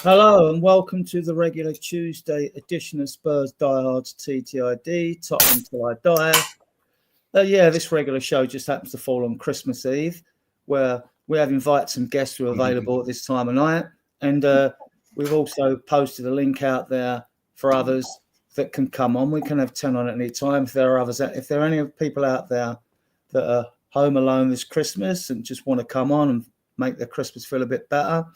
Hello and welcome to the regular Tuesday edition of Spurs Diehards TTID, Tottenham Till I Die. This regular show just happens to fall on Christmas Eve, where we have invited some guests who are available at this time of night. And we've also posted a link out there for others that can come on. We can have 10 on at any time. If there are others, if there are any people out there that are home alone this Christmas and just want to come on and make their Christmas feel a bit better,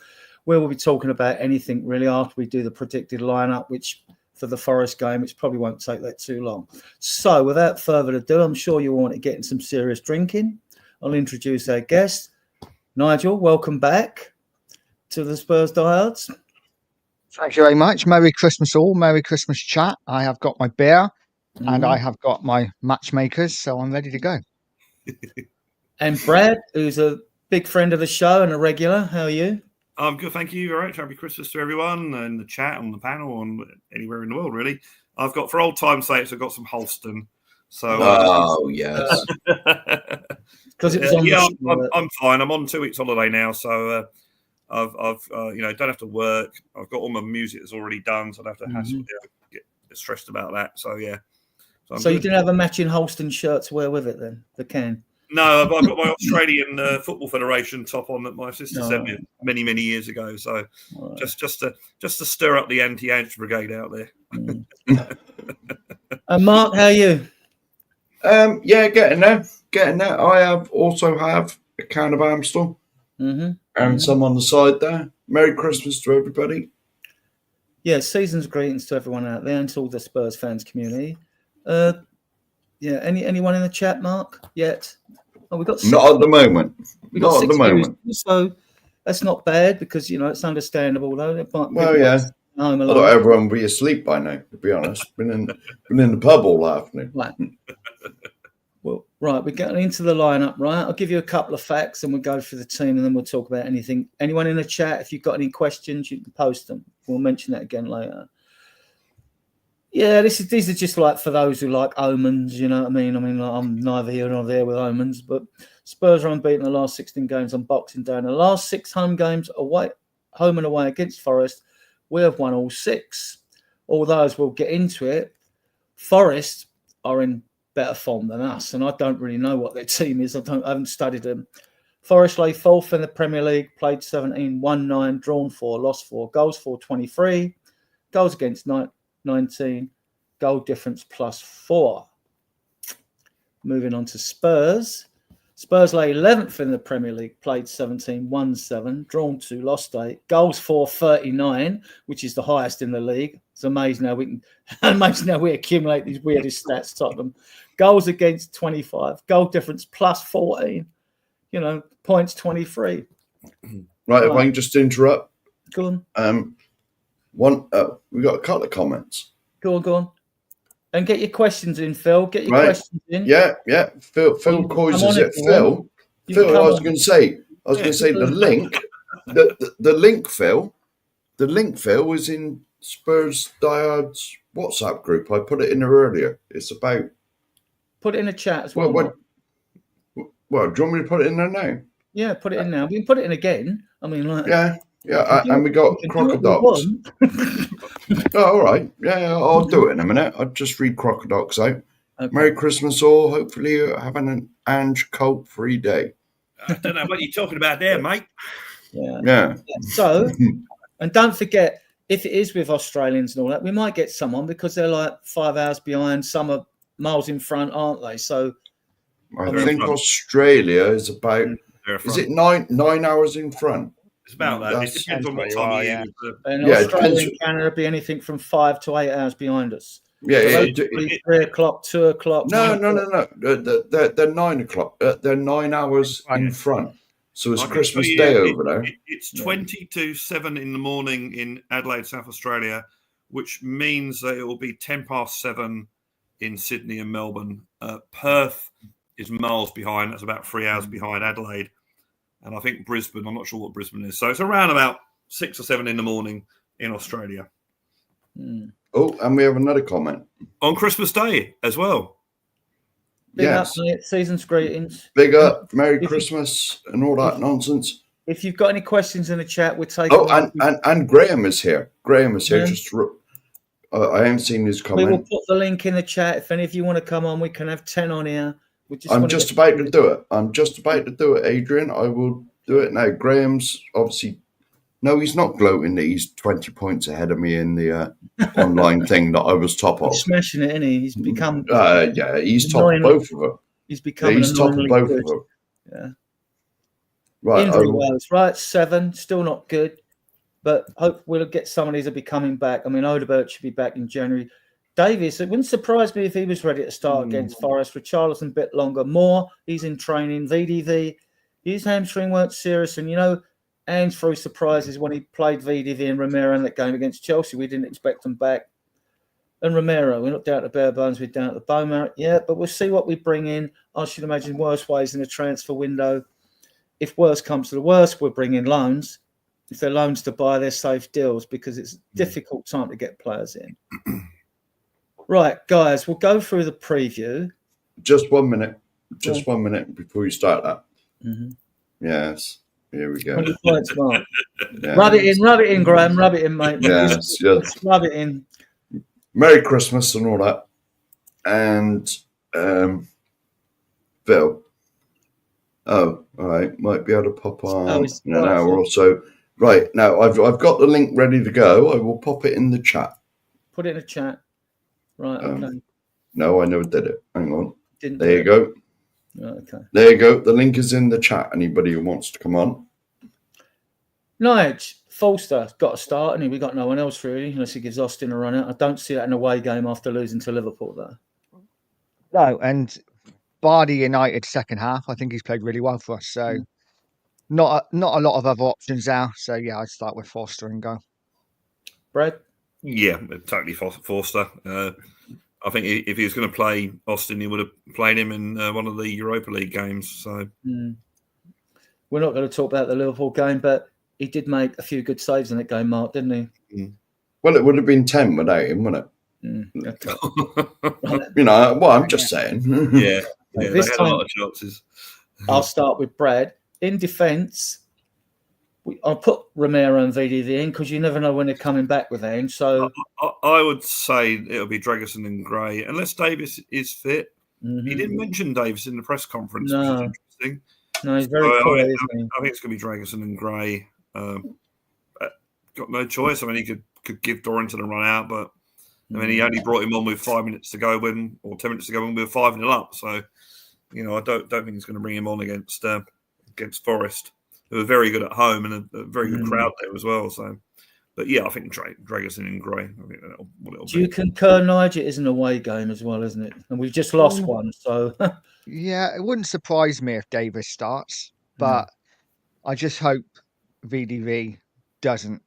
we will be talking about anything really after we do the predicted lineup, which for the Forest game, which probably won't take that too long. So without further ado, I'm sure you want to get in some serious drinking. I'll introduce our guest. Nigel, welcome back to the Spurs Diehards. Thank you very much. Merry Christmas all. Merry Christmas chat. I have got my beer and I have got my matchmakers, so I'm ready to go. And Brad, who's a big friend of the show and a regular. How are you? I'm good, thank you. All right, happy Christmas to everyone and the chat on the panel and anywhere in the world, really. I've got, for old time's sake, I've got some Holston. So, yes, because it was I'm fine. I'm on 2 weeks holiday now, so I've don't have to work. I've got all my music that's already done, so I don't have to get stressed about that. So yeah. So you didn't have a matching Holston shirt to wear with it then? The can. No, I've got my Australian Football Federation top on that my sister sent me many years ago. So just to stir up the anti-Ange brigade out there. And Mark, how are you? Getting there. I also have a can of Amstel and some on the side there. Merry Christmas to everybody. Yeah, season's greetings to everyone out there and to all the Spurs fans community. Anyone in the chat, Mark? Yet? Oh, we got not at the moment. Not at the moment. So that's not bad because it's understandable though. I thought everyone would be asleep by now. To be honest, been in the pub all afternoon. Right. Well, right, we're getting into the lineup. Right, I'll give you a couple of facts and we'll go through the team and then we'll talk about anything. Anyone in the chat, if you've got any questions, you can post them. We'll mention that again later. Yeah, these are just like for those who like omens, you know what I mean? Like, I'm neither here nor there with omens, but Spurs are unbeaten the last 16 games on Boxing Day. In the last 6 home games away, home and away against Forest, we have won all 6. Although, as we'll get into it, Forest are in better form than us, and I don't really know what their team is. I haven't studied them. Forest lay 4th in the Premier League, played 17, won 9, drawn 4, lost 4, goals for 23, goals against 19, goal difference +4. Moving on to Spurs. Spurs lay 11th in the Premier League, played 17, won 7, drawn 2, lost 8, goals for 39, which is the highest in the league. It's amazing how we accumulate these weirdest stats, Tottenham. Goals against 25, goal difference +14, points 23. Right, if I can just interrupt. Go on. We got a couple of comments. Go on. And get your questions in, Phil. Get your questions in. Yeah. Phil Coys, is it Phil? Phil, I was going to say the link. The link, Phil, was in Spurs Diehards WhatsApp group. I put it in there earlier. It's about. Put it in the chat as well. Well, do you want me to put it in there now? Yeah, put it in now. We can put it in again. Yeah, and we got Crocodiles. Oh, all right. Yeah, I'll do it in a minute. I'll just read Crocodiles out. Okay. Merry Christmas all. Hopefully you're having an Ange Cult-free day. I don't know what you're talking about there, mate. Yeah. So, and don't forget, if it is with Australians and all that, we might get someone because they're like 5 hours behind. Some are miles in front, aren't they? So, I think Australia is about, is it nine hours in front? It's about that. It depends on what time you use. And Australia and Canada be anything from 5 to 8 hours behind us. Yeah, 3 o'clock, 2 o'clock. No. They're 9 o'clock. They're 9 hours in front. So it's Christmas Day over there. It's 20 to 7 in the morning in Adelaide, South Australia, which means that it will be 10 past 7 in Sydney and Melbourne. Perth is miles behind. That's about 3 hours behind Adelaide. And I think Brisbane, I'm not sure what Brisbane is. So it's around about 6 or 7 in the morning in Australia. Oh, and we have another comment. On Christmas Day as well. Big up, season's greetings. Big up, Merry Christmas and all that nonsense. if you've got any questions in the chat, we'll take. Oh, and Graham is here. Graham is here. Yeah. Just I haven't seen his We will comment. put the link in the chat. If any of you want to come on, we can have 10 on here. I'm just about to do it. I'm just about to do it, Adrian. I will do it now. Graham's obviously. No, he's not gloating that he's 20 points ahead of me in the online thing that I was top of. He's smashing it, isn't he? He's become. Yeah, he's top of both of them. He's becoming he's top of both of them. Yeah. Right. Injury wise, right? 7, still not good, but hope we'll get some of these will be coming back. I mean, Odebert should be back in January. Davies, it wouldn't surprise me if he was ready to start against Forest. Richarlison a bit longer. Moore, he's in training. VDV, his hamstring weren't serious, and and through surprises when he played VDV and Romero in that game against Chelsea. We didn't expect them back. And Romero, we're not down to bare bones, we're down to the bone marrow. Yeah, but we'll see what we bring in. I should imagine worse ways in the transfer window. If worse comes to the worst, we'll bring in loans. If they're loans to buy, they're safe deals because it's a difficult time to get players in. Right, guys, we'll go through the preview. Just 1 minute. Just 1 minute before you start that. Mm-hmm. Yes. Here we go. 20 points, Mark. Yeah. Rub it in, Graham. Rub it in, mate. Yes. Rub it in. Merry Christmas and all that. And Phil. Oh, all right. Might be able to pop on in an hour or so. Right. Now, I've got the link ready to go. I will pop it in the chat. Put it in the chat. Right, okay. No, I never did it. Hang on. There you go. Okay. There you go. The link is in the chat. Anybody who wants to come on. Nige, Falster's got to start, and we got no one else really, unless he gives Austin a run out. I don't see that in a away game after losing to Liverpool, though. No, and Bardi United second half, I think he's played really well for us. So not a lot of other options now. So yeah, I'd start with Forster and go. Brad? Yeah, totally Forster. I think if he was going to play Austin, he would have played him in one of the Europa League games. So we're not going to talk about the Liverpool game, but he did make a few good saves in that game, Mark, didn't he? Well, it would have been 10 without him, wouldn't it? Okay. I'm just saying. Yeah, this they had time, a lot of chances. I'll start with Brad. In defence, I'll put Romero and VDV in because you never know when they're coming back with them. So I would say it'll be Dragerson and Gray, unless Davis is fit. He didn't mention Davis in the press conference, which is interesting. No, he's very poor, isn't he? I think it's going to be Dragerson and Gray. Got no choice. I mean, he could give Dorrington a run out, but I mean, he only brought him on with 5 minutes to go or 10 minutes to go when we were 5-0 up. So, I don't think he's going to bring him on against Forest, who are very good at home and a very good crowd there as well. So, but yeah, I think Dragerson and Gray. I think that's what it'll be. Do you concur, Nigel? It is an away game as well, isn't it? And we've just lost one, so. Yeah, it wouldn't surprise me if Davis starts, but I just hope VDV doesn't.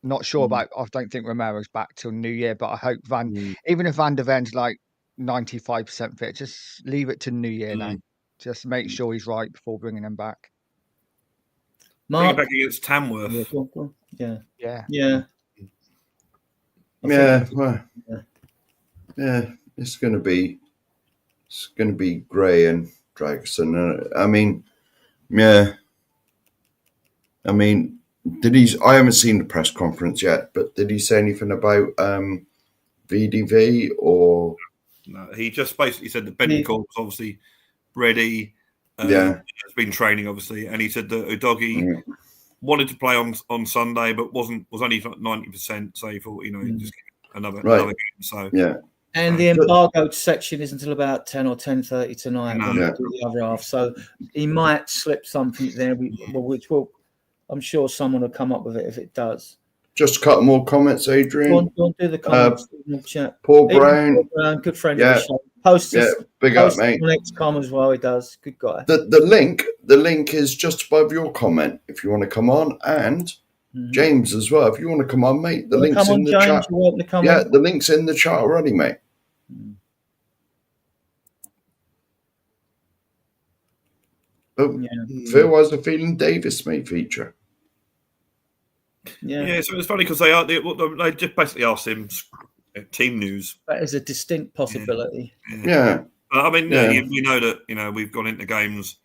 Not sure about. I don't think Romero's back till New Year, but I hope even if Van der Ven's like 95% fit, just leave it to New Year now. Just make sure he's right before bringing him back. Bring him back against Tamworth. Yeah. It's going to be Gray and Dragerson. I haven't seen the press conference yet, but did he say anything about VDV or? No, he just basically said that Bentoncourt was obviously ready. Has been training obviously, and he said that Udogie wanted to play on Sunday, but was only 90%. So he thought, just another game. So And the embargoed section is until about 10 or 10:30 tonight. When we do the other half, so he might slip something there, which will. I'm sure someone will come up with it if it does. Just a couple more comments, Adrian. Go on, do the comments in the chat. Paul Brown, good friend of the show. Post big up, mate. Next comment as well, he does. Good guy. The link is just above your comment if you want to come on, and James as well. If you want to come on, mate, the link's in the chat. The link's in the chat already, mate. Phil has a feeling Davis may feature. Yeah, so it's funny because they just basically asked him team news. That is a distinct possibility. Yeah. I mean, we know that we've gone into games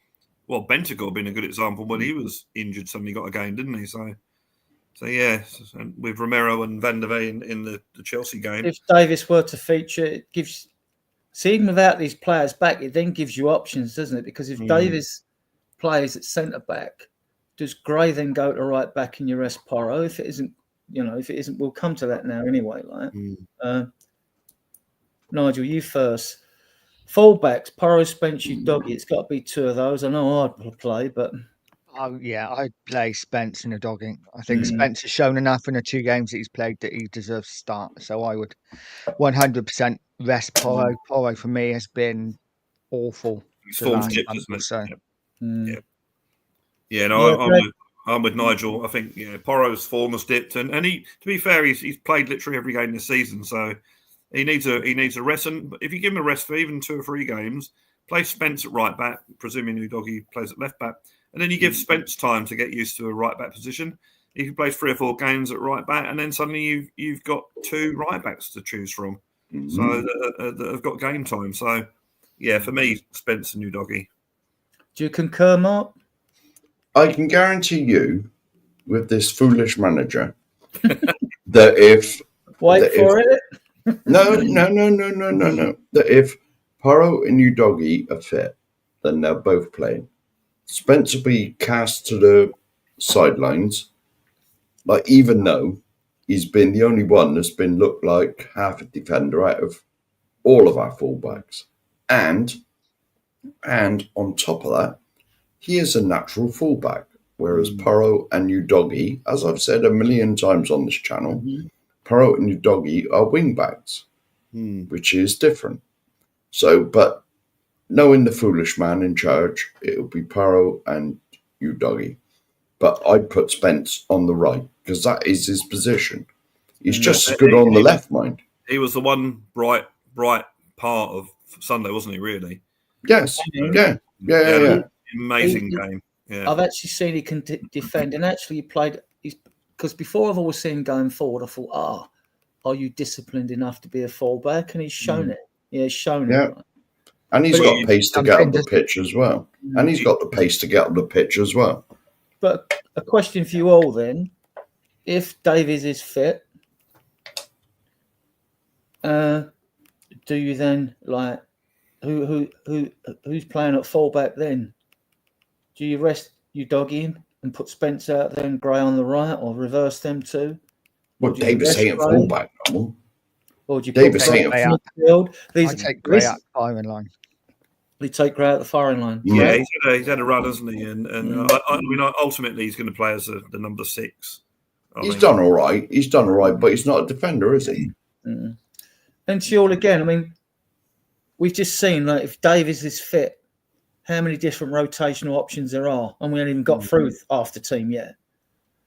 well, Bentancur been a good example. When he was injured, suddenly got a game, didn't he? So yeah, and with Romero and Van der Veen in the Chelsea game. If Davis were to feature, it gives. See, even without these players back, it then gives you options, doesn't it? Because if Davis plays at centre back, does Gray then go to right back and you rest Porro? If it isn't, we'll come to that now anyway. Nigel, you first. Fullbacks, Porro, Spence, Doggy. It's got to be two of those. I know I'd play, but Oh yeah, I'd play Spence and a dogging. I think Spence has shown enough in the 2 games that he's played that he deserves to start. So I would 100% rest Porro. Porro for me has been awful. He's form's dipped, isn't it? So. Yeah. I'm with Nigel. I think Porro's form has dipped, and he, to be fair, he's played literally every game this season. So he needs a rest. And if you give him a rest for even 2 or 3 games, play Spence at right back, presuming Udogie plays at left back. And then you give Spence time to get used to a right back position. He can play 3 or 4 games at right back, and then suddenly you've got 2 right backs to choose from, so that have got game time. So, yeah, for me, Spence and Udogie. Do you concur, Mark? I can guarantee you, with this foolish manager, that if it. No. That if Porro and Udogie are fit, then they're both playing. Spence will be cast to the sidelines, even though he's been the only one that's been looked like half a defender out of all of our fullbacks. And on top of that, he is a natural fullback, whereas Porro and Udogie, as I've said a million times on this channel, Porro and Udogie are wingbacks, which is different. So, but knowing the foolish man in charge, it would be Porro and Udogie. But I'd put Spence on the right because that is his position. He's just as good on the left, mind. He was the one bright part of Sunday, wasn't he, really? Yes. Yeah. Amazing game. Yeah. I've actually seen he can defend, and actually he played. Because before I've always seen him going forward, I thought, are you disciplined enough to be a fullback? And he's shown it. Yeah, he's shown it. Right? And he's got pace to get on the pitch as well. And he's got the pace to get on the pitch as well. But a question for you all then: if Davies is fit, do you then who's playing at fullback then? Do you rest Udogie and put Spence out there and Gray on the right, or reverse them too? Well, Davis ain't fullback no more. Or do you Davis ain't midfield? I take Gray out the firing line. You take Gray out the firing line. Yeah, he's had a run, hasn't he? And I mean, ultimately, he's going to play as the number 6. He's done all right. He's done all right, but he's not a defender, is he? And Shield again. I mean, we've just seen if Davies is fit, how many different rotational options there are, and we haven't even got through half the team yet.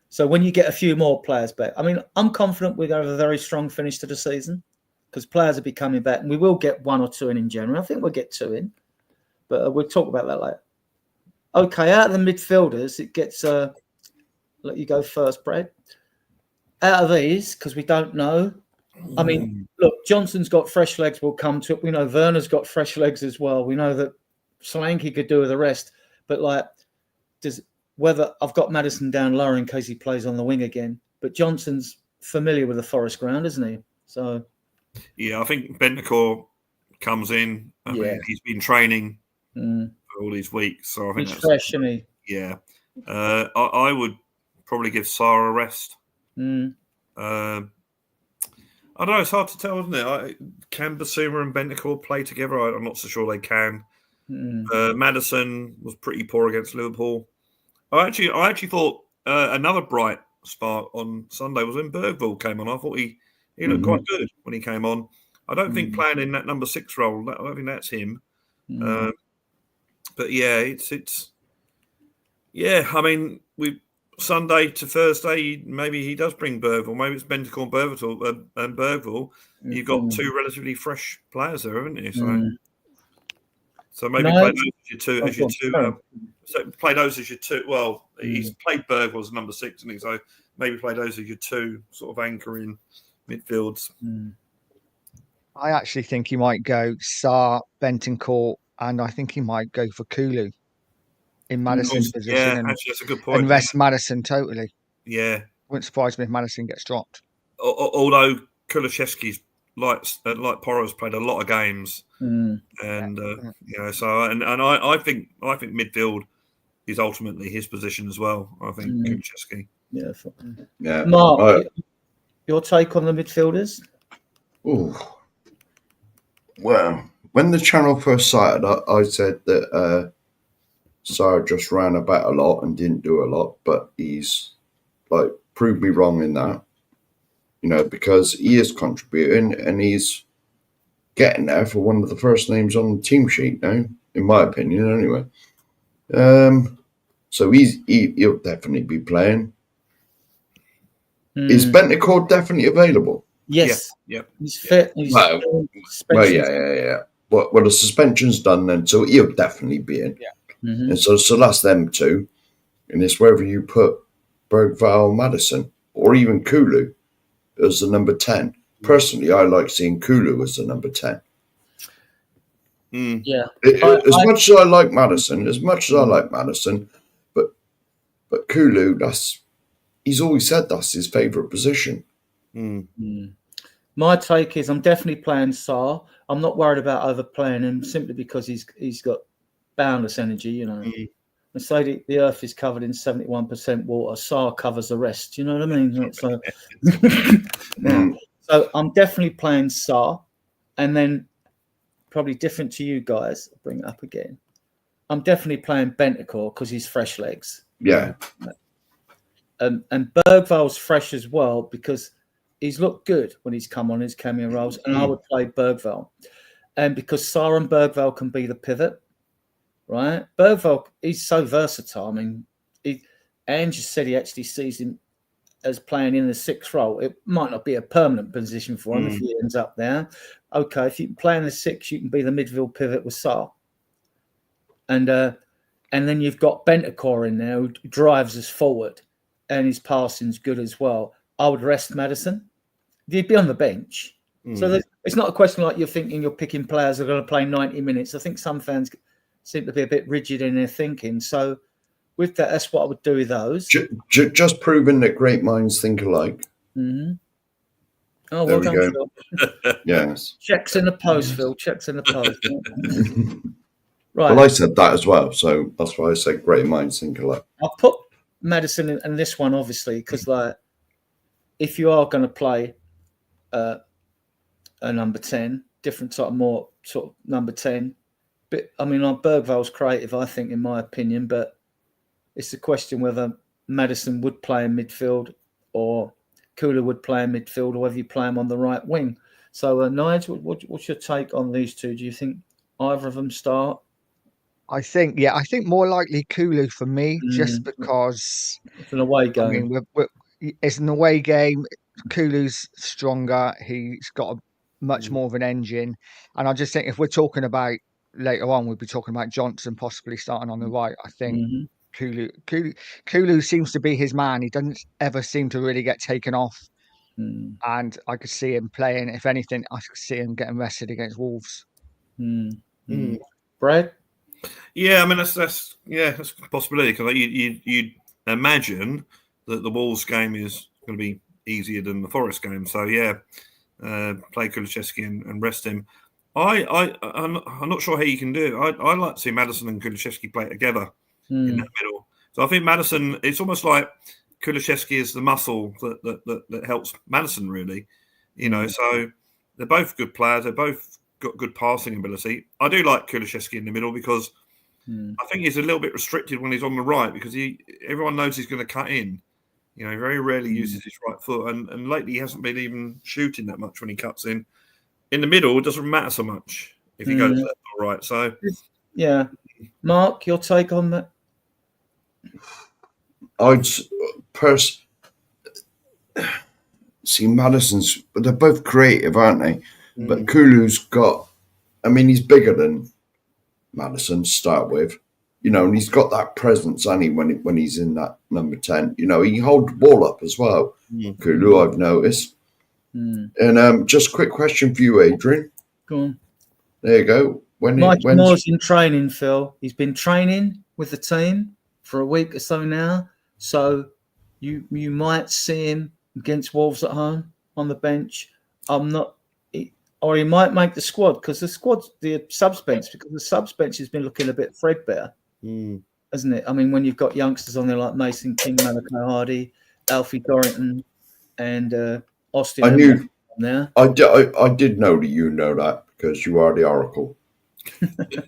So when you get a few more players back, I mean, I'm confident we're going to have a very strong finish to the season because players will be coming back, and we will get 1 or 2 in January. I think we'll get 2 in, but we'll talk about that later. Okay, out of the midfielders, it gets. Let you go first, Brad. Out of these, because we don't know. I mean, look, Johnson's got fresh legs. We'll come to it. We know Werner's got fresh legs as well. We know that Solanke could do with the rest, but whether I've got Maddison down lower in case he plays on the wing again, but Johnson's familiar with the Forest ground, isn't he? So yeah, I think Bentancur comes in. I mean, he's been training for all these weeks, so I think he's fresh, isn't he? Yeah, I would probably give Sarr a rest. I don't know, it's hard to tell, isn't it? Can Basuma and Bentancur play together? I'm not so sure they can. Maddison was pretty poor against Liverpool. I actually thought another bright spark on Sunday was when Bergvall came on. I thought he looked quite good when he came on. I don't think playing in that number 6 role, I don't think that's him. But yeah, it's I mean, we Sunday to Thursday, maybe he does bring Bergvall. Maybe it's Bentancur and Bergvall. You've got 2 relatively fresh players there, haven't you? So maybe play those as your two. Play those as your 2. Well, he's played Bergvall as number 6, isn't he? So maybe play those as your 2 sort of anchoring midfields. I actually think he might go Sarr, Bentancur, and I think he might go for Kulu. in Maddison's position. Yeah, And, actually, that's a good point. and rest Maddison totally. Yeah. Wouldn't surprise me if Maddison gets dropped. Although Kulusevski's like Porro's played a lot of games, and so and I think midfield is ultimately his position as well. I think Kulusevski. Yeah. Mark, your take on the midfielders? Ooh. Well, when the channel first started, I said that Sarr just ran about a lot and didn't do a lot, but he's like proved me wrong in that. Because he is contributing and he's getting there for one of the first names on the team sheet now, in my opinion, anyway. So he'll definitely be playing. Is Bentancur definitely available? Yes. Yeah. He's fit. He's yeah. Well, the suspension's done then, so he'll definitely be in. Yeah. Mm-hmm. And so that's them two. And it's whether you put Bergvall, Maddison, or even Kulu as the number 10. Personally, I like seeing Kulu as the number 10. Yeah. Much as I like Maddison, but Kulu, he's always said that's his favourite position. My take is I'm definitely playing Sarr. I'm not worried about overplaying him simply because he's got boundless energy, And so the earth is covered in 71% water. Sarr covers the rest. You know what I mean? So, so I'm definitely playing Sarr, and then probably different to you guys. I'll bring it up again. I'm definitely playing Bentancur because he's fresh legs. Yeah. And Bergvall's fresh as well because he's looked good when he's come on his cameo roles, and I would play Bergvall. And because Sarr and Bergvall can be the pivot, right? Bergvall, he's so versatile. I mean, Ange said he actually sees him as playing in the sixth role. It might not be a permanent position for him if he ends up there. Okay, if you can play in the six, you can be the midfield pivot with Sarr. And then you've got Bentancur in there who drives us forward, and his passing's good as well. I would rest Maddison. He'd be on the bench. So it's not a question like you're thinking you're picking players who are going to play 90 minutes. I think some fans seem to be a bit rigid in their thinking. So with that, that's what I would do with those. Just proving that great minds think alike. Mm-hmm. Oh, there well done, Phil. Yes. Checks in the post, Phil. Checks in the post. Right. Well, I said that as well. So that's why I said great minds think alike. I'll put Maddison in this one, obviously, because if you are going to play a number 10, different type, more sort of number 10. But I mean, Bergvall's creative, I think, in my opinion. But it's a question whether Maddison would play in midfield or Kula would play in midfield, or whether you play him on the right wing. So, Nigel, what's your take on these two? Do you think either of them start? I think more likely Kulu for me, just because it's an away game. I mean, it's an away game. Kulu's stronger. He's got much more of an engine, and I just think if we're talking about later on, we'll be talking about Johnson possibly starting on the right. I think Kulu seems to be his man. He doesn't ever seem to really get taken off, and I could see him playing. If anything, I could see him getting rested against Wolves. Brad? Yeah, I mean that's a possibility because you'd imagine that the Wolves game is going to be easier than the Forest game. So play Kulusevski and rest him. I'm not sure how you can do it. I like to see Maddison and Kulusevski play together in that middle. So I think Maddison, it's almost like Kulusevski is the muscle that helps Maddison really. So they're both good players. They're both got good passing ability. I do like Kulusevski in the middle because I think he's a little bit restricted when he's on the right because everyone knows he's going to cut in. He very rarely uses his right foot, and lately he hasn't been even shooting that much when he cuts in. In the middle, it doesn't matter so much if he goes left or right. So, yeah, Mark, your take on that? I'd see Maddison's, but they're both creative, aren't they? But Kulu's got, I mean, he's bigger than Maddison to start with, and he's got that presence, when he's in that number 10. He can hold the ball up as well. Kulu, I've noticed. And just a quick question for you, Adrian. Go on. There you go. Mike Moore's in training, Phil. He's been training with the team for a week or so now. So you might see him against Wolves at home on the bench. Or he might make the squad because the subs bench has been looking a bit threadbare, hasn't it? I mean, when you've got youngsters on there like Mason King, Malachi Hardy, Alfie Dorrington, and Austin. I did know that you know that because you are the oracle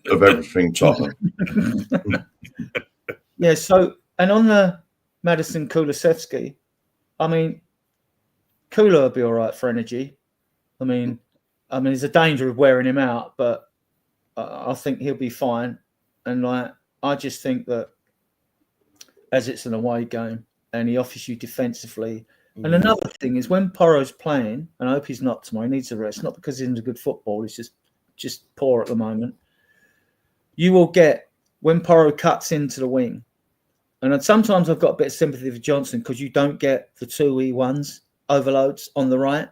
of everything Tottenham. Yeah. So, and on the Madison Kulusevski, I mean, Kula will be all right for energy. I mean, there's a danger of wearing him out, but I think he'll be fine. And I just think that as it's an away game and he offers you defensively. And another thing is when Porro's playing, and I hope he's not tomorrow, he needs a rest, not because he's into good football, he's just poor at the moment. You will get, when Porro cuts into the wing, and sometimes I've got a bit of sympathy for Johnson because you don't get the 2E1s overloads on the right.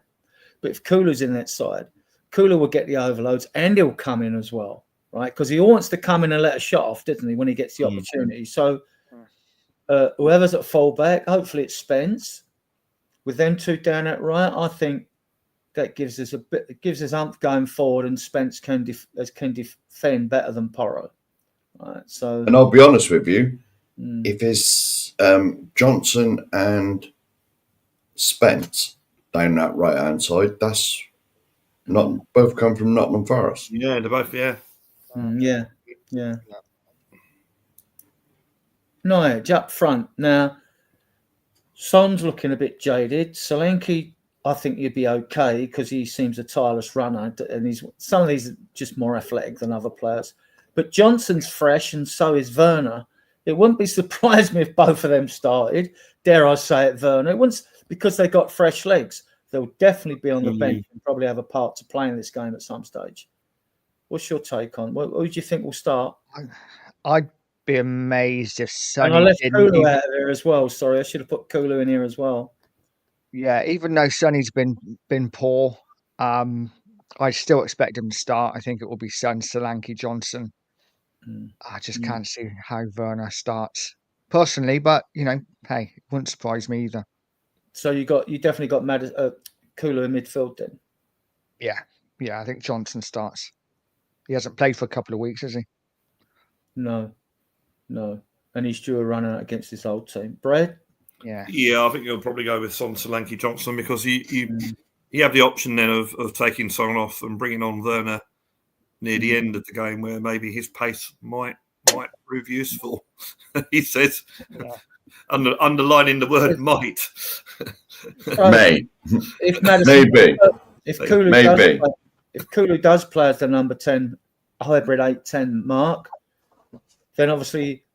But if Kula's in that side, Kula will get the overloads and he'll come in as well, right? Because he wants to come in and let a shot off, doesn't he, when he gets the opportunity. So whoever's at fullback, hopefully it's Spence. With them two down at right, I think that gives us umph going forward, and Spence can defend better than Porro. Right, so, and I'll be honest with you, if it's Johnson and Spence down that right hand side, that's not both come from Nottingham Forest. Yeah, they're both. Yeah. Nige up front now. Son's looking a bit jaded. Solanke, I think he'd be okay because he seems a tireless runner, and some of these are just more athletic than other players. But Johnson's fresh, and so is Werner. It wouldn't be surprised me if both of them started. Dare I say it, Werner? It wouldn't, because they got fresh legs. They'll definitely be on the bench and probably have a part to play in this game at some stage. What's your take on? What do you think will start? I'd be amazed if Sonny and I left didn't. Kulu out of there as well. Sorry, I should have put Kulu in here as well. Yeah, even though Sonny's been poor, I still expect him to start. I think it will be Son, Solanke, Johnson. I just can't see how Werner starts personally, but hey, it wouldn't surprise me either. So you definitely got Kulu in midfield then. Yeah, I think Johnson starts. He hasn't played for a couple of weeks, has he? No, and he's due a run out against this old team. Brad? Yeah, I think he'll probably go with Son, Solanke, Johnson because you have the option then of taking Son off and bringing on Werner near the end of the game where maybe his pace might prove useful. He says, underlining the word might. May. If Madison, maybe. If Kulu does play as the number 10, hybrid 8-10 mark, then obviously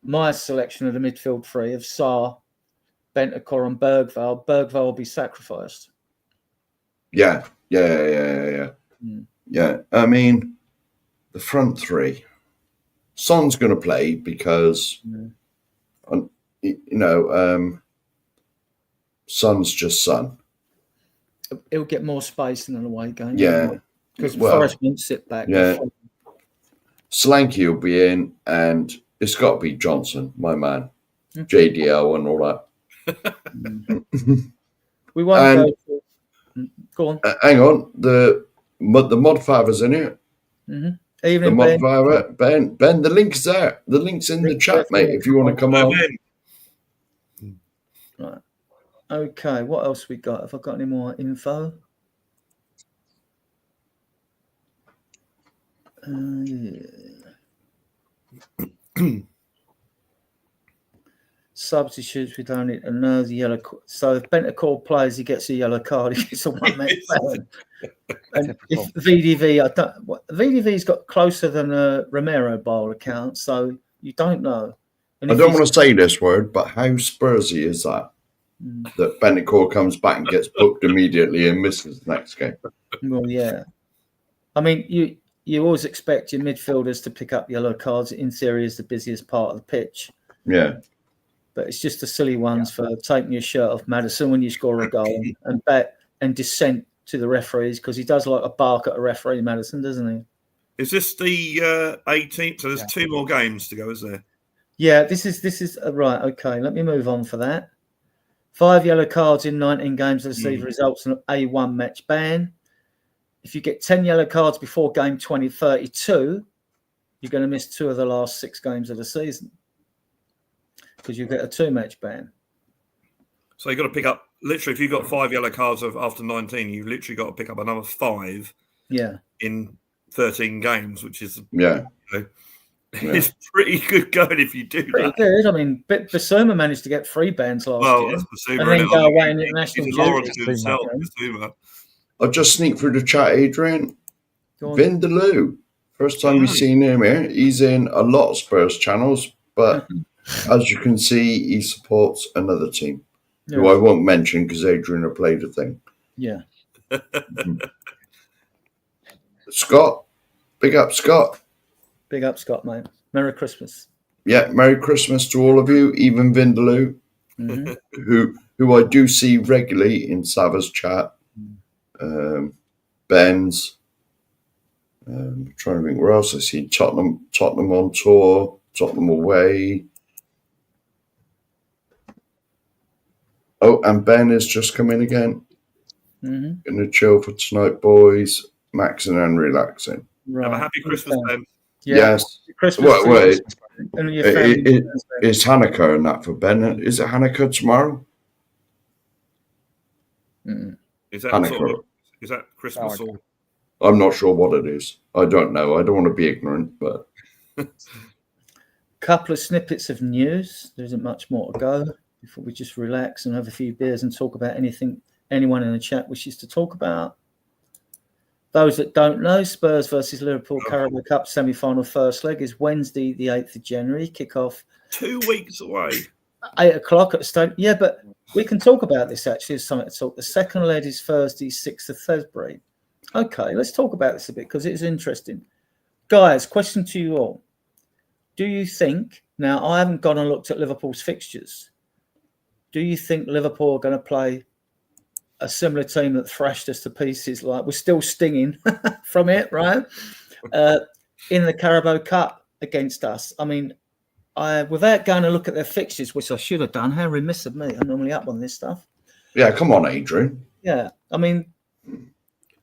my selection of the midfield three of Sarr, Bentancur and Bergvall will be sacrificed. Yeah. I mean, the front three. Son's going to play because, Son's just Son. He'll get more space in an away game. Yeah. Because Forest won't sit back. Yeah. Solanke will be in, and it's got to be Johnson, my man. JDL and all that. We won't go on. Hang on. The Modfather's in here. Evening, the Modfather, Ben, the link's there. The link's in the chat, mate, if you want to come on. Right. Okay, what else we got? Have I got any more info? Substitutes, we don't need to know the yellow. So if Bentancur plays, he gets a yellow card. He gets a one-man ban. And if VDV's got closer than a Romero Bowl account, so you don't know. And I don't want to say this word, but how Spursy is that? That Bentancur comes back and gets booked immediately and misses the next game. Well, yeah. I mean, you always expect your midfielders to pick up yellow cards. In theory, is the busiest part of the pitch. Yeah. But it's just the silly ones for taking your shirt off Maddison when you score a goal and bet and dissent to the referees because he does like a bark at a referee, Maddison, doesn't he? Is this the 18th? So there's 2 more games to go, is there? Yeah, this is right. Okay, let me move on for that. 5 yellow cards in 19 games of the season results in an A1 match ban. If you get 10 yellow cards before game 2032, you're going to miss 2 of the last 6 games of the season because you get a 2-match ban. So you've got to pick up, literally, if you've got 5 yellow cards after 19, you've literally got to pick up another 5 in 13 games, which is it's pretty good going if you do pretty that. Good. I mean, Basuma managed to get 3 bans last year. That's Basuma, and then go away in international duties. I'll just sneak through the chat, Adrian. Vindaloo. First time we've seen him here. He's in a lot of Spurs channels, but as you can see, he supports another team who I won't mention because Adrian will play the thing. Yeah. Scott. Big up, Scott. Big up, Scott, mate. Merry Christmas. Yeah, Merry Christmas to all of you, even Vindaloo, who I do see regularly in Sava's chat. Ben's. I'm trying to think where else I see Tottenham on tour, Tottenham away. Oh, and Ben has just come in again. Gonna chill for tonight, boys. Maxing and relaxing. Right. Have a happy Christmas, Ben. Yeah. Yes. Christmas. Wait. It's Hanukkah and that for Ben. Is it Hanukkah tomorrow? Is that Hanukkah. Is that Christmas or? I'm not sure what it is. I don't know. I don't want to be ignorant, but couple of snippets of news. There isn't much more to go before we just relax and have a few beers and talk about anything anyone in the chat wishes to talk about. Those that don't know, Spurs versus Liverpool Carabao Cup semi-final first leg is Wednesday, the 8th of January. Kick-off 2 weeks away. 8 o'clock at the stadium. Yeah, but we can talk about this actually as something to talk. The second leg is Thursday, 6th of February. Okay, let's talk about this a bit because it's interesting. Guys, question to you all. Do you think, now I haven't gone and looked at Liverpool's fixtures. Do you think Liverpool are going to play a similar team that thrashed us to pieces? Like we're still stinging from it, right? In the Carabao Cup against us. I mean, without going to look at their fixtures, which I should have done, how remiss of me. I'm normally up on this stuff. Yeah, come on, Adrian. Yeah, I mean...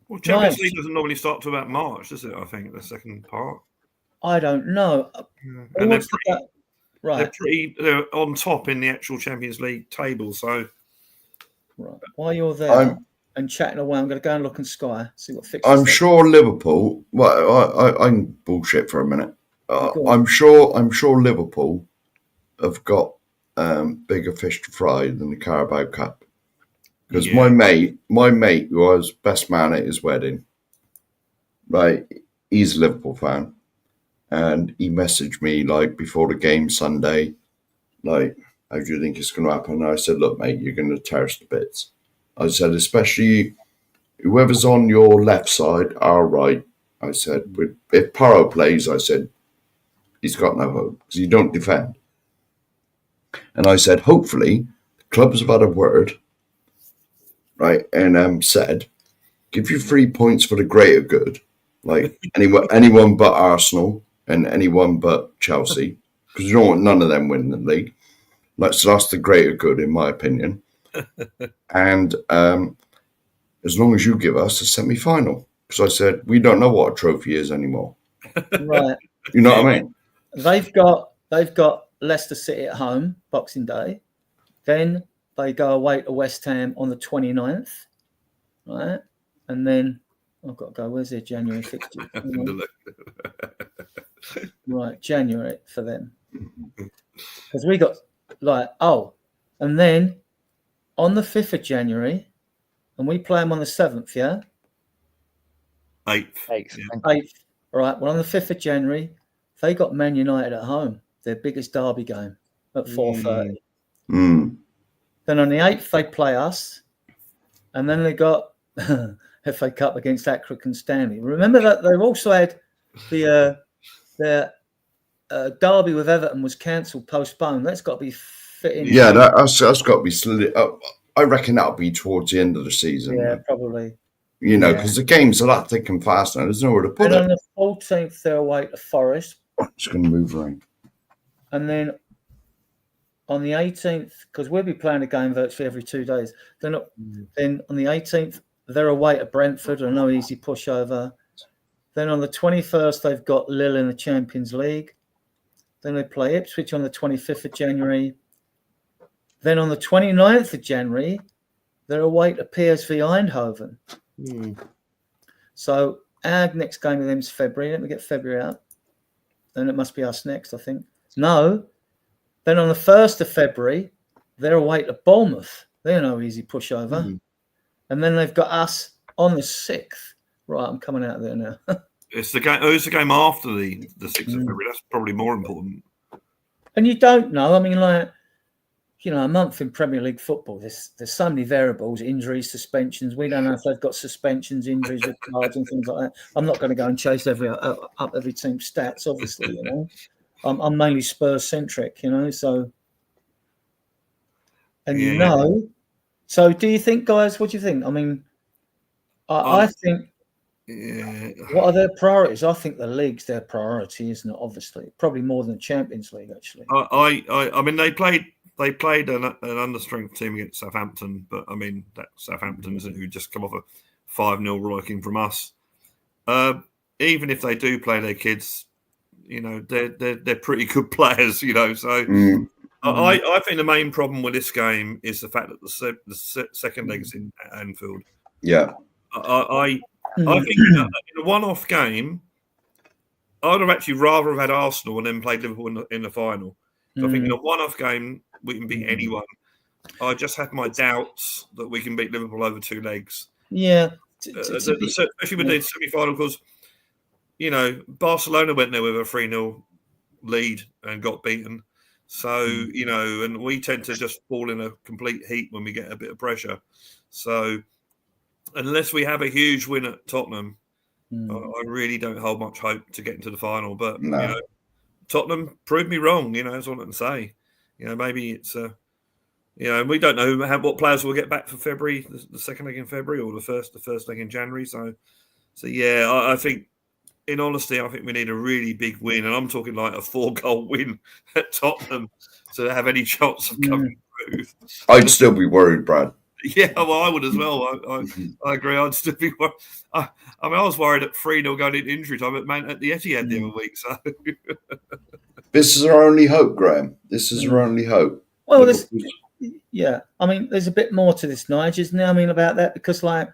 Well, Champions League doesn't normally start till about March, does it? I think the second part. I don't know. And they're on top in the actual Champions League table. So, right. While you're there and chatting away, I'm going to go and look on Sky, see what fixtures. I'm sure Liverpool. Well, I'm bullshit for a minute. I'm sure Liverpool have got bigger fish to fry than the Carabao Cup. Because my mate, who was best man at his wedding, right? He's a Liverpool fan, and he messaged me like before the game Sunday, like, "How do you think it's going to happen?" And I said, "Look, mate, you're going to tear us to bits." I said, "Especially whoever's on your left side, our right." I said, "If Porro plays," I said, "he's got no hope because you don't defend." And I said, "Hopefully, the clubs have had a word." Right, and said, give you 3 points for the greater good, like anyone but Arsenal and anyone but Chelsea, because you don't want none of them winning the league. Like, so that's the greater good, in my opinion. And as long as you give us a semi-final, because I said we don't know what a trophy is anymore. Right, you know what I mean? They've got Leicester City at home Boxing Day, then. They go away to West Ham on the 29th, right? And then I've got to go. Where's their January fixture? Right, January for them. Because we got and then on the 5th of January, and we play them on the 7th, yeah? 8th. 8th. All right, well, on the 5th of January, they got Man United at home, their biggest derby game at 4:30. Then on the 8th, they play us. And then they got FA Cup against Accrington and Stanley. Remember that they've also had their derby with Everton was cancelled, postponed. That's got to be fitting. Yeah, that's got to be slid. I reckon that'll be towards the end of the season. Yeah, probably. You know, because the games are that thick and fast now. There's nowhere to put and it. on the 14th, they're away to Forest. I'm just going to move around. And then on the 18th, because we'll be playing a game virtually every 2 days. Then on the 18th, they're away to Brentford, a no easy pushover. Then on the 21st, they've got Lille in the Champions League. Then they play Ipswich on the 25th of January. Then on the 29th of January, they're away to PSV Eindhoven. So our next game with them is February. Let me get February out. Then it must be us next, I think. No. Then on the 1st of February, they're away to Bournemouth. They're no easy pushover. And then they've got us on the 6th. Right, I'm coming out of there now. It's the game. Who's the game after the 6th of February? That's probably more important. And you don't know. I mean, like, you know, a month in Premier League football, there's so many variables, injuries, suspensions. We don't know if they've got suspensions, injuries, with cards and things like that. I'm not going to go and chase up every team's stats, obviously, you know. I'm mainly Spurs-centric, you know, so... And you know... So do you think, guys, what do you think? I mean, I think... What are their priorities? I think the league's their priority, isn't it? Obviously, probably more than the Champions League. Actually, I mean, they played an understrength team against Southampton, but I mean that Southampton isn't who just come off a 5-0 rollicking from us. Even if they do play their kids, you know, they're pretty good players, you know. So I think the main problem with this game is the fact that the second leg is in Anfield. Yeah, I think in a one-off game, I'd have actually rather have had Arsenal and then played Liverpool in the final. So I think in a one-off game, we can beat anyone. I just have my doubts that we can beat Liverpool over 2 legs. Yeah. Especially with the semi-final, because, you know, Barcelona went there with a 3-0 lead and got beaten. So, you know, and we tend to just fall in a complete heap when we get a bit of pressure. So... unless we have a huge win at Tottenham, I really don't hold much hope to get into the final. But you know, Tottenham proved me wrong. You know, that's all I can say. You know, maybe it's you know, we don't know what players we'll get back for February, the second leg in February, or the first leg in January. So yeah, I think, in honesty, I think we need a really big win, and I'm talking like a 4-goal win at Tottenham to have any chance of coming through. I'd still be worried, Brad. Yeah, well, I would as well. I agree. I'd still be worried. I mean, I was worried at 3-0 going into injury time at the Etihad the other week. So this is our only hope, Graham. This is our only hope. Well, I mean, there's a bit more to this, Nigel, isn't there? I mean, about that, because like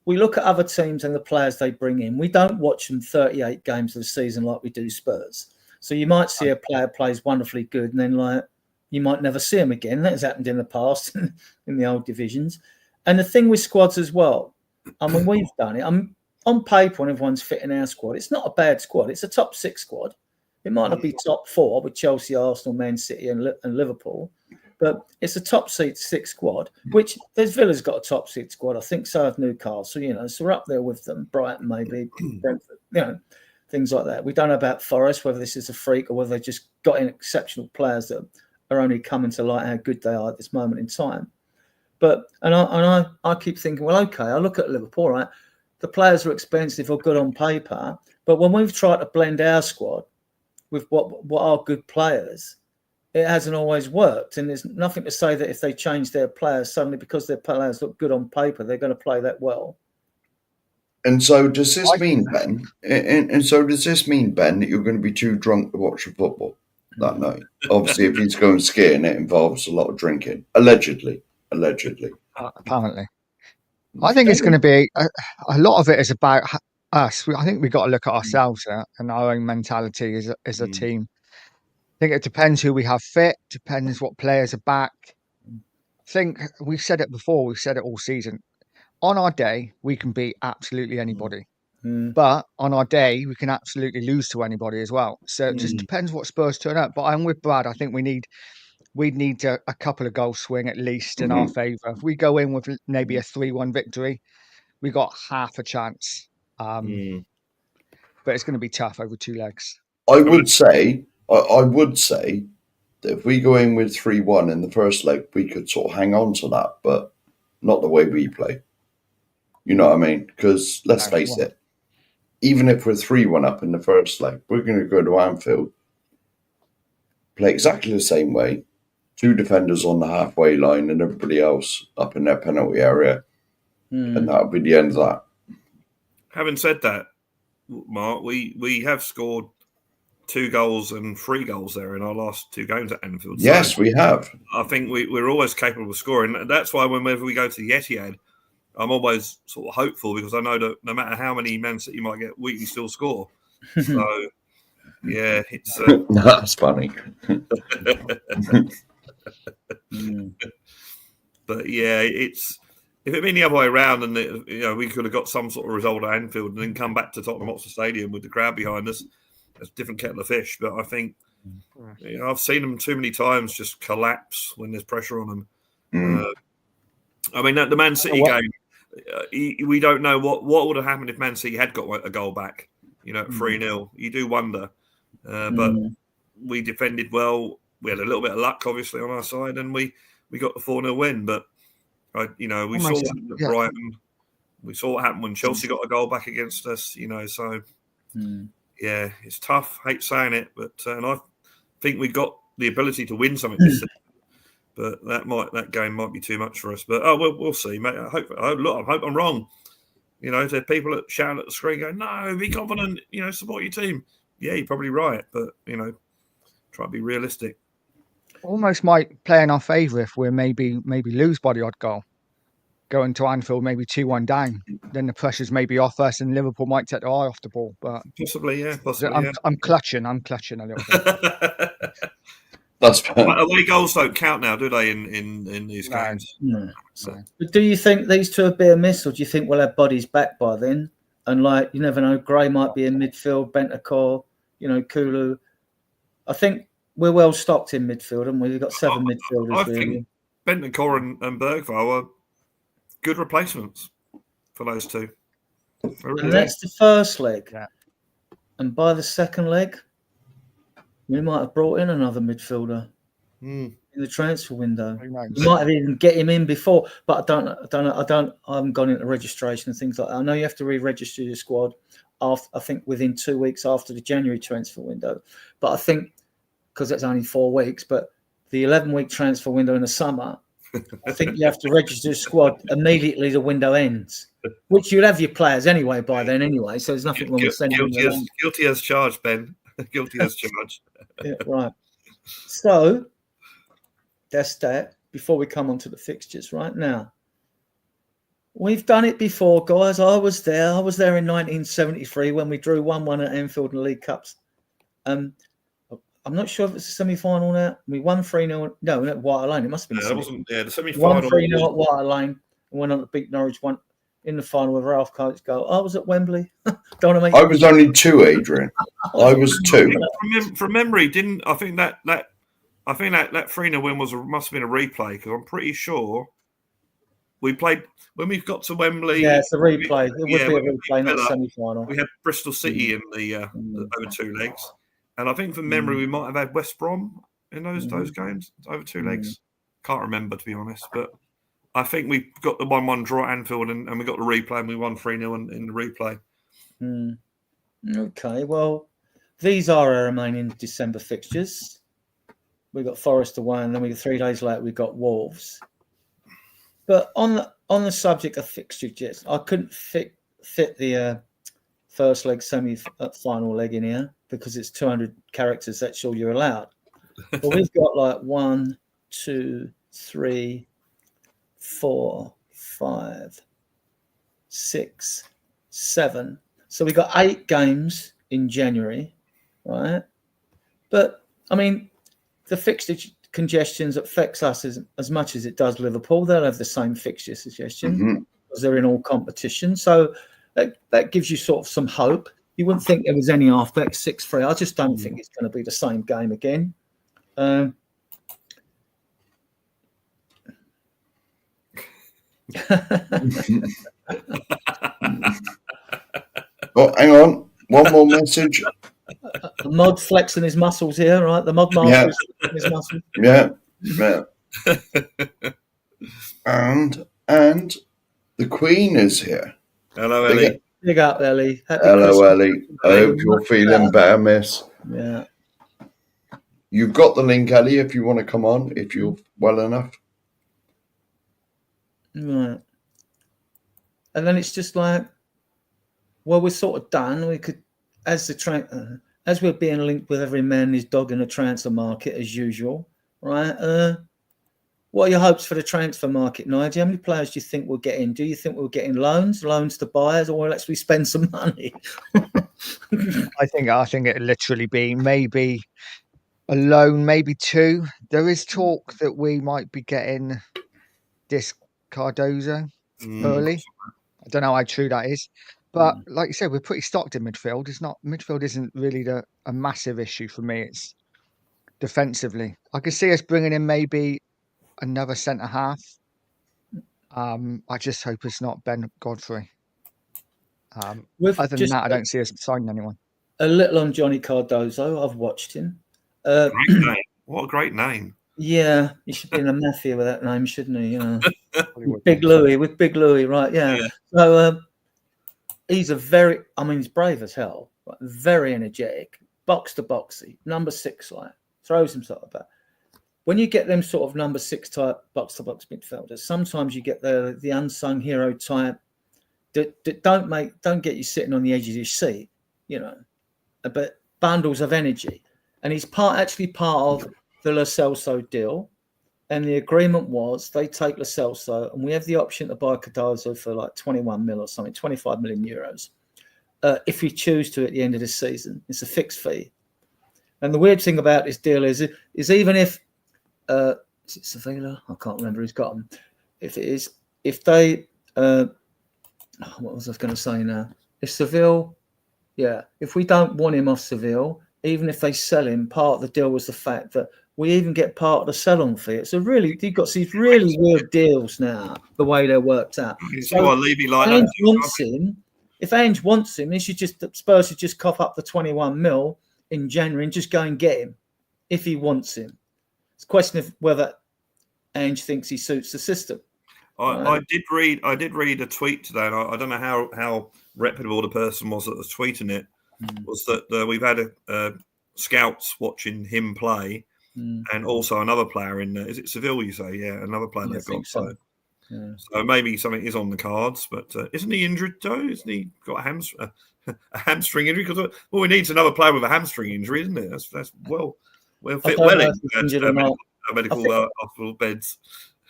we look at other teams and the players they bring in. We don't watch them 38 games of the season like we do Spurs. So you might see a player plays wonderfully good, and then like, you might never see them again. That has happened in the past in the old divisions. And the thing with squads as well, I mean, we've done it. On paper, when everyone's fit in our squad, it's not a bad squad. It's a top 6 squad. It might not be top 4 with Chelsea, Arsenal, Man City and Liverpool, but it's a top 6 squad, which Villa's got a top 6 squad. I think so have Newcastle, you know, so we're up there with them. Brighton, maybe, Brentford, you know, things like that. We don't know about Forest, whether this is a freak or whether they just got in exceptional players that are only coming to light how good they are at this moment in time. But I keep thinking, well, okay, I look at Liverpool, right? The players are expensive or good on paper, but when we've tried to blend our squad with what are good players, it hasn't always worked. And there's nothing to say that if they change their players suddenly because their players look good on paper, they're going to play that well. And so does this mean, Ben? And so does this mean, Ben, that you're going to be too drunk to watch the football that night? Obviously, if he's going skiing, it involves a lot of drinking. Allegedly. Apparently. I think it's going to be a lot of it is about us. I think we've got to look at ourselves and our own mentality as a team. I think it depends who we have fit, depends what players are back. I think we've said it before, we've said it all season. On our day, we can beat absolutely anybody. But on our day, we can absolutely lose to anybody as well. So it just depends what Spurs turn up. But I'm with Brad. I think we need a couple of goal swing at least in our favour. If we go in with maybe a 3-1 victory, we got half a chance. But it's going to be tough over 2 legs. I would say that if we go in with 3-1 in the first leg, we could sort of hang on to that, but not the way we play. You know what I mean? Because let's face it, even if we're 3-1 up in the first leg, we're going to go to Anfield, play exactly the same way, 2 defenders on the halfway line and everybody else up in their penalty area, and that'll be the end of that. Having said that, Mark, we have scored 2 goals and 3 goals there in our last 2 games at Anfield. Yes, so we have. I think we're always capable of scoring. That's why whenever we go to the Etihad, I'm always sort of hopeful, because I know that no matter how many Man City might get, we can still score. So, yeah, it's that's funny. But yeah, it's if it been the other way around, and we could have got some sort of result at Anfield and then come back to Tottenham Hotspur Stadium with the crowd behind us, it's a different kettle of fish. But I think I've seen them too many times just collapse when there's pressure on them. I mean, the Man City game, we don't know what would have happened if Man City had got a goal back, at 3-0. You do wonder. But we defended well. We had a little bit of luck, obviously, on our side, and we got the 4-0 win. But, we saw what happened at Brighton. We saw what happened when Chelsea got a goal back against us, so, yeah, it's tough. Hate saying it, but and I think we got the ability to win something this season. But that game might be too much for us. But we'll see, mate. I hope I'm wrong. There are people that shout at the screen, going, "No, be confident. Support your team." Yeah, you're probably right, but try to be realistic. Almost might play in our favour if we maybe lose by the odd goal, going to Anfield maybe 2-1 down. Then the pressure's maybe off us, and Liverpool might take their eye off the ball. But possibly, yeah. I'm clutching a little bit. That's fine. Away goals don't count now, do they? In these games. No. So, but do you think these 2 have been a miss, or do you think we'll have bodies back by then? And you never know, Gray might be in midfield, Bentancur, Kulu. I think we're well stocked in midfield, and we've got 7 midfielders. I think Bentancur and Bergvall are good replacements for those 2. And that's the first leg. Yeah. And by the second leg, we might have brought in another midfielder in the transfer window. We might have even get him in before, but I haven't gone into registration and things like that. I know you have to re-register your squad I think within 2 weeks after the January transfer window. But I think because it's only 4 weeks, but the 11-week transfer window in the summer, I think you have to register a squad immediately the window ends, which you'll have your players anyway by then anyway. So there's nothing wrong with sending them. Guilty as charged, Ben. Guilty as charged. Yeah, right. So that's that. Before we come on to the fixtures right now, we've done it before, guys. I was there in 1973 when we drew 1-1 at Anfield in the League Cups. I'm not sure if it's a semi-final now. We won 3-0. No, at White Hart Lane. It must have been the semi-final. 1-3-0 at White Hart Lane and went on to beat Norwich in the final with Ralph Coates goal. I was at Wembley. I was only 2, Adrian. I was 2. From memory, I think that 3-0 win must have been a replay, because I'm pretty sure we played when we got to Wembley. Yeah, it's a replay. It would be a replay, not a semi-final. We had Bristol City in the over 2 legs, and I think from memory we might have had West Brom in those games over 2 legs. Can't remember, to be honest, but I think we got the 1-1 draw at Anfield, and we got the replay, and we won 3-0 in the replay. Okay, well, these are our remaining December fixtures. We got Forest away, and then 3 days later we got Wolves. But on the subject of fixtures, I couldn't fit the first leg semi-final leg in here because it's 200 characters. That's all you're allowed. But we've got 1, 2, 3, 4, 5, 6, 7. So we got 8 games in January, right? But I mean, the fixture congestions affects us as much as it does Liverpool. They'll have the same fixture suggestion because they're in all competition. So that gives you sort of some hope. You wouldn't think there was any after 6-3. I just don't think it's going to be the same game again. Oh, hang on. One more message. The mod flexing his muscles here, right? The mod master is flexing his muscles. Yeah. And The Queen is here. Hello, Big Ellie. Big up, Ellie. Happy Hello, Christmas. Ellie. I hope you're feeling better, miss. Yeah. You've got the link, Ellie, if you want to come on, if you're well enough. Right. And then it's just like, well, we're sort of done. We could, as we're being linked with every man and his dog in the transfer market as usual, right? What are your hopes for the transfer market, Nigel? How many players do you think we'll get in? Do you think we'll get in loans to buyers, or will actually spend some money? I think it'll literally be maybe a loan, maybe 2. There is talk that we might be getting this Cardozo early. I don't know how true that is, but like you said, we're pretty stocked in midfield. Midfield isn't really a massive issue for me. It's defensively. I could see us bringing in maybe another centre half. I just hope it's not Ben Godfrey. Other than that, I don't see us signing anyone. A little on Johnny Cardozo. I've watched him. Great name. What a great name. Yeah, he should be in a mafia with that name, shouldn't he? You know, Big Louis, right? Yeah. So he's he's brave as hell, right? Very energetic, box to boxy, number 6, like throws himself about. When you get them sort of number 6 type box to box midfielders, sometimes you get the unsung hero type that don't get you sitting on the edge of your seat, you know, but bundles of energy. And he's part of the Lo Celso deal. And the agreement was they take Lo Celso and we have the option to buy Cardozo for like 21 mil or something, 25 million euros. If we choose to at the end of this season, it's a fixed fee. And the weird thing about this deal is even if, is it Sevilla? I can't remember who's got them. If they, what was I going to say now? If Seville, if we don't want him off Seville, even if they sell him, part of the deal was the fact that we even get part of the sell-on fee. It's you've got these really weird deals now, the way they're worked out. So Levy like that. If Ange wants him, Spurs should just cough up the 21 mil in January and just go and get him if he wants him. It's a question of whether Ange thinks he suits the system. I did read a tweet today, and I don't know how reputable the person was that was tweeting it. Was that we've had scouts watching him play, and also another player in is it Seville? You say, another player they've got. So maybe something is on the cards, but isn't he injured though? Isn't he got a hamstring injury? Because we need another player with a hamstring injury, isn't it? That's well fit well in medical hospital beds.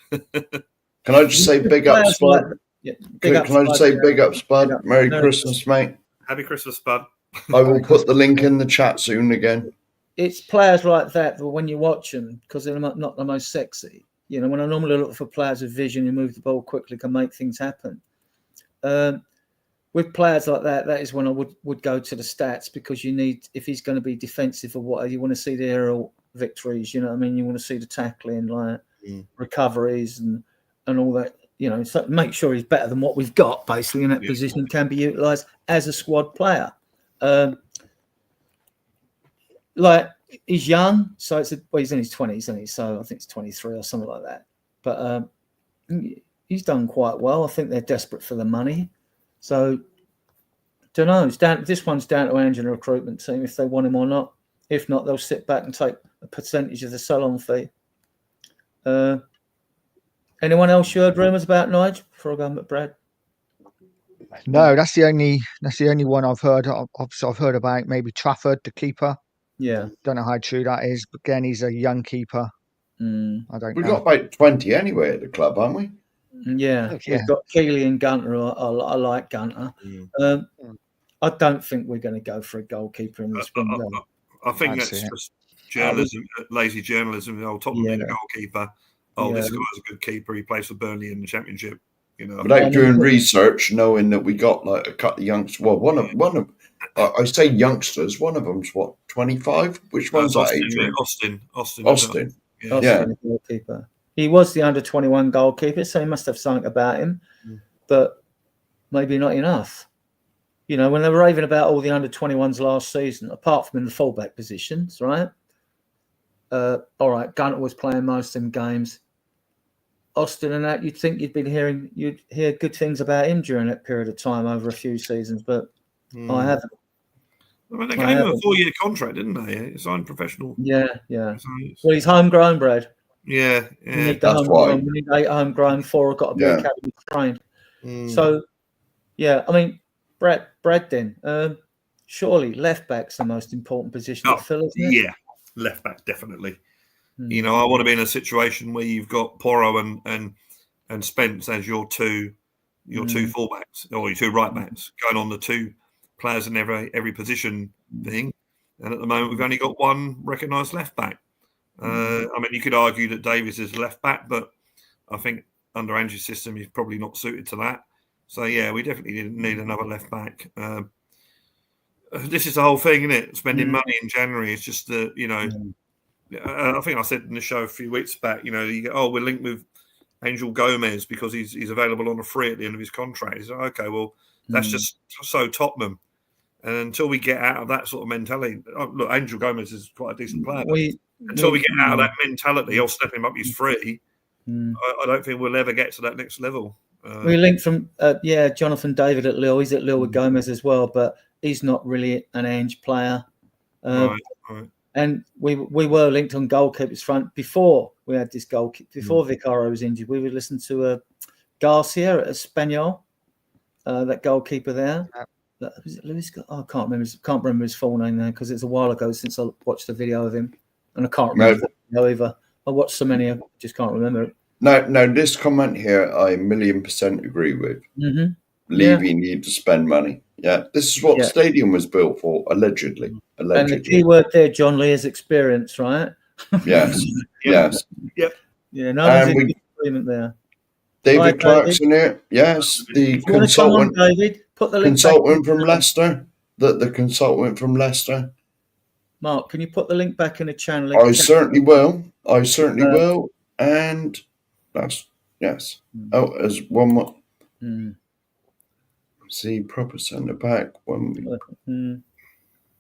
Can I just say big up, Spud? Can I just say big up, Spud? Merry Christmas, mate. Happy Christmas, Spud. I will put the link in the chat soon again. It's players like that when you watch them, because they're not the most sexy. You know, when I normally look for players with vision who move the ball quickly, can make things happen. With players like that is when I would go to the stats, because you need, if he's going to be defensive or whatever, you want to see the aerial victories. You know what I mean? You want to see the tackling, like recoveries and all that. You know, so make sure he's better than what we've got basically in that position and can be utilised as a squad player. Like he's young, so he's in his 20s, isn't he? So I think it's 23 or something like that. But he's done quite well. I think they're desperate for the money. So don't know. This one's down to Ange and the recruitment team if they want him or not. If not, they'll sit back and take a percentage of the sell-on fee. Anyone else you heard rumours about, Nigel? Before I go with Brad. No, that's the only one I've heard. I've heard about maybe Trafford, the keeper. Yeah, don't know how true that is. But again, he's a young keeper. I don't know. We've got about 20 anyway at the club, haven't we? Yeah. We've got Keeley and Gunter. I like Gunter. I don't think we're going to go for a goalkeeper in this window. I think that's just journalism, lazy journalism. Tottenham need a goalkeeper. This guy's a good keeper. He plays for Burnley in the Championship. You know, without doing research, knowing that we got like a couple of youngsters. Well, one of I say youngsters. One of them's what, 25? Which one's that? Adrian? Austin. Yeah. Goalkeeper. He was the under-21 goalkeeper, so he must have something about him, but maybe not enough. You know, when they were raving about all the under-21s last season, apart from in the fullback positions, right? All right, Gunter was playing most of them games. Austin and that, you'd hear good things about him during that period of time over a few seasons, but I haven't. I mean, they gave him a 4-year contract, didn't they? He signed professional. Yeah. Well, he's homegrown, Brad. Yeah. We need That's why. We need 8 homegrown, 4 have got to be academy trained. So, I mean, Brad then, surely left back's the most important position to fill, isn't it? Yeah, left back, definitely. You know, I want to be in a situation where you've got Porro and Spence as your two fullbacks or your 2 right backs, going on the 2 players in every position thing. And at the moment, we've only got 1 recognised left back. I mean, you could argue that Davies is left back, but I think under Andrew's system, he's probably not suited to that. So, yeah, we definitely need another left back. This is the whole thing, isn't it? Spending money in January. It's just that, you know, I think I said in the show a few weeks back, you know, you go, we're linked with Angel Gomez because he's available on a free at the end of his contract. He's like, okay, well, that's just so Tottenham. And until we get out of that sort of mentality, look, Angel Gomez is quite a decent player. Until we get out of that mentality, I'll step him up, he's free. I don't think we'll ever get to that next level. We linked from, Jonathan David at Lille. He's at Lille with Gomez as well, but he's not really an Ange player. Right. And we were linked on goalkeepers front before we had this goalkeeper. Before Vicario was injured, we would listen to Garcia at Espanyol, that goalkeeper there. Was it Luis? I can't remember his full name there because it's a while ago since I watched the video of him, and I can't remember the video either. I watched so many, I just can't remember it. No, this comment here, I 1,000,000% agree with. Levy need to spend money. Yeah, this is what the stadium was built for, allegedly. And the key word there, John Lee, is experience, right? Yes, yes. Yep. Yeah, no one's in agreement there. David Clarkson here, yes, the consultant. David, put the link consultant from Leicester. The consultant from Leicester. Mark, can you put the link back in the channel? I certainly will. Will. And that's yes. Oh, as one more. See, proper centre back.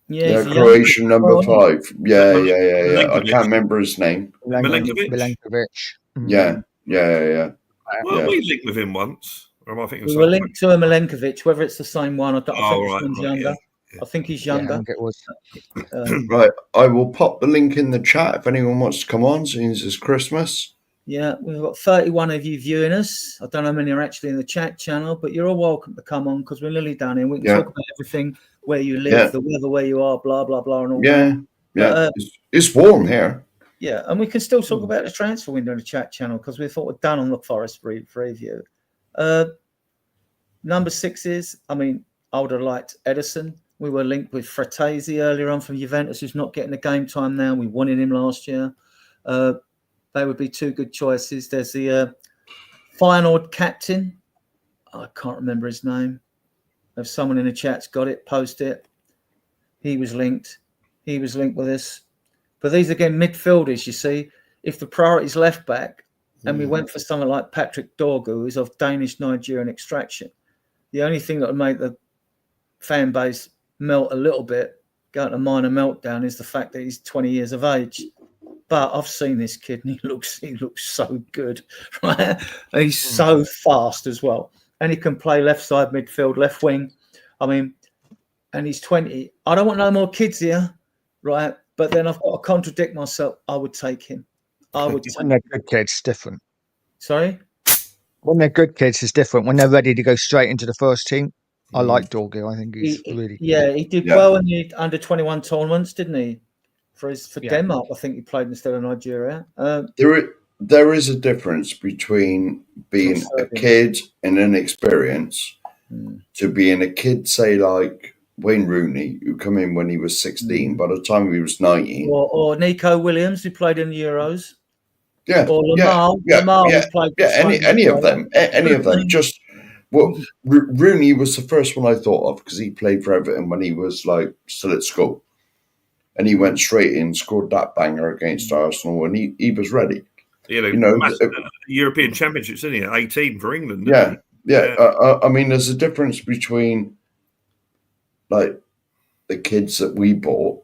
Yeah, Croatian number 5. Yeah. I can't remember his name. Milenkovic. Yeah. Well, we linked with him once. Or am I thinking we were linked to a Milenkovic, whether it's the same one. I don't think he's younger. Yeah. I think he's younger. I think it was. Right. I will pop the link in the chat if anyone wants to come on, since it's Christmas. Yeah, we've got 31 of you viewing us. I don't know how many are actually in the chat channel, but you're all welcome to come on because we're nearly done here. We can talk about everything, where you live, the weather, where you are, blah, blah, blah, and all that. Yeah, it's warm here. Yeah, and we can still talk about the transfer window in the chat channel because we thought we're done on the Forest review. Number 6 is, I would have liked Edison. We were linked with Fratesi earlier on from Juventus, who's not getting the game time now. We wanted him last year. They would be 2 good choices. There's the Feyenoord captain. I can't remember his name. If someone in the chat's got it, post it. He was linked with us. But these, again, midfielders, you see. If the priority is left back and we went for someone like Patrick Dorgu, who's of Danish-Nigerian extraction, the only thing that would make the fan base melt a little bit, go into a minor meltdown, is the fact that he's 20 years of age. But I've seen this kid and he looks so good, right? He's so fast as well. And he can play left side midfield, left wing. And he's 20. I don't want no more kids here, right? But then I've got to contradict myself. I would take him. When they're good kids, it's different. Sorry? When they're good kids, it's different. When they're ready to go straight into the first team, I like Dorgu. I think he's really... Yeah, he did well in the under-21 tournaments, didn't he? For Denmark, I think he played instead of Nigeria. There is a difference between being a kid and inexperienced to being a kid, say, like Wayne Rooney, who come in when he was 16, by the time he was 19. Or Nico Williams, who played in the Euros. Yeah. Or Lamar, who played... any of them. Any of them. Just... Well, Rooney was the first one I thought of because he played for Everton when he was, like, still at school. And he went straight in, scored that banger against Arsenal, and he was ready. European Championships, isn't he? 18 for England. Yeah. There's a difference between, like, the kids that we bought.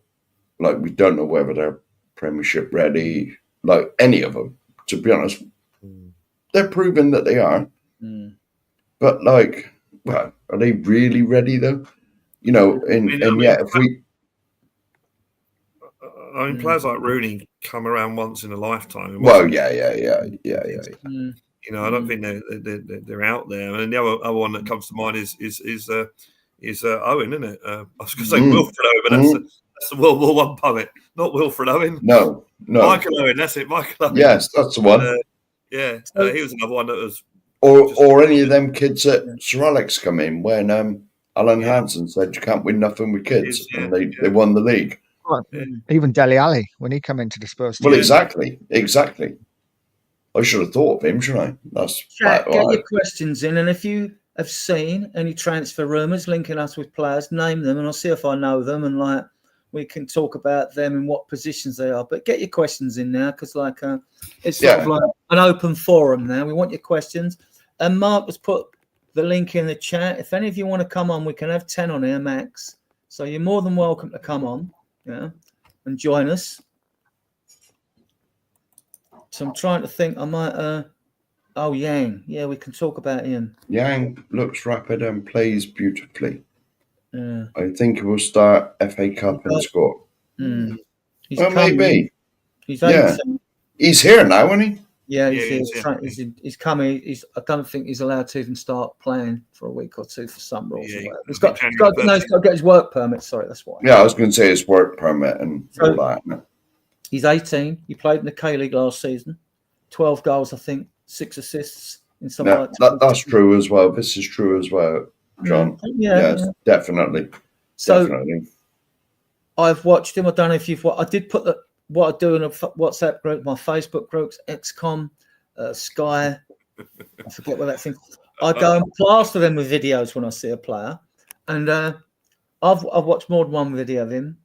Like, we don't know whether they're Premiership ready, like any of them, to be honest. they're proving that they are. But like, well, are they really ready though? You know, if we. I mean, players like Rooney come around once in a lifetime. Well, yeah. You know, I don't think they're out there. And the other one that comes to mind is Owen, isn't it? I was going to say Wilfred Owen, but that's the World War I poet, not Wilfred Owen. No. Michael Owen, that's it, Michael Owen. Yes, that's the one. He was another one that was. Or any of them kids that Sir Alex come in when Alan Hansen said you can't win nothing with kids, and they won the league. Well, even Dele Alli when he come into the Spurs team. Well, exactly. I should have thought of him, shouldn't I? That's Chat, get your questions in, and if you have seen any transfer rumours linking us with players, name them, and I'll see if I know them, and like we can talk about them and what positions they are. But get your questions in now, because like it's sort of like an open forum now. We want your questions. And Mark has put the link in the chat. If any of you want to come on, we can have 10 on here max. So you're more than welcome to come on, and join us. So I'm trying to think. I might. Yang. Yeah, we can talk about him. Yang looks rapid and plays beautifully. Yeah. I think he will start FA Cup and score. Maybe. He's 18. He's here now, isn't he? Yeah, he's coming. I don't think he's allowed to even start playing for a week or two for some rules. He's got to get his work permit. Sorry, that's why. Yeah, I was going to say his work permit and all that. He's 18. He played in the K-League last season. 12 goals, I think. 6 assists in something like that. That's true as well. This is true as well, John. Yes, definitely. So definitely. I've watched him. I don't know if you've watched. I did put what I do in a WhatsApp group, my Facebook groups, XCOM, Sky. I forget what that thing. I go and plaster them with videos when I see a player, and I've watched more than one video of him.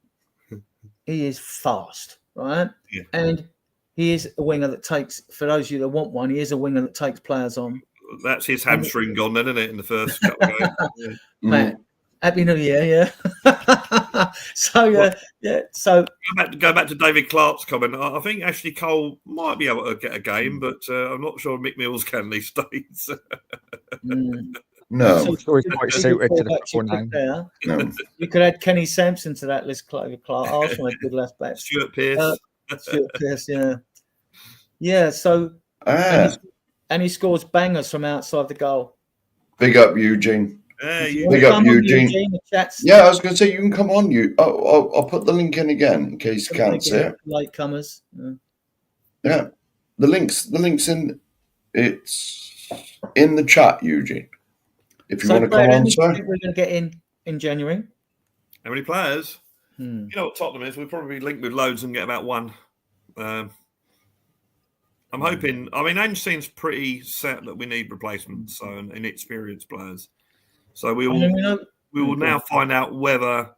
He is fast, right? Yeah. And he is a winger that takes. For those of you that want one, he is a winger that takes players on. That's his hamstring gone, then, isn't it? In the first couple of games. Matt, Happy New Year, So go back to David Clark's comment. I think Ashley Cole might be able to get a game, but I'm not sure Mick Mills can these days. No, he's quite suited to the football now. No. You could add Kenny Sampson to that list, David Clark. Arsenal had good left back. Stuart Pearce. Yeah. So and he scores bangers from outside the goal. Big up, Eugene. Big up, Eugene. Yeah, I was going to say you can come on. I'll put the link in again in case you can't see it. Latecomers. Yeah, the links in. It's in the chat, Eugene. If you want to come on, sir. We're going to get in January. How many players? You know what Tottenham is? We'll probably link with loads and get about one. I'm hoping. I mean, Ange seems pretty set that we need replacements, so and inexperienced players. So we will now find out whether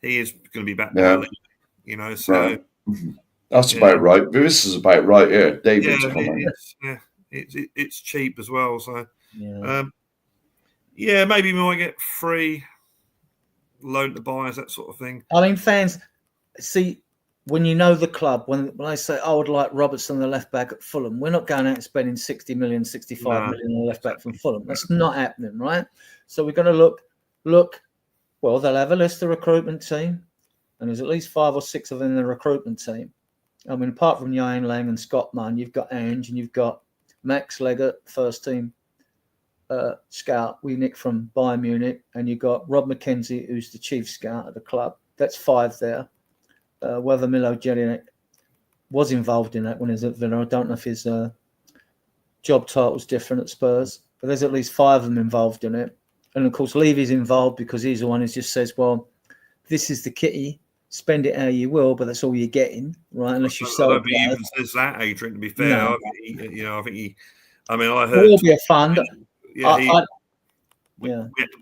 he is going to be back. You know, so that's about right. This is about right here. David's comment. It's cheap as well. So maybe we might get free loan to buyers, that sort of thing. I mean, fans see. When you know the club, when they say, I would like Robertson, the left back at Fulham, we're not going out and spending 60 million, 65 million on the left back from Fulham. That's not happening, right? So we're going to look. Well, they'll have a list of recruitment team, and there's at least 5 or 6 of them in the recruitment team. I mean, apart from Jan Lang and Scott Munn, you've got Ange and you've got Max Leggett, first team scout we nicked from Bayern Munich, and you've got Rob McKenzie, who's the chief scout at the club. That's 5 there. Whether Milo Jelinek was involved in that when he was at Villa, I don't know if his job title was different at Spurs, but there's at least 5 of them involved in it. And of course, Levy's involved because he's the one who just says, well, this is the kitty, spend it how you will, but that's all you're getting, right? Unless you sell it. He even says that, Adrian, to be fair. No. I heard. It will be a fund. We had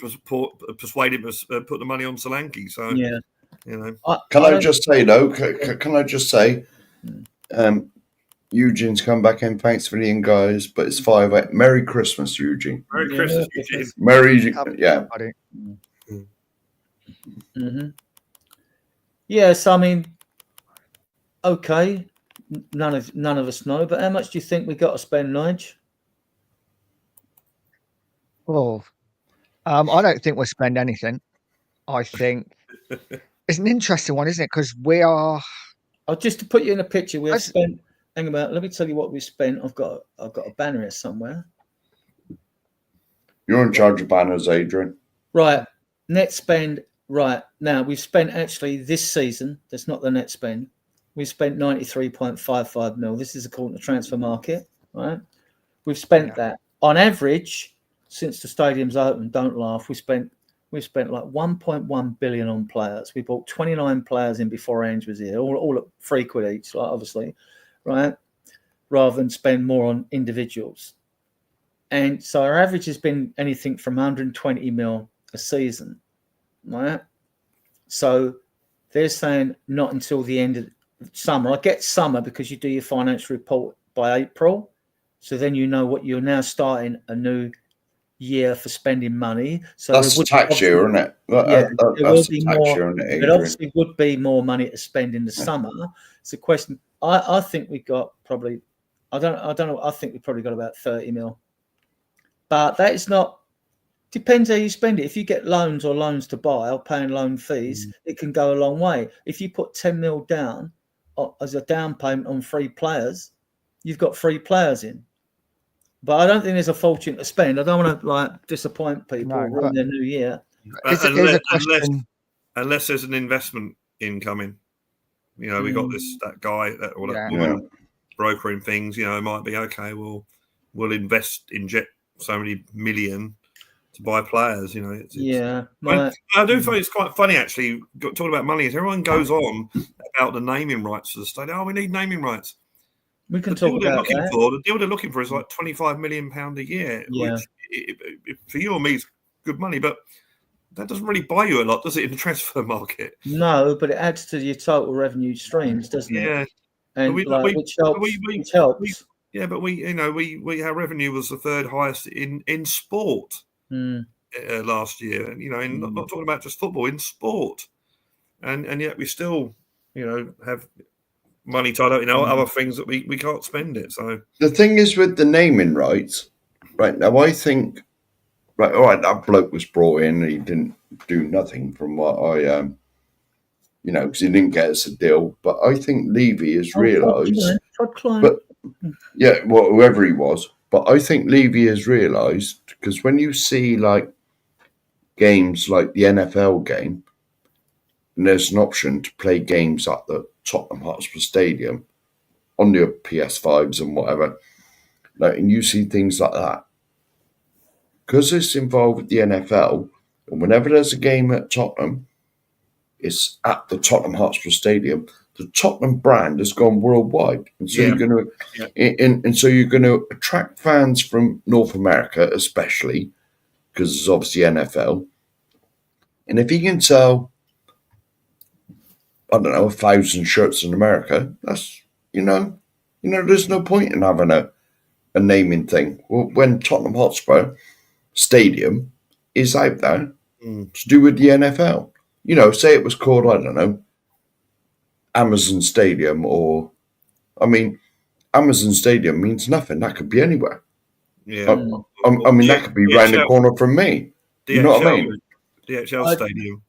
to persuade him to put the money on Solanke. So, you know. Can I just say, though, can I just say, Eugene's come back in. Thanks for the guys, but it's 5-8. Merry Christmas, Eugene. Merry Christmas, Eugene. Yes, I mean, okay. None of us know, but how much do you think we got to spend, Nige? Oh, I don't think we'll spend anything. I think it's an interesting one, isn't it? Because we are. Just to put you in a picture, we have spent. Hang about. Let me tell you what we spent. I've got a banner here somewhere. You're in charge of banners, Adrian. Right, net spend. Right now, we've spent actually this season. That's not the net spend. We spent 93.55 mil. This is according to Transfer Market. Right, we've spent that on average since the stadium's open. Don't laugh. We spent like 1.1 billion on players. We bought 29 players in before Ange was here, all at £3 each, like obviously, right? Rather than spend more on individuals. And so our average has been anything from 120 mil a season, right? So they're saying not until the end of summer. I get summer because you do your financial report by April. So then you know what you're now starting a new year for spending money. So that's the tax year, isn't it? Yeah, there will be tax more. Year, isn't it, It obviously would be more money to spend in the summer. It's a question. I think we got probably. I don't know. I think we probably got about 30 mil. But that is not. Depends how you spend it. If you get loans to buy or paying loan fees, it can go a long way. If you put 10 mil down as a down payment on free players, you've got free players in. But I don't think there's a fortune to spend. I don't want to disappoint people in their new year. Unless there's an investment incoming. We got that guy that woman brokering things. It might be okay. We'll inject so many million to buy players. I do think it's quite funny actually. Talking about money, as everyone goes on about the naming rights for the stadium. Oh, we need naming rights. We can talk about that. The deal they're looking for is like £25 million a year, which for you or me is good money, but that doesn't really buy you a lot, does it, in the transfer market? No, but it adds to your total revenue streams, doesn't it? Yeah, and which helps. Yeah, but our revenue was the third highest in sport last year, and not talking about just football, in sport, and yet we still have money tied up in other things that we can't spend it. So the thing is with the naming rights, right now, I think, right, all right, that bloke was brought in. He didn't do nothing from what I, because he didn't get us a deal. But I think Levy has realised, whoever he was. But I think Levy has realised, because when you see like games like the NFL game, and there's an option to play games at the Tottenham Hotspur Stadium on your PS5s and whatever, and you see things like that. Because it's involved with the NFL, and whenever there's a game at Tottenham, it's at the Tottenham Hotspur Stadium. The Tottenham brand has gone worldwide, and so you're going to attract fans from North America, especially because it's obviously NFL. And if you can sell, I don't know, 1,000 shirts in America, that's, there's no point in having a naming thing. Well, when Tottenham Hotspur Stadium is out there to do with the NFL, say it was called, I don't know, Amazon Stadium, Amazon Stadium means nothing. That could be anywhere. Yeah. That could be round the corner from me. DHL, you know what I mean? DHL Stadium.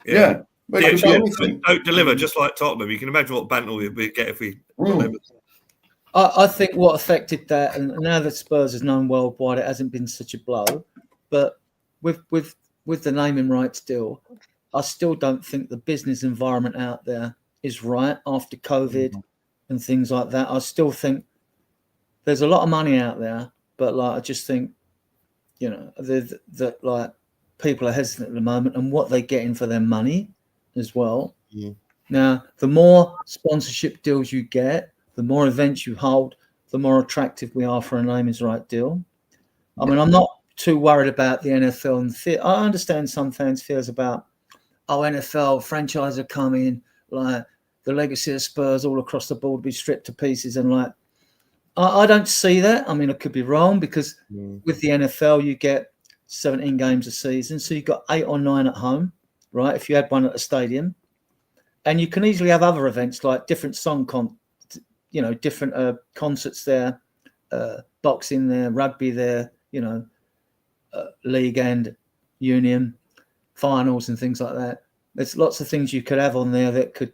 Yeah. Don't deliver, just like Tottenham. You can imagine what banter we'd get if we delivered. I think what affected that, and now that Spurs is known worldwide, it hasn't been such a blow. But with the naming rights deal, I still don't think the business environment out there is right after COVID and things like that. I still think there's a lot of money out there, but I just think, that people are hesitant at the moment and what they're getting for their money as well. Yeah. Now, the more sponsorship deals you get, the more events you hold, the more attractive we are for a name is right deal. I mean, I'm not too worried about the NFL and I understand some fans' fears about, NFL franchise are coming, the legacy of Spurs all across the board be stripped to pieces, and I don't see that. I mean, I could be wrong because with the NFL you get 17 games a season, so you've got 8 or 9 at home, right? If you had one at a stadium, and you can easily have other events like different different concerts there, boxing there, rugby there, League and Union finals and things like that. There's lots of things you could have on there that could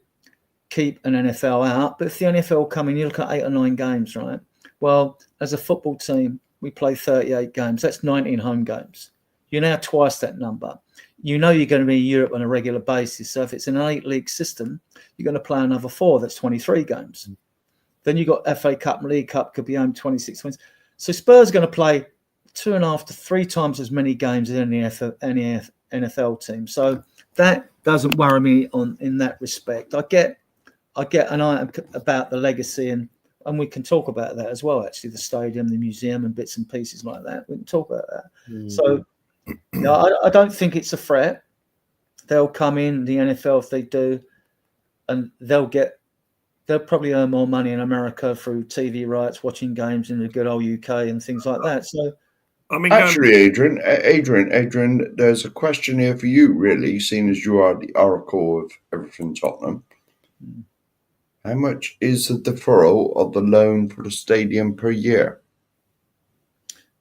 keep an NFL out. But if the NFL come in, you look at 8 or 9 games, right? Well, as a football team, we play 38 games. That's 19 home games. You're now twice that number. You know you're going to be in Europe on a regular basis. So if it's an 8-league system, you're going to play another 4. That's 23 games. Then you've got FA Cup and League Cup could be home 26 wins. So Spurs are going to play 2.5 to 3 times as many games as any NFL team. So that doesn't worry me in that respect. I get an item about the legacy, and we can talk about that as well, actually, the stadium, the museum and bits and pieces like that. We can talk about that. So I don't think it's a threat. They'll come in, the NFL, if they do, and they'll probably earn more money in America through TV rights, watching games in the good old UK and things like that. So, I mean, actually, Adrian, there's a question here for you, really, seeing as you are the oracle of everything Tottenham. How much is the deferral of the loan for the stadium per year?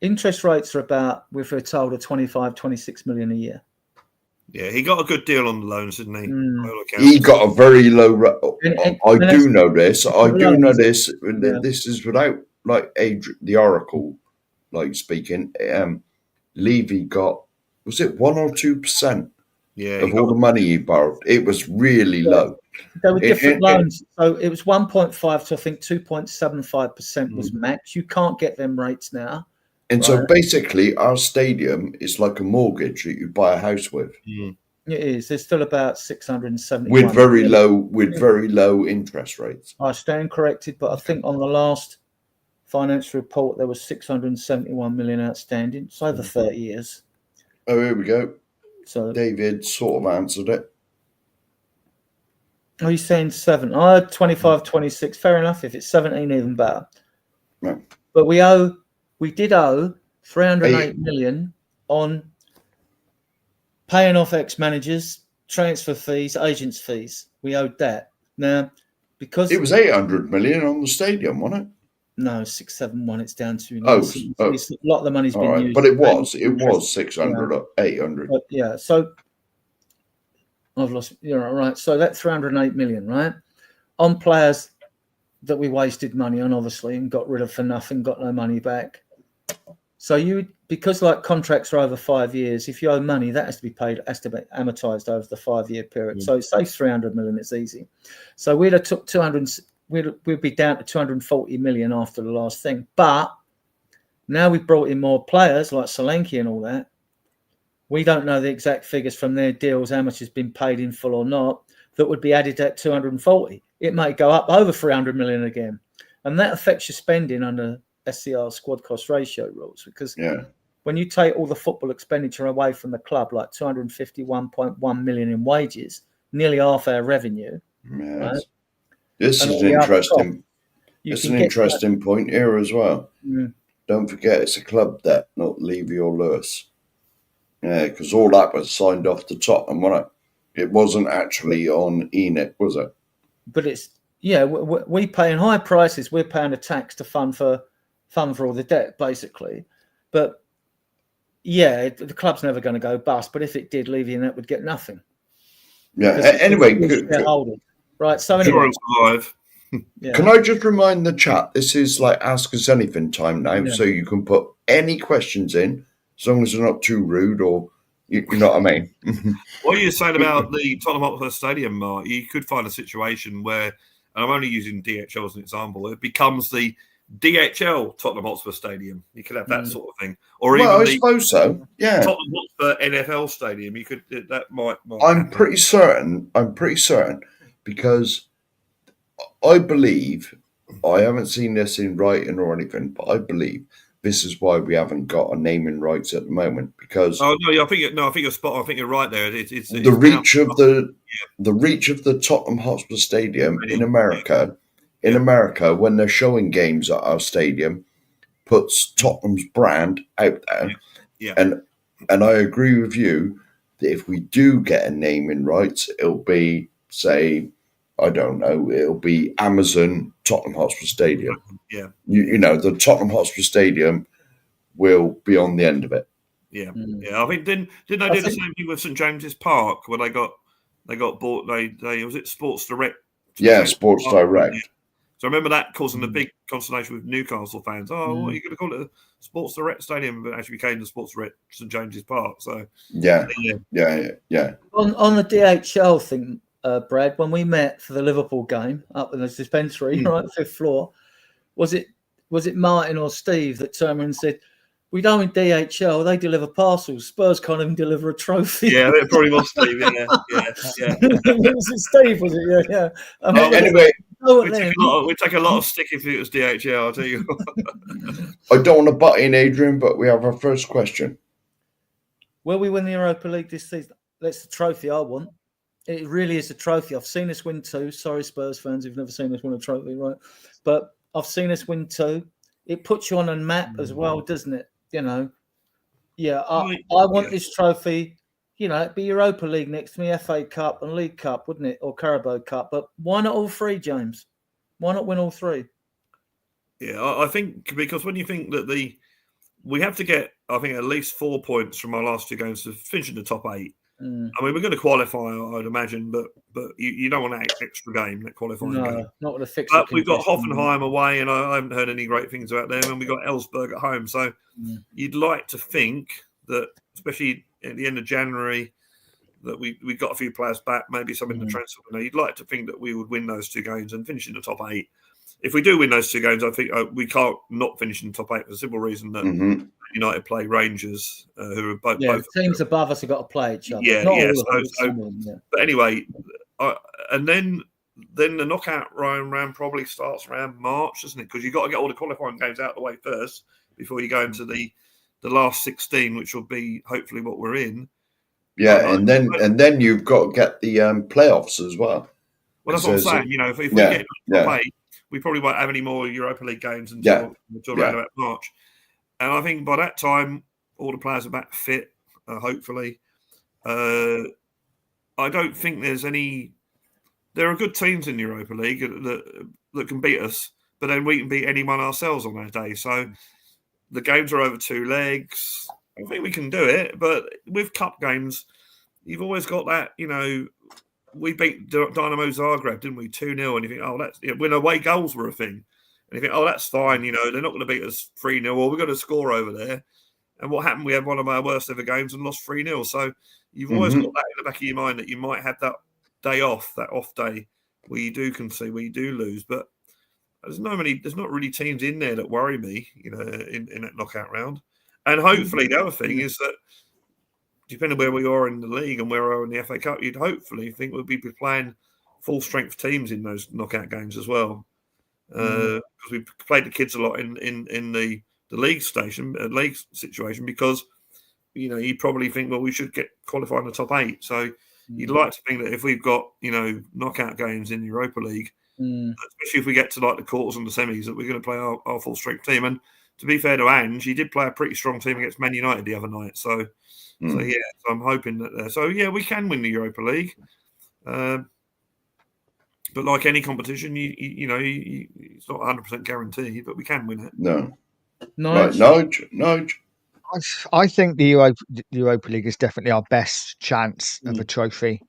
Interest rates are about, we're told, 25, 26 million a year. Yeah, he got a good deal on the loans, didn't he? He got a very low. I do know this. Yeah. This is without like Adrian, the oracle, like speaking. Levy got, was it 1 or 2%? Of all the money he borrowed. It was really low. There were different loans. So it was 1.5 to I think 2.75% was max. You can't get them rates now. And so basically our stadium is like a mortgage that you buy a house with. It is. There's still about 670 with very low interest rates. I stand corrected, but I think on the last financial report there was 671 million outstanding. It's over 30 years. Oh, here we go. So David sort of answered it. Oh, he's saying 7. I had 25, 26. Fair enough. If it's 17, even better. No. But we did owe 308 million on paying off ex-managers, transfer fees, agents' fees. We owed that. Now, because it was 800 million on the stadium, wasn't it? No, 671. It's down to a lot of the money's been used. But it was 600 or 800. But yeah, so I've lost. You're right. So that 308 million, right, on players that we wasted money on, obviously, and got rid of for nothing, got no money back. So because like contracts are over 5 years, if you owe money, that has to be paid, has to be amortized over the 5-year period. So say 300 million, it's easy. So we'd have took 200. We'd be down to 240 million after the last thing. But now we've brought in more players like Solanke and all that. We don't know the exact figures from their deals, how much has been paid in full or not, that would be added at 240. It might go up over 300 million again. And that affects your spending under SCR squad cost ratio rules, because when you take all the football expenditure away from the club, like 251.1 million in wages, nearly half our revenue, right? This is an interesting. It's an interesting point here as well. Don't forget, it's a club debt, not Levy or Lewis. Yeah, because all that was signed off to Tottenham, wasn't it? It wasn't actually on Enid, was it? But it's we paying high prices. We're paying a tax to fund for all the debt, basically. But yeah, the club's never going to go bust. But if it did, Levy and that would get nothing. Yeah. Anyway, right. So anyway, can I just remind the chat? This is like Ask Us Anything time now, so you can put any questions in, as long as they're not too rude, or you know what I mean. What are you saying about the Tottenham Hotspur Stadium, Mark? You could find a situation where, and I'm only using DHL as an example, it becomes the DHL Tottenham Hotspur Stadium. You could have that sort of thing, or even I suppose so. Yeah, Tottenham Hotspur NFL Stadium. You could that might I'm pretty certain because I believe, I haven't seen this in writing or anything, but I believe this is why we haven't got a naming rights at the moment, because I think you're spot on. I think you're right there. It's the reach of the Tottenham Hotspur Stadium in America. In America, when they're showing games at our stadium, puts Tottenham's brand out there. And I agree with you that if we do get a naming rights, it'll be, say, I don't know, it'll be Amazon Tottenham Hotspur Stadium. Yeah. You know, the Tottenham Hotspur Stadium will be on the end of it. Yeah. I think didn't they do the same thing with St James's Park where they got bought? They was it Sports Direct? Yeah, Sports Direct. Yeah. So I remember that causing a big consternation with Newcastle fans. Oh, what are you going to call it? A Sports Direct Stadium, but actually became the Sports Direct St James's Park. So yeah. On the DHL thing, Brad, when we met for the Liverpool game up in the dispensary, right, 5th floor, was it Martin or Steve that turned around and said, "We don't in DHL, they deliver parcels. Spurs can't even deliver a trophy." Yeah, it probably was Steve. Yeah. Was it Steve? Was it? Yeah. Anyway, we take a lot of stick if it was DHL. I'll tell you. I don't want to butt in, Adrian, but we have our first question. Will we win the Europa League this season? That's the trophy I want. It really is a trophy. I've seen us win 2. Sorry, Spurs fans, who've never seen us win a trophy, right? But I've seen us win 2. It puts you on a map as well, doesn't it? You know, I want this trophy. You know, it'd be Europa League next to me, FA Cup and League Cup, wouldn't it? Or Carabao Cup. But why not all 3, James? Why not win all 3? Yeah, I think because when you think that we have to get, I think, at least 4 points from our last 2 games to finish in the top 8. I mean, we're going to qualify, I'd imagine, but you don't want that extra game, that qualifying game. No, not with a fixture. But we've got Hoffenheim away, and I haven't heard any great things about them, and we've got Elfsberg at home. So you'd like to think that, especially at the end of January, that we got a few players back, maybe some in the transfer window. You'd like to think that we would win those 2 games and finish in the top 8. If we do win those 2 games, I think we can't not finish in the top 8 for the simple reason that United play Rangers, who are both. Yeah, teams above us have got to play each other. But anyway, and then the knockout round probably starts around March, doesn't it? Because you've got to get all the qualifying games out of the way first before you go into the last 16, which will be hopefully what we're in. Yeah, and then you've got to get the playoffs as well. Well, that's what I'm saying. You know, if we get top 8, we probably won't have any more Europa League games until around about March. And I think by that time, all the players are back fit, hopefully. I don't think there's any... There are good teams in the Europa League that can beat us, but then we can beat anyone ourselves on that day. So the games are over 2 legs. I think we can do it, but with cup games, you've always got that, you know... We beat Dynamo Zagreb, didn't we? 2-0. And you think, that's when away goals were a thing. And you think, that's fine. You know, they're not going to beat us 3-0. Or we've got to score over there. And what happened? We had one of our worst ever games and lost 3-0. So you've always got that in the back of your mind that you might have that day off, that off day where you do concede, where you do lose. But there's not really teams in there that worry me, you know, in that knockout round. And hopefully the other thing is that, depending where we are in the league and where we are in the FA Cup, you'd hopefully think we'll be playing full-strength teams in those knockout games as well. Because we've played the kids a lot in the league situation because, you know, you probably think, well, we should get qualified in the top 8. So you'd like to think that if we've got, you know, knockout games in the Europa League, especially if we get to like the quarters and the semis, that we're going to play our full-strength team. And to be fair to Ange, he did play a pretty strong team against Man United the other night. So I'm hoping that. So we can win the Europa League, but like any competition, you know, it's not 100% guaranteed, but we can win it. No. I think the Europa League is definitely our best chance of a trophy,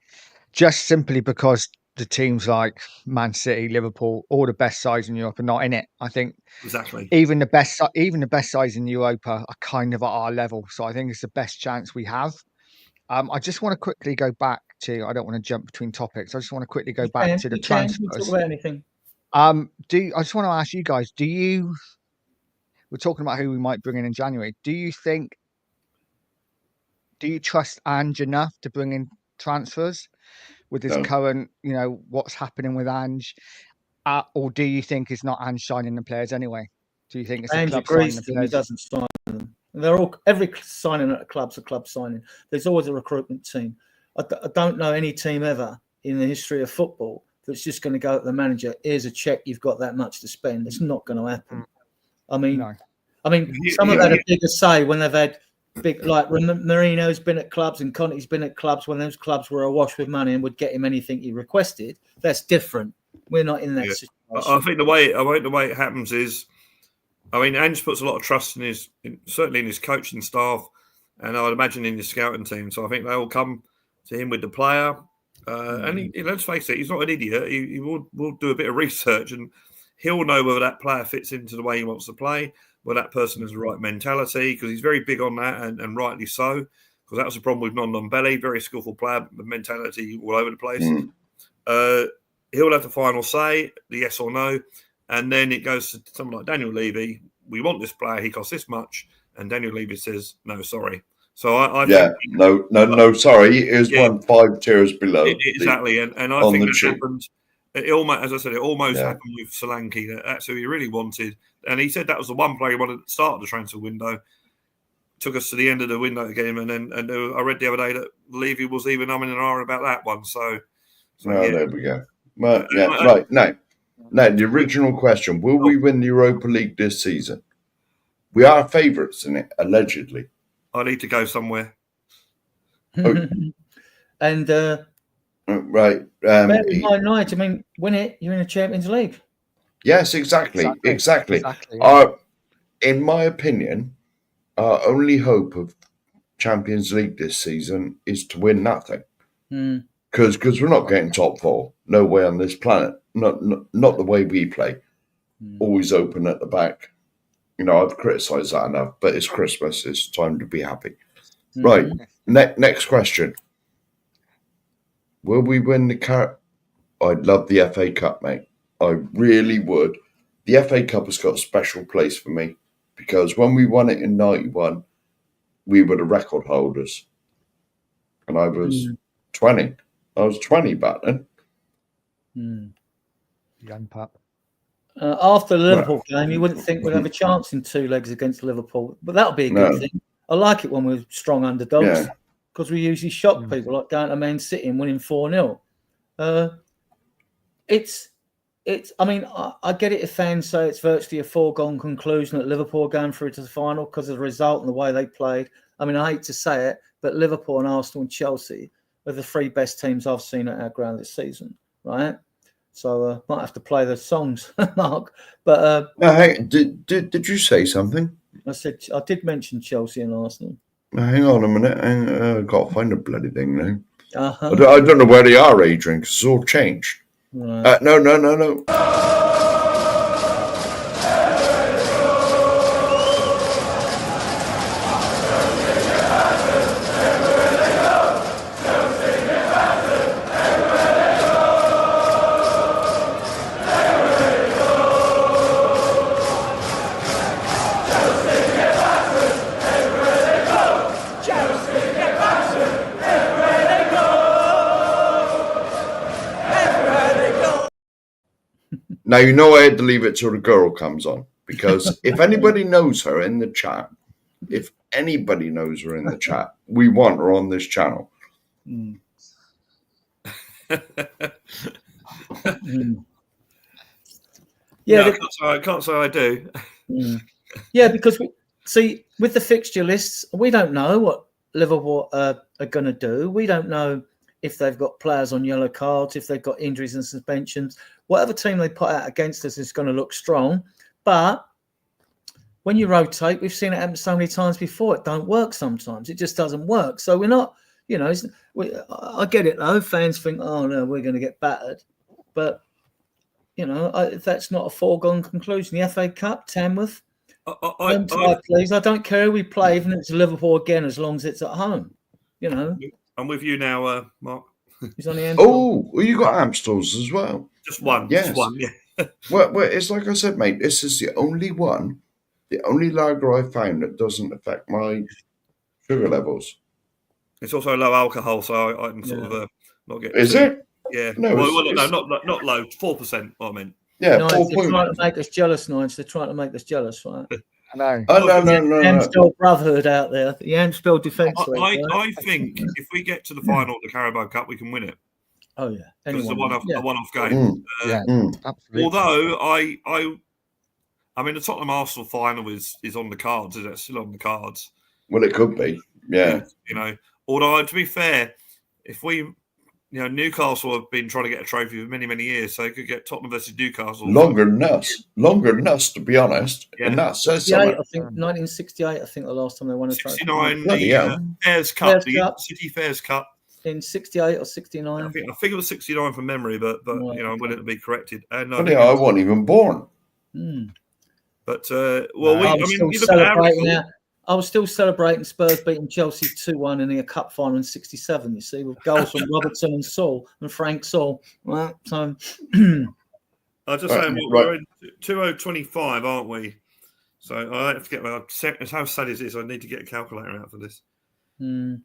just simply because the teams like Man City, Liverpool, all the best sides in Europe are not in it. I think exactly even the best sides in Europa are kind of at our level. So I think it's the best chance we have. I just want to quickly go back to. I don't want to jump between topics. I just want to quickly go back to the transfers. Talk about anything. I just want to ask you guys: we're talking about who we might bring in January. Do you trust Ange enough to bring in transfers with his current, you know, what's happening with Ange? Or do you think it's not Ange signing the players anyway? Do you think it's Ange agrees to them, he doesn't sign them. Every signing at a club's a club signing. There's always a recruitment team. I don't know any team ever in the history of football that's just going to go at the manager, here's a check, you've got that much to spend. It's not going to happen. I mean, some have had a bigger say when they've had big, like Marino's been at clubs and Conte's been at clubs when those clubs were awash with money and would get him anything he requested. That's different. We're not in that situation. I think the way it happens is, I mean, Ange puts a lot of trust in certainly in his coaching staff and I'd imagine in his scouting team. So I think they'll come to him with the player. And let's face it, he's not an idiot. He will do a bit of research, and he'll know whether that player fits into the way he wants to play, whether that person has the right mentality, because he's very big on that, and rightly so, because that was the problem with Ndombele, very skillful player, but mentality all over the place. He'll have the final say, the yes or no, and then it goes to someone like Daniel Levy. We want this player, he costs this much, and Daniel Levy says, no, sorry. So I think, no, sorry. It was 5 tiers below. Exactly, and I think that happened. It almost, as I said, it almost happened with Solanke. That's who he really wanted, and he said that was the one player he wanted at the start of the transfer window. Took us to the end of the window again, and I read the other day that Levy was even umming and ahhing about that one. So there we go. Well, right now, the original question: will we win the Europa League this season? We are favourites in it, allegedly. I need to go somewhere. And right. bear in mind, Nigel, I mean, win it, you're in the Champions League. Yes, exactly. In my opinion, our only hope of Champions League this season is to win nothing. Because we're not getting top 4. No way on this planet. Not the way we play. Always open at the back. You know, I've criticised that enough, but it's Christmas. It's time to be happy. Right. Next question. Will we win the cup? I'd love the FA Cup, mate. I really would. The FA Cup has got a special place for me because when we won it in 91, we were the record holders. And I was 20. I was 20 back then. Young pup. After the Liverpool game, you wouldn't think we'd have a chance in 2 legs against Liverpool, but that'll be a good thing. I like it when we're strong underdogs because we usually shock people, like going to Man City and winning 4-0. I mean, I get it if fans say it's virtually a foregone conclusion that Liverpool are going through to the final because of the result and the way they played. I mean, I hate to say it, but Liverpool and Arsenal and Chelsea are the 3 best teams I've seen at our ground this season, right? So might have to play the songs, Mark. But hey, did you say something? I said I did mention Chelsea and Arsenal. Hang on a minute. I've got to find the bloody thing now. Uh-huh. I don't know where they are, Adrian, because it's all changed. Right. No. Now, you know I had to leave it till the girl comes on, because if anybody knows her in the chat, we want her on this channel. Yeah, I can't say I do. Yeah, because with the fixture lists, we don't know what Liverpool are going to do. We don't know if they've got players on yellow cards, if they've got injuries and suspensions. Whatever team they put out against us is going to look strong. But when you rotate, we've seen it happen so many times before. It don't work sometimes. It just doesn't work. So we're not, I get it though. Fans think, oh no, we're going to get battered. But, that's not a foregone conclusion. The FA Cup, Tamworth, please. I don't care who we play, even if it's Liverpool again, as long as it's at home. I'm with you now, Mark. He's on the end. Oh, you got Amstels as well. Just one. Yes. Just one, yeah. well, it's like I said, mate, this is the only lager I found that doesn't affect my sugar levels. It's also low alcohol, so I can sort of not get. Is it? Yeah. No, not low. 4%. I mean. Yeah, Nige, 4 they're trying to make us jealous, Nige. They're trying to make us jealous, right? I know. Oh, no. Amstel Brotherhood out there. The Amstel Defence League. I think if we get to the final of the Carabao Cup, we can win it. Oh yeah, it's a one-off game. Absolutely. Although I mean, the Tottenham Arsenal final is on the cards. Is it still on the cards? Well, it could be. Yeah. Although to be fair, if we Newcastle have been trying to get a trophy for many, many years, so they could get Tottenham versus Newcastle. Longer than us, to be honest. Yeah. And that says 68, something. I think 1968. I think the last time they won a trophy. 69, Bloody the hell. Fairs Cup, Fairs Cup. City Fairs Cup. In 68 or 69. I think it was 69 from memory, but Right, I'm willing to be corrected. And Bloody hell, I wasn't even born. But I was you look at our record. I was still celebrating Spurs beating Chelsea 2-1 in the cup final in 67, you see, with goals from Robertson and Saul and Frank Saul. Right, so I was just saying, we're in 2025, aren't we? So I have to get how sad is this? I need to get a calculator out for this.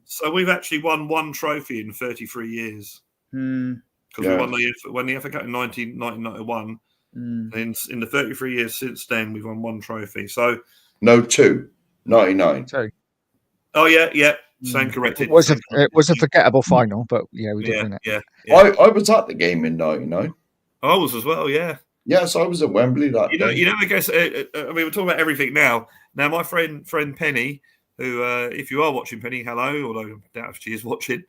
So we've actually won one trophy in 33 years. Because we won the FA Cup in 1991. And in the 33 years since then, we've won one trophy. So no, 2. 99. So, oh yeah, stand corrected. it was a forgettable final, but yeah, we did win it. Yeah. I was at the game in 99. I was as well, yeah. Yes, I was at Wembley that day. You know, I guess, we're talking about everything now. Now, my friend Penny, who, if you are watching, Penny, hello, although I doubt if she is watching,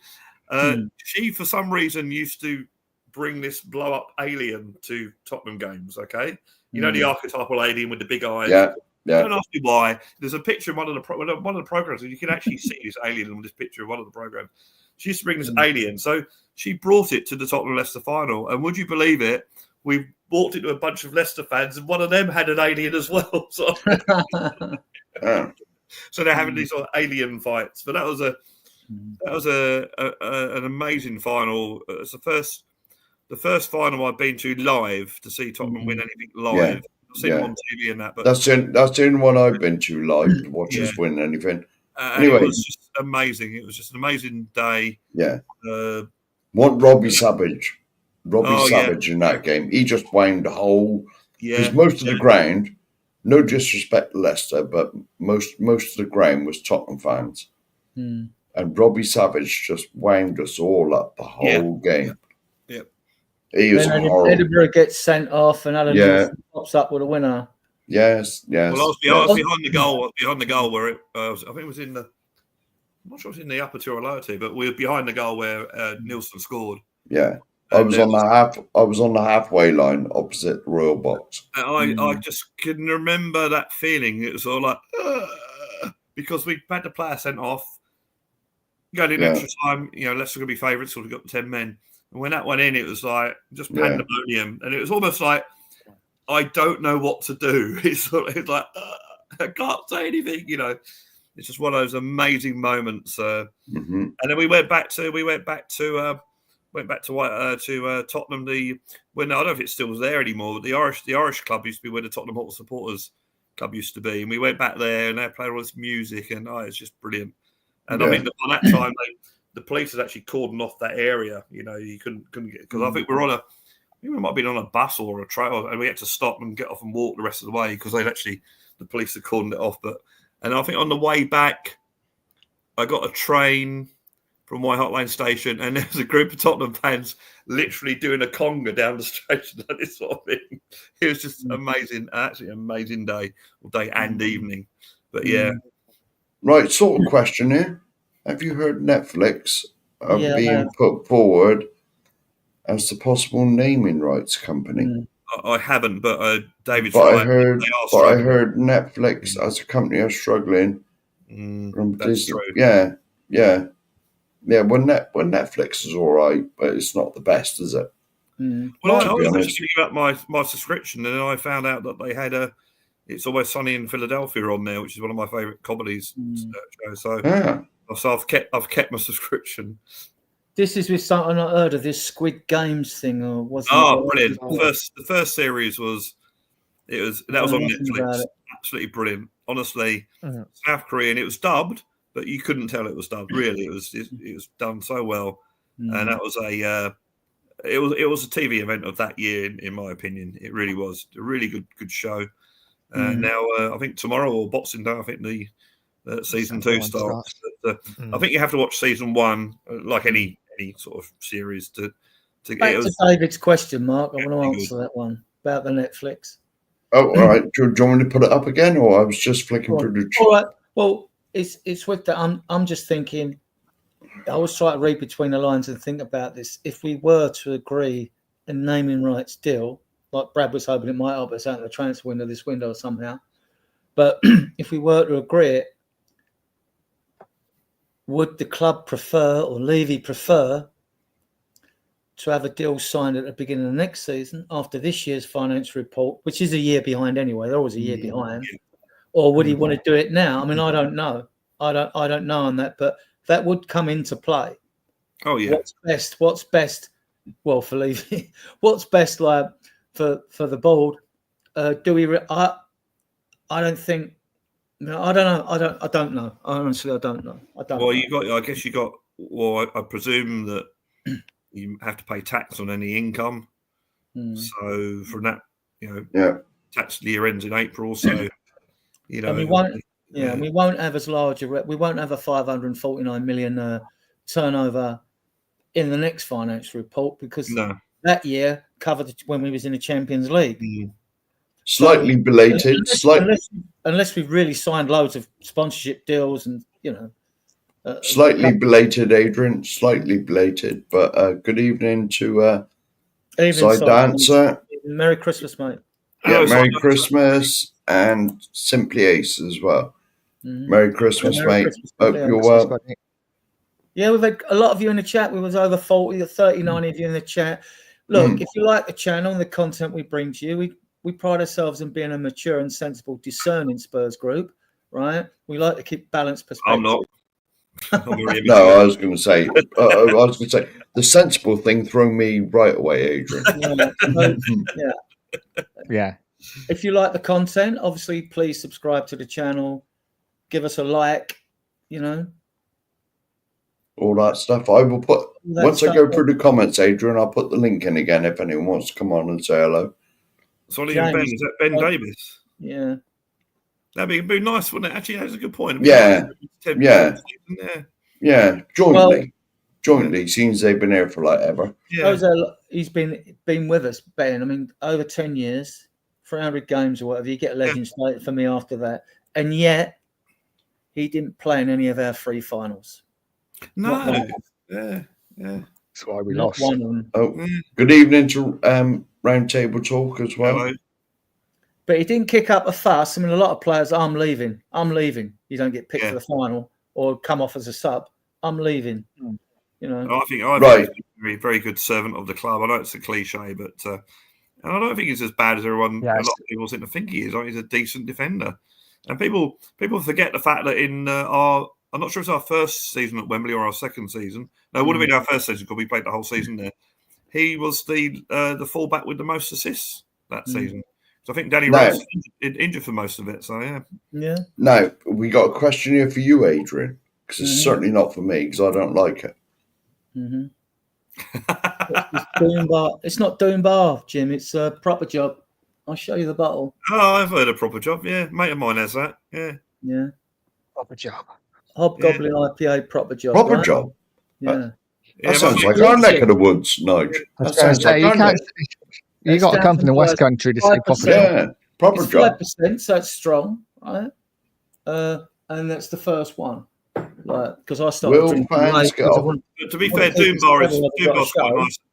she, for some reason, used to bring this blow-up alien to Tottenham games, okay? You know, the archetypal alien with the big eyes. Yeah. Don't ask me why. There's a picture in one of the programs, and you can actually see this alien in this picture of one of the programs. She used to bring this alien, so she brought it to the Tottenham Leicester final. And would you believe it? We walked into a bunch of Leicester fans, and one of them had an alien as well. So, so they're having these sort of alien fights. But that was an amazing final. It's the first final I've been to live to see Tottenham win anything live. Yeah. I've seen them on TV and that, but that's the only one I've been to live to watch us win anything. Anyway, it was just amazing. It was just an amazing day. Yeah. Want Robbie Savage. Savage in that game. He just wound the whole. Because most of the ground, no disrespect to Leicester, but most of the ground was Tottenham fans. And Robbie Savage just wound us all up the whole game. He was horrible. Edinburgh gets sent off, and Alan pops up with a winner. Yes. Well, I was behind the goal. Behind the goal where I think it was in the. I'm not sure it was in the upper tier or lower tier, but we were behind the goal where Nielsen scored. Yeah, I was on the halfway line opposite the Royal Box. And I just can remember that feeling. It was all like because we had the player sent off. Going in extra time, Leicester going to be favourites, so we got 10 men. And when that went in, it was like just pandemonium, and it was almost like I don't know what to do. It's like I can't say anything. It's just one of those amazing moments. And then we went back to Tottenham. I don't know if it still was there anymore. But the Irish club used to be where the Tottenham Hotspur supporters club used to be, and we went back there, and they played all this music, and it's just brilliant. And I mean, on that time, the police had actually cordoned off that area. You couldn't get, because I think we might have been on a bus or a trail, and we had to stop and get off and walk the rest of the way because the police had cordoned it off. And I think on the way back, I got a train from White Hart Lane station, and there was a group of Tottenham fans literally doing a conga down the station and this sort of thing. It was just amazing, actually amazing day and evening. But yeah. Right, sort of question here. Have you heard Netflix are being put forward as the possible naming rights company? I haven't, but David's right. I heard Netflix as a company are struggling. From that's Disney. true. Yeah. Well, Netflix is all right, but it's not the best, is it? Well, I was thinking about my subscription, and then I found out that they had It's Always Sunny in Philadelphia on there, which is one of my favourite comedies shows. So I've kept my subscription. This is with something I heard of, this Squid Games thing, or was brilliant! The first series was on Netflix. Absolutely brilliant. Honestly, South Korean. It was dubbed, but you couldn't tell it was dubbed. Really, it was done so well, and that was it was a TV event of that year, in my opinion. It really was a really good show. Now I think tomorrow or Boxing Day, I think the season 2 starts. But, I think you have to watch season 1, like any sort of series to Back to David's question, Mark. I want to answer that one about the Netflix. Oh, all right. Do you want me to put it up again, or I was just flicking through the chat? All right. Well, it's with that. I'm just thinking, was trying to read between the lines and think about this. If we were to agree a naming rights deal, like Brad was hoping it might help us out in the transfer window this window somehow, but if we were to agree it, would the club prefer, or Levy prefer, to have a deal signed at the beginning of the next season after this year's financial report, which is a year behind anyway? They're always a year behind. Or would he want to do it now? I mean, I don't know. I don't know on that, but that would come into play. Oh yeah. What's best? Well, for Levy, what's best, like for the board? Do we? I don't think. No, I don't know. I don't know. Honestly, I don't know. I don't. Well, know. I guess you got. Well, I presume that you have to pay tax on any income. So from that, tax year ends in April. So and we won't. And we won't have as large a. We won't have a 549 million turnover in the next financial report because that year covered when we was in the Champions League. Slightly belated. Unless we've really signed loads of sponsorship deals and, slightly belated, Adrian. Slightly belated. But good evening to Side Dancer. Merry Christmas, mate. Yeah, Merry Christmas and Simply Ace as well. Merry Christmas, Merry mate. Christmas, hope you're well. Yeah, we've had a lot of you in the chat. We was over 40 or 39 of you in the chat. Look, if you like the channel and the content we bring to you, we pride ourselves in being a mature and sensible, discerning Spurs group, right? We like to keep balanced perspective. I'm not. No, I was going to say, the sensible thing threw me right away, Adrian. Yeah. If you like the content, obviously, please subscribe to the channel. Give us a like, all that stuff. I will put once I go through the comments, Adrian. I'll put the link in again if anyone wants to come on and say hello. Sorry, Ben. Is that Ben Davis? Yeah, that'd be nice, wouldn't it? Actually, that's a good point. Yeah. Jointly. Seems they've been here for like ever. Yeah, he's been with us, Ben. I mean, over 10 years, 300 games or whatever. You get a legend status for me after that, and yet he didn't play in any of our three finals. No, that's why we lost. Good evening to Roundtable Talk as well. Hello. But he didn't kick up a fuss. I mean, a lot of players, I'm leaving. You don't get picked for the final or come off as a sub. I'm leaving. I think he's a very good servant of the club. I know it's a cliche, but and I don't think he's as bad as everyone. A lot of people seem to think he is. I think he's a decent defender, and people forget the fact that in I'm not sure if it's our first season at Wembley or our second season. No, it would have been our first season because we played the whole season there. He was the fullback with the most assists that season. So I think Danny Rose injured for most of it. So yeah. Now we got a question here for you, Adrian, because it's certainly not for me because I don't like it. It's not doing bar, Jim. It's a proper job. I'll show you the bottle. Oh, I've heard of proper job. Yeah, mate of mine has that. Yeah. Proper job. Hobgoblin IPA proper job. Proper job. Yeah. That sounds like our neck of the woods, Nige. That sounds like you got to come from the West Country to say proper job. Yeah, proper job. 5%, so it's strong, right? And that's the first one. Because I started drinking late. To be fair,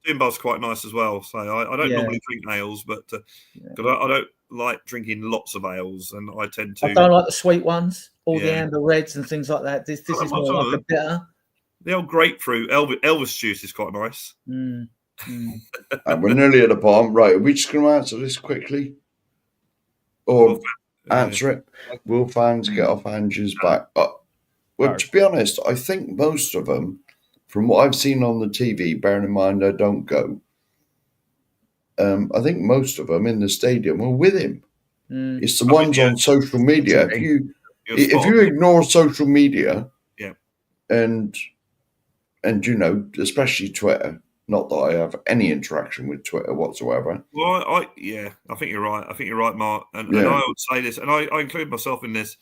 Doombar's quite nice as well. So I don't normally drink ales, but I don't like drinking lots of ales, and I tend to. I don't like the sweet ones, all the amber reds and things like that. This is more like a bitter. The old grapefruit Elvis juice is quite nice. And we're nearly at the bottom. Right, are we just going to answer this quickly? Or answer it? Will fans get off Angie's back? Well, to be honest, I think most of them, from what I've seen on the TV, bearing in mind I don't go, I think most of them in the stadium were with him. It's the ones on social media. If you ignore social media, and especially Twitter, not that I have any interaction with Twitter whatsoever. Well, I think you're right. I think you're right, Mark. And I would say this, and I include myself in this.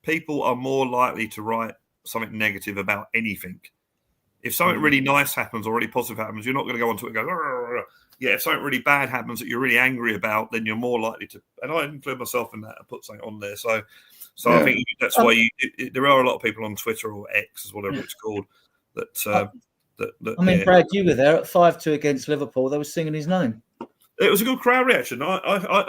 People are more likely to write something negative about anything. If something really nice happens or really positive happens, you're not going to go on Twitter and go, if something really bad happens that you're really angry about, then you're more likely to, and I include myself in that and put something on there. So I think that's why there are a lot of people on Twitter or X, whatever it's called, that I mean, Brad, you were there at 5-2 against Liverpool. They were singing his name. It was a good crowd reaction.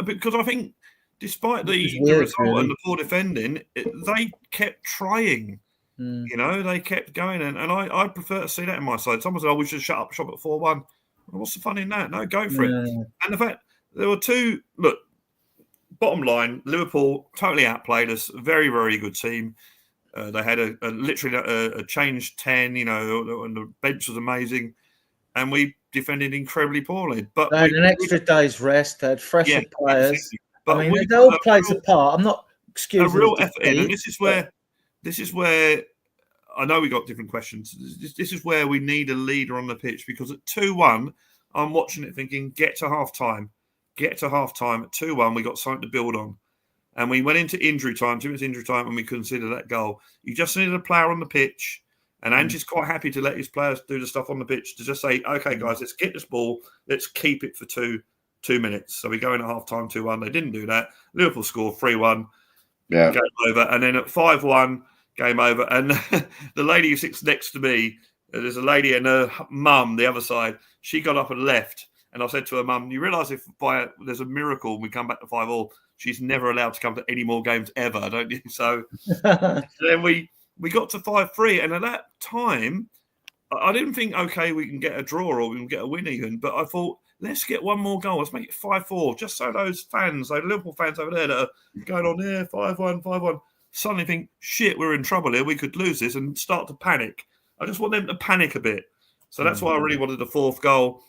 Because I think, despite the result really, and the poor defending, they kept trying. You know, they kept going, and I prefer to see that in my side. Someone said, "Oh, we should shut up shop at 4-1." Well, what's the fun in that? No, go for it. And the fact there were two. Look, bottom line, Liverpool totally outplayed us. Very, very good team. They had literally a change 10. You know, and the bench was amazing, and we defended incredibly poorly. But they had an extra day's rest. They had fresher players. Exactly. But I mean, it all plays a part. I'm not excusing a real effort in, and this is where I know we got different questions. This is where we need a leader on the pitch, because at 2-1, I'm watching it thinking, get to half time. At 2-1, we got something to build on. And we went into injury time, 2 minutes injury time, and we considered that goal. You just needed a player on the pitch. And Angie's quite happy to let his players do the stuff on the pitch, to just say, okay, guys, let's get this ball. Let's keep it for two minutes. So we go in at half time, 2-1. They didn't do that. Liverpool scored 3-1. Yeah. Game over. And then at 5-1, game over. And the lady who sits next to me, there's a lady and her mum, the other side, she got up and left. And I said to her mum, you realise if there's a miracle and we come back to 5-5, she's never allowed to come to any more games ever, don't you? So then we got to 5-3. And at that time, I didn't think, okay, we can get a draw or we can get a win even. But I thought, let's get one more goal. Let's make it 5-4. Just so those fans, those Liverpool fans over there that are going on there, 5-1, suddenly think, shit, we're in trouble here. We could lose this and start to panic. I just want them to panic a bit. So that's why I really wanted the fourth goal.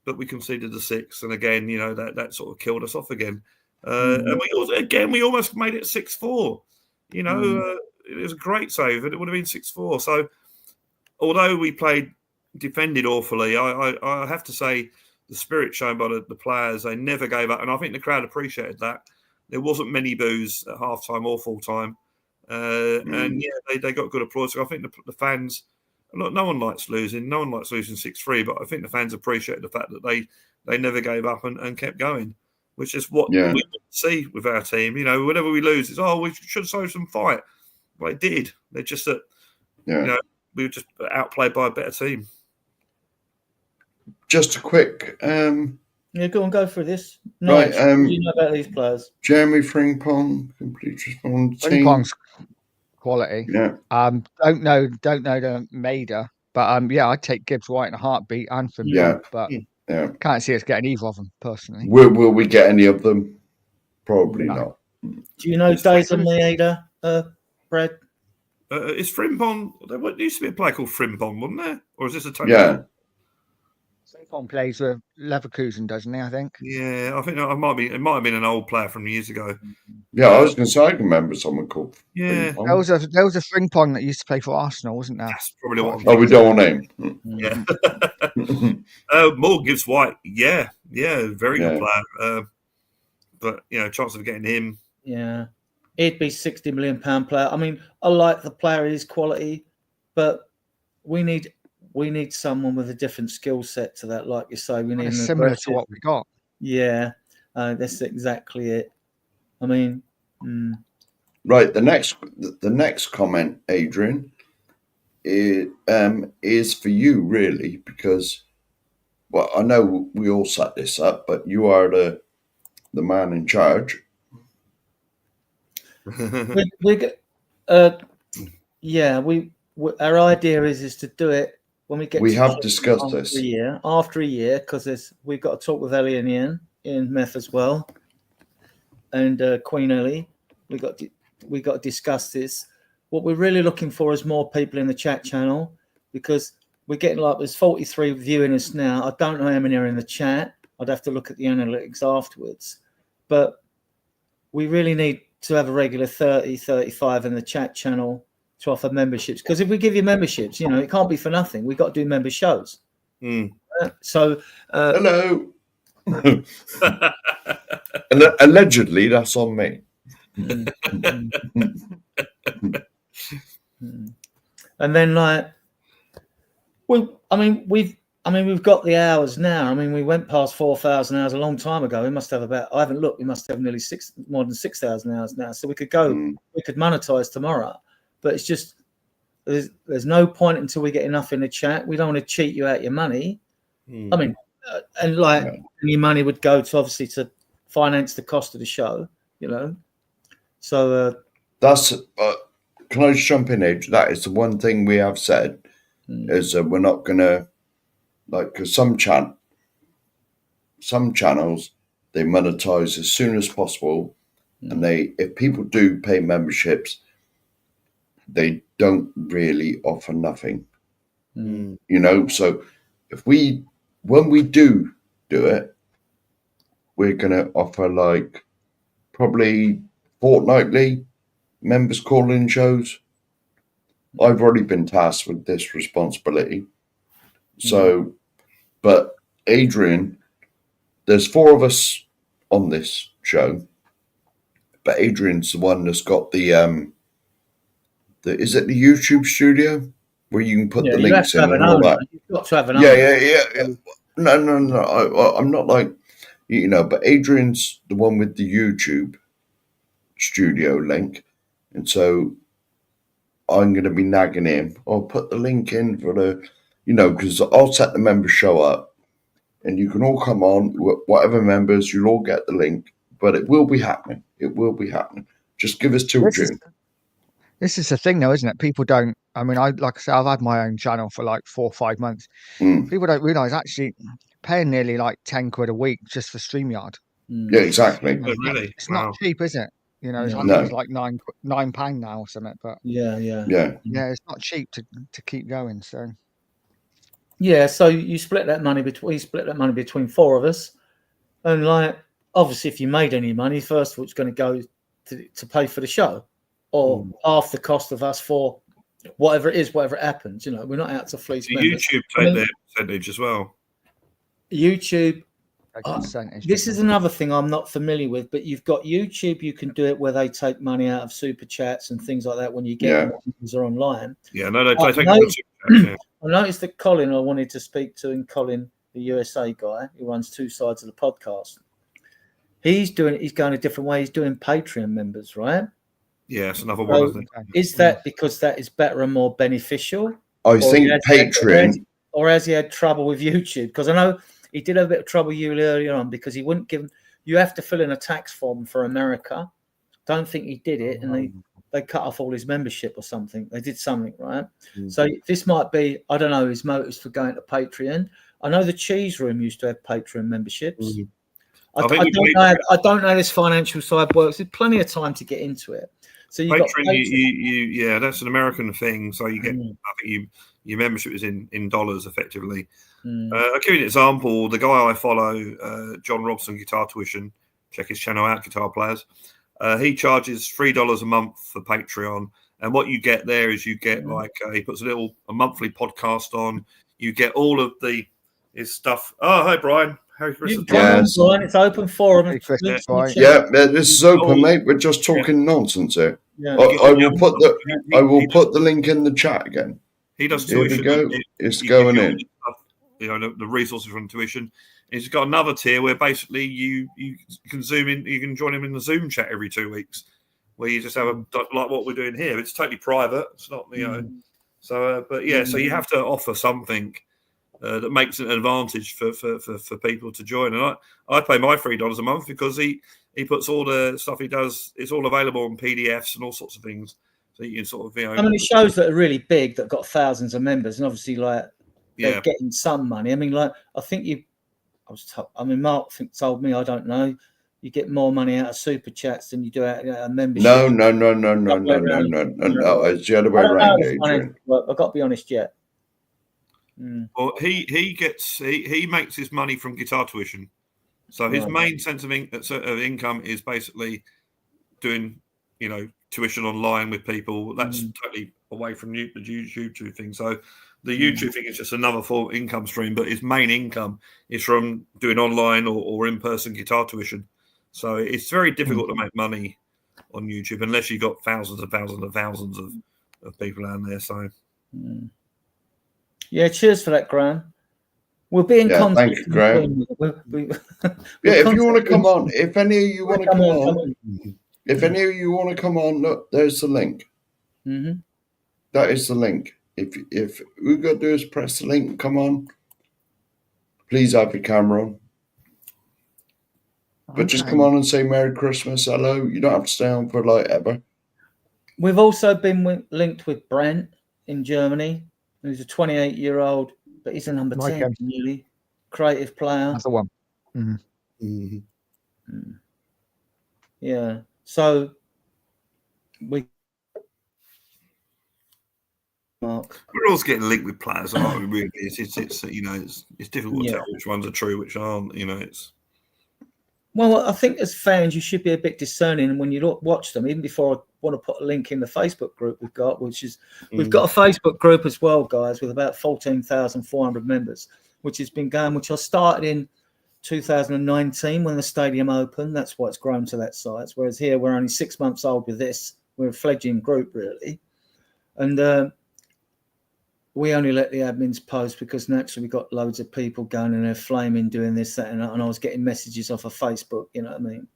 But we conceded the sixth. And again, you know, that sort of killed us off again. And we almost made it 6-4. You know, it was a great save, and it would have been 6-4. So although we defended awfully, I have to say the spirit shown by the players, they never gave up. And I think the crowd appreciated that. There wasn't many boos at half-time or full-time. And, they got good applause. So I think the fans, look, no one likes losing. No one likes losing 6-3. But I think the fans appreciated the fact that they never gave up and kept going, which is what we see with our team. You know, whenever we lose, it's, we should have shown some fight. Well, it did. They're just that, you know, we were just outplayed by a better team. Just a quick... go through this. Right. What do you know about these players? Jeremy Frimpong, complete response. Frimpong's quality. Yeah. Don't know the Maida, but I'd take Gibbs White in a heartbeat and Frimpong, but can't see us getting either of them personally. Will we get any of them? Probably not. Do you know David Maida, Brad? Is Frimpong? There used to be a player called Frimpong, wasn't there? Or is this a Tony? Yeah. Frimpong plays with Leverkusen, doesn't he? I think. Yeah, I think it might have been an old player from years ago. Yeah, I was going to say I can remember someone called. Yeah, Frimpong. There was a Frimpong that used to play for Arsenal, wasn't there? That's probably what. We don't want him. Yeah. More Gibbs White. Yeah, very good player. But chance of getting him. Yeah, he'd be £60 million player. I mean, I like the player, his quality, but we need someone with a different skill set to that. Like you say, we need similar to what we got. Yeah, that's exactly it. I mean, right. The next comment, Adrian, is for you really, because I know we all set this up, but you are the man in charge. Our idea is to do it when we get. We have discussed this after a year, because we've got to talk with Ellie and Ian Meth as well, and Queen Ellie. We got to discuss this. What we're really looking for is more people in the chat channel, because we're getting there's 43 viewing us now. I don't know how many are in the chat. I'd have to look at the analytics afterwards, but we really need to have a regular 30, 35 in the chat channel to offer memberships. Because if we give you memberships, it can't be for nothing. We've got to do member shows. So, hello. Allegedly, that's on me. And then, we've got the hours now. I mean, we went past 4,000 hours a long time ago. We must have I haven't looked. We must have nearly more than 6,000 hours now. So we could go. We could monetize tomorrow. But it's just there's no point until we get enough in the chat. We don't want to cheat you out your money. I mean, and like any money would go to obviously to finance the cost of the show, you know. So that's. Can I just jump in, Age? That is the one thing we have said is that we're not gonna because some channels they monetize as soon as possible, and if people do pay memberships, they don't really offer nothing. You know, so when we do it, we're gonna offer like probably fortnightly members call-in shows. I've already been tasked with this responsibility. So, but Adrian, there's 4 of us on this show, but Adrian's the one that's got the is it the YouTube studio where you can put the links in and all that? You've got to have an Yeah. No. I'm not like, you know, but Adrian's the one with the YouTube studio link, and so I'm going to be nagging him. I'll put the link in for the, you know, because I'll set the member show up, and you can all come on, whatever members, you'll all get the link. But it will be happening. It will be happening. Just give us till June. This is the thing, though, isn't it? People don't. I mean, like I said, I've had my own channel for like 4 or 5 months. People don't realise actually paying nearly like 10 quid a week just for StreamYard. Yeah, exactly. Really? It's not cheap, is it? You know, I think it's like £9 now or something. But yeah, it's not cheap to keep going. So so you split that money between 4 of us, and like obviously if you made any money, first of all, it's going to go to pay for the show, or half the cost of us for whatever it happens. You know, we're not out to fleece members. YouTube take their percentage as well. YouTube. percentage. This is another thing I'm not familiar with, but you've got YouTube. You can do it where they take money out of super chats and things like that when you get users online. Yeah, no, they take I noticed that Colin, I wanted to speak to, and Colin, the USA guy who runs 2 sides of the podcast, he's going a different way. He's doing Patreon members, right? Yeah, it's another one, isn't it? Is that because that is better and more beneficial? I think Patreon. Or has he had trouble with YouTube? Because I know he did have a bit of trouble with you earlier on because he wouldn't give. You have to fill in a tax form for America. Don't think he did it, and they cut off all his membership or something. They did something, right? So this might be, I don't know, his motives for going to Patreon. I know the Cheese Room used to have Patreon memberships. I don't know how this financial side works. There's plenty of time to get into it. So you got Patreon, that's an American thing. So you get, I think your membership is in dollars effectively. I'll give you an example. The guy I follow, John Robson, Guitar Tuition, check his channel out, Guitar Players. He charges $3 a month for Patreon, and what you get there is you get he puts a monthly podcast on. You get all of his stuff. Oh, hi Brian. Harry Christmas. Yes. Brian, it's open forum. This is open, mate. We're just talking nonsense here. Yeah. I will put the link in the chat again. He does tuition. Here we go. It's going in. You know, the resources from tuition. He's got another tier where basically you can zoom in. You can join him in the Zoom chat every 2 weeks, where you just have like what we're doing here. It's totally private. It's not So, so you have to offer something that makes it an advantage for people to join. And I pay my $3 a month because he puts all the stuff he does. It's all available in PDFs and all sorts of things. So you can sort of I mean, it shows that are really big that got thousands of members, and obviously they're getting some money. I mean, I think Mark told me, I don't know, you get more money out of super chats than you do out of a membership. No. It's the other way around, Adrian. I've got to be honest yet. Well, he makes his money from Guitar Tuition, so his main sense of income is basically doing, tuition online with people. That's totally away from the YouTube thing. So the YouTube thing is just another form of income stream, but his main income is from doing online or in-person guitar tuition. So it's very difficult to make money on YouTube unless you've got thousands and thousands and thousands of people down there. So. Yeah, cheers for that, Graham. We'll be in contact. Thank you, Graham. If you want to come on, if any of you want to come on, look, there's the link. That is the link. If all you got to do is press the link, come on. Please have your camera on. But just come on and say Merry Christmas, hello. You don't have to stay on for like ever. We've also been linked with Brent in Germany, who's a 28-year-old, but he's a number 10, really creative player. That's the one. Yeah. So Mark. We're always getting linked with players, aren't we? Really, it's difficult to tell which ones are true, which aren't. It's. Well, I think as fans, you should be a bit discerning when you watch them. Even before I want to put a link in the Facebook group we've got, we've got a Facebook group as well, guys, with about 14,400 members, which has been going. Which I started in 2019 when the stadium opened. That's why it's grown to that size. Whereas here we're only 6 months old with this. We're a fledgling group, really, and we only let the admins post because naturally we got loads of people going and they're flaming, doing this, that, and that. And I was getting messages off of Facebook, you know what I mean,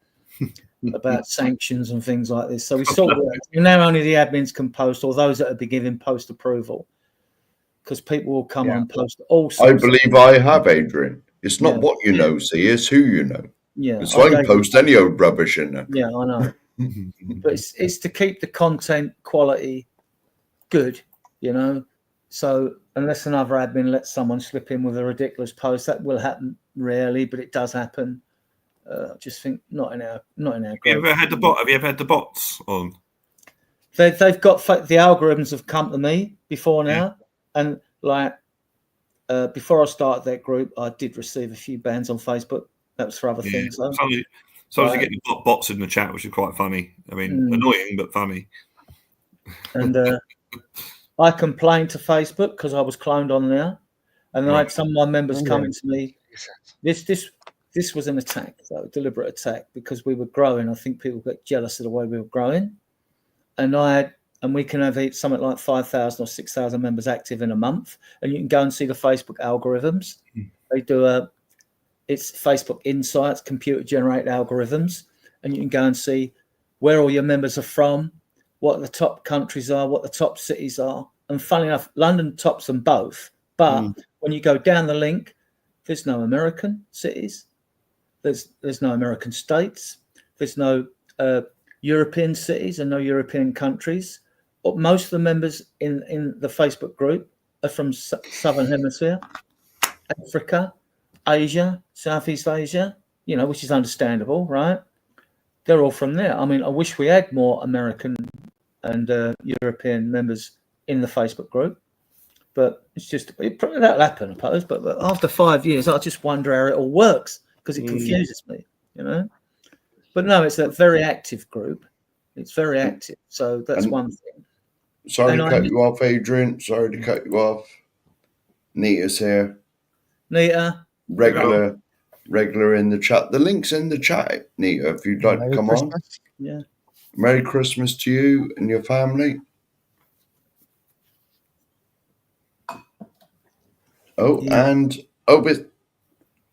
about sanctions and things like this. So we sort of now only the admins can post, or those that have been given post approval, because people will come on and post all sorts. I believe I have, Adrian. It's not what you know, see, it's who you know. Yeah, so I can post any old rubbish in there. Yeah, I know. But it's to keep the content quality good, you know. So unless another admin lets someone slip in with a ridiculous post, that will happen rarely, but it does happen. I just think not in our group. Have you ever had the bots on? They've got the algorithms have come to me before now, and like before I started that group, I did receive a few bans on Facebook. That was for other things. Sometimes you get bots in the chat, which is quite funny. I mean, annoying but funny. And I complained to Facebook because I was cloned on there, and then I had some of my members coming to me. This was an attack, though, a deliberate attack, because we were growing. I think people got jealous of the way we were growing, and we can have something like 5,000 or 6,000 members active in a month, and you can go and see the Facebook algorithms. They do it's Facebook Insights, computer-generated algorithms, and you can go and see where all your members are from, what the top countries are, what the top cities are. And funnily enough, London tops them both. But when you go down the link, there's no American cities. There's no American states. There's no European cities and no European countries. Most of the members in the Facebook group are from Southern Hemisphere, Africa, Asia, Southeast Asia, which is understandable, right? They're all from there. I mean, I wish we had more American and European members in the Facebook group, but that'll happen, I suppose. But after 5 years, I just wonder how it all works, because it confuses me, But no, it's a very active group. It's very active, so that's one thing. Sorry to cut you off, Adrian. Sorry to cut you off. Nita's here. Nita, regular in the chat. The link's in the chat, Nita, if you'd like to come on. Yeah. Merry Christmas to you and your family. But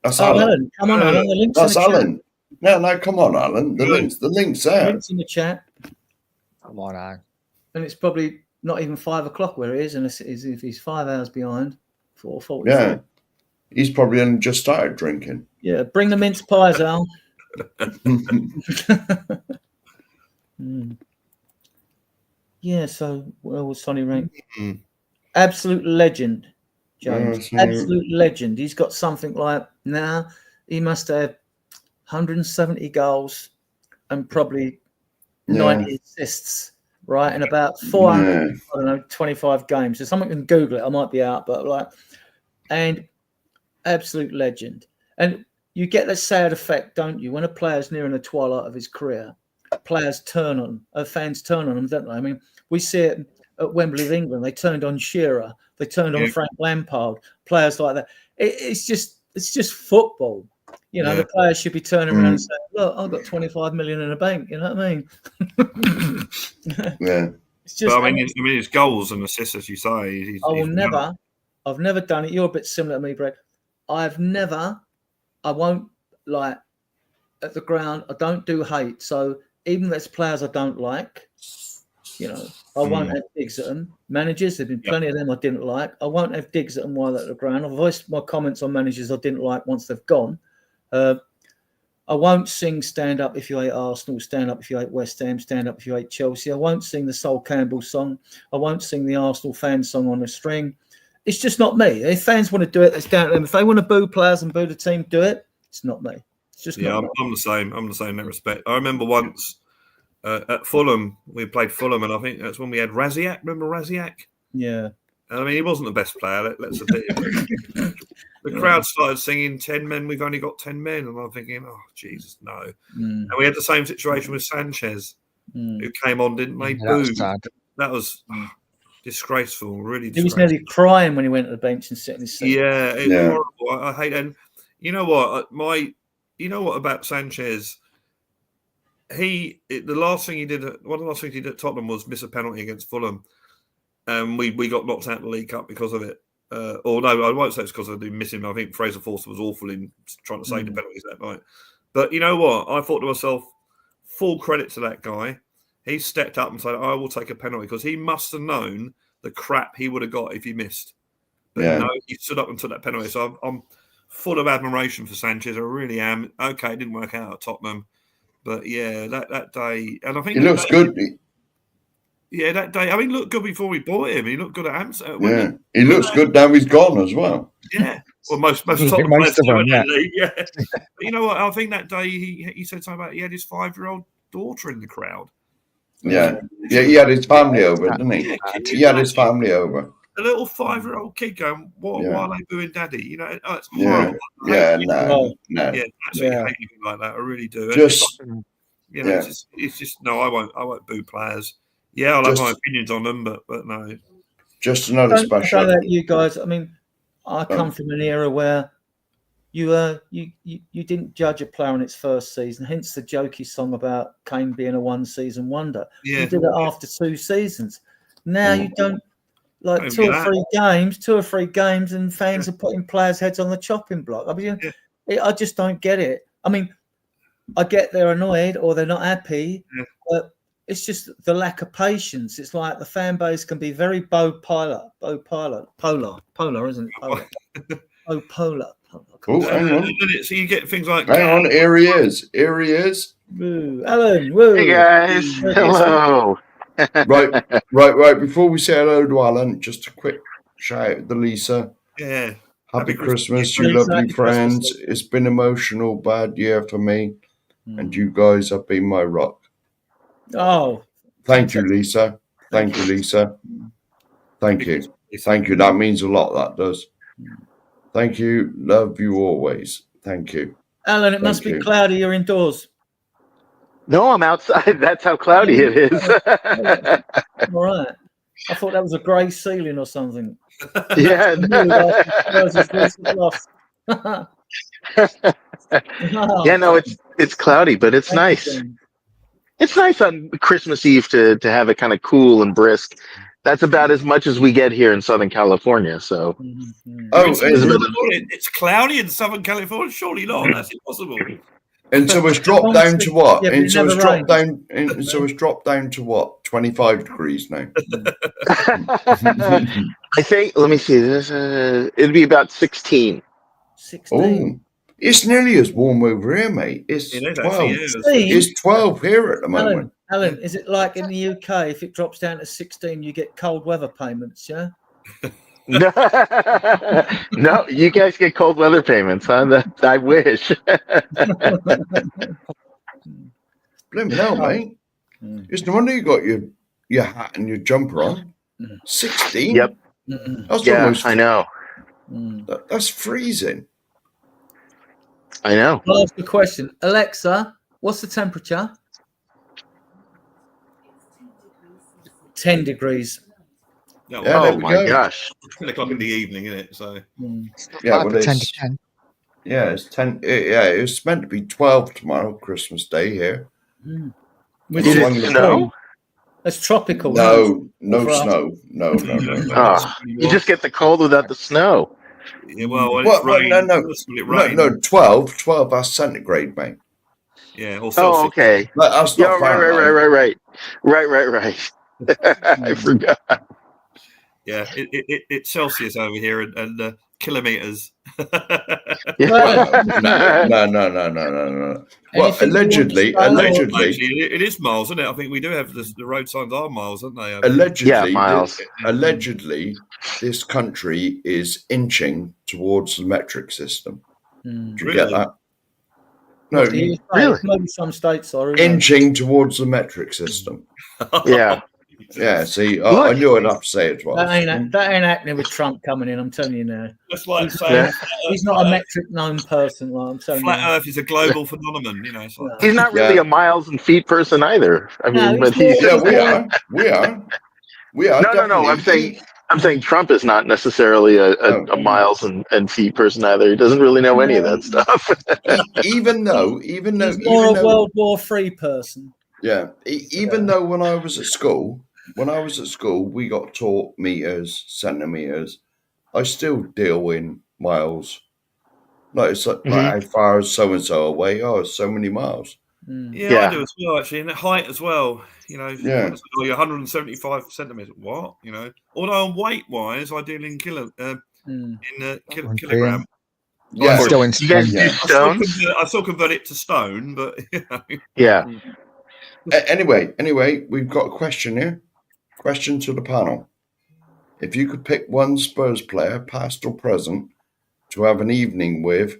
that's Alan. Come on, Alan. The link's that's in the Alan. Chat. No, come on, Alan. The link's there. The link's in the chat. Come on, Alan. And it's probably not even 5 o'clock where it is, and if he's 5 hours behind, 4:40. Yeah. He's probably only just started drinking. Yeah, bring the mince pies, Al. Yeah, so where was Sonny Rank? Absolute legend, James. Absolute legend. He's got something like he must have 170 goals and probably 90 assists, right? And about 425 games. So someone can Google it. I might be out, but and absolute legend. And you get that sad effect, don't you? When a player's nearing the twilight of his career, fans turn on him, don't they? I mean, we see it at Wembley of England. They turned on Shearer. They turned on Frank Lampard. Players like that. It's just football. The players should be turning around and saying, "Look, I've got 25 million in the bank." You know what I mean? Yeah. It's just. But I mean, it's goals and assists, as you say. I've never done it. You're a bit similar to me, Brett. I won't at the ground. I don't do hate. So even if there's players I don't like, I won't have digs at them. Managers, there've been plenty of them I didn't like. I won't have digs at them while they're at the ground. I've voiced my comments on managers I didn't like once they've gone. I won't sing Stand Up If You Hate Arsenal, Stand Up If You Hate West Ham, Stand Up If You Hate Chelsea. I won't sing the Sol Campbell song. I won't sing the Arsenal fan song on a string. It's just not me. If fans want to do it, that's down to them. If they want to boo players and boo the team, do it. It's not me. It's just not me. I'm the same. I'm the same in that respect. I remember once at Fulham, we played Fulham, and I think that's when we had Raziak. Remember Raziak? Yeah. I mean, he wasn't the best player. Let's admit it. The crowd started singing 10 men, we've only got 10 men. And I'm thinking, oh, Jesus, no. And we had the same situation with Sanchez, who came on, didn't they? That was disgraceful, really disgraceful. He was nearly crying when he went to the bench and sat in his seat. Yeah, it was horrible. I hate it. And you know what about Sanchez? The last thing he did, one of the last things he did at Tottenham was miss a penalty against Fulham. We got knocked out of the League Cup because of it. Or no, I won't say it's because I did miss him. I think Fraser Forster was awful in trying to save the penalties that night. But you know what? I thought to myself, full credit to that guy. He stepped up and said, I will take a penalty, because he must have known the crap he would have got if he missed. But no, he stood up and took that penalty. So I'm full of admiration for Sanchez. I really am. Okay, it didn't work out at Tottenham. But yeah, that day. And I think he looks good. Yeah, that day. I mean, he looked good before we bought him. He looked good at Amsterdam. Yeah, he looks good now he's gone as well. Yeah. Well, most of them, yeah. But you know what? I think that day he said something about he had his 5-year-old daughter in the crowd. Yeah, he had his family over, didn't he? He had his family over. A little 5-year-old kid going, why are they booing Daddy? You know, it's horrible. No. Yeah, absolutely hate anything like that. I really do. It's just no. I won't boo players. Yeah, I'll have my opinions on them, but no. Just another special. That you guys, I mean, I come from an era where you didn't judge a player on its first season, hence the jokey song about Kane being a one-season wonder. Yeah. You did it after 2 seasons. Now you don't, like 2 or 3 games, and fans are putting players' heads on the chopping block. I mean, I just don't get it. I mean, I get they're annoyed or they're not happy, but it's just the lack of patience. It's like the fan base can be very polar, isn't it? Polar. Oh, hang on. So you get things like... Hang on, here he is. Woo. Alan, woo. Hey, guys. Hello. Right. Before we say hello to Alan, just a quick shout out to Lisa. Yeah. Happy Christmas, you lovely friends. It's been emotional, bad year for me. And you guys have been my rock. Oh, thank you, Lisa. Thank you. That means a lot. That does. Thank you. Love you always. Thank you. Alan, it must be cloudy. You're indoors. No, I'm outside. That's how cloudy it is. All right. I thought that was a grey ceiling or something. Yeah. Yeah, no, it's cloudy, but it's nice. It's nice on Christmas Eve to have it kind of cool and brisk. That's about as much as we get here in Southern California. So, it's cloudy in Southern California. Surely not. That's impossible. And so it's dropped down to what? So it's dropped down to what? 25 degrees now. I think. Let me see. It'd be about 16. 16. Oh. It's nearly as warm over here, mate. It's 12. It's 12 here at the moment. Alan, is it like in the UK, if it drops down to 16, you get cold weather payments, yeah? No, you guys get cold weather payments, huh? I wish. Blimey hell, mate. It's no wonder you got your hat and your jumper on. 16? Yep. That's almost, I know. That's freezing. I know. I'll ask the question. Alexa, what's the temperature? 10 degrees. Oh my gosh. 10 o'clock in the evening, isn't it? So it's 10 to 10. Yeah, it's 10. Yeah, it's meant to be 12 tomorrow, Christmas Day here. Did it snow? It's tropical. No snow. No. You just get the cold without the snow. Yeah, it's rain. No, 12, that's centigrade, mate. Yeah. Okay. That's not Fahrenheit. Right. I forgot. Yeah, it's Celsius over here and kilometers. No. Well, allegedly, Actually, it is miles, isn't it? I think we do have the road signs are miles, aren't they? miles. Allegedly, this country is inching towards the metric system. Do you get that? No, really? Maybe some states are inching towards the metric system. Yeah. Yeah, see, I knew I'd have to say it twice. That ain't happening with Trump coming in. I'm telling you now. That's like saying he's not a metric known person. Like I'm telling flat you. Earth is a global phenomenon. You know, it's like, He's not really a miles and feet person either. I mean, but he's we are. No. I'm saying Trump is not necessarily a miles and feet person either. He doesn't really know any of that stuff. even though he's more a World War III person. Yeah, even though when I was at school, we got taught meters, centimeters. I still deal in miles. Like it's like how far is so and so away? Oh, it's so many miles. Yeah, I do as well, actually, and height as well. You know, yeah, 175 centimeters. What? You know, although weight-wise, I deal in kilogram. Yeah, still in stone. I still convert it to stone, but you know. Yeah. Anyway, we've got a question here. Question to the panel: if you could pick one Spurs player, past or present, to have an evening with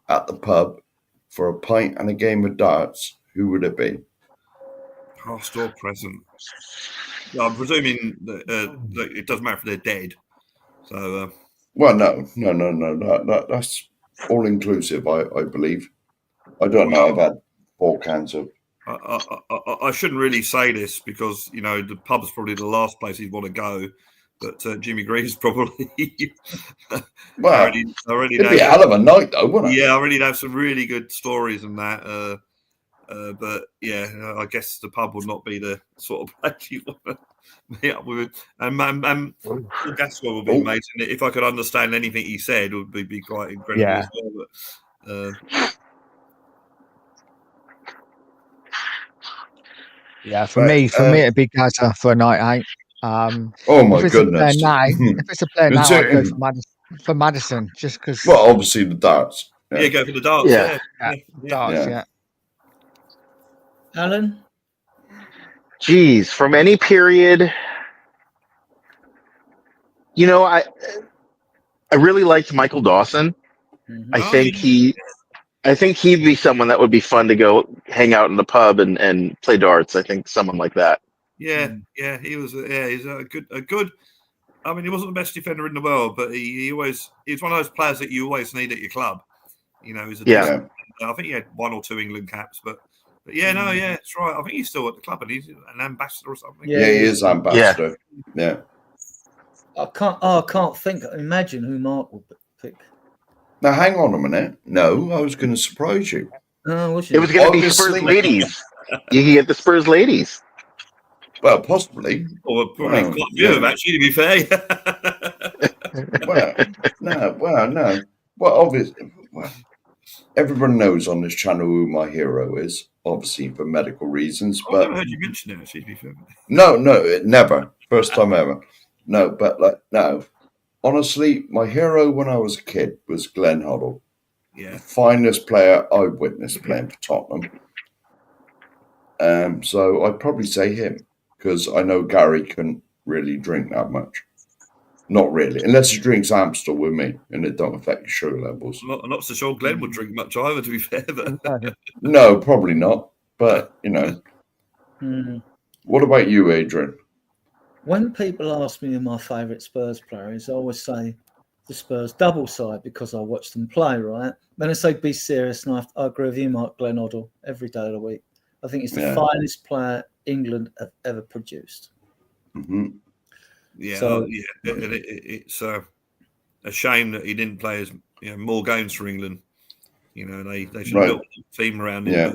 at the pub for a pint and a game of darts, who would it be? Past or present? Well, I'm presuming that it doesn't matter if they're dead. So, well, no. That's all inclusive, I believe. I don't know. I've had 4 cans of. I shouldn't really say this because you know the pub's probably the last place he'd want to go. But Jimmy Green's probably. Well, already it'd be a hell of a night, though, wouldn't it? Yeah, I already have some really good stories and that. But yeah, I guess the pub would not be the sort of place you want to meet up with. And Gascoigne would be amazing. If I could understand anything he said, it would be quite incredible as well. But, yeah, for me, it'd be Gaza for a night out. Oh my goodness! If it's a player now, I'd go for Madison, just because. Well, obviously the darts. Yeah, go for the darts. Yeah. Darts. Yeah. Alan? Geez, from any period, you know, I really liked Michael Dawson. Mm-hmm. I think he'd be someone that would be fun to go hang out in the pub and play darts. I think someone like that. Yeah, he was. He's a good. I mean, he wasn't the best defender in the world, but he's one of those players that you always need at your club. You know, he's I think he had 1 or 2 England caps, but that's right. I think he's still at the club and he's an ambassador or something. Yeah, he is ambassador. Yeah. I can't imagine who Mark would pick. Now, hang on a minute. No, I was going to surprise you. Oh, it was going to be Spurs ladies. You can get the Spurs ladies. Well, possibly. Or probably quite a few of them, actually, to be fair. no. Well, obviously, everyone knows on this channel who my hero is, obviously for medical reasons. But I never heard you mention it, actually, to be fair. No, never. First time ever. No, but no. Honestly, my hero when I was a kid was Glenn Hoddle. Yeah. The finest player I witnessed playing for Tottenham. So I'd probably say him, because I know Gary couldn't really drink that much. Not really, unless he drinks Amstel with me, and it don't affect your sugar levels. I'm not so sure Glenn would drink much either, to be fair. But... No, probably not. But, you know. What about you, Adrian? When people ask me who my favourite Spurs player is, I always say the Spurs double side because I watch them play, right? Then I say be serious, and I agree with you, Mark, Glenn Hoddle, every day of the week. I think he's the finest player England have ever produced. Mm-hmm. Yeah, so, it's a shame that he didn't play as more games for England. You know, they should have built a team around him. Yeah.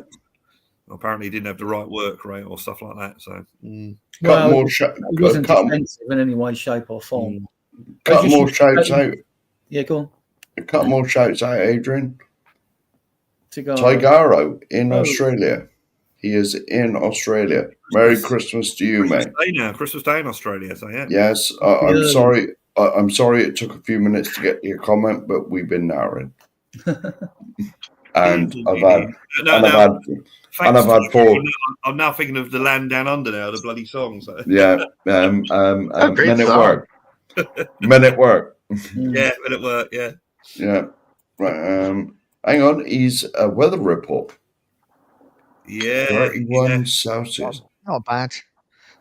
But apparently, he didn't have the right work rate or stuff like that. So, he wasn't defensive in any way, shape, or form. Cut more shouts out. Yeah, go on. Cut more shouts out, Adrian. Tigaro in Australia. He is in Australia. Merry Christmas to you, mate. Christmas Day in Australia. So yeah. Yes, I'm sorry. I'm sorry it took a few minutes to get your comment, but we've been narrowing. And I've had four. I'm now thinking of The Land Down Under now, the bloody song. So. Yeah, great Men at song. Work. Men at Work. Yeah, Men at Work. Yeah. Yeah. Right. Hang on. He's a weather report. Yeah. 31 Celsius. Not bad.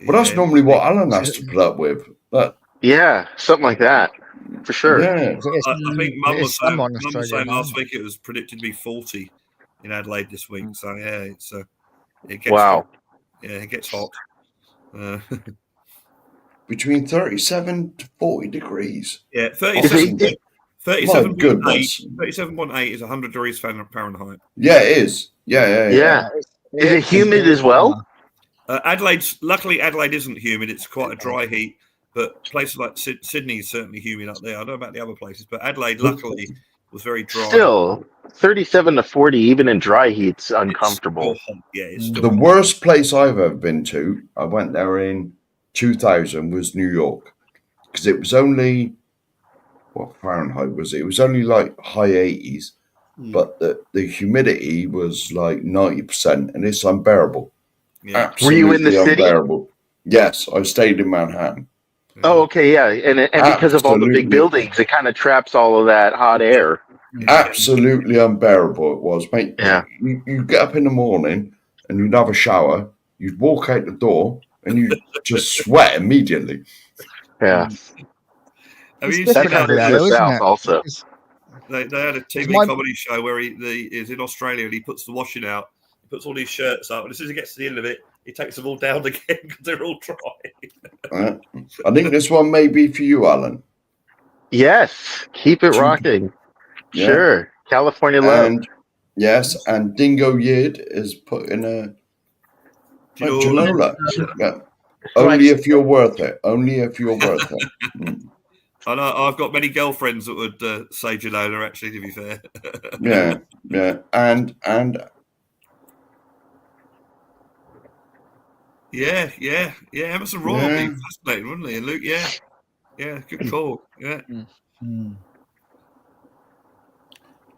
Well, that's normally what Alan has to put up with. But yeah, something like that, for sure. Yeah. I think Mum was saying last week it was predicted to be 40 in Adelaide this week. So yeah, it gets hot. Yeah, it gets hot. Between 37 to 40 degrees. Yeah, 37.8. 37.8 is 100 degrees Fahrenheit. Yeah, it is. Yeah. Is it humid as well? Luckily, Adelaide isn't humid. It's quite a dry heat. But places like Sydney is certainly humid up there. I don't know about the other places, but Adelaide, luckily, was very dry. Still, 37 to 40, even in dry heat's uncomfortable. It's still hot. Yeah, it's still the hot. worst place I've ever been to, I went there in 2000, was New York. Because it was only, what Fahrenheit was it? It was only like high 80s. But the humidity was like 90%, and it's unbearable. Yeah. Absolutely Were you in the city? Unbearable. Yes, I stayed in Manhattan. Oh, okay, yeah, and because of all the big buildings, it kind of traps all of that hot air. Absolutely unbearable it was, mate. Yeah. You get up in the morning and you'd have a shower, you'd walk out the door, and you just sweat immediately. Yeah. I mean, That's how it is in the South also. They had a TV comedy show where he is in Australia and he puts the washing out. He puts all these shirts up, and as soon as he gets to the end of it, he takes them all down again because they're all dry. I think this one may be for you, Alan. Yes, keep it rocking. Yeah. Sure, California love. And yes, and Dingo Yid is put in a Ginola. Yeah. Only if you're worth it. Only if you're worth it. I know I've got many girlfriends that would say Ginola, actually, to be fair. Yeah. And Yeah. Emerson Royal would be fascinating, wouldn't he? And Luke, yeah, good call. Yeah.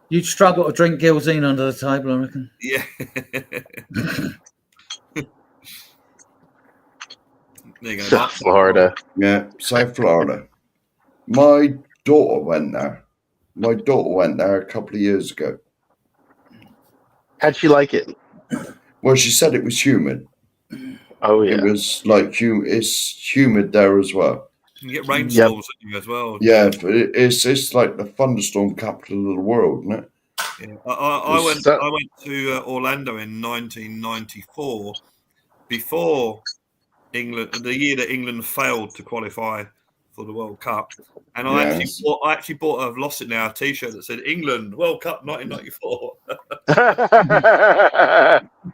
You'd struggle to drink Gilzine under the table, I reckon. Yeah. There you go. South Florida. Yeah, South Florida. My daughter went there. A couple of years ago. How'd she like it? Well, she said it was humid. Oh yeah, it was like it's humid there as well. You get rainstorms as well. Yeah, it's like the thunderstorm capital of the world, isn't it? Yeah. I went to Orlando in 1994, before England, the year that England failed to qualify for the World Cup, and I actually bought. I've lost it now. A T-shirt that said "England World Cup 1994."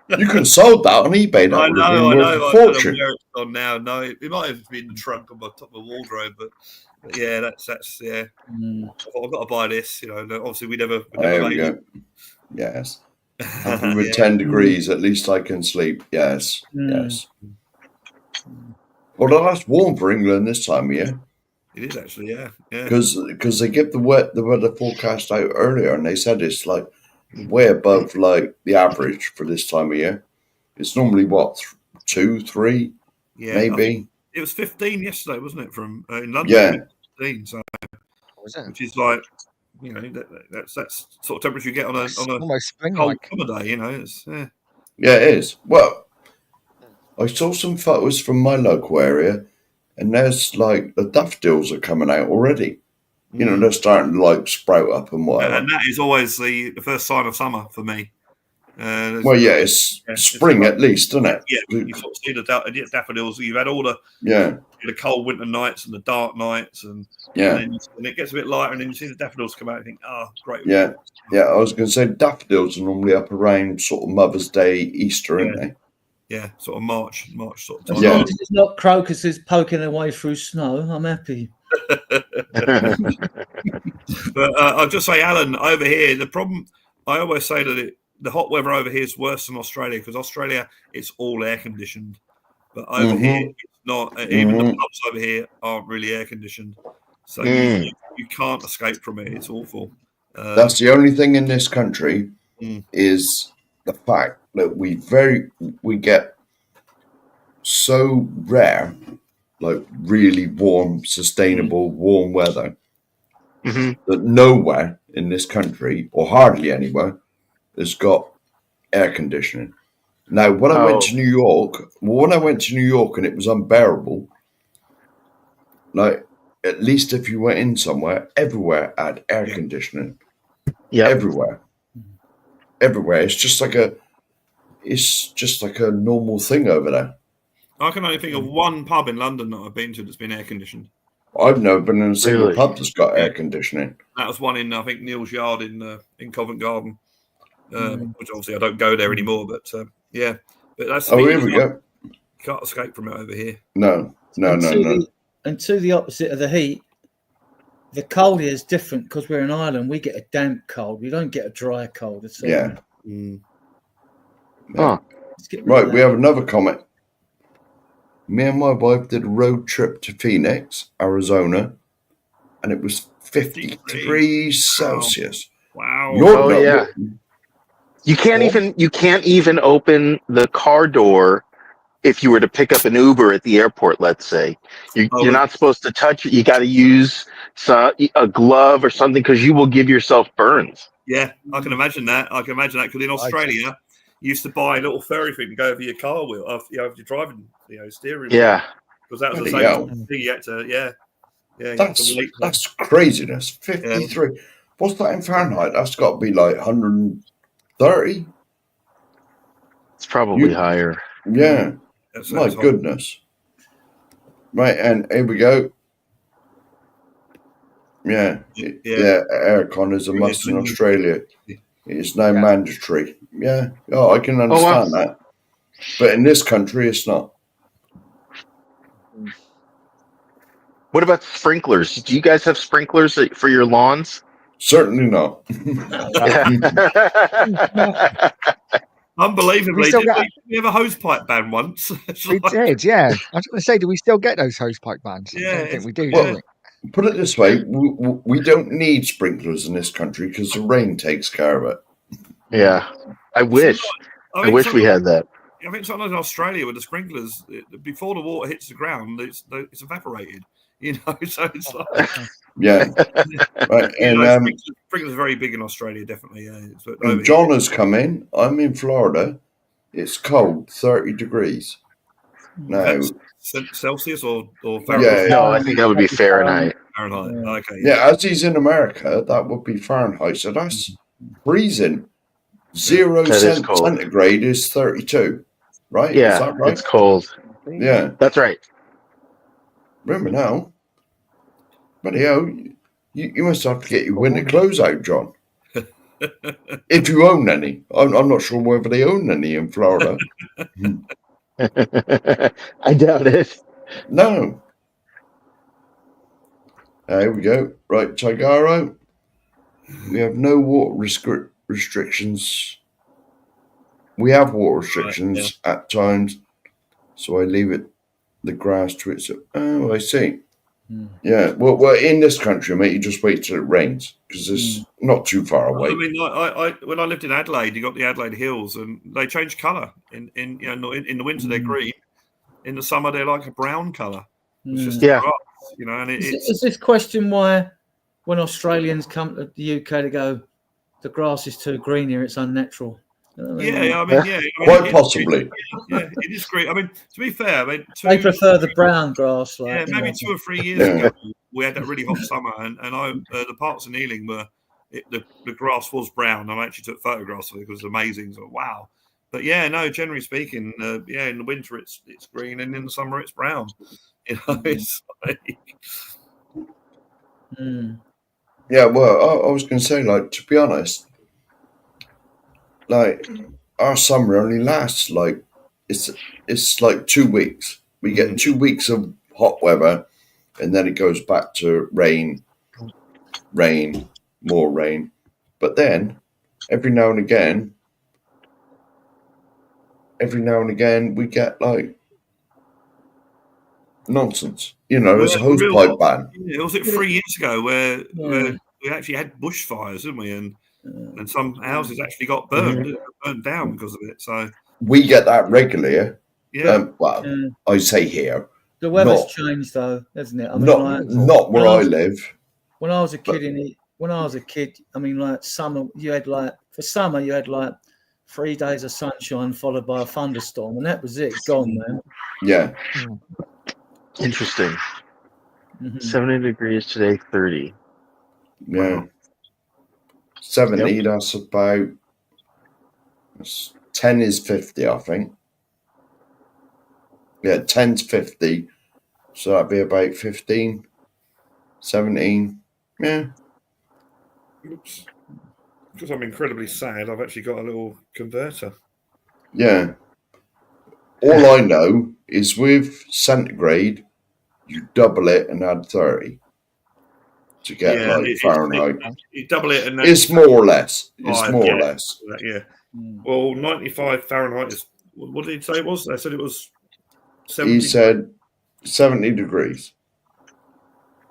You could have sold that on eBay. That I would have been know. worth a I fortune. don't know where it's on now. No, it might have been in the trunk on my top of the wardrobe, but yeah, that's yeah. I've got to buy this. You know, obviously we never. There we go. Yes. 110 degrees. At least I can sleep. Yes. Yes. Although that's warm for England this time of year. It is actually, yeah. Because they give the weather forecast out earlier, and they said it's like way above like the average for this time of year. It's normally what 2, 3, maybe. It was 15 yesterday, wasn't it? From in London, yeah, 15. So, which is like, you know, that's sort of temperature you get on a almost spring cold summer day. You know, it's yeah, it is. Well, I saw some photos from my local area. And there's like the daffodils are coming out already. You know, they're starting to like sprout up and whatever. And that is always the first sign of summer for me. Well, yeah, it's spring at least, isn't it? Yeah, you sort of see the daffodils. You've had all the cold winter nights and the dark nights, and and it gets a bit lighter, and then you see the daffodils come out and think, oh, great. Yeah, I was going to say daffodils are normally up around sort of Mother's Day, Easter, aren't they? Yeah, sort of March sort of time. As long as it's not crocuses poking their way through snow, I'm happy. But I'll just say, Alan, over here, the problem, I always say that the hot weather over here is worse than Australia, because Australia, it's all air conditioned, but over here it's not. Even the pubs over here aren't really air conditioned, so you can't escape from it. It's awful. That's the only thing in this country is the fact that we get so rare, like really warm, sustainable, warm weather that nowhere in this country, or hardly anywhere, has got air conditioning. Now, when I went to New York, and it was unbearable, like, at least if you went in somewhere, everywhere had air conditioning. Yeah. Everywhere. It's just like a normal thing over there. I can only think of one pub in London that I've been to that's been air conditioned. I've never been in a single Really? pub that's got air conditioning. That was one in, I think, Neal's Yard in Covent Garden, which obviously I don't go there anymore. But yeah, but that's Here we go. You can't escape from it over here. No. And to the opposite of the heat, the cold here is different because we're in Ireland. We get a damp cold. We don't get a dry cold at all. Yeah. Right, we have another comment. Me and my wife did a road trip to Phoenix, Arizona, and it was 53 Celsius. Wow. You can't even open the car door if you were to pick up an Uber at the airport, let's say. You're not supposed to touch it. You got to use a glove or something, because you will give yourself burns. Yeah, I can imagine that. Because in Australia, you used to buy a little furry thing to go over your car wheel, if you're driving, steering wheel. Yeah. Because that was the same thing. You had to, that's craziness. 53. Yeah. What's that in Fahrenheit? That's got to be like 130. It's probably higher. Yeah. My goodness. Right, and here we go. Yeah. Aircon is a must in Australia. It's now mandatory. Yeah. Oh, I can understand that. But in this country, it's not. What about sprinklers? Do you guys have sprinklers for your lawns? Certainly not. Unbelievably, we have a hosepipe ban once? We did, yeah. I was going to say, do we still get those hosepipe bans? Yeah, I don't think we do. Well, put it this way: we don't need sprinklers in this country because the rain takes care of it. Yeah, I wish we had that. I think sometimes in Australia with the sprinklers, before the water hits the ground, it's evaporated. So it's like right. And sprinklers are very big in Australia, definitely. And John has come in. I'm in Florida. It's cold, 30 degrees. No, Celsius or Fahrenheit? No, I think that would be Fahrenheit. Fahrenheit. Okay. Yeah, as he's in America, that would be Fahrenheit. So that's freezing. 0 centigrade is 32, right? Yeah, is that right? It's cold. Yeah, that's right. Remember now. But you must have to get your winter clothes out, John. If you own any. I'm not sure whether they own any in Florida. I doubt it. No. Here we go. Right, Tigaro. We have no water restrictions. We have water restrictions at times, so I leave the grass to its. Oh, I see. Yeah, well, in this country, mate, you just wait till it rains because it's not too far away. I mean, when I lived in Adelaide, you got the Adelaide Hills, and they change colour. In the winter they're green, in the summer they're like a brown colour. It's just grass, And is this question why when Australians come to the UK to go, the grass is too green here, it's unnatural? Quite possibly. It is great. I mean, to be fair, they prefer the brown grass. Maybe 2 or 3 years ago, we had that really hot summer, and the parts of Ealing were the grass was brown. I actually took photographs of it because it was amazing. So wow, but generally speaking, in the winter it's green, and in the summer it's brown. It's like. Yeah, well, I was going to say, like, to be honest. Like our summer only lasts like it's like 2 weeks. We get 2 weeks of hot weather, and then it goes back to rain, more rain. But then every now and again every now and again we get like nonsense. You know, there's a hosepipe ban. Yeah, was it 3 years ago where we actually had bushfires, didn't we? And some houses actually got burned down because of it. So we get that regularly. Yeah. I say here. The weather's changed though, hasn't it? I mean, not where I live. When I was a kid, I mean, like summer, you had like 3 days of sunshine followed by a thunderstorm, and that was it. Gone, man. Yeah. Interesting. 70 degrees today, 30. Yeah. Wow. 70, that's about 10 is 50, I think. Yeah, 10's 50. So that'd be about 15, 17. Yeah. Oops. Because I'm incredibly sad, I've actually got a little converter. Yeah. All I know is with centigrade, you double it and add 30 to get Fahrenheit. You double it and it's more or less. It's more or less. Yeah. Well, 95 Fahrenheit is. What did he say it was? I said it was 70. He said 70 degrees.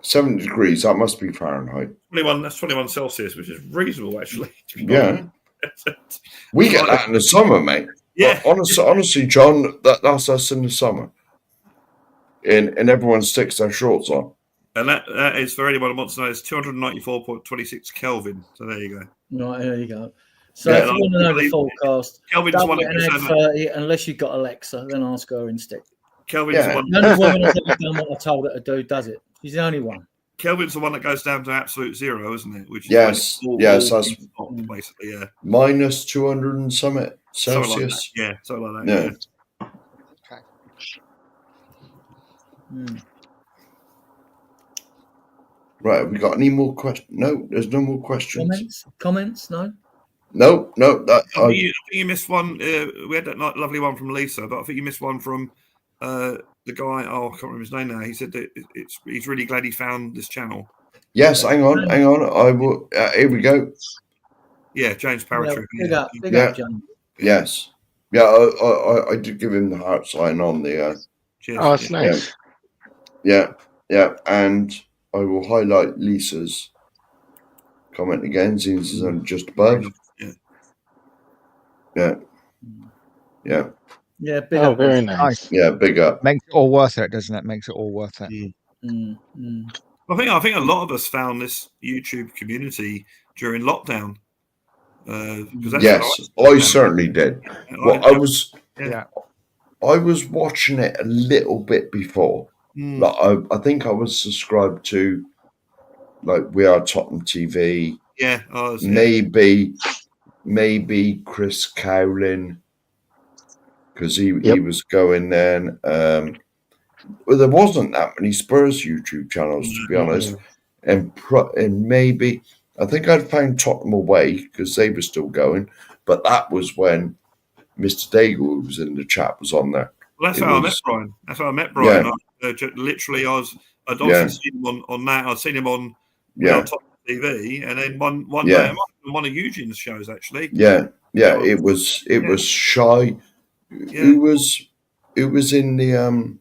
70 degrees, that must be Fahrenheit. 21, that's 21 Celsius, which is reasonable, actually. Yeah. We get that in the summer, mate. Yeah. Honestly, John, that's us in the summer. And everyone sticks their shorts on. And that is, for anyone who wants to know, is 294.26 Kelvin. So there you go. Right, there you go. So if you want to know the forecast, Kelvin's the one that add 30, unless you've got Alexa, then ask her instead. Kelvin's the one. None of the women has ever done what I told her to do, does it? She's the only one. Kelvin's the one that goes down to absolute zero, isn't it? Which is that's basically, yeah. Minus 200 and something Celsius. Something like that. Yeah. Okay. Right, have we got any more questions? No, there's no more questions. Comments? No. No. I think you missed one. We had that lovely one from Lisa, but I think you missed one from the guy. Oh, I can't remember his name now. He said that he's really glad he found this channel. Yes, hang on. I will. Here we go. Yeah, James Paratrooper. Big up, James. Yes. Yeah, I did give him the heart sign on the. Cheers. Oh, it's nice. Yeah, and I will highlight Lisa's comment again, since it's only just above. Yeah. Yeah, big up. Very nice. Yeah, big up. Makes it all worth it, doesn't it? Makes it all worth it. I think a lot of us found this YouTube community during lockdown. Yes, I certainly did. Well, I was watching it a little bit before. Like I think I was subscribed to, like, We Are Tottenham TV. Yeah, maybe Chris Cowlin, because he was going then. Well, there wasn't that many Spurs YouTube channels, to be honest, and maybe I think I'd found Tottenham Away because they were still going, but that was when Mr. Daigle, who was in the chat, was on there. Well, that's how I met Brian. Literally, I'd obviously seen him on that. I'd seen him on Tottenham TV, and then one day, I might have been one of Eugene's shows actually. It was Shy. Who was in the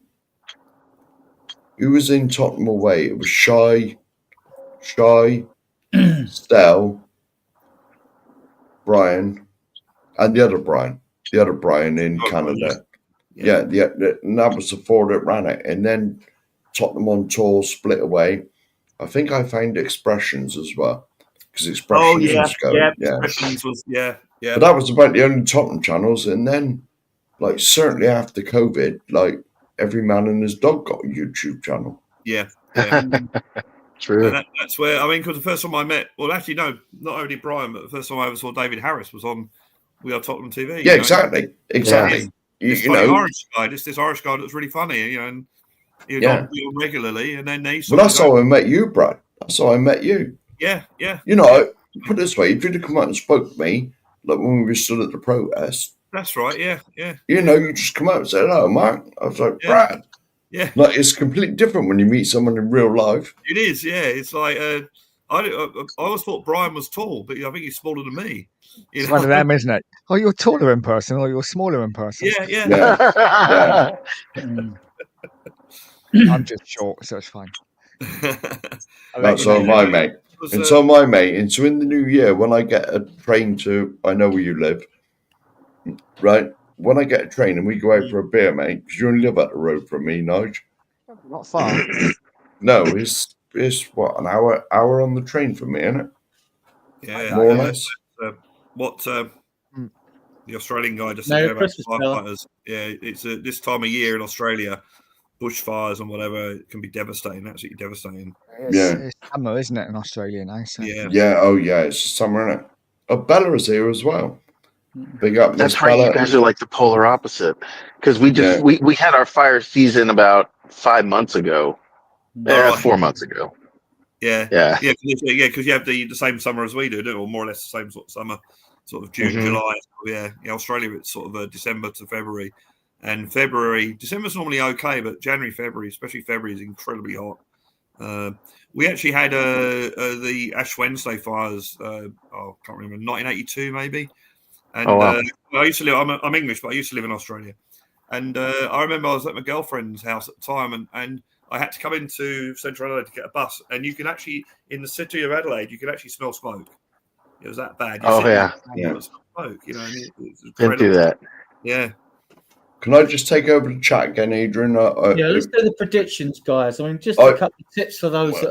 who was in Tottenham Away? It was Shy, Stell, Brian, and the other Brian in Canada. And that was the four that ran it. And then Tottenham on tour split away. I think I found Expressions as well, because Expressions was going. Expressions was But that was about the only Tottenham channels. And then, like, certainly after COVID, like, every man and his dog got a YouTube channel. Yeah. True. And that's where, I mean, because the first time I met, well, actually, no, not only Brian, but the first time I ever saw David Harris was on We Are Tottenham TV. Yeah, exactly. This Irish guy, this Irish guy that was really funny, and he'd on regularly, and then that's how I met you, Brad. That's how I met you. Yeah. You know, put it this way, if you'd have come out and spoke to me, like when we were still at the protest. That's right, yeah. You know, you just come out and say, hello, Mark. I was like, Brad. Yeah. Like, it's completely different when you meet someone in real life. It is, yeah. It's like, I I always thought Brian was tall, but I think he's smaller than me. It's one of them, isn't it? Oh, you're taller in person, or you're smaller in person. Yeah. I'm just short, so it's fine. That's all my mate. And so my mate. And so in the new year, when I get a train to, I know where you live, right? When I get a train and we go out for a beer, mate, because you only live up the road from me, Nige. Not far. No, it's what, an hour on the train from me, isn't it? Yeah, more or less. What the Australian guy just Merry said about Christmas, firefighters. Yeah, it's this time of year in Australia, bushfires and whatever can be devastating, absolutely devastating. It's summer, isn't it, in Australia now? So. Yeah. Oh yeah, it's summer, isn't it? Oh, Bella's here as well. Big up, That's Miss right. Bella. You guys are like the polar opposite, because we had our fire season about 5 months ago. 4 months ago. Yeah. Because you have the same summer as we do, don't you? Or more or less the same sort of summer, sort of June, July. Yeah, Australia, it's sort of December to February, and December's normally okay, but January, February, especially February, is incredibly hot. We actually had the Ash Wednesday fires. I can't remember, 1982 maybe. And I used to live. I'm English, but I used to live in Australia. And I remember I was at my girlfriend's house at the time, and I had to come into Central Adelaide to get a bus. And you can actually, in the city of Adelaide, you can actually smell smoke. It was that bad. Smoke. You know, didn't do that. Yeah. Can I just take over the chat again, Adrian? Let's do the predictions, guys. I mean, just a couple of tips for those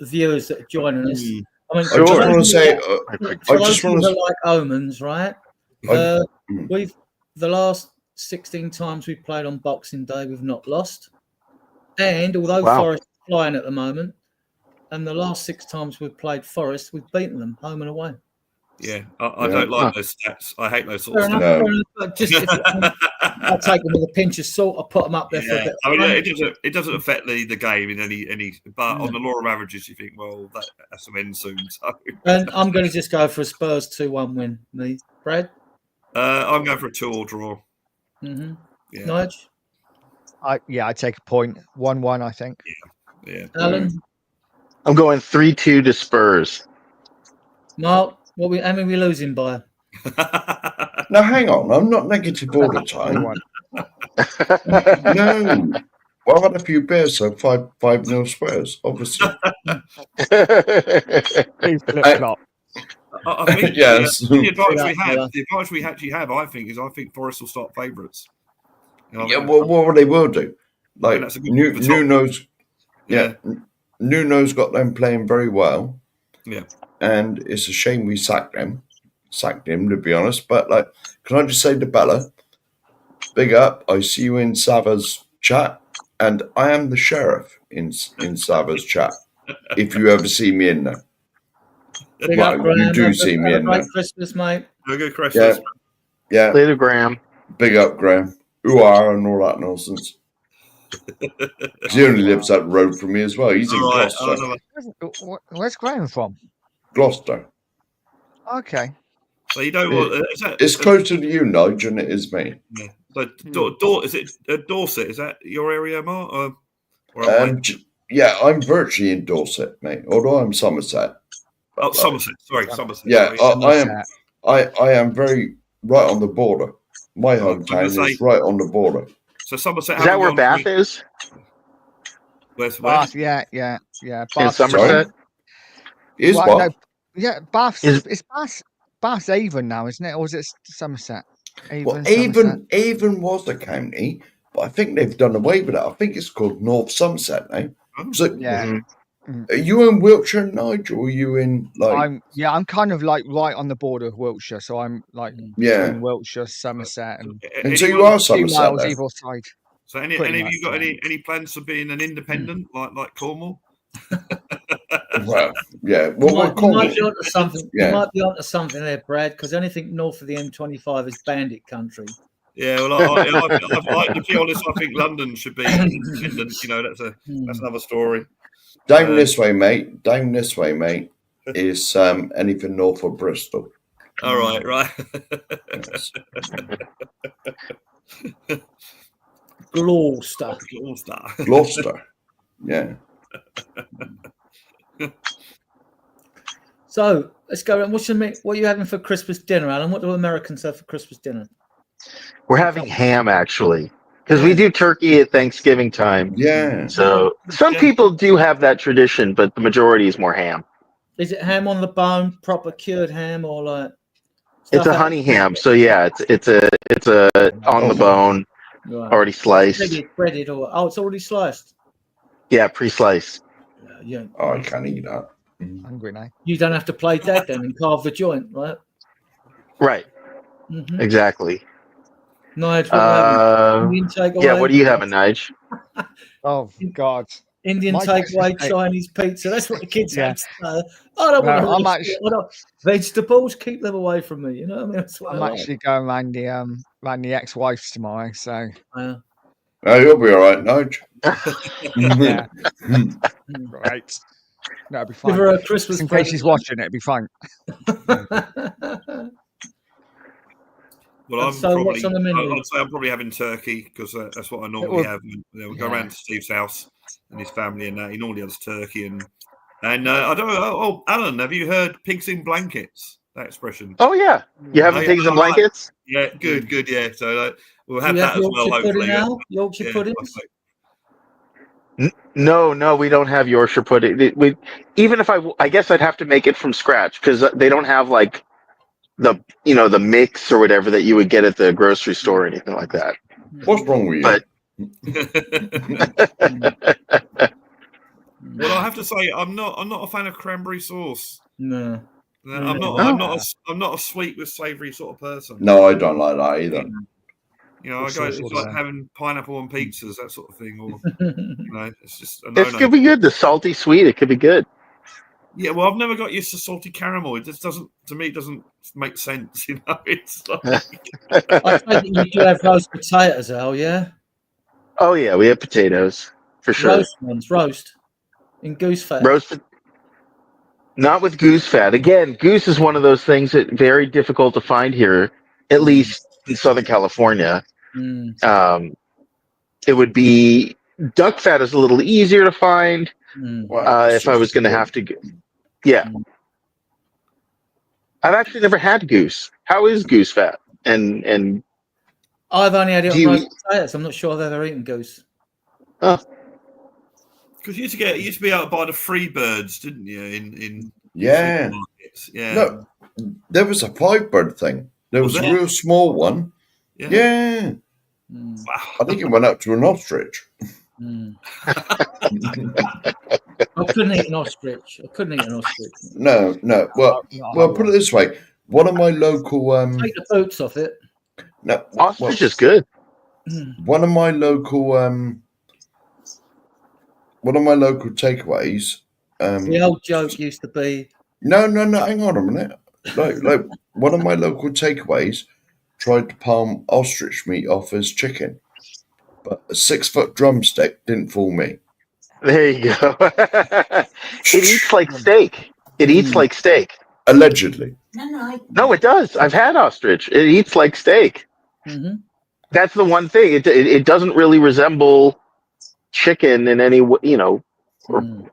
viewers that are joining us. I mean, I just want to say, for those who like omens, right? We've the last 16 times we've played on Boxing Day, we've not lost. And although Forest is flying at the moment, and the last 6 times we've played Forest, we've beaten them home and away. Yeah, I don't like those stats. I hate those sort of stats. I'll take them with a pinch of salt. I'll put them up there for a bit. I mean, it doesn't affect the game in any. But on the law of averages, you think, well, that's some end soon. So. And I'm going to just go for a Spurs 2-1 win. Me, Brad. I'm going for a 2-2 draw. Mm-hmm. Yeah. Nige? I take a point. 1-1, I think. Yeah. Alan? I'm going 3-2 to Spurs. Mark, how many are we losing by? Now, hang on. I'm not negative all the time. No. Well, I've had a few beers, so 5-0 Spurs, obviously. I think yes. The advantage we actually have, I think Forest will start favourites. Well, they will do. Like Nuno's, Nuno's got them playing very well. Yeah, and it's a shame we sacked him to be honest. But like, can I just say to Bella, big up. I see you in Sava's chat, and I am the sheriff in Sava's chat. If you ever see me in there. You do see me in there. Christmas, mate. Have a good Christmas. Yeah. Later, Graham. Big up, Graham. Ooh, and all that nonsense. He only lives up the road from me as well. He's in Gloucester. Where's Graham from? Gloucester. Okay. So you know it's closer to you, Nige, than it is me. Yeah. So is it Dorset? Is that your area, Mark? Yeah, I'm virtually in Dorset, mate. Although I'm Somerset. Somerset. Sorry, Somerset. Yeah, I am very right on the border. My hometown is right on the border. So Somerset. Is that where Bath is? Where's Bath? Yeah. Bath, in Somerset. Is Bath? No, yeah, Bath. It's Bath's Avon now, isn't it, or is it Somerset? Avon was the county, but I think they've done away with it. I think it's called North Somerset now. So, are you in Wiltshire, Nigel? Or are you in like? I'm kind of like right on the border of Wiltshire, so I'm like between Wiltshire, Somerset, and so you are Somerset. 2 miles either side. So any of you got any plans for being an independent like Cornwall? Well, yeah. Well, you might be onto something. You might be onto something there, Brad, because anything north of the M25 is bandit country. Yeah, well, to be honest, I think London should be independent. You know, that's another story. Down this way, mate. Down this way, mate. Is anything north of Bristol? All right. Yes. Gloucester. Yeah. So let's go around. What are you having for Christmas dinner, Alan? What do Americans have for Christmas dinner? We're having ham, actually, because we do turkey at Thanksgiving time. Yeah. So some people do have that tradition, but the majority is more ham. Is it ham on the bone, proper cured ham, or like? It's a honey ham, so yeah, it's a on the bone, already sliced. Breaded, or it's already sliced. Yeah, pre-sliced. Yeah. Oh, I can't eat that. Hungry now. You don't have to play dead then and carve the joint, right? Right. Mm-hmm. Exactly. Nige, what are you having, Nige? Oh God. Indian takeaway, Chinese pizza. That's what the kids have. I don't want to vegetables. Keep them away from me. You know what I mean? That's what I'm actually going around the ex-wife's tomorrow. So. Oh, you'll be all right, Nige. Yeah. Right. That'll be fine. Give her a Christmas in case she's watching it, it'll be fine. Well, what's on the menu? I'd say I'm probably having turkey because that's what I normally have. We go around to Steve's house and his family, and he normally has turkey. And I don't know. Oh, Alan, have you heard pigs in blankets? That expression. Oh yeah, you having pigs in blankets? Yeah, good. Yeah, so we'll have that as well. Hopefully, Yorkshire puddings. No, we don't have Yorkshire pudding. Even if I guess I'd have to make it from scratch because they don't have like the mix or whatever that you would get at the grocery store or anything like that. What's wrong with you? But well, I have to say I'm not a fan of cranberry sauce. No. I'm not a sweet with savoury sort of person. No, I don't like that either. It's like having pineapple on pizzas, that sort of thing, or it's just a it could be good. The salty sweet, it could be good. Yeah, well, I've never got used to salty caramel. It just doesn't make sense, It's like I think you do have roast potatoes, Al, yeah? Oh yeah, we have potatoes for sure. Roast in goose fat. Roasted. Not with goose fat. Again, goose is one of those things that very difficult to find here, at least in Southern California. It would be duck fat is a little easier to find. If I was going to have to, I've actually never had goose. How is goose fat? And I've only had it on roast potatoes. I'm not sure I've ever eaten goose. Oh, because you used to be able to buy the free birds, didn't you? In supermarkets. Yeah. No, there was a 5-bird thing. There was a real small one. Yeah. I think it went up to an ostrich. I couldn't eat an ostrich. No. Well, put it this way. One of my local take the boots off it. No, ostrich is good. One of my local takeaways. The old joke used to be. No. Hang on a minute. Like one of my local takeaways tried to palm ostrich meat off as chicken, but a 6-foot drumstick didn't fool me. There you go. It eats like steak. Allegedly. No, it does. I've had ostrich. It eats like steak. Mm-hmm. That's the one thing. It doesn't really resemble chicken in any way, or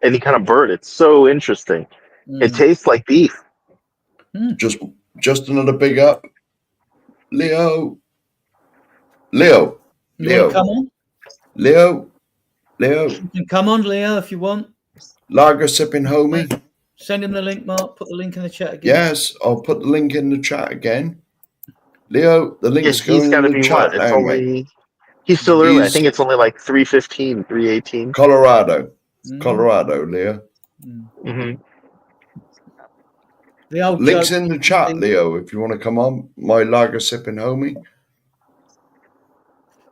any kind of bird. It's so interesting. It tastes like beef. Just another big up. Leo. You want to come on? Leo. You can come on, Leo, if you want. Lager sipping homie. Send him the link, Mark. Put the link in the chat again. Yes, I'll put the link in the chat again. Leo, the link's going in the chat now, mate. He's still early. I think it's only like 3:15, 3:18. Colorado, Leo. Mm-hmm. The old link's in the chat, Leo, if you want to come on. My lager sipping homie.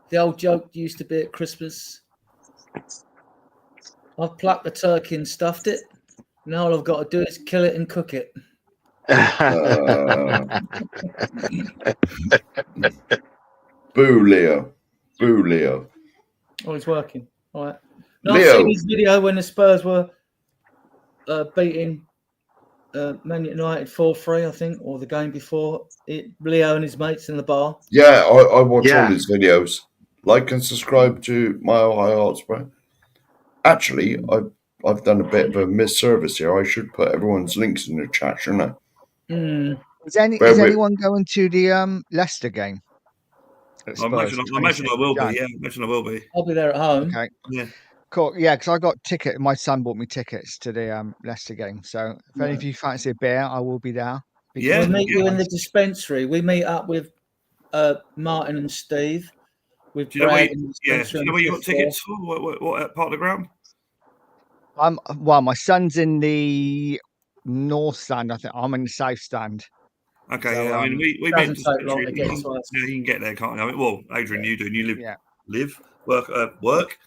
The old joke used to be at Christmas. I've plucked the turkey and stuffed it. Now all I've got to do is kill it and cook it. Boo, Leo. Oh, it's working. All right. Now, I've seen this video when the Spurs were beating Man United 4-3, I think, or the game before. Leo and his mates in the bar. Yeah, I watch all his videos. Like and subscribe to My Ohio Hotspur. Actually, I've done a bit of a misservice here. I should put everyone's links in the chat, shouldn't I? Is anyone going to the Leicester game? I imagine I will be. Yeah, I imagine I will be. I'll be there at home. Okay. Yeah. Cool. Yeah, because I got ticket. My son bought me tickets to the Leicester game. So if any of you fancy a beer, I will be there. We'll meet you in the dispensary. We meet up with Martin and Steve. With Brad do you know where you got tickets for? What part of the ground? Well, my son's in the north stand. I think I'm in the south stand. Okay, so, yeah. I mean, we doesn't meant take long to get to us. Yeah, you can get there, can't you? I mean, well, Adrian, you do. And you live, work,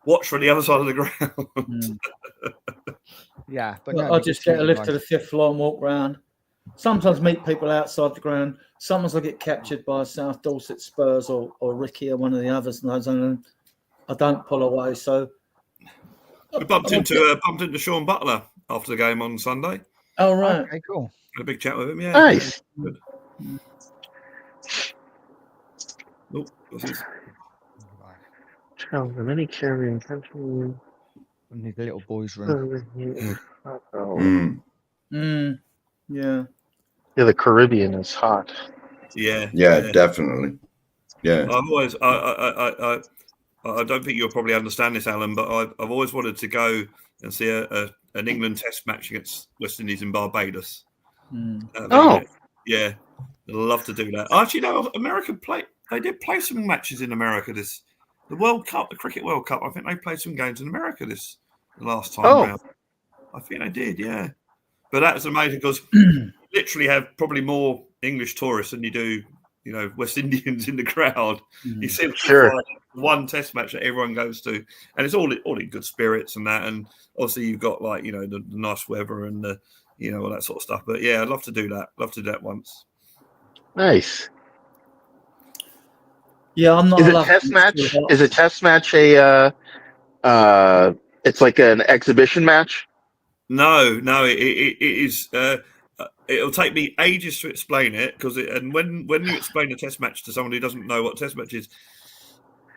watch from the other side of the ground. Yeah, but I'll just get a lift to the 5th floor and walk around. Sometimes meet people outside the ground. Sometimes I get captured by South Dorset Spurs or Ricky or one of the others, and I don't pull away. So we bumped into Sean Butler after the game on Sunday. Oh right, okay, cool. Had a big chat with him. Yeah, nice. Good. Oh, what's this? Child, many carrying country. In the little boys' room. Yeah. Yeah, the Caribbean is hot. Yeah, definitely. Yeah. I've always, I don't think you'll probably understand this, Alan, but I've always wanted to go and see an England Test match against West Indies in Barbados. Yeah, I'd love to do that. Actually, no, America they did play some matches in America. The World Cup, the Cricket World Cup. I think they played some games in America the last time round. I think they did, yeah. But that's amazing because you literally have probably more English tourists than you do, West Indians in the crowd. You see one Test match that everyone goes to, and it's all in good spirits and that. And obviously you've got the nice weather and the all that sort of stuff. But yeah, I'd love to do that. Love to do that once. Nice. Yeah, I'm not. Is a test match? Is a test match it's like an exhibition match? No, it is. It'll take me ages to explain it and when you explain a test match to someone who doesn't know what a test match is,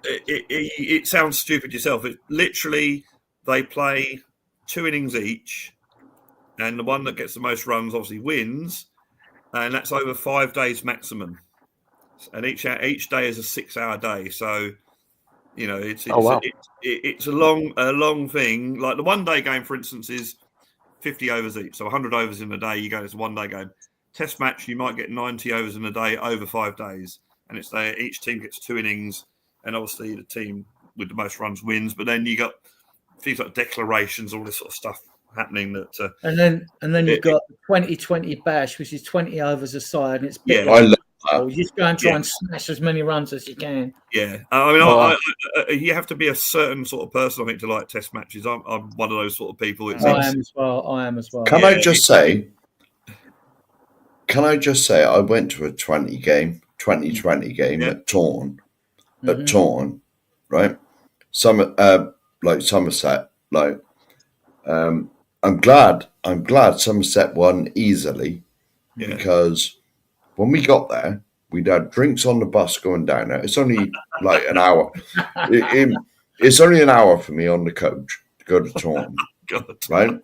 it sounds stupid yourself. It literally they play 2 innings each, and the one that gets the most runs obviously wins, and that's over 5 days maximum. And each day is a 6-hour day, so it's a long thing. Like the 1 day game, for instance, is 50 overs each, so 100 overs in a day. You go, it's a 1 day game. Test match, you might get 90 overs in a day over 5 days, and it's there. Each team gets 2 innings, and obviously the team with the most runs wins. But then you got things like declarations, all this sort of stuff happening. That and then you've got 20-20 bash, which is 20 overs a side, and it's I love that. You just go and try and smash as many runs as you can. Yeah, I mean, you have to be a certain sort of person, I think, to like test matches. I'm one of those sort of people. I am as well. Can I just say, I went to a 2020 game at Taunton, right? Somerset. I'm glad Somerset won easily because when we got there, we'd had drinks on the bus going down there. It's only like an hour. It's only an hour for me on the coach to go to Taunton, right?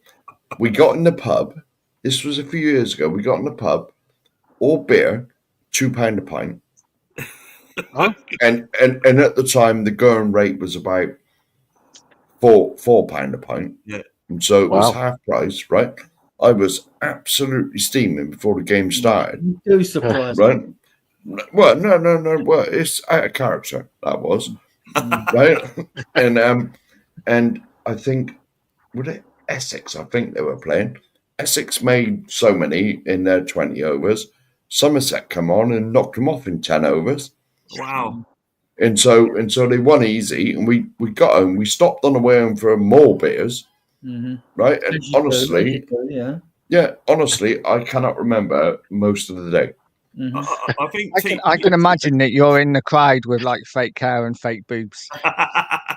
We got in the pub. This was a few years ago. We got in the pub, all beer, £2 a pint. Huh? And at the time, the going rate was about £4 a pint. Yeah. And so it was half price, right? I was absolutely steaming before the game started. You do surprise me. Right? Well, no. Well, it's out of character. That was right. And I think was it Essex? I think they were playing. Essex made so many in their 20 overs. Somerset come on and knocked them off in 10 overs. Wow. And so they won easy, and we got home. We stopped on the way home for more beers. Mm-hmm. Right, and honestly, honestly, I cannot remember most of the day. Mm-hmm. I can imagine that you're in the crowd with like fake hair and fake boobs. I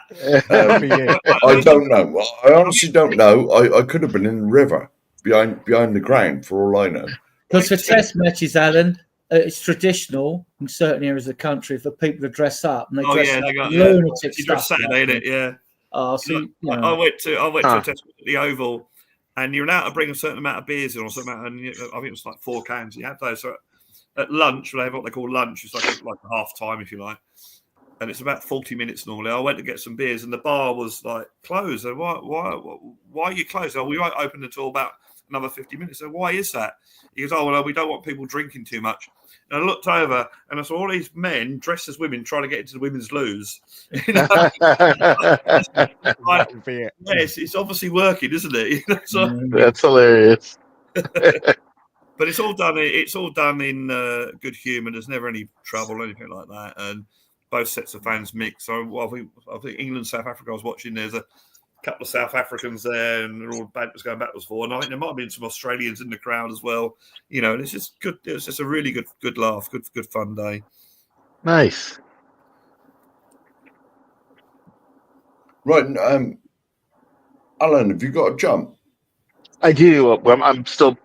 don't know. I honestly don't know. I could have been in the river behind the ground for all I know. Because for test matches, Alan, it's traditional in certain areas of the country for people to dress up, and they dress up lunatic stuff. Saturday, isn't it? Yeah. Oh, see, I went to a test at the Oval, and you're allowed to bring a certain amount of beers in, or something. And I think it was like 4 cans. You have those. So at lunch, they have what they call lunch. It's like a half time, if you like. And it's about 40 minutes normally. I went to get some beers, and the bar was like closed. So why are you closed? Oh, we won't open until about another 50 minutes. So why is that? He goes, oh, well, we don't want people drinking too much. And I looked over, and I saw all these men dressed as women trying to get into the women's loos. You know? Like, yes, it's obviously working, isn't it? You know, so, that's hilarious. but it's all done. It's all done in good humour. There's never any trouble or anything like that. And both sets of fans mix. So I think England, South Africa. I was watching. There's a couple of South Africans there, and they're all banters going backwards and forwards. And I think there might have been some Australians in the crowd as well. You know, and it's just good. It was just a really good laugh, good fun day. Nice. Right, Alan, have you got a jump? I do. I'm still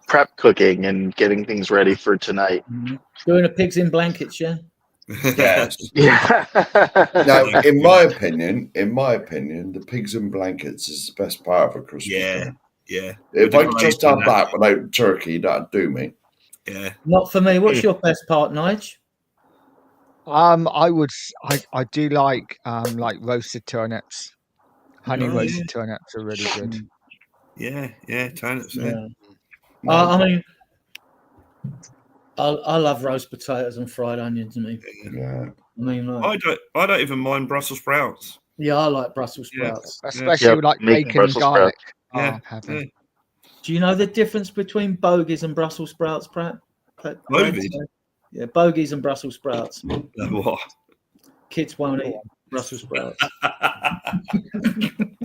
prep cooking and getting things ready for tonight. Doing a pigs in blankets, yeah. Yes. Yeah. Now, in my opinion, the pigs and blankets is the best part of a Christmas dinner. Yeah. If I could just have that without turkey, that'd do me. Yeah. Not for me. What's your best part, Nige? I do like roasted turnips. Honey roasted turnips are really good. Yeah, turnips. Yeah. I mean, I love roast potatoes and fried onions. Yeah. I mean, I don't even mind Brussels sprouts. Yeah, I like Brussels sprouts, especially with like bacon and garlic. Yeah. Do you know the difference between bogies and Brussels sprouts, Pratt? Bogies? Yeah, bogies and Brussels sprouts. What? Kids won't eat Brussels sprouts.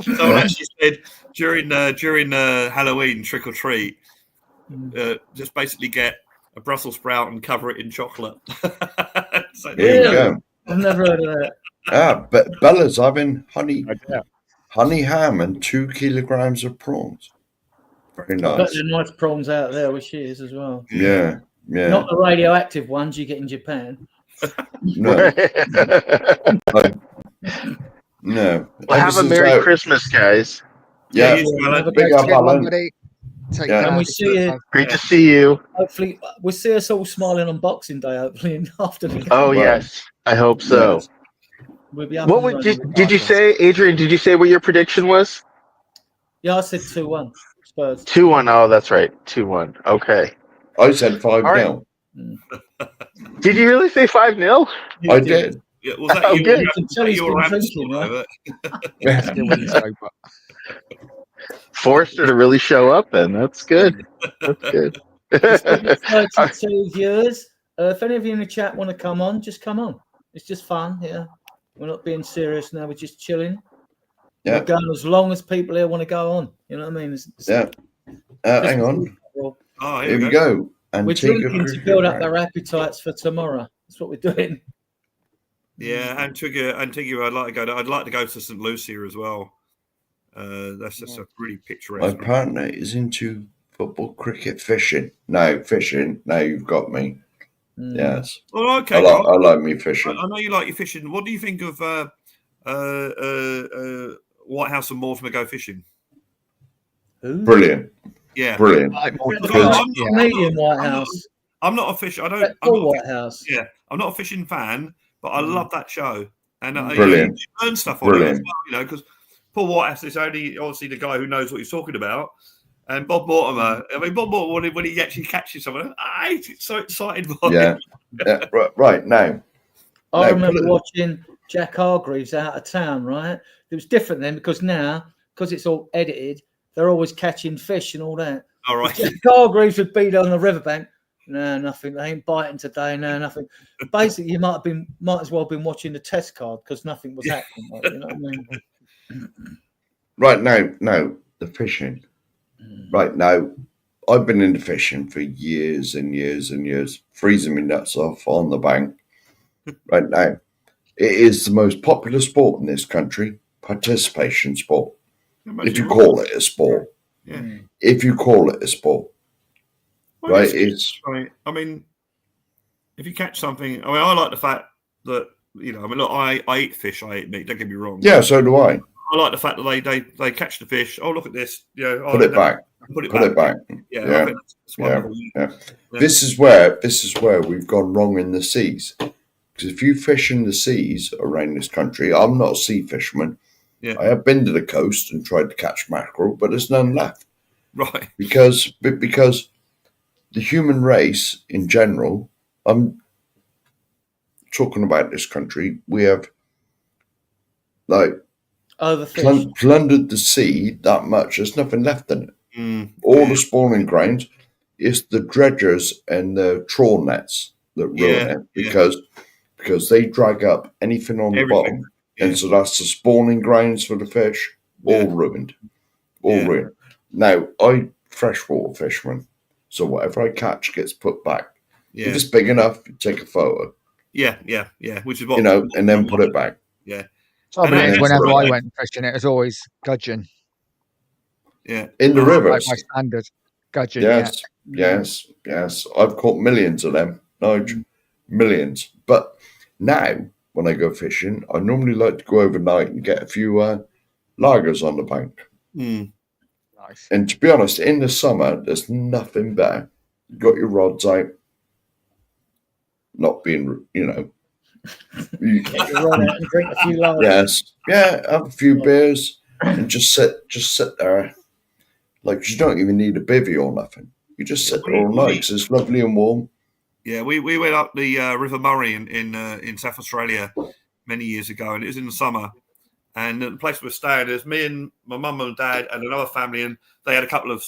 Someone actually said during Halloween trick or treat, just basically get a Brussels sprout and cover it in chocolate. So there you go. I've never heard of that. But Bella's having honey ham and 2 kilograms of prawns. Very nice. But the nice prawns out there, which she is as well. Yeah. Not the radioactive ones you get in Japan. No. No. Well, have a Merry Christmas, guys. Yeah. Big up, Alan. Can we see you? Great to see you. Hopefully, we'll see us all smiling on Boxing Day. Hopefully, in the afternoon. Oh yes, I hope so. Yes. We'll be did you say, Adrian? Did you say what your prediction was? Yeah, I said 2-1 Spurs. 2-1. Oh, that's right. 2-1. Okay. I said 5-0. Did you really say 5-0? I did. Yeah, was that you? Forced her to really show up, then that's good. That's good. 32 viewers. If any of you in the chat want to come on, just come on. It's just fun here. We're not being serious now. We're just chilling. Yeah. We're going as long as people here want to go on. You know what I mean? Hang on. Oh, here we go. And we're drinking to build up their appetites for tomorrow. That's what we're doing. Yeah, Antigua. I'd like to go to St. Lucia as well. That's just a really picturesque. My partner is into football, cricket, fishing. No, fishing. Now you've got me. Yes. Well, okay. I like me fishing. I know you like your fishing. What do you think of Whitehouse and Mortimer go fishing? Brilliant. Yeah. Brilliant. Canadian Whitehouse. I'm not a fish. Whitehouse. Yeah, I'm not a fishing fan, but I love that show. And brilliant. You learn stuff on it as well, you know, because Paul Whitehouse is only obviously the guy who knows what he's talking about. And Bob Mortimer, Bob Mortimer, when he actually catches someone, I get so excited by him. Yeah. Right now. I remember watching Jack Hargreaves out of town, right? It was different then because now, because it's all edited, they're always catching fish and all that. All right. Jack Hargreaves would be on the riverbank. No, nothing. They ain't biting today. No, nothing. Basically, you might as well have been watching the test card because nothing was happening. Like, you know what I mean? Right now, the fishing. Right now, I've been into fishing for years and years and years, freezing me nuts off on the bank. Right now, it is the most popular sport in this country, participation sport. If you call it a sport. Yeah. If you call it a sport. Well, right, I mean, if you catch something, I like the fact that, you know, I mean, look, I eat fish, I eat meat, don't get me wrong. Yeah, so do I. I like the fact that they catch the fish. Oh, look at this! You know, Put it back. Put it Put back. it back. Yeah, I think it's wonderful. Yeah. This is where we've gone wrong in the seas. Because if you fish in the seas around this country, I'm not a sea fisherman. Yeah. I have been to the coast and tried to catch mackerel, but there's none left. Right. Because the human race in general, I'm talking about this country, we have plundered the sea that much. There's nothing left in it. All the spawning grounds, it's the dredgers and the trawl nets that ruin it because they drag up anything on the bottom. Yeah. And so that's the spawning grounds for the fish, all ruined. Ruined. Now, I'm freshwater fisherman, so whatever I catch gets put back. Yeah. If it's big enough, you take a photo. Yeah. Which is what and then put it back. Yeah. Whenever I went fishing, it was always gudgeon. Yeah. In the rivers. My standard gudgeon. Yes. I've caught millions of them. Millions. But now, when I go fishing, I normally like to go overnight and get a few lagers on the bank. Nice. And to be honest, in the summer, there's nothing better. You got your rods out, not being, Get your rod out and drink a few lagers. Yes. Yeah, have a few beers and just sit there. Like, you don't even need a bivvy or nothing. You just sit there all night because it's lovely and warm. Yeah, we went up the River Murray in South Australia many years ago, and it was in the summer. And the place we were staying, there's me and my mum and dad and another family, and they had a couple of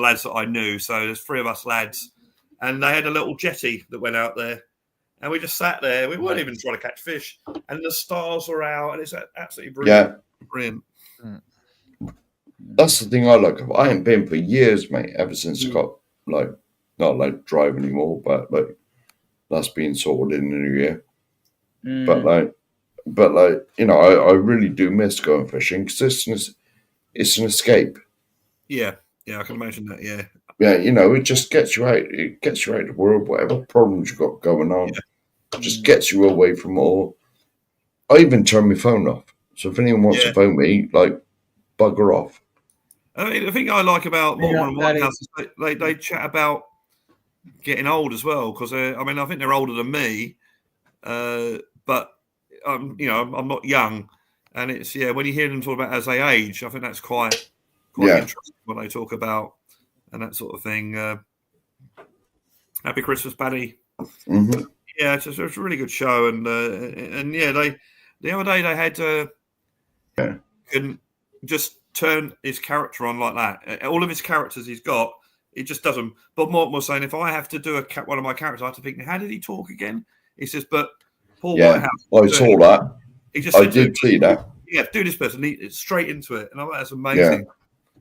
lads that I knew. So there's 3 of us lads, and they had a little jetty that went out there, and we just sat there. We weren't even trying to catch fish, and the stars were out, and it's absolutely brilliant. Yeah, brilliant. That's the thing I like. I ain't been for years, mate. Ever since I got not like drive anymore, but that's been sorted in the new year. But I really do miss going fishing because it's an escape. Yeah, I can imagine that. Yeah, it just gets you out. It gets you out of the world. Whatever problems you got going on, just gets you away from all. I even turn my phone off. So if anyone wants to phone me, bugger off. I mean, the thing I like about Mortimer and Whitehouse is they chat about getting old as well, because I think they're older than me, but I'm not young, and it's when you hear them talk about as they age, I think that's quite interesting what they talk about and that sort of thing. Happy Christmas, Paddy. Mm-hmm. Yeah, it's a really good show, and they the other day they had can just turn his character on like that. All of his characters he's got. It just doesn't. But Morton was saying, if I have to do one of my characters, I have to think, how did he talk again? He says, but Paul Whitehouse. I saw that. He just did see that. Yeah, do this person. It's straight into it. And I thought that's amazing. Yeah.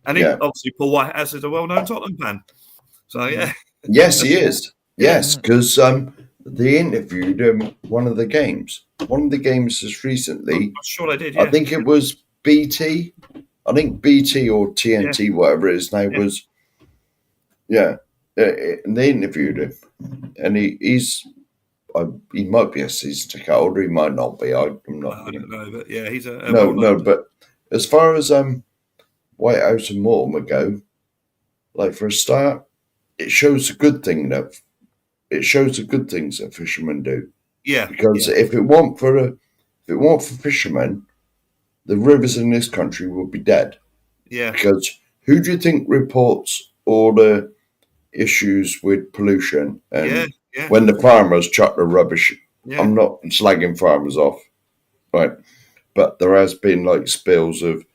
And obviously, Paul Whitehouse is a well-known Tottenham fan. So, yeah. Yes, he is. Yes, because they interviewed him one of the games. One of the games is recently. I'm sure they did, yeah. I think it was BT. I think BT or TNT, whatever it is now, was. Yeah, and they interviewed him, and he might be a season ticket holder, he might not be. I'm not. I don't know, but yeah, he's a no. But as far as Whitehouse and Mortimer go, for a start, it shows the good things that fishermen do. Yeah, because if it weren't for fishermen, the rivers in this country would be dead. Yeah, because who do you think reports all the issues with pollution and when the farmers chuck the rubbish? I'm not slagging farmers off, right? But there has been spills of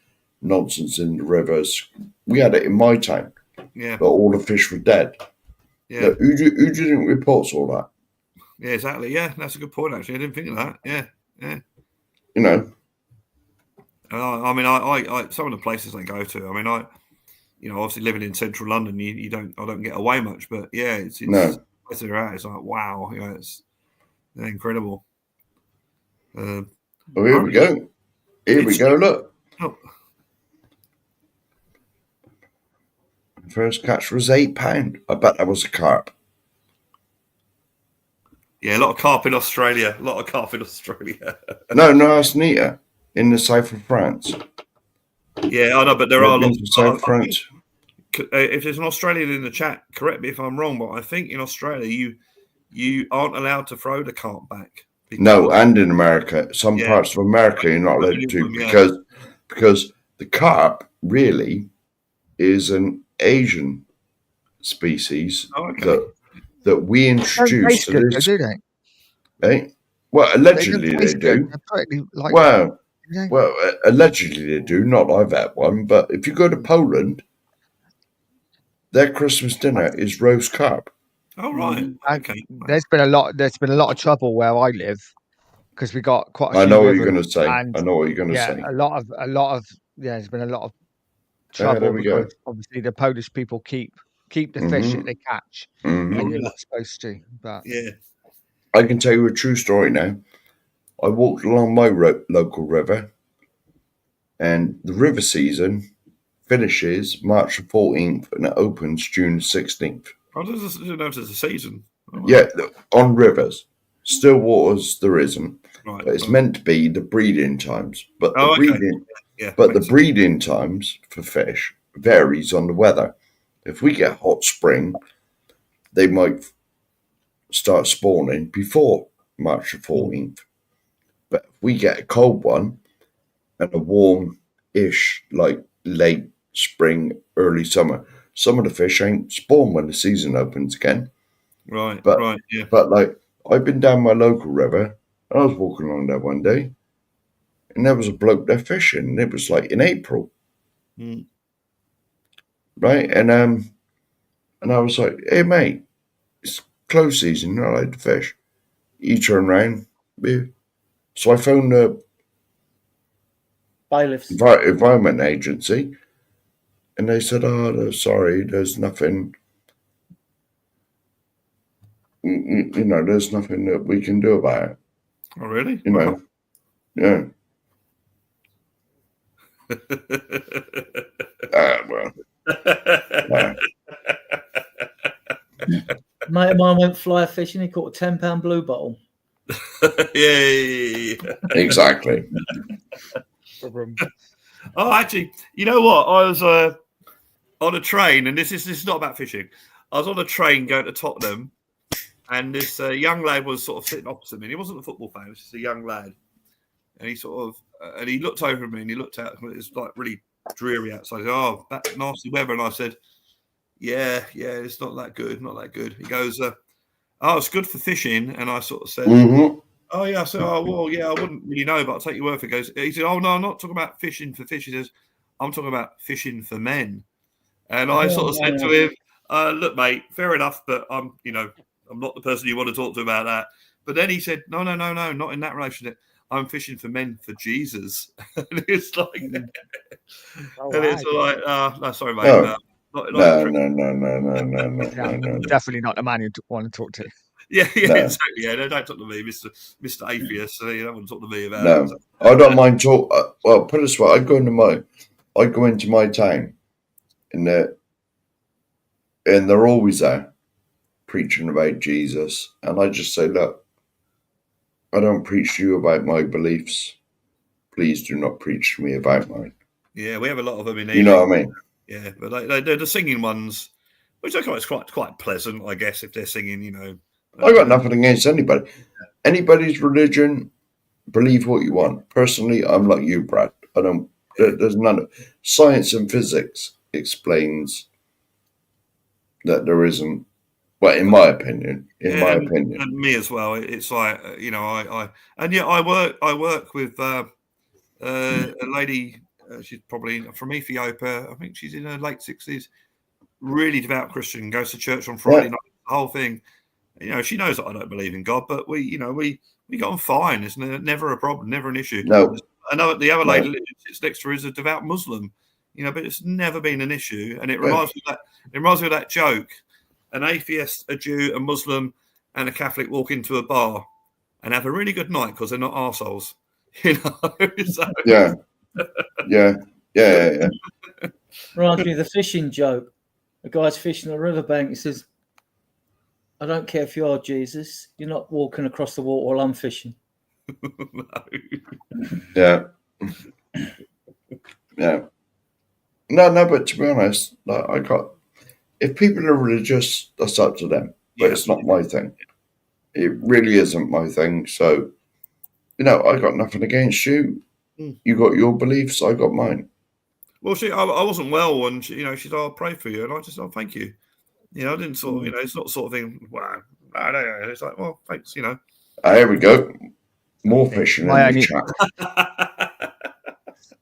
nonsense in the rivers. We had it in my town. Yeah, but all the fish were dead. Yeah, now, who do you think reports all that? Yeah, exactly. Yeah, that's a good point. Actually, I didn't think of that. Yeah. I mean, I some of the places I go to. I mean, obviously living in central London, I don't get away much, but it's no. It's like wow, it's incredible. Here we go. Here we go. Look. Oh. First catch was £8. I bet that was a carp. Yeah, a lot of carp in Australia. No, that's neater. In the south of France. Yeah, I know, but there are lots of South France. If there's an Australian in the chat, correct me if I'm wrong, but I think in Australia you aren't allowed to throw the cart back. No, and in America, some parts of America you're not allowed to because the carp really is an Asian species that we introduced to this. Do they? Eh? Well, allegedly they do. Well, allegedly they do. Not I've had one, but if you go to Poland, their Christmas dinner is roast carp. Oh right. Okay. There's been a lot of trouble where I live because we got quite a few. I know what you're going to say. I know what you're going to say. A lot of there's been a lot of trouble because obviously the Polish people keep the fish that they catch, and you're not supposed to. But yeah, I can tell you a true story now. I walked along my local river, and the river season finishes March the 14th and it opens June the 16th. I didn't know there's a season. Oh, wow. Yeah, on rivers. Still waters there isn't. Right, but it's meant to be the breeding times. But the breeding times for fish varies on the weather. If we get hot spring, they might start spawning before March the 14th. But if we get a cold one and a warm-ish, like late spring, early summer, some of the fish ain't spawn when the season opens again. Right, yeah. But like, I've been down my local river, and I was walking along there one day, and there was a bloke there fishing, and it was like in April. Right? And I was like, hey mate, it's close season, you're not allowed to fish. You turn around, so I phoned the bailiffs environment agency, and they said, oh, sorry, there's nothing, there's nothing that we can do about it. Oh, really? Yeah. Well. Mate of mine went fly fishing, he caught a £10 blue bottle. Yeah. Exactly. Oh, actually, you know what? I was on a train, and this is not about fishing. I was on a train going to Tottenham, and this young lad was sort of sitting opposite me. He wasn't a football fan; he was just a young lad. And he sort of and he looked over at me, and he looked out. It was like really dreary outside. He said, "Oh, that nasty weather." And I said, "Yeah, it's not that good. Not that good." He goes, "Oh, it's good for fishing." And I sort of said, "Oh yeah." I said, "Oh well, yeah. I wouldn't really know, but I'll take your word for it." He said, "Oh no, I'm not talking about fishing for fish." He says, "I'm talking about fishing for men." And I sort of said to him, "Look, mate, fair enough, but I'm not the person you want to talk to about that." But then he said, "No, not in that relationship. I'm fishing for men for Jesus." And it's like, it's like, no, sorry, mate. No. Definitely not the man you want to talk to. Yeah, exactly. Yeah, no, don't talk to me, Mr. Atheist. You don't want to talk to me about it. I don't mind talk. Well, put it this way: I go into my town, and they're always there preaching about Jesus, and I just say, look, I don't preach to you about my beliefs. Please do not preach to me about mine. Yeah, we have a lot of them in. You know what I mean? Yeah, but they're the singing ones, which I think is quite pleasant, I guess, if they're singing. I got nothing against anybody. Anybody's religion, believe what you want. Personally, I'm like you, Brad. I don't. There's none of science and physics explains that there isn't. Well, in my opinion, and me as well. It's like I work with a lady. She's probably from Ethiopia. I think she's in her late 60s. Really devout Christian. Goes to church on Friday night. The whole thing. She knows that I don't believe in God, but we got on fine. It's never a problem, never an issue. No. I know the other lady that sits next to her is a devout Muslim. But it's never been an issue, and it reminds me of that joke. An atheist, a Jew, a Muslim, and a Catholic walk into a bar and have a really good night because they're not arseholes. So. Yeah. Reminds me of the fishing joke. The guy's fishing the riverbank. He says, "I don't care if you are Jesus. You're not walking across the water while I'm fishing." No. Yeah. No, but to be honest, like, if people are religious, that's up to them. But it's not my thing. It really isn't my thing. So, I got nothing against you. You got your beliefs, I got mine. Well, I wasn't well, and she said, "I'll pray for you," and I just, "Oh, thank you." I didn't sort of, it's not sort of thing. Wow, I don't know. It's like, well, thanks. Here we go. More fishing in the chat.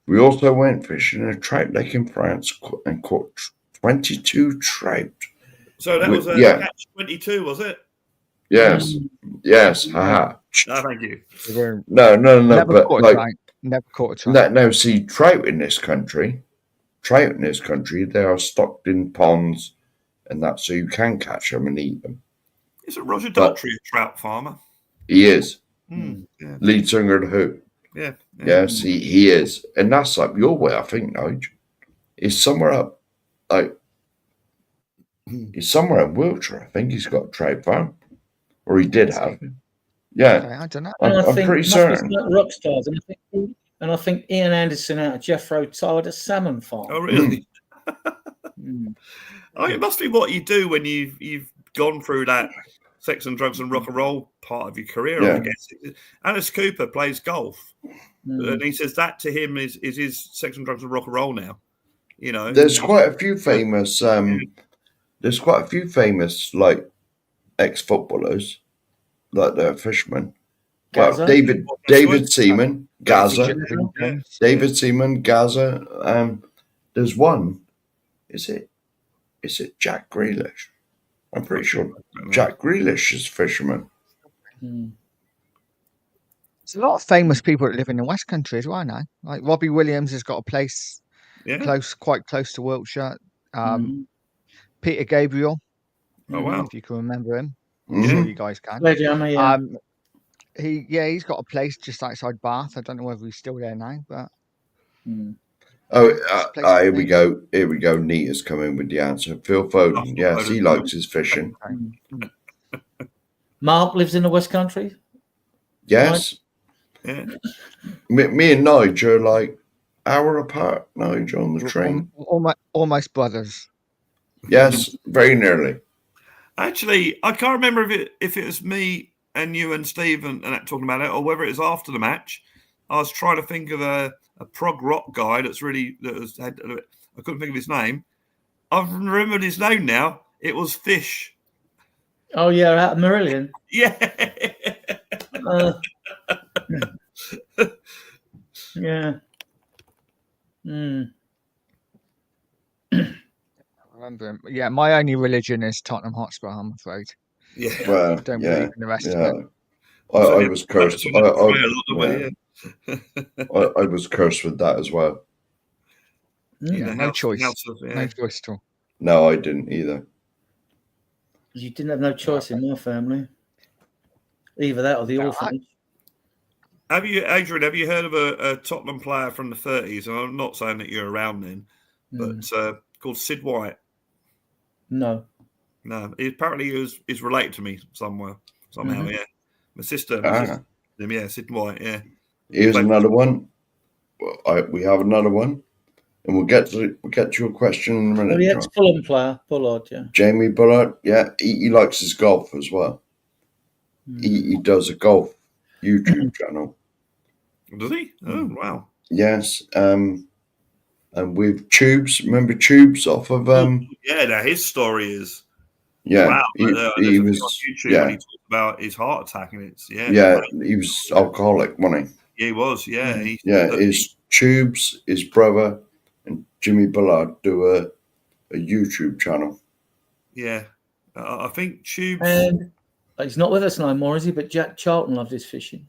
We also went fishing in a trout lake in France and caught 22 trout. So that was a catch 22, was it? Yes. Yes. Haha. No, thank you. No. Never caught a trout. No, see, trout in this country, they are stocked in ponds and that, so you can catch them and eat them. Isn't Roger Daltrey a trout farmer? He is. Yeah. Lead singer of The Who. Yeah. Yes, he is. And that's up your way, I think, Nige. He's somewhere up, he's somewhere in Wiltshire. I think he's got a trout farm. Or he did have. Yeah. Okay, I don't know. I'm pretty certain. Rock stars. And I think Ian Anderson out of Jeffro tied a salmon farm. Oh, really? It must be what you do when you've gone through that sex and drugs and rock and roll part of your career, I guess. Alice Cooper plays golf. And he says that to him is his sex and drugs and rock and roll now. There's quite a few famous like ex-footballers, like they're fishermen. Well, David Seaman, Gaza. David Seaman, Gaza. There's one. Is it Jack Grealish? I'm pretty sure Jack Grealish is a fisherman. There's a lot of famous people that live in the West Country as well now. Like Robbie Williams has got a place quite close to Wiltshire. Peter Gabriel. Oh wow! If you can remember him, I'm sure you guys can. He's got a place just outside Bath. I don't know whether he's still there now, but here we go. Nita's coming with the answer. Phil Foden. Yes, he likes his fishing. Mark lives in the West Country. Yes. Yeah. Me and Nigel are like hour apart. Nigel on the train. Almost brothers. Yes, very nearly. Actually, I can't remember if it was me and you and Steve and that talking about it, or whether it was after the match. I was trying to think of a prog rock guy I couldn't think of his name. I've remembered his name now. It was Fish. Oh yeah, out of Marillion. Yeah. Yeah. I remember him. Yeah, my only religion is Tottenham Hotspur, I'm afraid. Yeah. Well, I don't believe in the rest of it. I was cursed. I was cursed with that as well. No choice. No choice at all. No, I didn't either. You didn't have no choice in my family. Either that or the orphanage. Adrian, have you heard of a Tottenham player from the 30s? And I'm not saying that you're around then, but called Sid White. No. Apparently is related to me somehow. Yeah. My sister. Sid White. Yeah. Here's another one. We have another one, and we'll get to your question in a minute. Well, the ex-Fulham player, Bullard. Yeah. Jamie Bullard. Yeah, he likes his golf as well. He does a golf YouTube channel. Does he? Oh wow. Yes. And with Tubes, remember Tubes off of now his story is wow. He was on YouTube when he talked about his heart attack, and it's he was alcoholic, wasn't he? Yeah, he was. Yeah, his Tubes, his brother, and Jimmy Bullard do a YouTube channel. Yeah, I think Tubes. And he's not with us no more, is he? But Jack Charlton loved his fishing.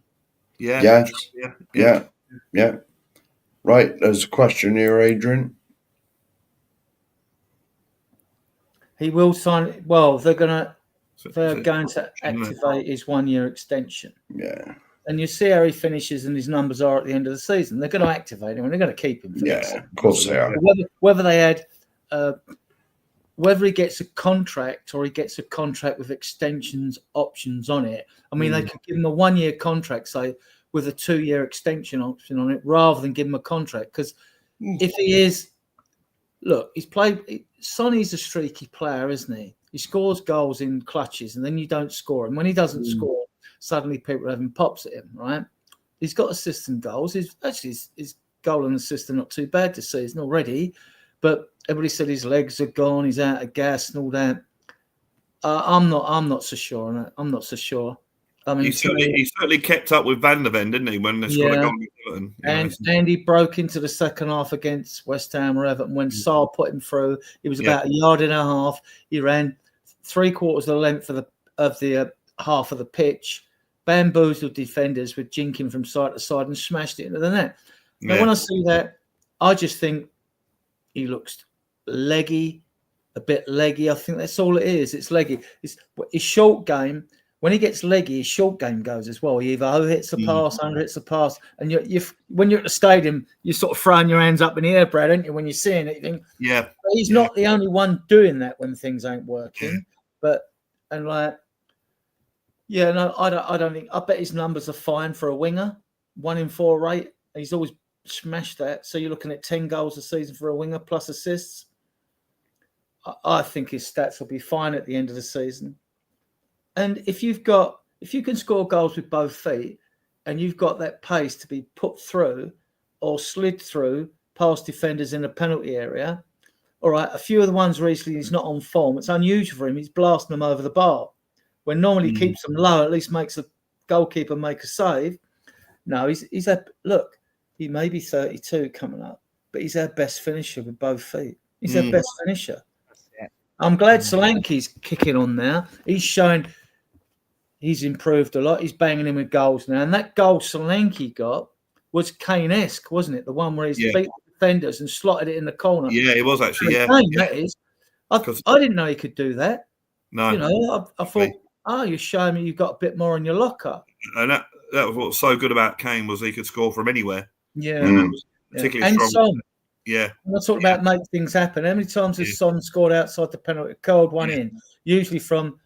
Yeah. Yes. Yeah. Right, there's a question here, Adrian. He will sign. Well, they're going to activate his 1-year extension. Yeah. And you see how he finishes and his numbers are at the end of the season. They're going to activate him and they're going to keep him. For of course they are. Whether they add, whether he gets a contract or he gets a contract with extensions options on it. I mean, they could give him a 1-year contract, say, with a 2-year extension option on it, rather than give him a contract. Because if he is look, he's played. Sonny's a streaky player, isn't he? He scores goals in clutches, and then you don't score. And when he doesn't score, suddenly people are having pops at him, right? He's got assists and goals. His goal and assist are not too bad this season already, but everybody said his legs are gone, he's out of gas and all that. I'm not so sure on it. I'm not so sure. I mean, he certainly kept up with Van der Ven, didn't he? When they scored a goal in Everton, and he broke into the second half against West Ham or Everton when Sarr put him through. He was about a yard and a half. He ran 3/4 of the length of the half of the pitch, bamboozled defenders with jinking from side to side and smashed it into the net. Now, when I see that, I just think he looks leggy, a bit leggy. I think that's all it is. It's leggy. His short game. When he gets leggy, his short game goes as well. He either hits a pass, under hits a pass, and when you're at the stadium, you're sort of throwing your hands up in the air, Brad, aren't you? When you're seeing it, you think, but he's not the only one doing that when things ain't working. I don't think. I bet his numbers are fine for a winger. 1 in 4 rate. He's always smashed that. So you're looking at 10 goals a season for a winger plus assists. I think his stats will be fine at the end of the season. And if you can score goals with both feet, and you've got that pace to be put through or slid through past defenders in the penalty area, all right. A few of the ones recently he's not on form. It's unusual for him. He's blasting them over the bar. When normally he keeps them low, at least makes a goalkeeper make a save. No, he's look. He may be 32 coming up, but he's our best finisher with both feet. He's our best finisher. I'm glad Solanke's kicking on now. He's showing he's improved a lot. He's banging in with goals now. And that goal Solanke got was Kane-esque, wasn't it? The one where he's beat the defenders and slotted it in the corner. Yeah, it was actually, That is. I didn't know he could do that. No. You know, I thought, you're showing me you've got a bit more in your locker. And that was what's so good about Kane was he could score from anywhere. Yeah. Particularly and strong. Son. Yeah. When I talk about make things happen, how many times has Son scored outside the penalty, curled one in, usually from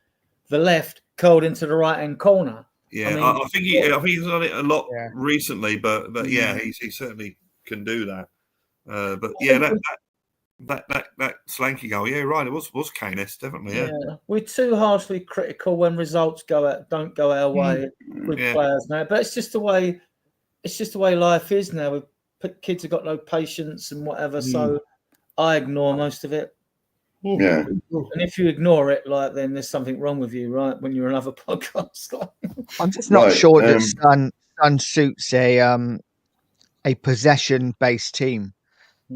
the left, curled into the right-hand corner? Yeah, I think he's done it a lot recently, but he certainly can do that. But that Solanke goal, right, it was Kane-esque, definitely. Yeah, we're too harshly critical when results don't go our way with players now, but it's just the way life is now. Kids have got no patience and whatever, so I ignore most of it. Yeah. And if you ignore it, then there's something wrong with you, right? When you're another podcast. I'm just not sure that Son suits a possession-based team.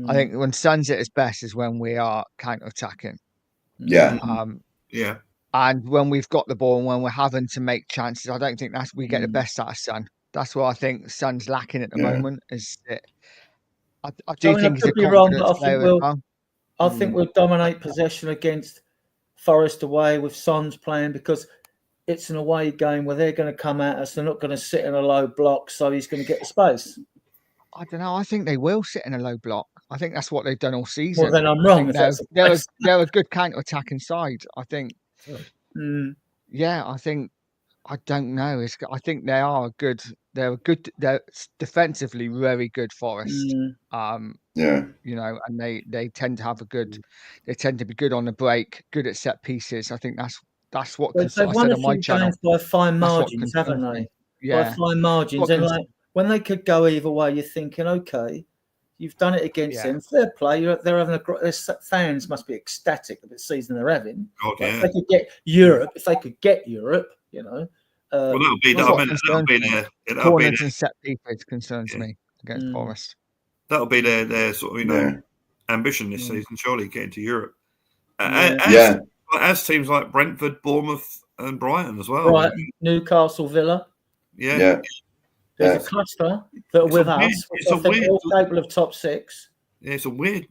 I think when Son's at his best is when we are counter-attacking. Yeah. And when we've got the ball and when we're having to make chances, I don't think we get the best out of Son. That's what I think Son's lacking at the moment. Is it? I do think he's a confidence player. I think we'll dominate possession against Forest away with Son's playing because it's an away game where they're going to come at us. They're not going to sit in a low block, so he's going to get the space. I don't know. I think they will sit in a low block. I think that's what they've done all season. Well, then I'm wrong. They're a good counter-attacking side. I think. Yeah, I don't know. I think they are good. They're defensively very good Forest. You know, and they tend to have they tend to be good on the break, good at set pieces. I think that's what I said on my channel. By fine margins, haven't they? Yeah, by fine margins. And when they could go either way, you're thinking, okay, you've done it against them. Fair play. They're having their fans must be ecstatic of the season they're having. If they could get Europe, you know. Well, that'll be corners and set pieces concerns me against Forest. That'll be their sort of ambition this season, surely getting to Europe. As teams like Brentford, Bournemouth, and Brighton as well. Brighton, Newcastle, Villa. Yeah. There's a cluster that are with us. It's a weird table of top 6. Yeah, it's a weird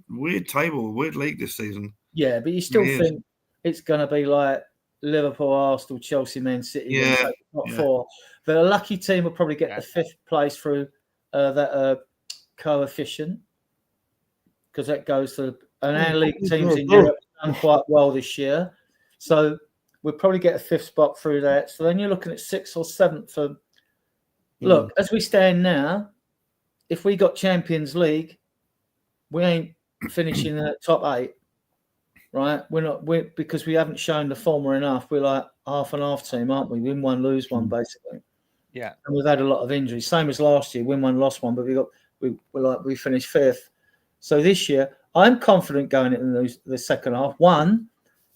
table, weird league this season. Yeah, but you still think it's going to be like Liverpool, Arsenal, Chelsea, Man City, top 4. The lucky team will probably get the 5th place through that coefficient because that goes to our league teams in Europe have done quite well this year. So we'll probably get a 5th spot through that. So then you're looking at 6th or 7th for. Look, as we stand now, if we got Champions League, we ain't finishing in the top 8, right? We're because we haven't shown the former enough. We're like half and half team, aren't we? Win one, lose one, basically. Yeah, and we've had a lot of injuries, same as last year. Win one, lost one, but we finished 5th. So this year, I'm confident going into the second half. One,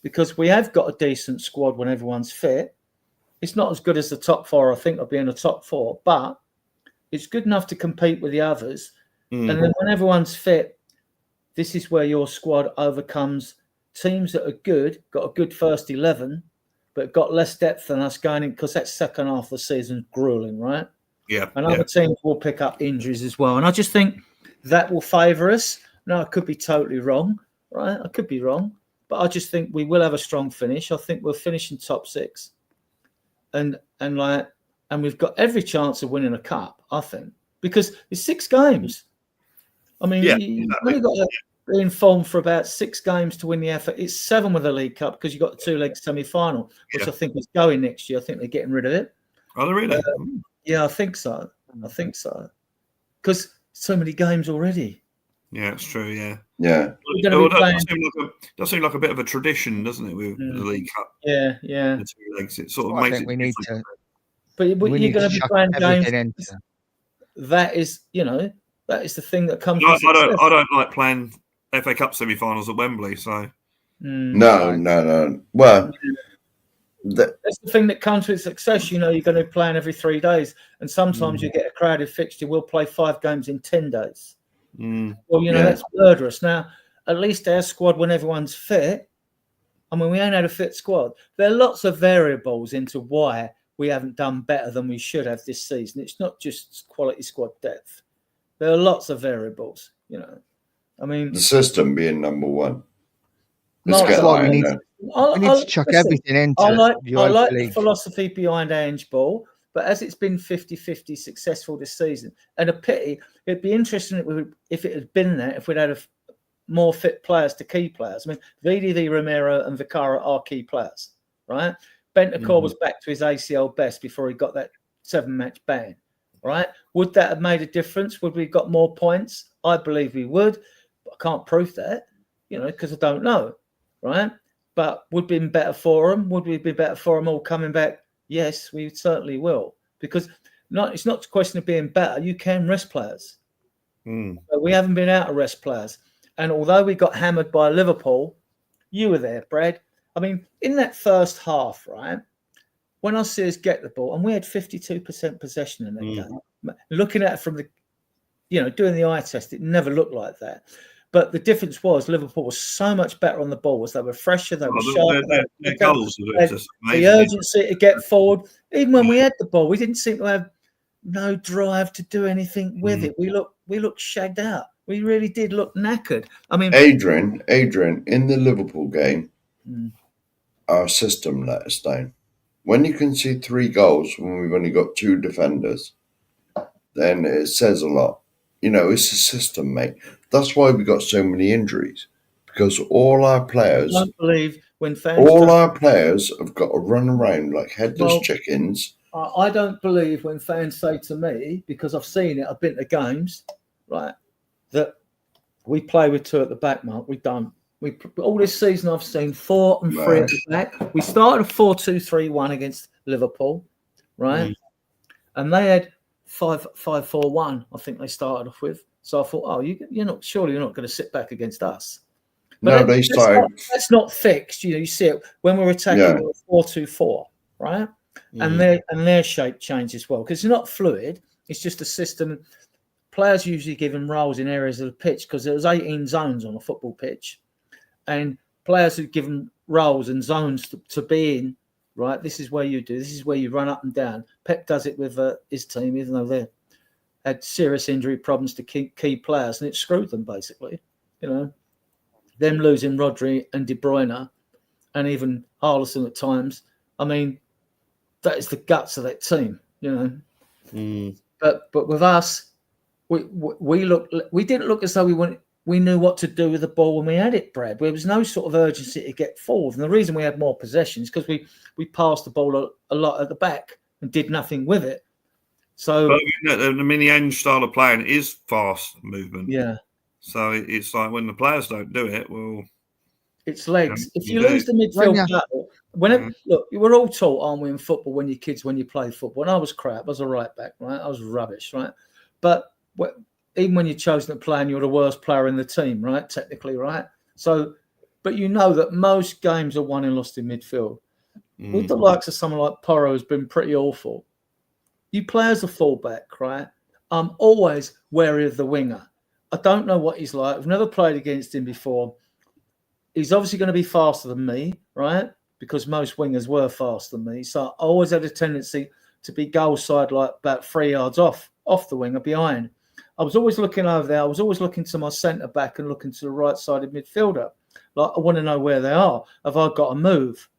because we have got a decent squad when everyone's fit. It's not as good as the top 4. I think I'll be in the top 4, but it's good enough to compete with the others. And then when everyone's fit, this is where your squad overcomes teams that are good, got a good first 11, but got less depth than us going in, because that second half of the season is grueling, right? Yeah. And other teams will pick up injuries as well. And I just think that will favour us. Now, I could be totally wrong, right? I could be wrong. But I just think we will have a strong finish. I think we'll finish in top 6. And we've got every chance of winning a cup, I think. Because it's 6 games. I mean, you've only got to be in form for about 6 games to win the effort. It's 7 with the League Cup, because you've got the 2-leg semi-final, which I think is going next year. I think they're getting rid of it. Are they really? Yeah, I think so. Because so many games already. Yeah, it's true. Yeah. That does seem like a bit of a tradition, doesn't it, with the League Cup? Yeah. The 2 legs. It sort of I makes think it. we need to. But you're going to be playing games. That is the thing that comes. I don't like playing FA Cup semi-finals at Wembley. So no. Well, that's the thing that comes with success. You're going to be playing every 3 days, and sometimes you get a crowded fixture. We'll play 5 games in 10 days. Well, that's murderous. Now, at least our squad, when everyone's fit, I mean, we ain't had a fit squad. There are lots of variables into why we haven't done better than we should have this season. It's not just quality squad depth. There are lots of variables, I mean, the system being number 1. That's why we need to chuck everything into I like Europa the League. philosophy behind Ange Ball, but as it's been 50-50 successful this season, and a pity, it'd be interesting if it had been there, if we'd had more fit players to key players. I mean, VDV, Romero and Vicara are key players, right? Bentancur was back to his ACL best before he got that 7-match ban, right? Would that have made a difference? Would we have got more points? I believe we would, but I can't prove that, because I don't know, right? But would it been better for them? Would we be better for them all coming back? Yes, we certainly will. Because it's not a question of being better. You can rest players. But we haven't been able to rest players. And although we got hammered by Liverpool, you were there, Brad. I mean, in that first half, right, when I see us get the ball, and we had 52% possession in that game. Looking at it from the, doing the eye test, it never looked like that. But the difference was Liverpool was so much better on the ball. They were fresher, they were sharper. The urgency to get forward. Even when we had the ball, we didn't seem to have no drive to do anything with it. We looked shagged out. We really did look knackered. I mean, Adrian, in the Liverpool game, our system let us down. When you can see 3 goals when we've only got 2 defenders, then it says a lot. It's a system, mate. That's why we got so many injuries, because all our players. I don't believe when fans. All our players have got to run around like headless chickens. I don't believe when fans say to me, because I've seen it, I've been to games, right, that we play with 2 at the back, Mark. We don't. All this season I've seen 4 and 3 at the back. We started a 4-2-3-1 against Liverpool, right? And they had 5-4-1, I think they started off with. So I thought, you're not going to sit back against us. But that's not fixed. You see it when we're attacking 4-2-4, right? And their shape changed as well, because it's not fluid. It's just a system. Players usually given roles in areas of the pitch, because there was 18 zones on a football pitch, and players were given roles and zones to be in. Right, this is where you do. This is where you run up and down. Pep does it with his team, even though they had serious injury problems to key players, and it screwed them basically. Them losing Rodri and De Bruyne, and even Harlison at times. I mean, that is the guts of that team. But with us, we didn't look as though we knew what to do with the ball when we had it, Brad. There was no sort of urgency to get forward. And the reason we had more possession is because we passed the ball a lot at the back and did nothing with it. So, the Ange style of playing is fast movement. Yeah. So it's like when the players don't do it, well, it's legs. If you lose the midfield battle, look, we're all taught, aren't we, in football when you're kids, when you play football. And I was crap. I was a right back, right? I was rubbish, right? But even when you're chosen to play and you're the worst player in the team, right? Technically, right? So, but you know that most games are won and lost in midfield. With the likes of someone like Porro has been pretty awful. You play as a fullback, right? I'm always wary of the winger. I don't know what he's like. I've never played against him before. He's obviously going to be faster than me, right? Because most wingers were faster than me. So I always had a tendency to be goal side, like about 3 yards off the winger behind. I was always looking over there. I was always looking to my centre back and looking to the right-sided midfielder. Like, I want to know where they are. Have I got to move?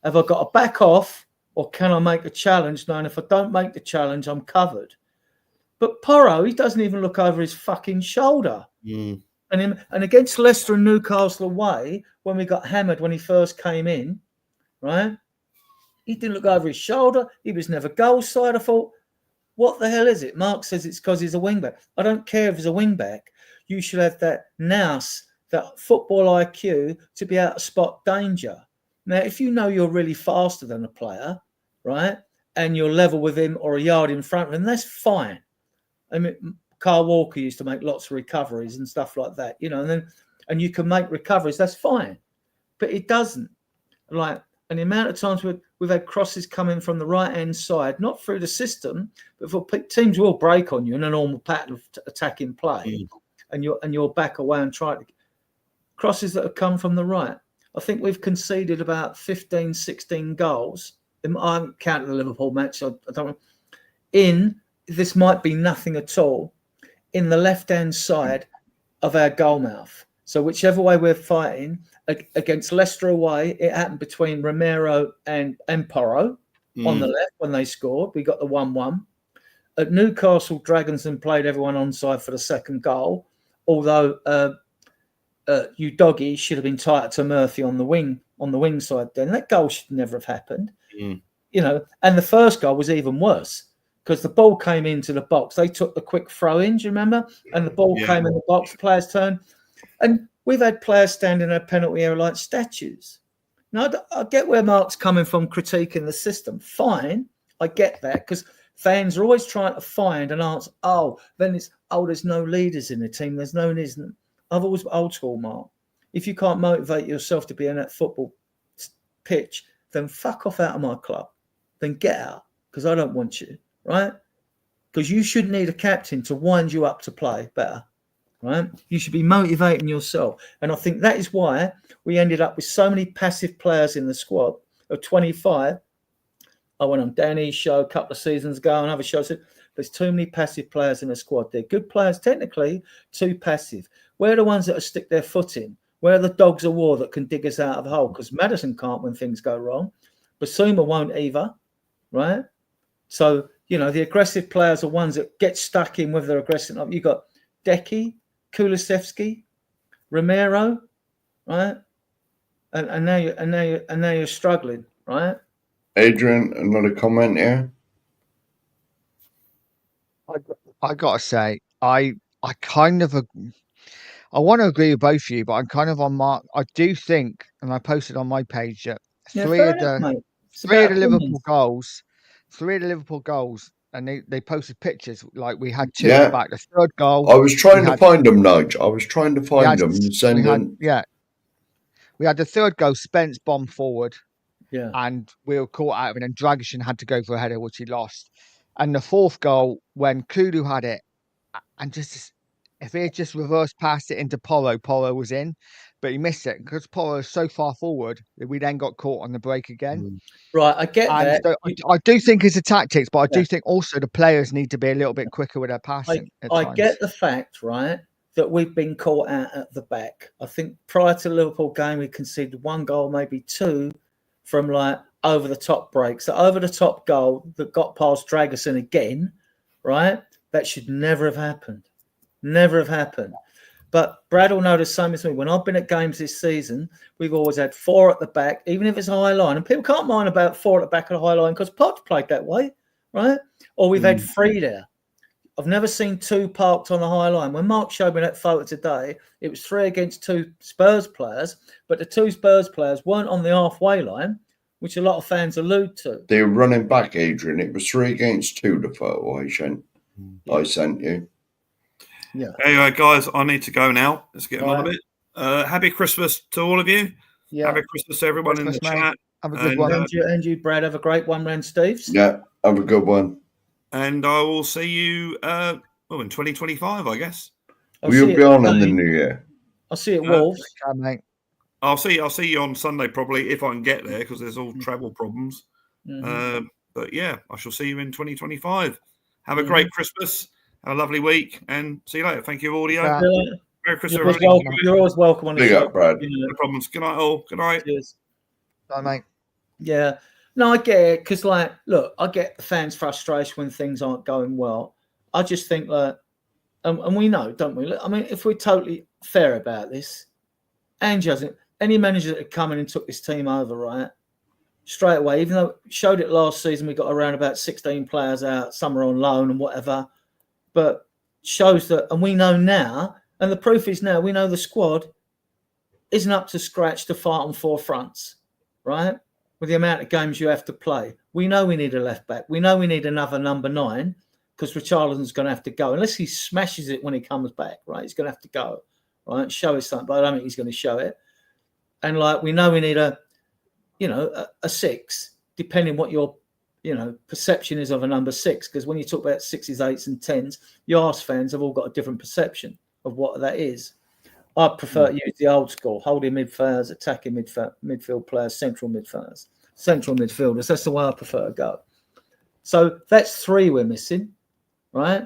Have I got to back off, or can I make a challenge knowing if I don't make the challenge, I'm covered? But Porro, he doesn't even look over his fucking shoulder. And against Leicester and Newcastle away, when we got hammered when he first came in, right? He didn't look over his shoulder. He was never goal side. I thought, what the hell is it? Mark says it's because he's a wingback. I don't care if he's a wingback. You should have that nous, that football IQ to be able to spot danger. Now, if you know you're really faster than a player, right, and you're level with him or a yard in front of him, that's fine. I mean, Carl Walker used to make lots of recoveries and stuff like that, you know, and you can make recoveries, that's fine. But it doesn't. Like, and the amount of times we've had crosses coming from the right-hand side, not through the system, but for teams will break on you in a normal pattern of attacking play, and you're back away and try to crosses that have come from the right. I think we've conceded about 15, 16 goals. I haven't counted the Liverpool match. I don't know. This might be nothing at all, in the left-hand side of our goal mouth. So whichever way we're fighting, against Leicester away, it happened between Romero and Porro on the left when they scored. We got the 1-1. At Newcastle, Dragons played everyone onside for the second goal, although Udogie should have been tighter to Murphy on the wing side. Then that goal should never have happened, you know. And the first goal was even worse because the ball came into the box. They took the quick throw in, do you remember? And the ball came in the box. Players turned, and we've had players standing in a penalty area like statues. Now I get where Mark's coming from, critiquing the system. Fine, I get that because fans are always trying to find an answer. There's no leaders in the team. There's no reason. I've always old school, Mark. If you can't motivate yourself to be in that football pitch, then fuck off out of my club. Then get out, because I don't want you, right? Because you should need a captain to wind you up to play better, right? You should be motivating yourself. And I think that is why we ended up with so many passive players in the squad of 25. I went on Danny's show a couple of seasons ago, and other shows said there's too many passive players in the squad. They're good players technically, too passive. We're the ones that stick their foot in. We're the dogs of war that can dig us out of a hole, because Maddison can't when things go wrong. Basuma won't either, right? So, you know, the aggressive players are ones that get stuck in with their aggressive. You've got Decky, Kulusevski, Romero, right? And now you're struggling, right? Adrian, another comment here. I gotta say, I kind of I want to agree with both of you, but I'm kind of on Mark. I do think, and I posted on my page that three of the Liverpool goals, and they posted pictures. Like we had two at the back. The third goal. I was trying to find them, Nudge. I was trying to find them and send them. We had the third goal. Spence bombed forward. Yeah. And we were caught out of it, and Dragishin had to go for a header, which he lost. And the fourth goal, when Kudu had it, and if he had just reverse passed it into Porro was in, but he missed it because Porro is so far forward that we then got caught on the break again. Right, I get that. So I do think it's a tactics, but I do think also the players need to be a little bit quicker with their passing. I get the fact, right, that we've been caught out at the back. I think prior to the Liverpool game, we conceded one goal, maybe two, from like over the top breaks. So over the top goal that got past Dragerson again, right? That should never have happened. Never have happened. But Brad will know the same as me. When I've been at games this season, we've always had four at the back, even if it's a high line. And people can't mind about four at the back of the high line because Potts played that way, right? Or we've had three there. I've never seen 2 parked on the high line. When Mark showed me that photo today, it was 3 against 2 Spurs players, but the 2 Spurs players weren't on the halfway line, which a lot of fans allude to. They were running back, Adrian. It was 3 against 2, the photo I sent you. Yeah. Anyway, guys, I need to go now. Let's get on a bit. Happy Christmas to all of you. Yeah. Happy Christmas to everyone in the chat. Have a good one. And you, Brad, have a great one, man, Steve's. Yeah, have a good one. And I will see you in 2025, I guess. We'll be on in the new year. I'll see you at Wolves. Mate. I'll see you on Sunday probably if I can get there because there's all travel problems. But yeah, I shall see you in 2025. Have a great Christmas. Have a lovely week and see you later. Thank you, audio. Merry Christmas, everybody. You're always welcome on the Big show. up, Brad. No problems. Good night, all. Good night. Cheers. Bye, mate. Yeah. No, I get it because, like, look, I get the fans' frustration when things aren't going well. I just think that, and we know, don't we? I mean, if we're totally fair about this, Ange hasn't, any manager that had come in and took this team over, right, straight away, even though it showed it last season, we got around about 16 players out, some are on loan and whatever, but shows that, and we know now, and the proof is now, we know the squad isn't up to scratch to fight on 4 fronts, right? With the amount of games you have to play. We know we need a left back. We know we need another number 9 because Richarlison's going to have to go. Unless he smashes it when he comes back, right? He's going to have to go, right? Show us something, but I don't think he's going to show it. And, like, we know we need a 6, depending what your, perception is of a number 6. Because when you talk about 6s, 8s and 10s, your Arse fans have all got a different perception of what that is. I prefer to use the old school, holding midfielders, attacking midfield players, central midfielders. That's the way I prefer to go. So that's 3 we're missing, right?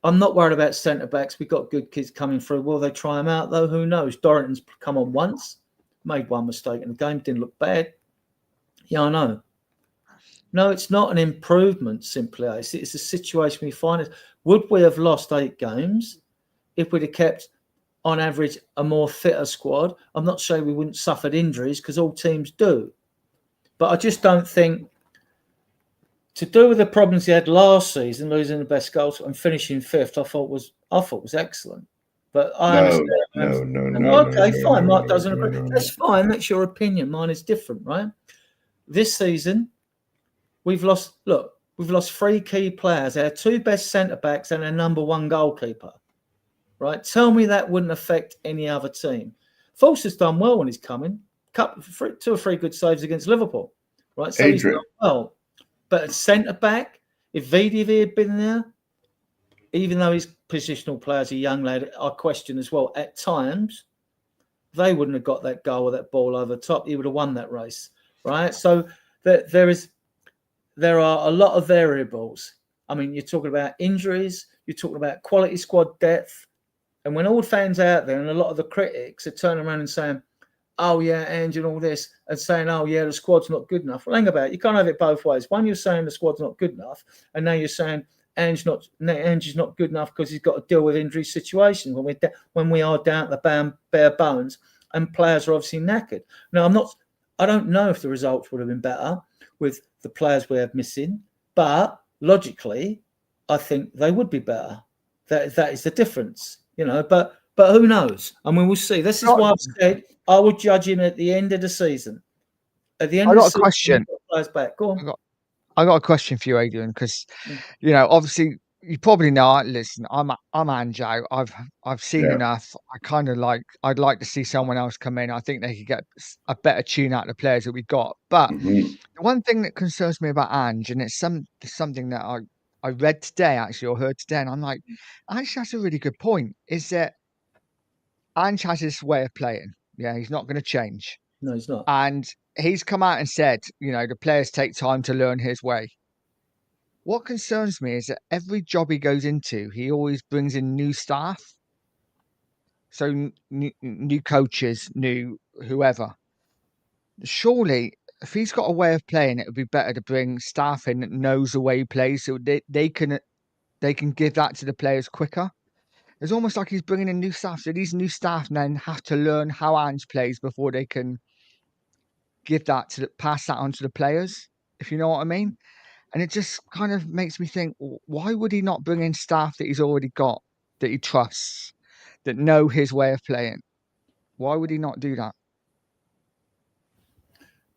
I'm not worried about centre-backs. We've got good kids coming through. Will they try them out, though? Who knows? Dorrington's come on once, made 1 mistake in the game, didn't look bad. Yeah, I know. No, it's not an improvement, simply. It's a situation we find. Would we have lost 8 games if we'd have kept, on average, a more fitter squad? I'm not saying we wouldn't suffered injuries because all teams do. But I just don't think, to do with the problems he had last season, losing the best goals and finishing 5th, I thought was excellent. But I understand. No. Okay, fine. Mark doesn't agree. That's fine. That's your opinion. Mine is different, right? This season, we've lost 3 key players. Our 2 best centre backs and our number 1 goalkeeper. Right? Tell me that wouldn't affect any other team. Fultz has done well when he's coming. 2 or 3 good saves against Liverpool. Right? So he's done well. But at centre back, if VDV had been there, even though his positional player's a young lad, I question as well, at times, they wouldn't have got that goal or that ball over the top. He would have won that race. Right? So there are a lot of variables. I mean, you're talking about injuries, you're talking about quality squad depth. And when all fans out there and a lot of the critics are turning around and saying, oh, yeah, Ange and all this, and saying, oh, yeah, the squad's not good enough. Well, hang about it. You can't have it both ways. One, you're saying the squad's not good enough, and now you're saying Ange is not good enough because he's got to deal with injury situations when we are down at the bare bones and players are obviously knackered. Now, I don't know if the results would have been better with the players we have missing, but logically, I think they would be better. That is the difference. But who knows? I mean, we'll see. This is why I've said I would judge him at the end of the season. At the end of the season, question. Players back. Go on. I got a question for you, Adrian, because obviously you probably know. Listen, I'm Anjo. I've seen enough. I'd like to see someone else come in. I think they could get a better tune out of the players that we got. But the one thing that concerns me about Ange, and it's something that I read today, actually, or heard today, and I'm like, Ange has a really good point, is that Ange has his way of playing. Yeah, he's not going to change. No, he's not. And he's come out and said, the players take time to learn his way. What concerns me is that every job he goes into, he always brings in new staff. So new coaches, new whoever. Surely, if he's got a way of playing, it would be better to bring staff in that knows the way he plays, so they can give that to the players quicker. It's almost like he's bringing in new staff, so these new staff then have to learn how Ange plays before they can pass that on to the players. If you know what I mean. And it just kind of makes me think, why would he not bring in staff that he's already got, that he trusts, that know his way of playing? Why would he not do that?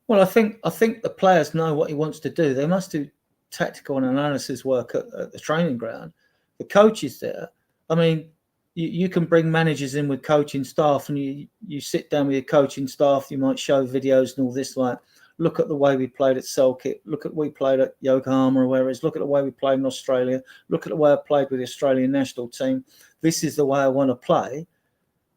Well, I think the players know what he wants to do. They must do tactical and analysis work at the training ground. The coaches there, I mean, you can bring managers in with coaching staff, and you sit down with your coaching staff. You might show videos and all this, like, look at the way we played at Selkirk, look at we played at Yokohama or wherever it is, look at the way we played in Australia, look at the way I played with the Australian national team. This is the way I want to play.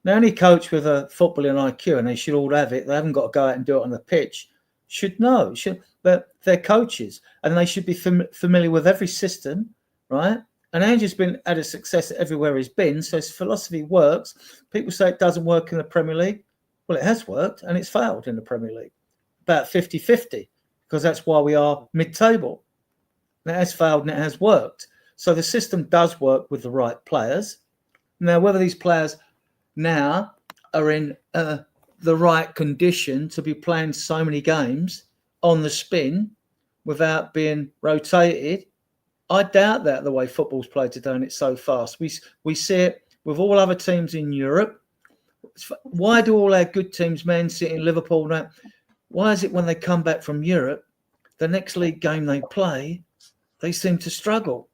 Now, any coach with a footballing IQ, and they should all have it, they haven't got to go out and do it on the pitch, should know. They're coaches, and they should be familiar with every system, right? And Andrew's had a success everywhere he's been, so his philosophy works. People say it doesn't work in the Premier League. Well, it has worked, and it's failed in the Premier League. About 50-50, because that's why we are mid-table. And it has failed and it has worked. So the system does work with the right players. Now, whether these players now are in the right condition to be playing so many games on the spin without being rotated, I doubt that, the way football's played today, and it's so fast. We see it with all other teams in Europe. Why do all our good teams, Man City, Liverpool, now, why is it when they come back from Europe, the next league game they play, they seem to struggle?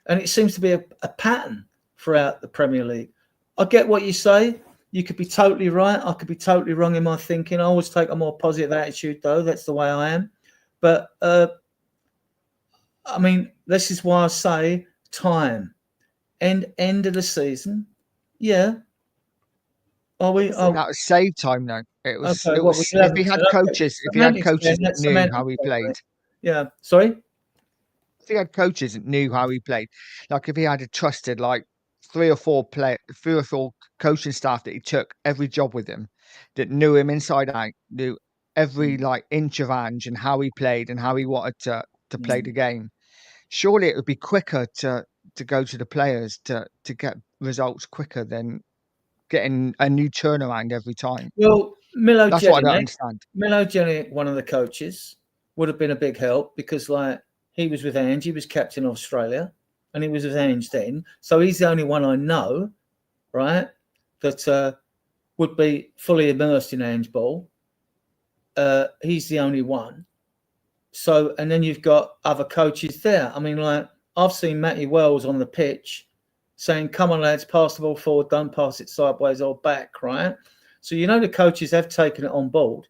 And it seems to be a pattern throughout the Premier League. I get what you say. You could be totally right. I could be totally wrong in my thinking. I always take a more positive attitude, though. That's the way I am. But, I mean, this is why I say time. End of the season. Yeah. Are we? Oh, that was save time, though. It was. Okay, It was if he had coaches, if he had coaches that knew how he played. Yeah. Sorry. If he had coaches that knew how he played, like if he had a trusted, like three or four coaching staff that he took every job with him, that knew him inside out, knew every like inch of Ange and how he played and how he wanted to play the game. Surely it would be quicker to go to the players to get results quicker than getting a new turnaround every time. Well, That's what I don't understand. Milo Jelinek, one of the coaches, would have been a big help because, like, he was with Ange, he was captain of Australia, and he was with Ange then. So he's the only one I know, right, that would be fully immersed in Ange ball. He's the only one. So, and then you've got other coaches there. I mean, like, I've seen Matty Wells on the pitch saying, come on, lads, pass the ball forward, don't pass it sideways or back, right? So, you know, the coaches have taken it on board.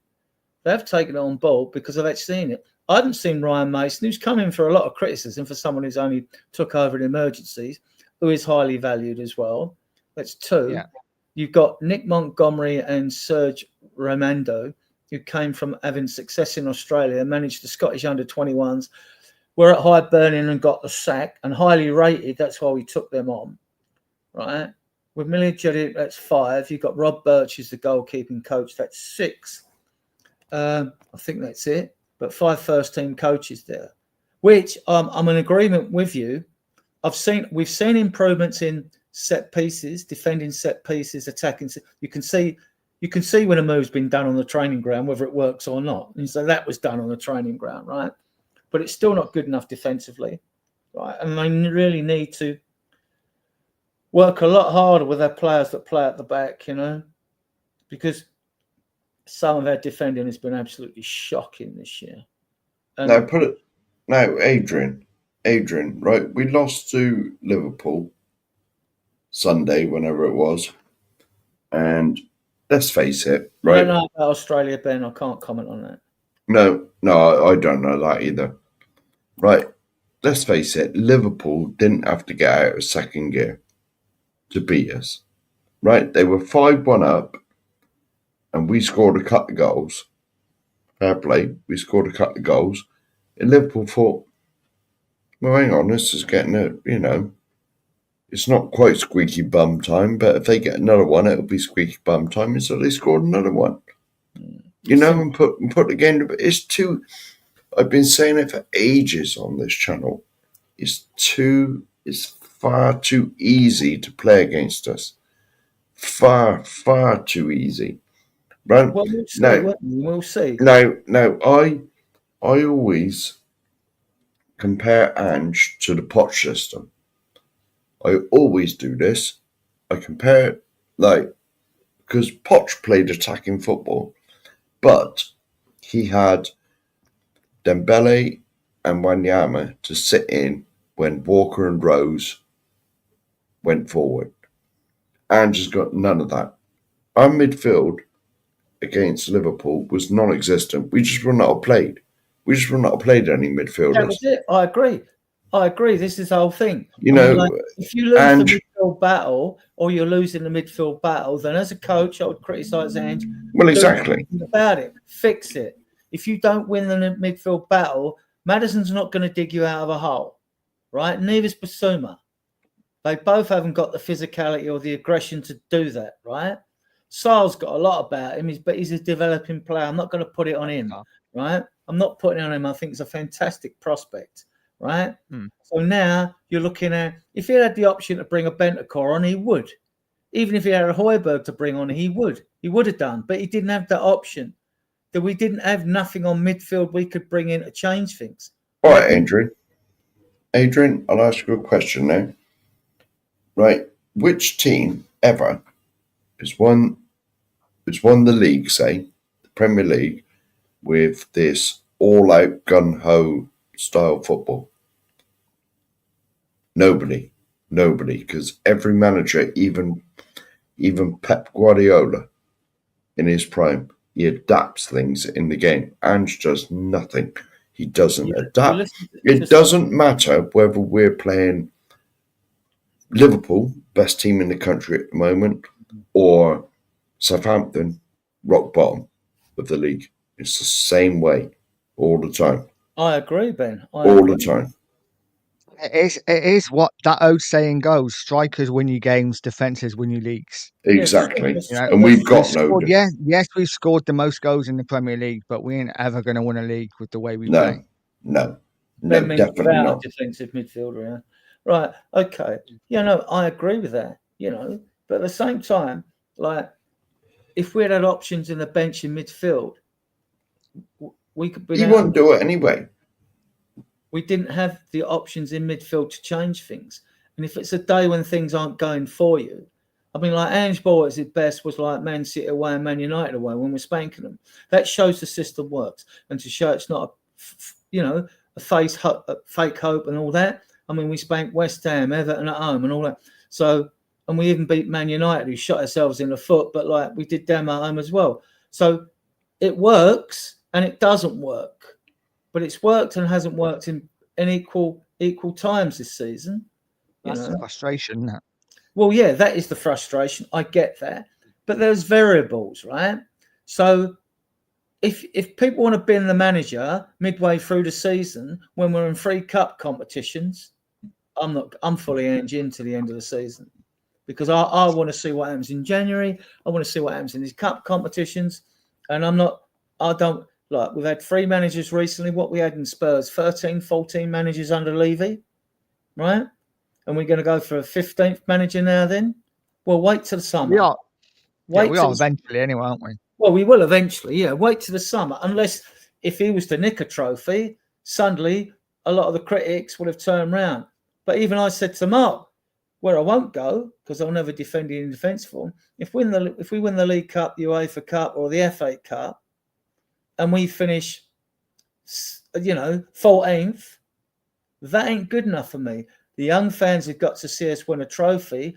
They've taken it on board because they've seen it. I haven't seen Ryan Mason, who's come in for a lot of criticism for someone who's only took over in emergencies, who is highly valued as well. That's two. Yeah. You've got Nick Montgomery and Serge Raimondo, who came from having success in Australia, managed the Scottish under-21s, were at Hibernian and got the sack, and highly rated. That's why we took them on, right? With Millie, that's 5. You've got Rob Birch as the goalkeeping coach. That's 6. I think that's it. But 5 first-team coaches there, which I'm in agreement with you. We've seen improvements in set pieces, defending set pieces, attacking. You can see when a move's been done on the training ground, whether it works or not. And so that was done on the training ground, right? But it's still not good enough defensively, right? And they really need to work a lot harder with their players that play at the back, you know, because some of their defending has been absolutely shocking this year. And Adrian, right? We lost to Liverpool Sunday, whenever it was, and let's face it, right? I don't know about Australia, Ben. I can't comment on that. No, I don't know that either. Right, let's face it, Liverpool didn't have to get out of second gear to beat us. Right, they were 5-1 up, and we scored a couple of goals. Fair play, we scored a couple of goals. And Liverpool thought, well, hang on, this is getting it's not quite squeaky bum time, but if they get another one, it'll be squeaky bum time. And so they scored another one. You know, and put the game. It's too. I've been saying it for ages on this channel. It's far too easy to play against us. Far too easy. Right? Well, we'll see. No. I always compare Ange to the Poch system. I always do this. I compare, because Poch played attacking football, but he had Dembele and Wanyama to sit in when Walker and Rose went forward. Ange has got none of that. Our midfield against Liverpool was non-existent. We just would not have played. We just would not have played any midfielders. That was it. I agree. This is the whole thing. If you lose the midfield battle, or you're losing the midfield battle, then as a coach, I would criticise Ange. Well, exactly. About it, fix it. If you don't win the midfield battle, Maddison's not going to dig you out of a hole, right? Neither's Basuma. They both haven't got the physicality or the aggression to do that, right? Sar's got a lot about him, but he's a developing player. I'm not going to put it on him, right? I'm not putting it on him. I think he's a fantastic prospect, right? So now you're looking at, if he had the option to bring a Bentancur on, he would. Even if he had a Højbjerg to bring on, he would. He would have done, but he didn't have that option. That we didn't have nothing on midfield we could bring in to change things. All right, Adrian. Adrian, I'll ask you a question now. Right, which team ever has won the league, say, the Premier League, with this all-out gun-ho style football? Nobody, because every manager, even Pep Guardiola, in his prime, he adapts things in the game. Ange does nothing. He doesn't adapt. It doesn't matter whether we're playing Liverpool, best team in the country at the moment, or Southampton, rock bottom of the league. It's the same way all the time. I agree, Ben. The time. It is what that old saying goes: strikers win you games, defenses win you leagues. Exactly. Yes, and we've got no. Yes, we've scored the most goals in the Premier League, but we ain't ever going to win a league with the way we play. No, definitely not. Defensive midfielder, yeah. Right, okay. I agree with that, but at the same time, if we had options in the bench in midfield, we could be. He won't do it anyway. We didn't have the options in midfield to change things. And if it's a day when things aren't going for you, I mean, Ange Ball at his best was like Man City away and Man United away when we're spanking them. That shows the system works. And to show it's not a fake hope and all that. I mean, we spanked West Ham, Everton at home and all that. So, and we even beat Man United, who shot ourselves in the foot, but we did them at home as well. So it works and it doesn't work, but it's worked and hasn't worked in equal times this season. That's the frustration, isn't it? Well, yeah, that is the frustration. I get that, but there's variables, right? So if people want to bin the manager midway through the season when we're in 3 cup competitions, I'm fully engaged to the end of the season because I want to see what happens in January. I want to see what happens in these cup competitions, and we've had 3 managers recently. What we had in Spurs, 13, 14 managers under Levy, right? And we're going to go for a 15th manager now then? Well, wait till the summer. We are eventually anyway, aren't we? Well, we will eventually, yeah. Wait till the summer. Unless if he was to nick a trophy, suddenly a lot of the critics would have turned round. But even I said to Mark, where I won't go, because I'll never defend it in defence for him, if we win the League Cup, the UEFA Cup or the FA Cup, and we finish, 14th, that ain't good enough for me. The young fans have got to see us win a trophy,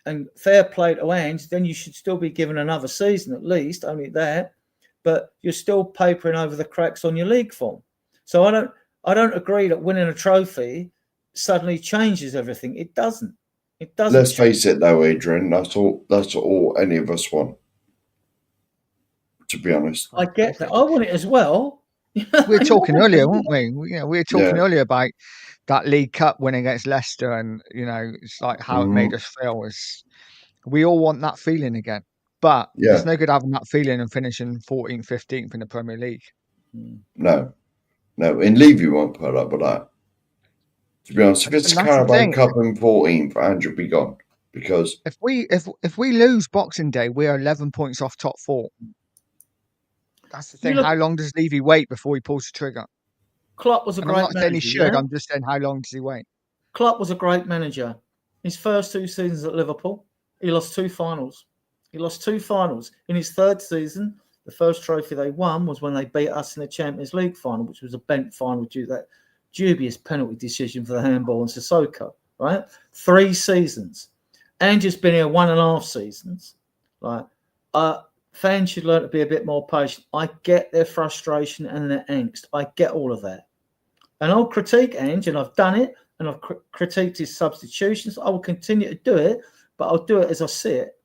and fair play to Ange, then you should still be given another season at least, only that. But you're still papering over the cracks on your league form. So I don't agree that winning a trophy suddenly changes everything. It doesn't. Let's face it, though, Adrian. That's all any of us want. To be honest, I get that. I want it as well. We were talking earlier, weren't we? We were talking earlier about that League Cup win against Leicester, and it's like how it made us feel. We all want that feeling again, but it's no good having that feeling and finishing 14th, 15th in the Premier League. No, in Levy won't put up with that. To be honest, if it's a Carabao Cup in 14th, Ange will be gone because if we lose Boxing Day, we are 11 points off top 4. That's the thing. How long does Levy wait before he pulls the trigger? Klopp was a And great I'm not manager. saying he should. Yeah? I'm just saying, how long does he wait? Klopp was a great manager. His first 2 seasons at Liverpool, he lost 2 finals. He lost 2 finals. In his 3rd season, the first trophy they won was when they beat us in the Champions League final, which was a bent final due to that dubious penalty decision for the handball in Sissoko, right? 3 seasons. Ange's been here 1.5 seasons. Like, fans should learn to be a bit more patient. I get their frustration and their angst. I get all of that. And I'll critique Ange, and I've done it, and I've critiqued his substitutions. I will continue to do it, but I'll do it as I see it,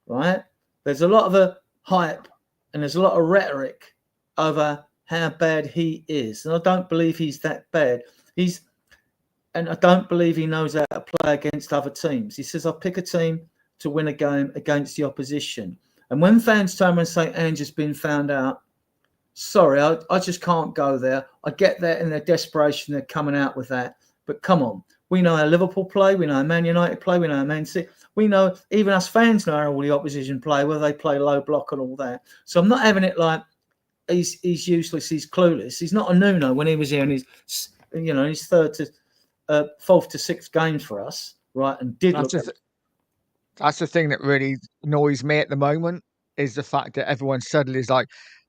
right? There's a lot of hype and there's a lot of rhetoric over how bad he is. And I don't believe he's that bad. And I don't believe he knows how to play against other teams. He says, I'll pick a team to win a game against the opposition. And when fans turn around and say Ange has been found out, sorry, I just can't go there. I get that in their desperation, they're coming out with that. But come on, we know how Liverpool play. We know how Man United play. We know how Man City. We know, even us fans know how all the opposition play, whether they play low block and all that. So I'm not having it like he's useless, he's clueless. He's not a Nuno when he was here in his, his 4th to 6th games for us, right? And That's the thing that really annoys me at the moment, is the fact that everyone suddenly is like,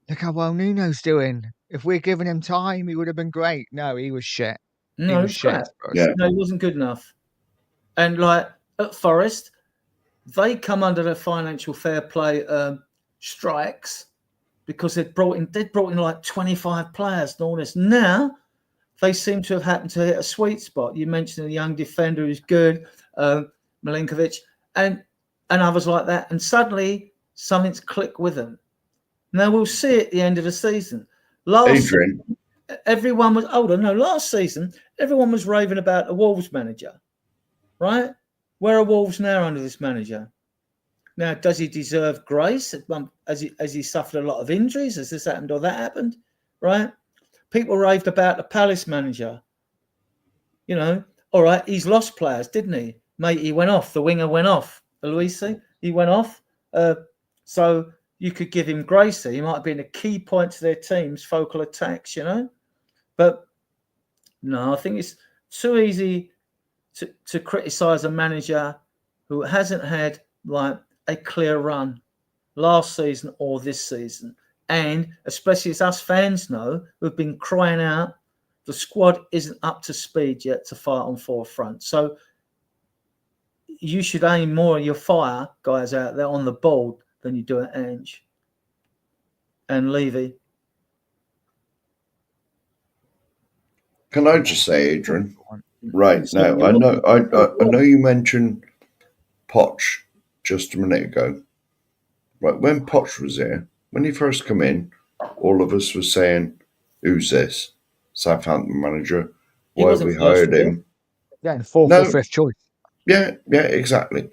look how well Nuno's doing. If we're giving him time, he would have been great. No, he was shit. No, he was shit. No, he wasn't good enough. And like at Forest, they come under the financial fair play strikes because they'd brought in like 25 players and all this. Now they seem to have happened to hit a sweet spot. You mentioned a young defender who's good, Milinkovic, and others like that. And suddenly something's clicked with them. Now we'll see at the end of the season. Last season, everyone was last season, everyone was raving about a Wolves manager, right? Where are Wolves now under this manager? Now, does he deserve grace? Has he suffered a lot of injuries? Has this happened or that happened? Right? People raved about the Palace manager. All right, he's lost players, didn't he? Mate, he went off. The winger went off. Luisi, he went off. So you could give him grace there. He might have been a key point to their team's focal attacks, But no, I think it's too easy to criticise a manager who hasn't had like a clear run last season or this season. And especially as us fans know, who've been crying out, the squad isn't up to speed yet to fight on 4 fronts. So you should aim more of your fire, guys, out there on the board than you do at Ange and Levy. Can I just say, Adrian? Right now, I know you mentioned Poch just a minute ago. Right, when Poch was here, when he first came in, all of us were saying, "Who's this? Southampton manager? Why have we hired him?" Yeah, 4th or 5th choice. Yeah, exactly.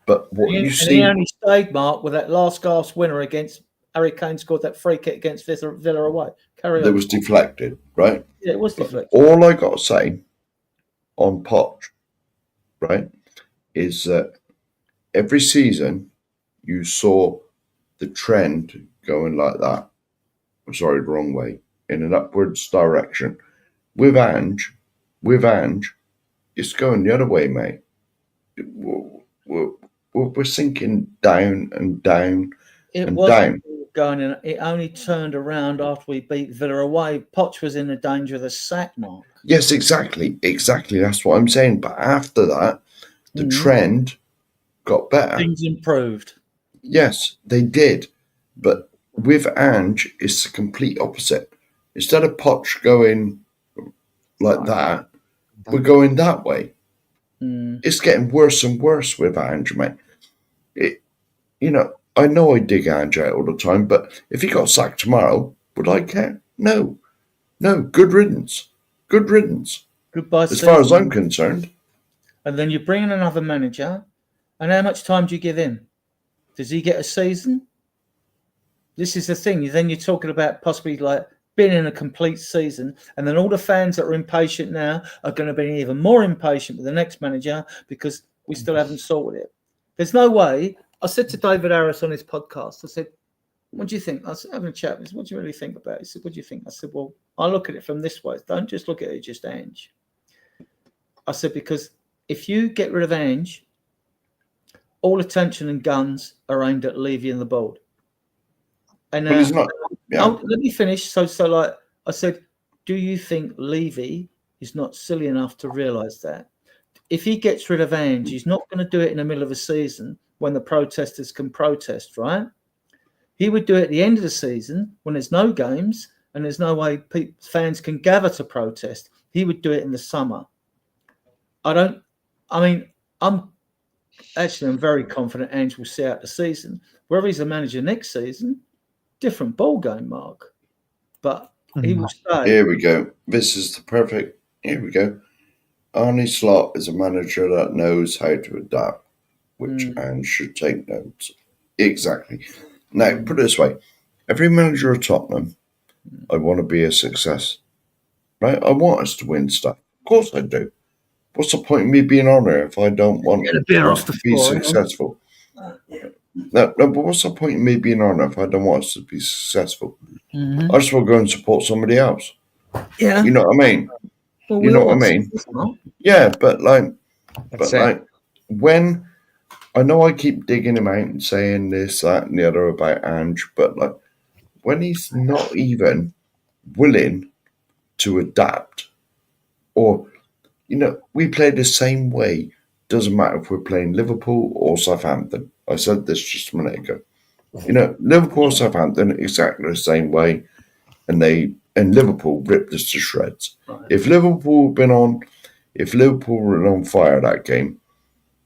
But what you see, he only stayed, Mark, with that last gasp winner against Harry Kane scored that free kick against Villa away. Carry on. That was deflected, right? Yeah, it was deflected. All I got to say on Poch, right, is that every season you saw the trend going like that. I'm sorry, the wrong way, in an upwards direction. With Ange, it's going the other way, mate. We're sinking down and down and down. Going in, it only turned around after we beat Villa away. Poch was in the danger of the sack, Mark. Yes, exactly. That's what I'm saying. But after that, the trend got better. Things improved. Yes, they did. But with Ange, it's the complete opposite. Instead of Poch going like that, we're going that way. It's getting worse and worse with Ange, mate. I know I dig Ange out all the time, but if he got sacked tomorrow, would I care? No. Good riddance. Goodbye. As far as I'm concerned. And then you bring in another manager, and how much time do you give him? Does he get a season? This is the thing. Then you're talking about possibly like being in a complete season, and then all the fans that are impatient now are going to be even more impatient with the next manager because we still haven't sorted it. There's no way. I said to David Harris on his podcast, I said, what do you think? I was having a chat with him. What do you really think about it? He said, what do you think? I said, well, I look at it from this way. Don't just look at it just Ange. I said, because if you get rid of Ange, all attention and guns are aimed at Levy and the board. And Well, he's not. Yeah. let me finish. So like I said, do you think Levy is not silly enough to realise that if he gets rid of Ange, he's not going to do it in the middle of a season when the protesters can protest, right? He would do it at the end of the season when there's no games and there's no way fans can gather to protest. He would do it in the summer. I'm very confident Ange will see out the season. Whether he's a manager next season, different ball game, Mark. But he will stay. Here we go. This is the perfect. Here we go. Arne Slot is a manager that knows how to adapt, which Ange should take notes. Exactly. Now, put it this way. Every manager of Tottenham, I want to be a success. Right? I want us to win stuff. Of course I do. What's the point in me being on there if I don't want to be successful? No, but what's the point in me being on there if I don't want us to be successful? I just want to go and support somebody else. Yeah. You know what I mean? Well, you know what I mean? Yeah, but when I know I keep digging him out and saying this, that, and the other about Ange, but like when he's not even willing to adapt, or we play the same way. Doesn't matter if we're playing Liverpool or Southampton. I said this just a minute ago. Liverpool or Southampton exactly the same way, and Liverpool ripped us to shreds. Right. If Liverpool were on fire that game,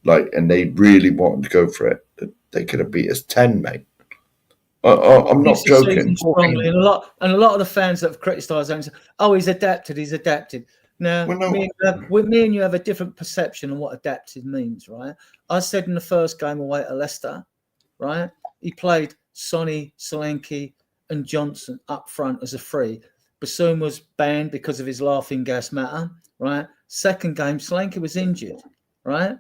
and they really wanted to go for it, they could have beat us 10, mate. I'm not joking. Strongly, and a lot of the fans that have criticised him say, "Oh, he's adapted." Now, me and you have a different perception of what adapted means, right? I said in the first game away at Leicester, right? He played Sonny, Solanke, and Johnson up front as a free. Bassoon was banned because of his laughing gas matter, right? Second game, Solanke was injured, right?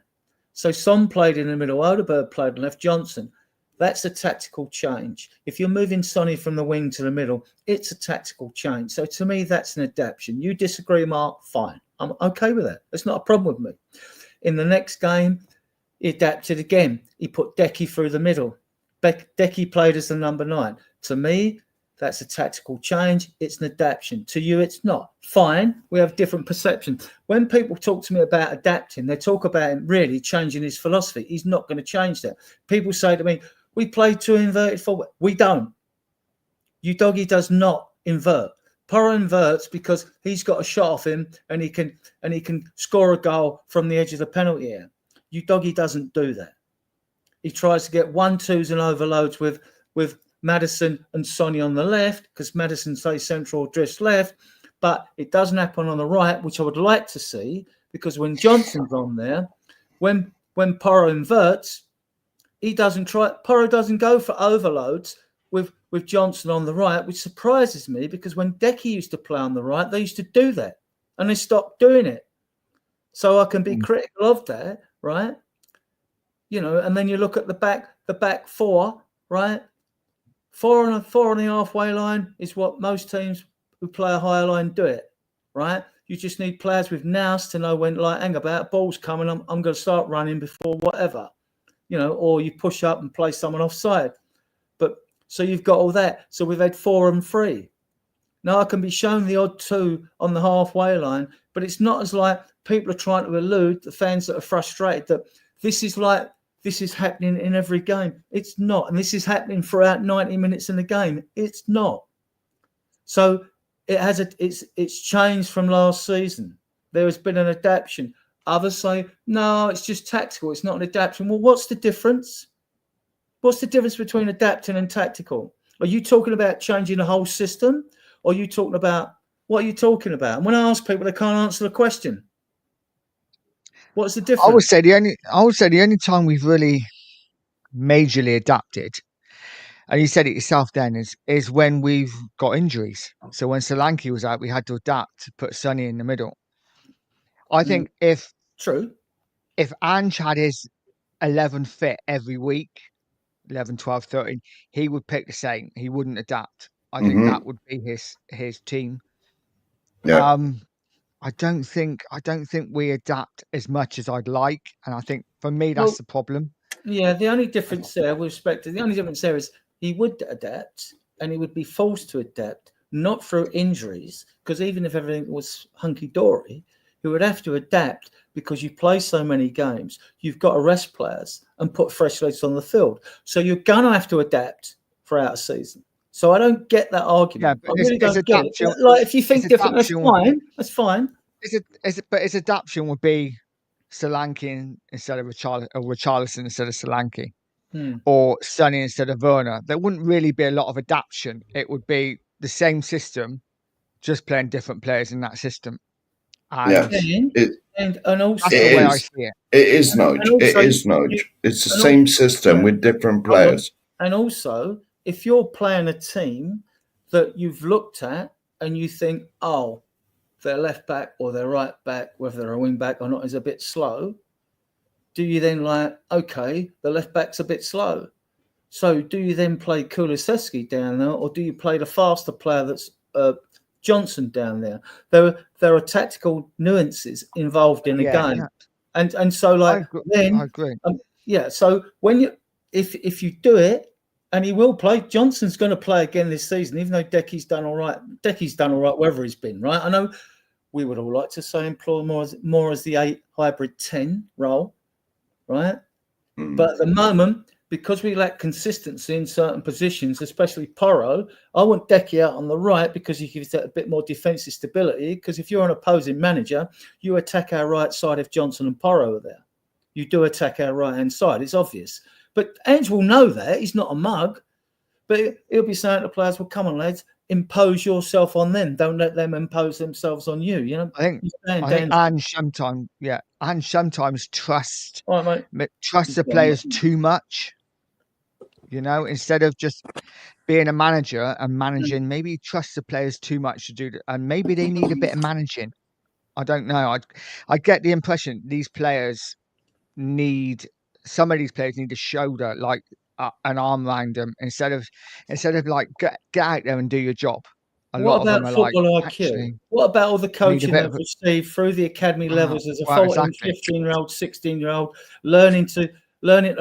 So Son played in the middle, Odegaard played on left, Johnson. That's a tactical change. If you're moving Sonny from the wing to the middle, it's a tactical change. So to me, that's an adaptation. You disagree, Mark? Fine. I'm okay with that. It's not a problem with me. In the next game, he adapted again. He put Decky through the middle. Decky played as the number 9. To me, that's a tactical change. It's an adaptation. To you, it's not. Fine. We have different perceptions. When people talk to me about adapting, they talk about him really changing his philosophy. He's not going to change that. People say to me, we play 2 inverted forward. We don't. Udogie does not invert. Porro inverts because he's got a shot off him and he can score a goal from the edge of the penalty area. Udogie doesn't do that. He tries to get 1-2s and overloads with Maddison and Sonny on the left because Maddison stays central, drifts left, but it doesn't happen on the right, which I would like to see, because when Johnson's on there, when Porro inverts, Porro doesn't go for overloads with Johnson on the right, which surprises me because when Decky used to play on the right, they used to do that and they stopped doing it. So I can be critical of that, right? And then you look at the back 4, right? 4 on the halfway line is what most teams who play a higher line do it, right? You just need players with nous to know when, hang about, ball's coming, I'm going to start running before whatever. Or you push up and play someone offside. But so you've got all that. So we've had 4 and 3. Now I can be shown the odd 2 on the halfway line, but it's not as like people are trying to elude the fans that are frustrated that this is happening in every game. It's not. And this is happening throughout 90 minutes in the game. It's not. So it's changed from last season. There has been an adaptation. Others say, no, it's just tactical. It's not an adaptation. Well, what's the difference? What's the difference between adapting and tactical? Are you talking about changing the whole system? Or are you talking about, what are you talking about? And when I ask people, they can't answer the question. What's the difference? I would say the only time we've really majorly adapted, and you said it yourself then, is when we've got injuries. So when Solanke was out, we had to adapt to put Sonny in the middle. I think if Ange had his 11 fit every week, 11, 12, 13, he would pick the same. He wouldn't adapt. I think that would be his team. Yeah. I don't think we adapt as much as I'd like, and I think for me that's the problem. Yeah, the only difference there, with respect to the only difference there is he would adapt, and he would be forced to adapt, not through injuries, because even if everything was hunky dory, he would have to adapt because you play so many games. You've got to rest players and put fresh legs on the field, so you're gonna have to adapt throughout a season. So I don't get that argument. Yeah, I really don't get it. Like, if you think different, that's fine. That's fine. But his adaptation would be Solanke instead of Richarlison instead of Solanke, or Sonny instead of Werner. There wouldn't really be a lot of adaptation. It would be the same system, just playing different players in that system. And and also that's the way I see it. It is Nudge. It is Nudge. It's the same system with different players. And also, if you're playing a team that you've looked at and you think, oh, their left back or their right back, whether they're a wing back or not, is a bit slow, do you then okay, the left back's a bit slow. So do you then play Kulusevski down there, or do you play the faster player that's Johnson down there? There are tactical nuances involved in the game. Yeah. And so I agree. So when if you do it, and he will play. Johnson's going to play again this season, even though Decky's done all right. Decky's done all right wherever he's been, right? I know we would all like to say employ more as the 8 hybrid 10 role, right? But at the moment, because we lack consistency in certain positions, especially Porro, I want Decky out on the right because he gives that a bit more defensive stability. Because if you're an opposing manager, you attack our right side if Johnson and Porro are there. You do attack our right-hand side. It's obvious. But Ange will know that. He's not a mug. But he'll be saying to players, well, come on, lads, impose yourself on them. Don't let them impose themselves on you. You know, I think Ange sometimes trusts the players too much. You know, instead of just being a manager and managing, maybe he trusts the players too much to do that. And maybe they need a bit of managing. I don't know. I get the impression some of these players need a shoulder, like an arm around them, instead of like get out there and do your job. What about football IQ? What about all the coaching they've received through the academy levels as a 14, 15-year-old, 16-year-old, learning to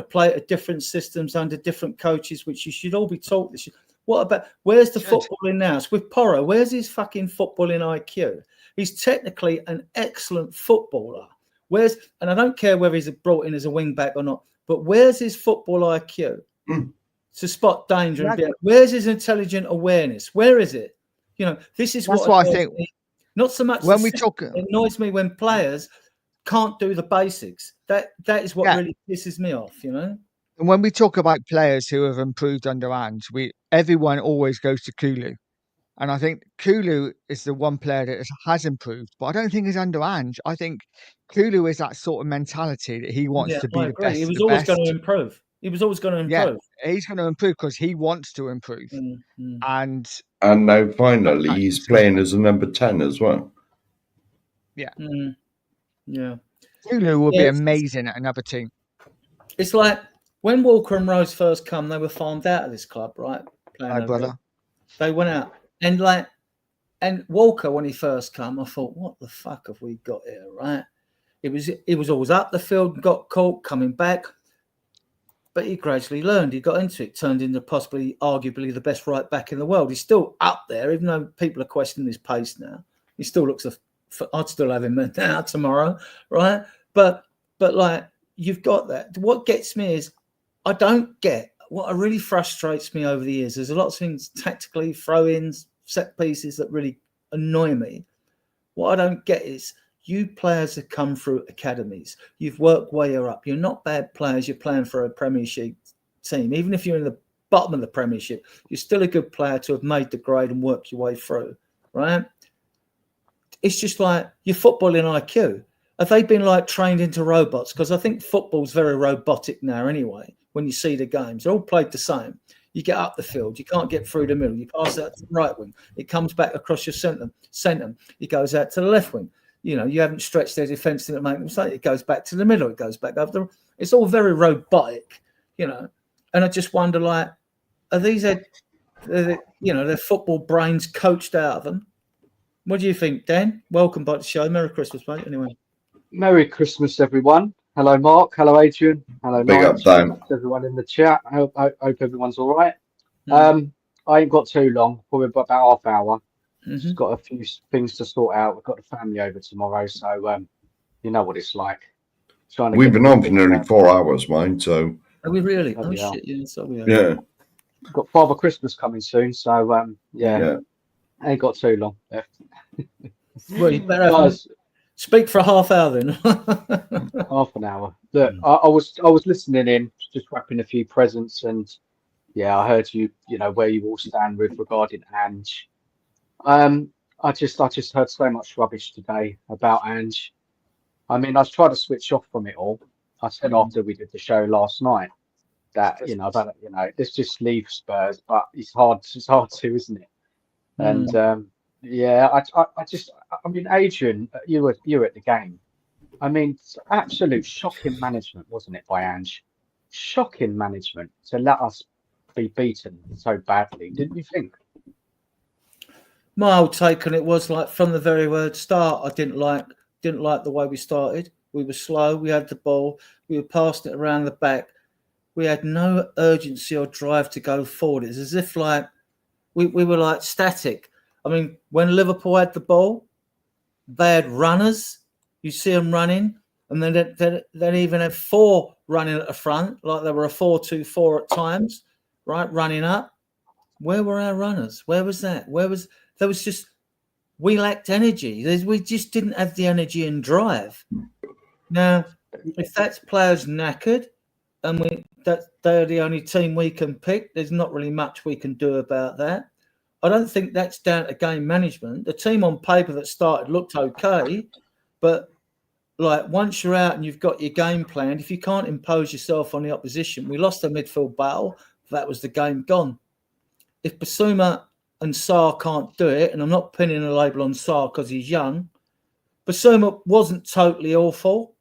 play at different systems under different coaches, which you should all be taught this. What about, where's the footballing now? It's with Porro. Where's his fucking footballing IQ? He's technically an excellent footballer. And I don't care whether he's brought in as a wing back or not, but where's his football IQ to spot danger? And where's his intelligent awareness? Where is it? You know, this is what I think. Not so much when we talk. It annoys me when players can't do the basics. That is what really pisses me off. You know. And when we talk about players who have improved under Ange, everyone always goes to Kulu. And I think Kulu is the one player that has improved, but I don't think he's under Ange. I think Kulu is that sort of mentality that he wants to be the best. He was always going to improve. He was always going to improve. Yeah, he's going to improve because he wants to improve. And now finally he's playing as a number 10 as well. Yeah. Yeah. Kulu will be amazing at another team. It's like when Walker and Rose first come, they were farmed out of this club, right? My brother. They went out. And Walker, when he first come, I thought, what the fuck have we got here, right? It was always up the field, got caught, coming back. But he gradually learned. He got into it, turned into arguably the best right back in the world. He's still up there, even though people are questioning his pace now. He still looks I'd still have him now tomorrow, right? But like, you've got that. What gets me is I don't get what really frustrates me over the years. There's a lot of things tactically, throw-ins, set pieces that really annoy me. What I don't get is you players have come through academies. You've worked way up. You're not bad players. You're playing for a Premiership team. Even if you're in the bottom of the Premiership, you're still a good player to have made the grade and worked your way through, right? It's just like your footballing IQ. Have they been like trained into robots? Because I think football's very robotic now anyway. When you see the games, they're all played the same. You get up the field, you can't get through the middle. You pass out to the right wing, it comes back across your centre. It goes out to the left wing. You know, you haven't stretched their defence to make a mistake. It goes back to the middle. It goes back over. It's all very robotic, you know. And I just wonder, like, are these, their football brains coached out of them? What do you think, Dan? Welcome back to the show. Merry Christmas, mate. Anyway. Merry Christmas, everyone. Hello, Mark. Hello, Adrian. Hello, Big up, Nigel. Dan. Everyone in the chat. I hope everyone's all right. I ain't got too long, probably about half hour. Just got a few things to sort out. We've got the family over tomorrow, so you know what it's like. We've been on for nearly 4 hours, mate. So are we really? Oh, shit! Yeah, so we are. Yeah. We've got Father Christmas coming soon, so yeah. I ain't got too long left. Well, you better speak for a half hour then. Half an hour. Look, I was listening in, just wrapping a few presents, and yeah, I heard you know where you all stand with regarding Ange. I just heard so much rubbish today about Ange. I mean, I tried to switch off from it all. I said after we did the show last night that let's just leave Spurs, but it's hard to, isn't it? And yeah, I mean, Adrian, you were at the game. I mean, absolute shocking management, wasn't it, by Ange? Shocking management to let us be beaten so badly, didn't you think? My old take on it was like from the very word start, I didn't like the way we started. We were slow. We had the ball. We were passing it around the back. We had no urgency or drive to go forward. It's as if like we were like static. I mean, when Liverpool had the ball, they had runners. You see them running, and then they even had 4 running at the front, like they were a 4-2-4 at times, right? Running up. Where were our runners? Where was that? There was just, we lacked energy. We just didn't have the energy and drive. Now, if that's players knackered, and they're the only team we can pick, there's not really much we can do about that. I don't think that's down to game management. The team on paper that started looked okay, but like once you're out and you've got your game planned, if you can't impose yourself on the opposition, we lost the midfield battle. That was the game gone. If Basuma and Sarr can't do it, and I'm not pinning a label on Sarr because he's young, Basuma wasn't totally awful,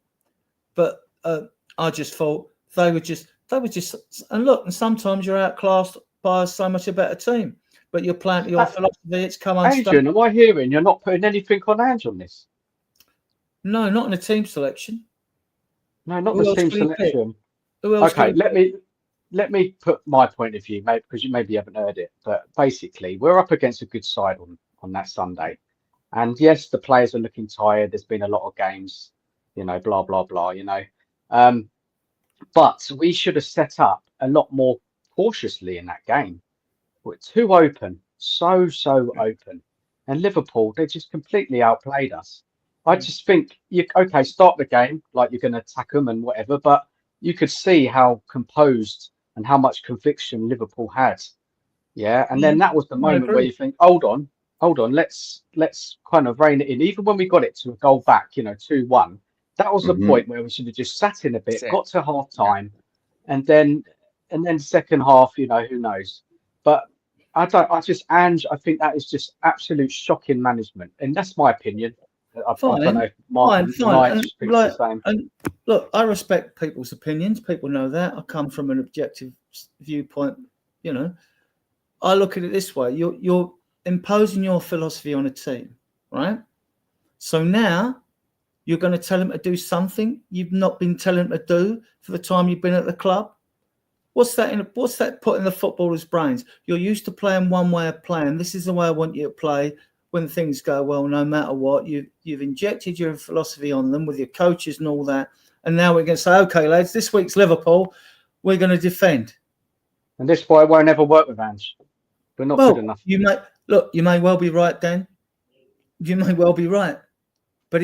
but I just thought they were just, and look, and sometimes you're outclassed by so much a better team. But you're playing your philosophy. It's come unstuck. Adrian, am I hearing you're not putting anything on Ange on this? No, not in a team selection. No, not the team selection. Who else? Okay, let me put my point of view, mate, because you maybe haven't heard it. But basically, we're up against a good side on that Sunday, and yes, the players are looking tired. There's been a lot of games, blah blah blah, but we should have set up a lot more cautiously in that game. We're too open, so open. And Liverpool, they just completely outplayed us. I just think, start the game like you're going to attack them and whatever, but you could see how composed and how much conviction Liverpool had. Yeah, and then that was the moment where you think, hold on, let's kind of rein it in. Even when we got it to a goal back, 2-1, that was the point where we should have just sat in a bit, got to half time, and then second half, who knows. But I think that is just absolute shocking management, and that's my opinion. I don't know if Mark thinks the same. And look, I respect people's opinions. People know that. I come from an objective viewpoint. I look at it this way: you're imposing your philosophy on a team, right? So now you're going to tell them to do something you've not been telling them to do for the time you've been at the club. What's that put in the footballer's brains? You're used to playing one way of playing. This is the way I want you to play when things go well, no matter what. You've injected your philosophy on them with your coaches and all that. And now we're going to say, okay, lads, this week's Liverpool, we're going to defend. And this boy won't ever work with Ange. We're not good enough. You may well be right, Dan. You may well be right. But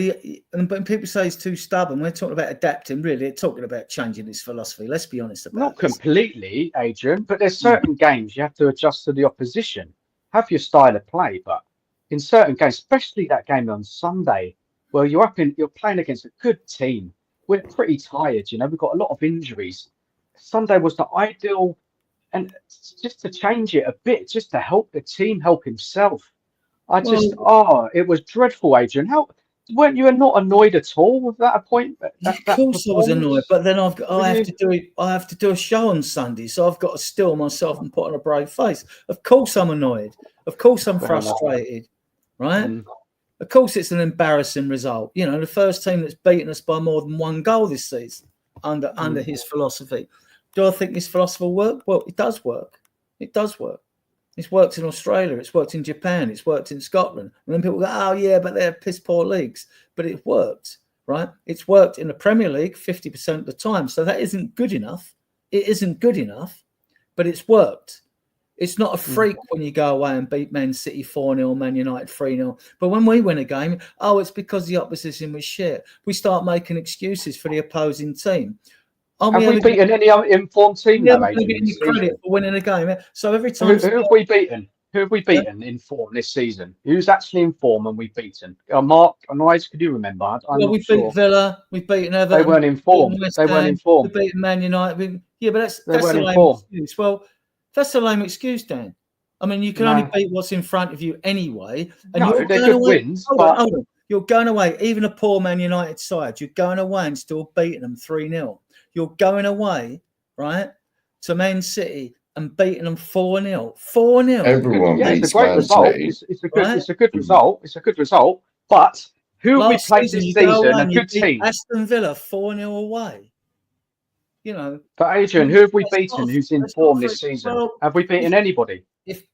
when people say he's too stubborn, we're talking about adapting, really. They're talking about changing his philosophy. Let's be honest about it. Not completely, Adrian, but there's certain games you have to adjust to the opposition. Have your style of play, but in certain games, especially that game on Sunday, where you're playing against a good team. We're pretty tired, we've got a lot of injuries. Sunday was the ideal, and just to change it a bit, just to help the team help himself. It was dreadful, Adrian. How weren't you not annoyed at all with that appointment? Of course I was annoyed, but then I have to do a show on Sunday, so I've got to still myself and put on a brave face. Of course I'm annoyed. Of course I'm frustrated, right? Of course, it's an embarrassing result. You know, the first team that's beaten us by more than one goal this season under his philosophy. Do I think his philosophy will work? Well, it does work. It does work. It's worked in Australia. It's worked in Japan. It's worked in Scotland. And then people go, oh, yeah, but they're piss poor leagues. But it worked, right? It's worked in the Premier League 50% of the time. So that isn't good enough. It isn't good enough, but it's worked. It's not a freak when you go away and beat Man City 4-0, Man United 3-0. But when we win a game, oh, it's because the opposition was shit. We start making excuses for the opposing team. Have we beaten any informed team now, Adrian? Getting the credit for winning a game. So every time... Who have we beaten? Who have we beaten in form this season? Who's actually in form and we've beaten? Mark and Ives, could you remember? We beat Villa. We've beaten Everton. They weren't in form. They weren't in form. We've beaten Man United. Yeah, but that's a lame excuse. Well, that's a lame excuse, Dan. I mean, you can only beat what's in front of you anyway. And they're good wins. Hold on. You're going away, even a poor Man United side, you're going away and still beating them 3-0. You're going away, right, to Man City and beating them 4-0. 4-0. Everyone beats it's a great Man result. City. It's a good result. It's a good result. But who have we played this season? A good team. Aston Villa 4-0 away. You know. But Adrian, who have we beaten who's in form this season? Well, have we beaten anybody? Give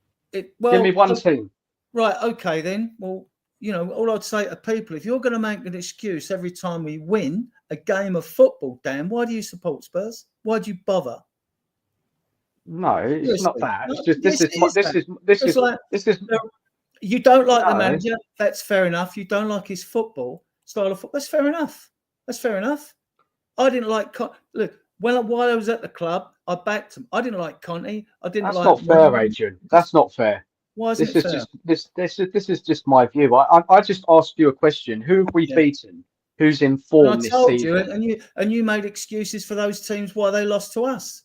me one team. Right, okay then. Well, you know, all I'd say to people, if you're going to make an excuse every time we win a game of football, Dan, why do you support Spurs? Why do you bother? No, it's not that. It's just this is. You don't like the manager. That's fair enough. You don't like his football style of football. That's fair enough. That's fair enough. I didn't like look while I was at the club. I backed him. I didn't like Conte. I didn't. That's not fair, Adrian. That's not fair. Why is it fair? This is just my view. I just asked you a question. Who have we beaten? Who's in form this season? And you made excuses for those teams why they lost to us.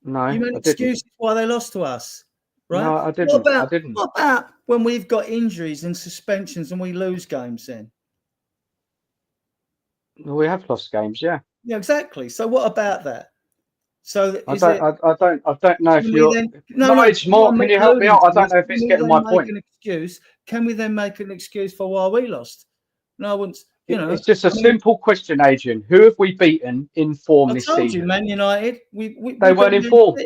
No, you made excuses why they lost to us, right? No, I didn't. What about when we've got injuries and suspensions and we lose games then? Well, we have lost games, yeah. Yeah, exactly. So what about that? So I don't know if you're. Mark, can you help me out? I don't know if it's getting my point. Can we then make an excuse for why we lost? No, I wouldn't. You know, it's just a simple question, Adrian. Who have we beaten in form this season? I told you, Man United. They weren't in form.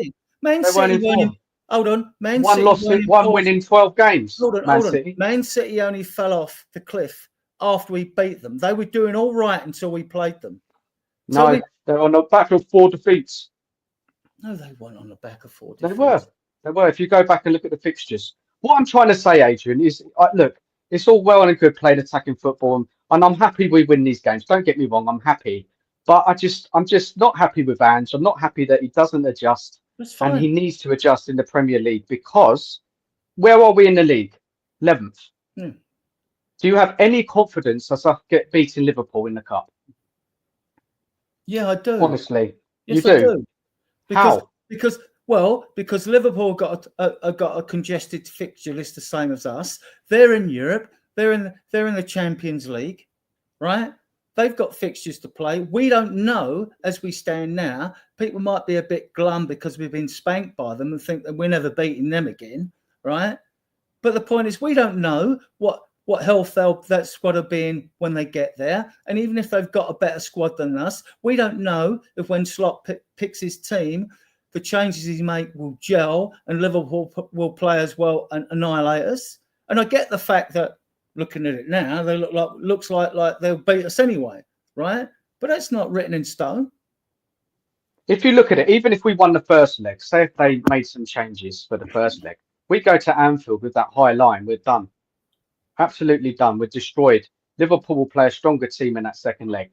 Man City. Hold on. Man City. One win in 12 games. Hold on. Man City only fell off the cliff after we beat them. They were doing all right until we played them. No, they're on the back of 4 defeats. No, they weren't on the back of 4 defeats. They were. If you go back and look at the fixtures. What I'm trying to say, Adrian, is look, it's all well and good playing attacking football, and I'm happy we win these games. Don't get me wrong, I'm happy. But I'm just not happy with Ange. I'm not happy that he doesn't adjust. And he needs to adjust in the Premier League, because where are we in the league? 11th. Do you have any confidence us get beating Liverpool in the cup? Yeah, I do. Honestly, yes, you do. How? Because Liverpool got a congested fixture list the same as us. They're in Europe. They're in the Champions League, right? They've got fixtures to play. We don't know as we stand now. People might be a bit glum because we've been spanked by them and think that we're never beating them again, right? But the point is, we don't know what health that squad will be in when they get there. And even if they've got a better squad than us, we don't know if when Slot picks his team, the changes he make will gel and Liverpool will play as well and annihilate us. And I get the fact that looking at it now, they looks like they'll beat us anyway, right? But that's not written in stone. If you look at it, even if we won the first leg, say if they made some changes for the first leg, we go to Anfield with that high line, we're done. Absolutely done. We're destroyed. Liverpool will play a stronger team in that second leg.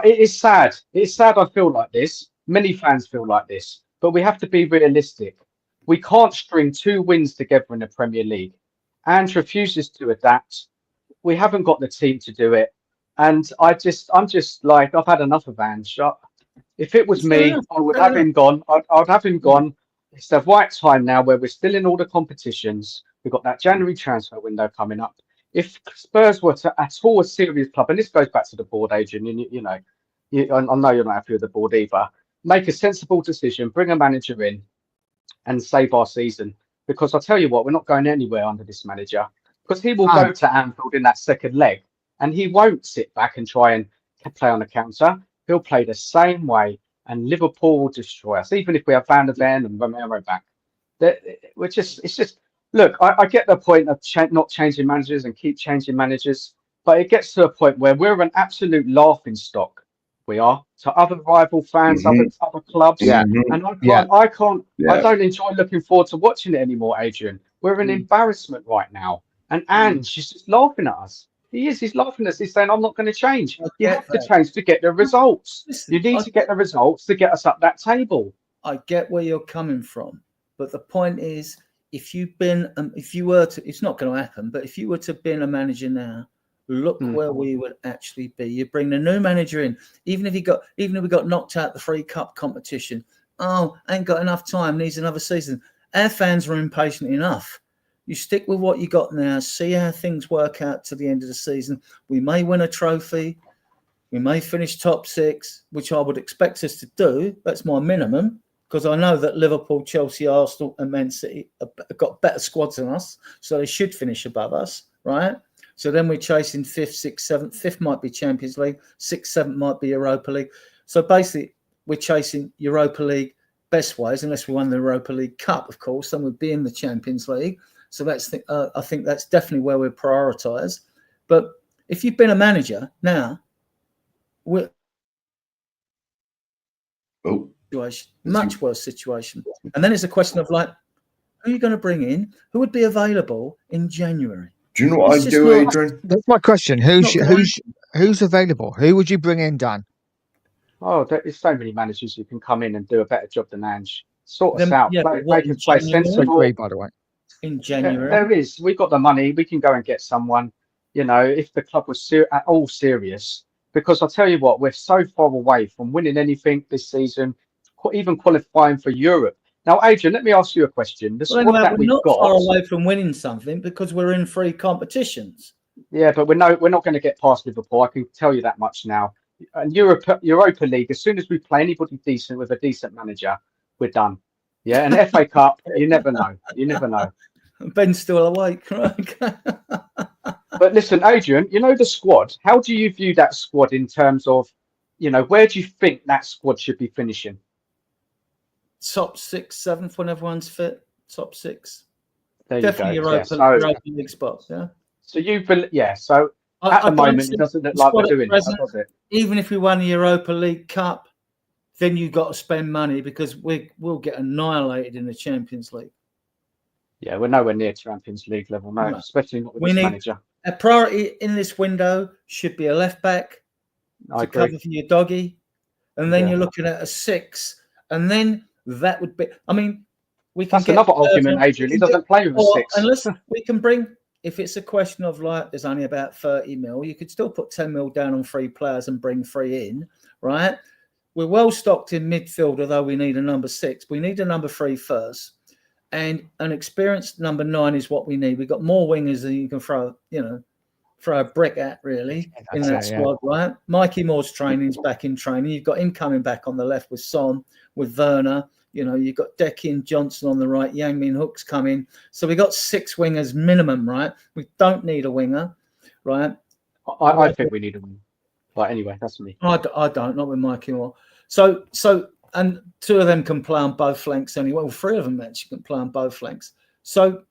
It is sad. It's sad I feel like this. Many fans feel like this. But we have to be realistic. We can't string 2 wins together in the Premier League. Ange refuses to adapt. We haven't got the team to do it. And I'm just like, I've had enough of Ange. If it was me, I would have him gone. I'd have him gone. It's the right time now where we're still in all the competitions. We've got that January transfer window coming up. If Spurs were to at all a serious club, and this goes back to the board, Adrian, I know you're not happy with the board either. Make a sensible decision, bring a manager in and save our season. Because I'll tell you what, we're not going anywhere under this manager. because he will go to Anfield in that second leg, and he won't sit back and try and play on the counter. He'll play the same way, and Liverpool will destroy us, even if we have Van der Ven and Romero back. It's just look. I get the point of not changing managers and keep changing managers, but it gets to a point where we're an absolute laughing stock. We are to other rival fans, other clubs, and I don't enjoy looking forward to watching it anymore. Adrian, we're an embarrassment right now, and she's just laughing at us. He's laughing at us. He's saying, "I'm not going to change." You have to change to get the results. Listen, you need to get the results to get us up that table. I get where you're coming from, but the point is, if you were to, it's not going to happen. But if you were to be a manager now, look where we would actually be. You bring the new manager in, even if we got knocked out the free cup competition. Oh, ain't got enough time. Needs another season. Our fans are impatient enough. You stick with what you got now. See how things work out to the end of the season. We may win a trophy. We may finish top 6, which I would expect us to do. That's my minimum, because I know that Liverpool, Chelsea, Arsenal, and Man City have got better squads than us, so they should finish above us, right? So then we're chasing 5th, 6th, 7th. 5th might be Champions League. 6th, 7th might be Europa League. So basically, we're chasing Europa League best ways, unless we won the Europa League Cup, of course. Then we'd be in the Champions League. So that's I think that's definitely where we prioritise. But if you've been a manager now, we're much worse situation. And then it's a question of like, who are you going to bring in? Who would be available in January? Do you know what I do, Adrian? That's my question. Who's available? Who would you bring in, Dan? Oh, there's so many managers who can come in and do a better job than Ange. Sort us out. Yeah, They can play sensible. Agree, by the way. In January, there is. We've got the money. We can go and get someone. You know, if the club was at all serious, because I'll tell you what, we're so far away from winning anything this season, even qualifying for Europe. Now, Adrian, let me ask you a question. We're not far away from winning something because we're in 3 competitions. Yeah, but we're not going to get past Liverpool. I can tell you that much now. And Europa League, as soon as we play anybody decent with a decent manager, we're done. Yeah, and FA Cup, you never know. You never know. Ben's still awake, right? But listen, Adrian, you know the squad. How do you view that squad in terms of, you know, where do you think that squad should be finishing? Top 6, 7th when everyone's fit. Top 6. There definitely you go. Europa League spot. Yeah. So So at the moment, it doesn't look like we're doing that, does it? Even if we won the Europa League Cup, then you've got to spend money because we'll get annihilated in the Champions League. Yeah, we're nowhere near Champions League level, no. Especially not with this manager. A priority in this window should be a left back to cover for your doggy, and then you're looking at a 6, and then that would be. I mean, we can. That's another argument, Adrian. He doesn't play with a 6. Unless we can bring. If it's a question of like, there's only about 30 mil, you could still put 10 mil down on 3 players and bring 3 in, right? We're well stocked in midfield, although we need a number 6. We need a number 3 first. And an experienced number 9 is what we need. We've got more wingers than you can throw a brick at, really, in that squad, right? Mikey Moore's training's back in training. You've got him coming back on the left with Son, with Werner. You know, you've got Decky and Johnson on the right. Yang Min Hook's coming. So we've got 6 wingers minimum, right? We don't need a winger, right? I think we need a winger. But anyway, that's me. I don't, not with Mikey Moore. So, and 2 of them can play on both flanks anyway. Well, 3 of them actually can play on both flanks. So,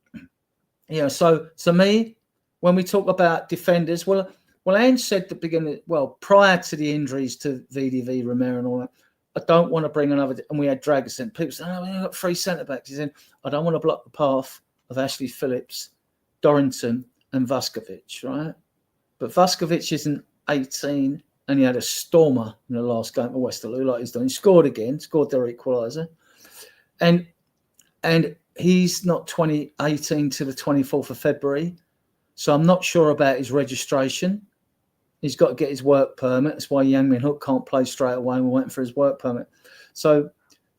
yeah, so me, when we talk about defenders, well, Ange said at the beginning, prior to the injuries to VDV, Romero and all that, I don't want to bring another, and we had Dragusin. People said, we've got 3 centre-backs. He said, I don't want to block the path of Ashley Phillips, Dorrington and Vuskovic, right? But Vuskovic isn't 18, and he had a stormer in the last game of Westerlo, like he's done. He scored again, scored their equaliser. And he's not 18 to the 24th of February, so I'm not sure about his registration. He's got to get his work permit. That's why Yang Min Hook can't play straight away. We're waiting for his work permit. So,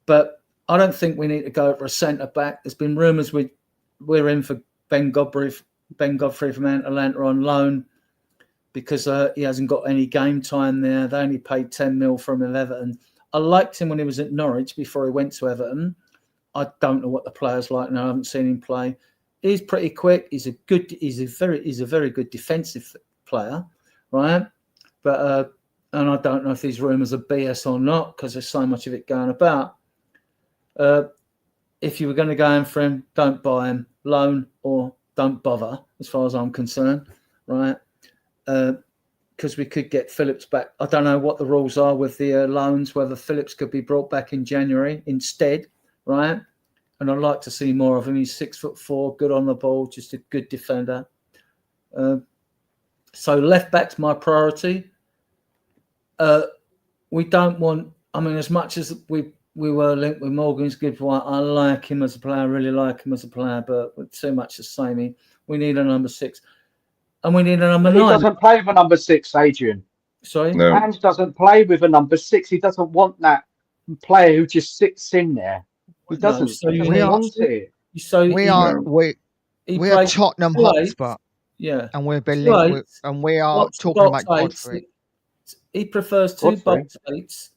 but I don't think we need to go for a centre-back. There's been rumours we're in for Ben Godfrey from Atalanta on loan because he hasn't got any game time there. They only paid 10 mil from Everton. I liked him when he was at Norwich before he went to Everton. I don't know what the player's like now. I haven't seen him play. he's pretty quick. He's a very good defensive player, right? But and I don't know if these rumours are BS or not because there's so much of it going about. If you were going to go in for him, don't buy him, loan or don't bother, as far as I'm concerned, right? Because we could get Phillips back. I don't know what the rules are with the loans, whether Phillips could be brought back in January instead, right? And I'd like to see more of him. He's 6'4", good on the ball, just a good defender. So left back's my priority. We don't want, I mean, as much as we were linked with Morgan's good for I like him as a player, I really like him as a player, but with too much the same. We need a number 6. And we need a number 9. He doesn't play with a number 6, Adrian. Sorry? No. Ange doesn't play with a number 6. He doesn't want that player who just sits in there. He doesn't. No, so he we want it. So we are Tottenham Hotspur, yeah, and we're linked with, and we are talking about Godfrey. He prefers two box-to-box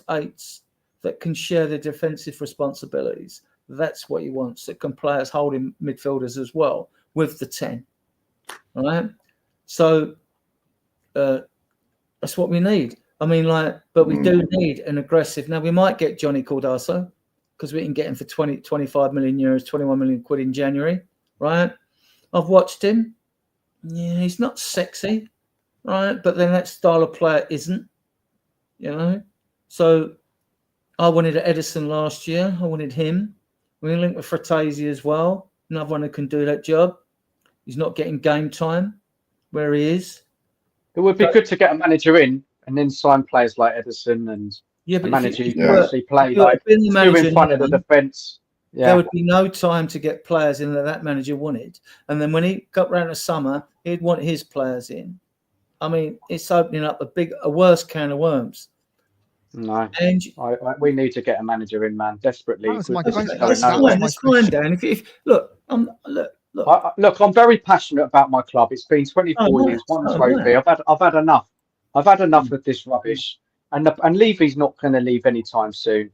8s that can share the defensive responsibilities. That's what he wants. That can play as holding midfielders as well with the 10. All right. So that's what we need. I mean, but we do need an aggressive. Now we might get Johnny Cardoso because we can get him for 25 million euros, 21 million quid in January, right? I've watched him. Yeah, he's not sexy, right? But then that style of player isn't, So I wanted Edison last year. I wanted him. We linked with Fratesi as well. Another one who can do that job. He's not getting game time where he is. It would be good to get a manager in and then sign players like Edison and the manager who can actually play two in front of the defence. Yeah. There would be no time to get players in that manager wanted. And then when he got round to summer, he'd want his players in. I mean, it's opening up a worse can of worms. No, and we need to get a manager in, man, desperately. That's fine, Dan. Look, I'm very passionate about my club. It's been 24 years, one trophy. I've had enough. I've had enough of this rubbish. And Levy's not going to leave anytime soon.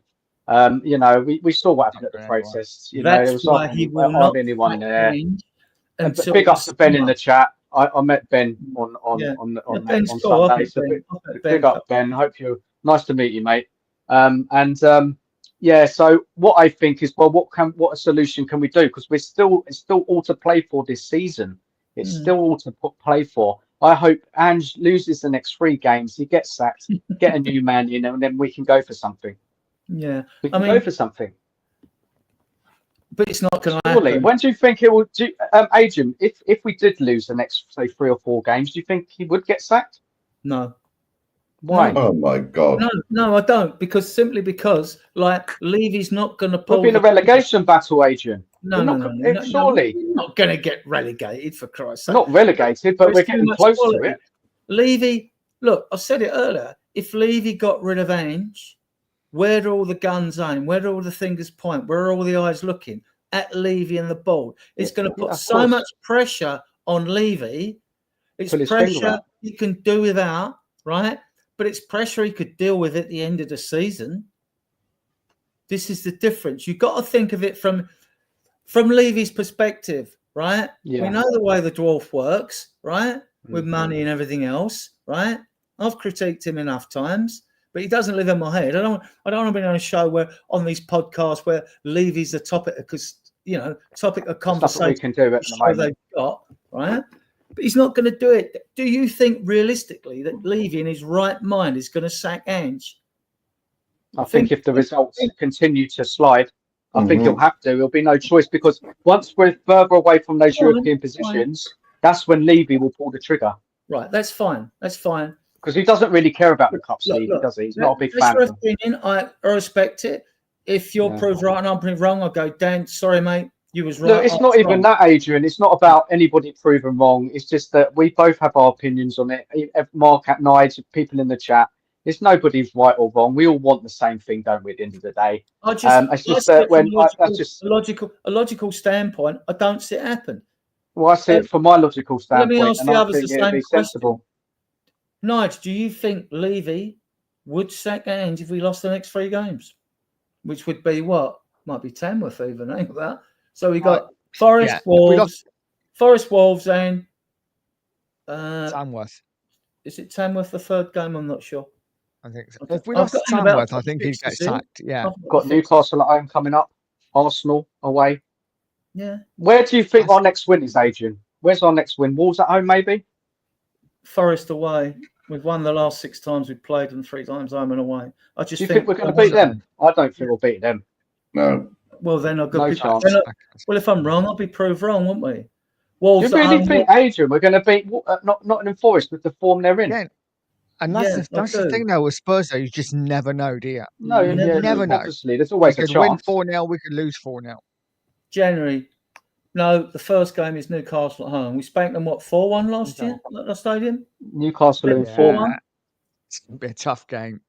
We saw what happened at the protests. There was why he will not anyone there. And big up to Ben in the chat. I met Ben on Sunday. So big up, Ben. Hope you're nice to meet you, mate. So what I think is, what a solution can we do? Because it's still all to play for this season. It's still all to play for. I hope Ange loses the next 3 games. He gets sacked, get a new man in, and then we can go for something. Yeah, we can go for something. But it's not going to happen. When do you think it will do, Adrian? If we did lose the next, say, 3 or 4 games, do you think he would get sacked? No. Why? Oh my God! No, I don't. Because Levy's not going to pull. We'll be in a relegation battle, Adrian. No. Surely we're not going to get relegated, for Christ's sake. Not relegated, but we're getting close to it. Levy, look, I said it earlier. If Levy got rid of Ange, where do all the guns aim? Where do all the fingers point? Where are all the eyes looking? At Levy and the ball. It's going to put so much pressure on Levy. It's pressure he can do without, right? But it's pressure he could deal with at the end of the season. This is the difference. You've got to think of it from Levy's perspective, right? Yeah. We know the way the dwarf works, right? With money and everything else, right? I've critiqued him enough times, but he doesn't live in my head. I don't want to be on a show where on these podcasts where Levy's the topic of conversation. We can do it they've got, right? But he's not going to do it. Do you think realistically that Levy in his right mind is going to sack Ange? I think if the results continue to slide, I think he'll have to. There'll be no choice because once we're further away from those European positions, that's when Levy will pull the trigger. Right, that's fine. That's fine. Because he doesn't really care about the Cup League, does he? He's not a big fan of them. I respect it. If you're proved right and I'm proved wrong, I'll go, Dan, sorry, mate. You was right. Look, it's not even that, Adrian. It's not about anybody proven wrong. It's just that we both have our opinions on it. Mark at Nige, people in the chat. It's nobody's right or wrong. We all want the same thing, don't we? At the end of the day, it's just that a logical standpoint. I don't see it happen. Well, I see it from my logical standpoint. Let me ask the others the same question. Nige, do you think Levy would sack Ange if we lost the next 3 games? Which would be what? Might be 10 with even, ain't that? So we got Forest Wolves. Forest Wolves and Tamworth. Is it Tamworth the third game? I'm not sure. I think so. If we lost to Tamworth, I think he'd get sacked. Yeah. I've got Newcastle at home coming up. Arsenal away. Yeah. Where do you think our next win is, Adrian? Where's our next win? Wolves at home, maybe? Forest away. We've won the last 6 times we've played and 3 times home and away. I just think we're going to beat them. I don't think we'll beat them. No. Well, then I'll go. No chance. Well, if I'm wrong, I'll be proved wrong, won't we? Wolves you really think, Adrian, we're going to beat Nottingham Forest with the form they're in? Yeah. And that's the thing, though, with Spurs, though, you just never know, do you? No, you never know. Obviously, there's always a chance. We could win 4-0, we could lose 4-0. January. No, the first game is Newcastle at home. We spanked them, 4-1 last year at the stadium? Newcastle in 4-1. It's going to be a tough game.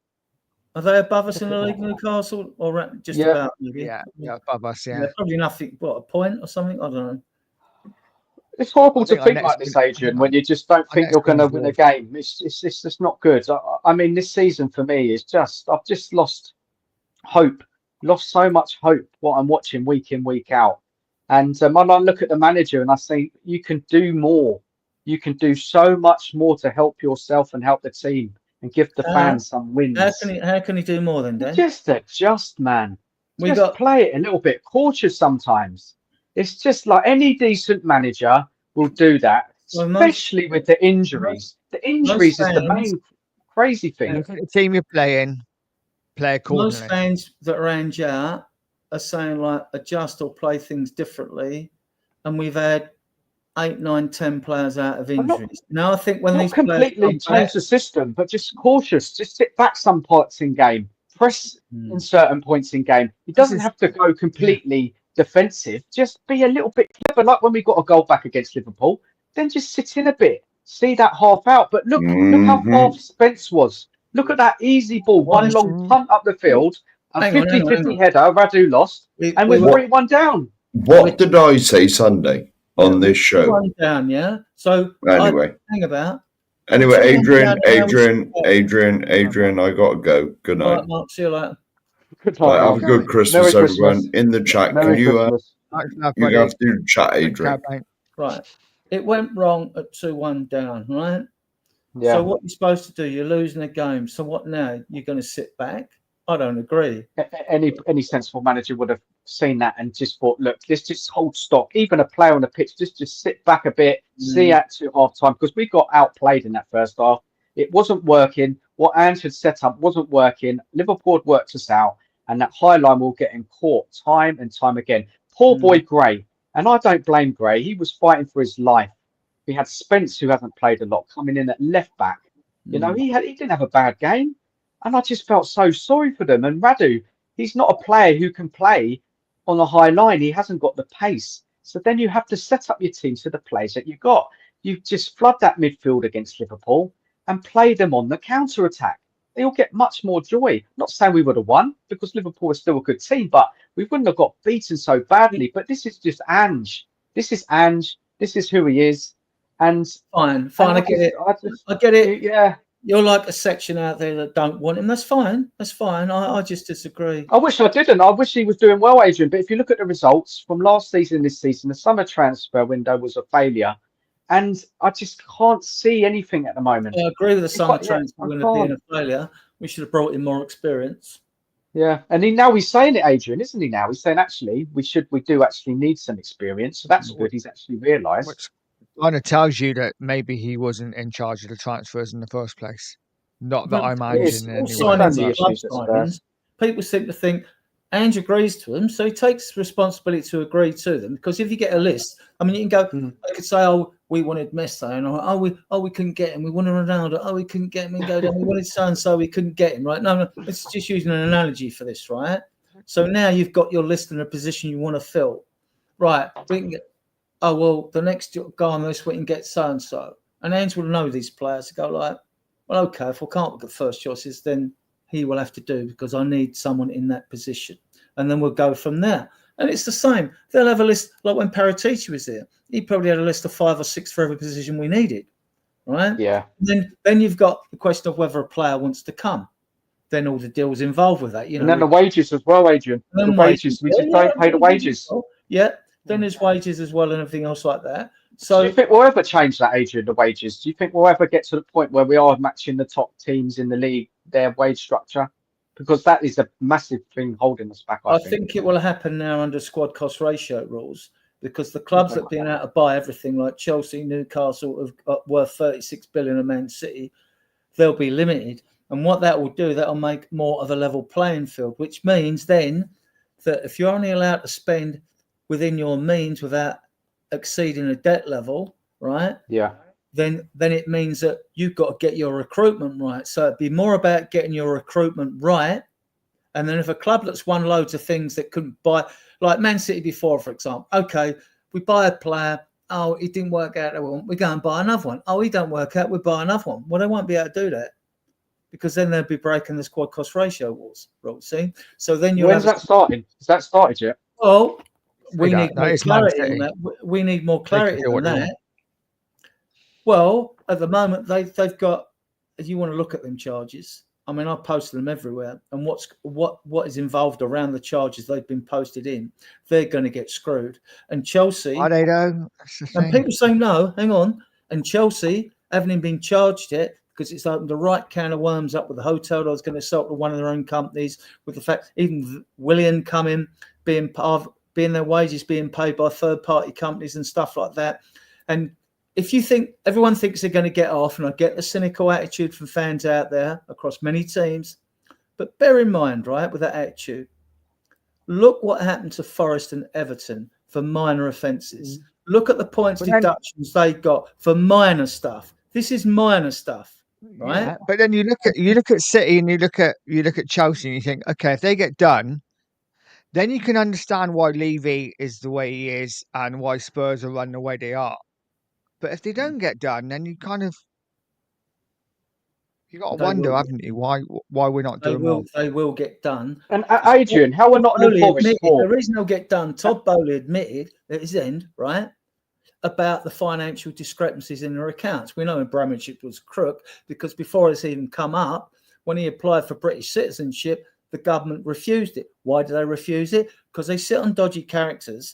Are they above us in the league, Newcastle? Or just about? Maybe? Yeah, above us, yeah. Probably nothing, a point or something? I don't know. It's horrible to think like this, Adrian, when you just don't think you're going to win a game. It's just not good. I mean, this season for me is I've just lost hope, lost so much hope what I'm watching week in, week out. And when I look at the manager and I think you can do more, you can do so much more to help yourself and help the team and give the fans some wins. How can he do more than that? Just adjust, man. Just play it a little bit cautious sometimes. It's just like any decent manager will do that, especially with the injuries. The injuries is the main crazy thing. Look at the team you're playing, play accordingly. Most fans that are out are saying, like, adjust or play things differently. And we've had 8, 9, 10 players out of injuries. Now, I think when these completely change the system, but just cautious. Just sit back some parts in game. Press in certain points in game. It doesn't have to go completely defensive. Just be a little bit clever, like when we got a goal back against Liverpool. Then just sit in a bit, see that half out. But look how far Spence was. Look at that easy ball, one long punt up the field, a 50-50 header. Radu lost, and we've 3-1 down. What did I say Sunday on this show? 1 down, yeah. So anyway, Anyway, Adrian, I gotta go. Good night. All right, Mark, see you later. Good night. Have a good Christmas, everyone. In the chat, can you guys do the chat, Adrian? Right. It went wrong at 2-1 down, right? Yeah. So what you're supposed to do, you're losing a game. So what now? You're going to sit back? I don't agree. Any sensible manager would have seen that and just thought, look, let's just hold stock. Even a player on the pitch, just sit back a bit, see at to half time, because we got outplayed in that first half. It wasn't working. What Ange had set up wasn't working. Liverpool had worked us out, and that high line will get him caught time and time again. Poor boy Gray, and I don't blame Gray. He was fighting for his life. We had Spence, who hasn't played a lot, coming in at left back. You know, he didn't have a bad game. And I just felt so sorry for them. And Radu, he's not a player who can play on a high line. He hasn't got the pace. So then you have to set up your team to the players that you got. You just flood that midfield against Liverpool and play them on the counter-attack. They'll get much more joy. Not saying we would have won, because Liverpool is still a good team, but we wouldn't have got beaten so badly. But this is just Ange. This is Ange. This is who he is. And fine. I get it. I get it. Yeah. You're like a section out there that don't want him. That's fine. I just disagree. I wish I didn't. I wish he was doing well, Adrian. But if you look at the results from last season and this season, the summer transfer window was a failure. And I just can't see anything at the moment. I agree with the summer transfer window being a failure. We should have brought in more experience. Yeah. And now he's saying it, Adrian, isn't he now? He's saying, actually, we do actually need some experience. So that's good. He's actually realised. Which kind of tells you that maybe he wasn't in charge of the transfers in the first place. Not that I imagine anyway. People seem to think Ange agrees to them, so he takes responsibility to agree to them. Because if you get a list, I mean, you can go. They could say, "Oh, we wanted Messi," and we couldn't get him. We wanted Ronaldo. Oh, we couldn't get him. And go down. We wanted so and so. We couldn't get him. Right? No. It's just using an analogy for this, right? So now you've got your list in a position you want to fill, right? We can get. Oh, well, the next guy on this we can get so and so, and Ange will know these players to go like, well, okay, if we can't get first choices, then he will have to do, because I need someone in that position. And then we'll go from there. And it's the same. They'll have a list, like when Paratici was there. He probably had a list of 5 or 6 for every position we needed, right? Yeah. Then you've got the question of whether a player wants to come. Then all the deals involved with that. You know, and then the wages as well, Adrian. The wages. We just don't pay the wages. Yeah. Then there's wages as well and everything else like that. So do you think we'll ever change that, Adrian, the wages? Do you think we'll ever get to the point where we are matching the top teams in the league, their wage structure? Because that is a massive thing holding us back, I think it will happen now under squad cost ratio rules, because the clubs that have been able to buy everything, like Chelsea, Newcastle, have got worth 36 billion, and Man City, they'll be limited. And what that will do, that'll make more of a level playing field, which means then that if you're only allowed to spend within your means without exceeding a debt level, right? Yeah. Then it means that you've got to get your recruitment right. So it'd be more about getting your recruitment right. And then if a club that's won loads of things that couldn't buy, like Man City before, for example, okay, we buy a player, oh, it didn't work out, we go and buy another one. Oh, he don't work out, we buy another one. Well, they won't be able to do that, because then they'd be breaking the squad cost ratio rules, see? So then you When's that starting? Has that started yet? Well, we need more clarity on that. We need more clarity than that. Well, at the moment, they've got, if you want to look at them charges, I mean, I posted them everywhere, and what is involved around the charges they've been posted in, they're going to get screwed. And Chelsea, are they though? and people say no, hang on, and Chelsea haven't even been charged yet, because it's opened the right can of worms up with the hotel that was going to sell to one of their own companies, with the fact even Willian coming, being their wages being paid by third-party companies and stuff like that. And if you think everyone thinks they're going to get off, and I get the cynical attitude from fans out there across many teams, but bear in mind, right, with that attitude, look what happened to Forest and Everton for minor offences. Look at the points deductions they got for minor stuff. This is minor stuff, right? Yeah, but then you look at City and you look at Chelsea and you think, okay, if they get done, then you can understand why Levy is the way he is and why Spurs are run the way they are. But if they don't get done, then you got to wonder, haven't you, why we're not doing well. They will get done. And Adrian, how are Nottingham Forest the reason they'll get done, Todd Bowley admitted at his end, right, about the financial discrepancies in their accounts. We know Abramovich was crook, because before it's even come up, when he applied for British citizenship, the government refused it. Why do they refuse it? Because they sit on dodgy characters.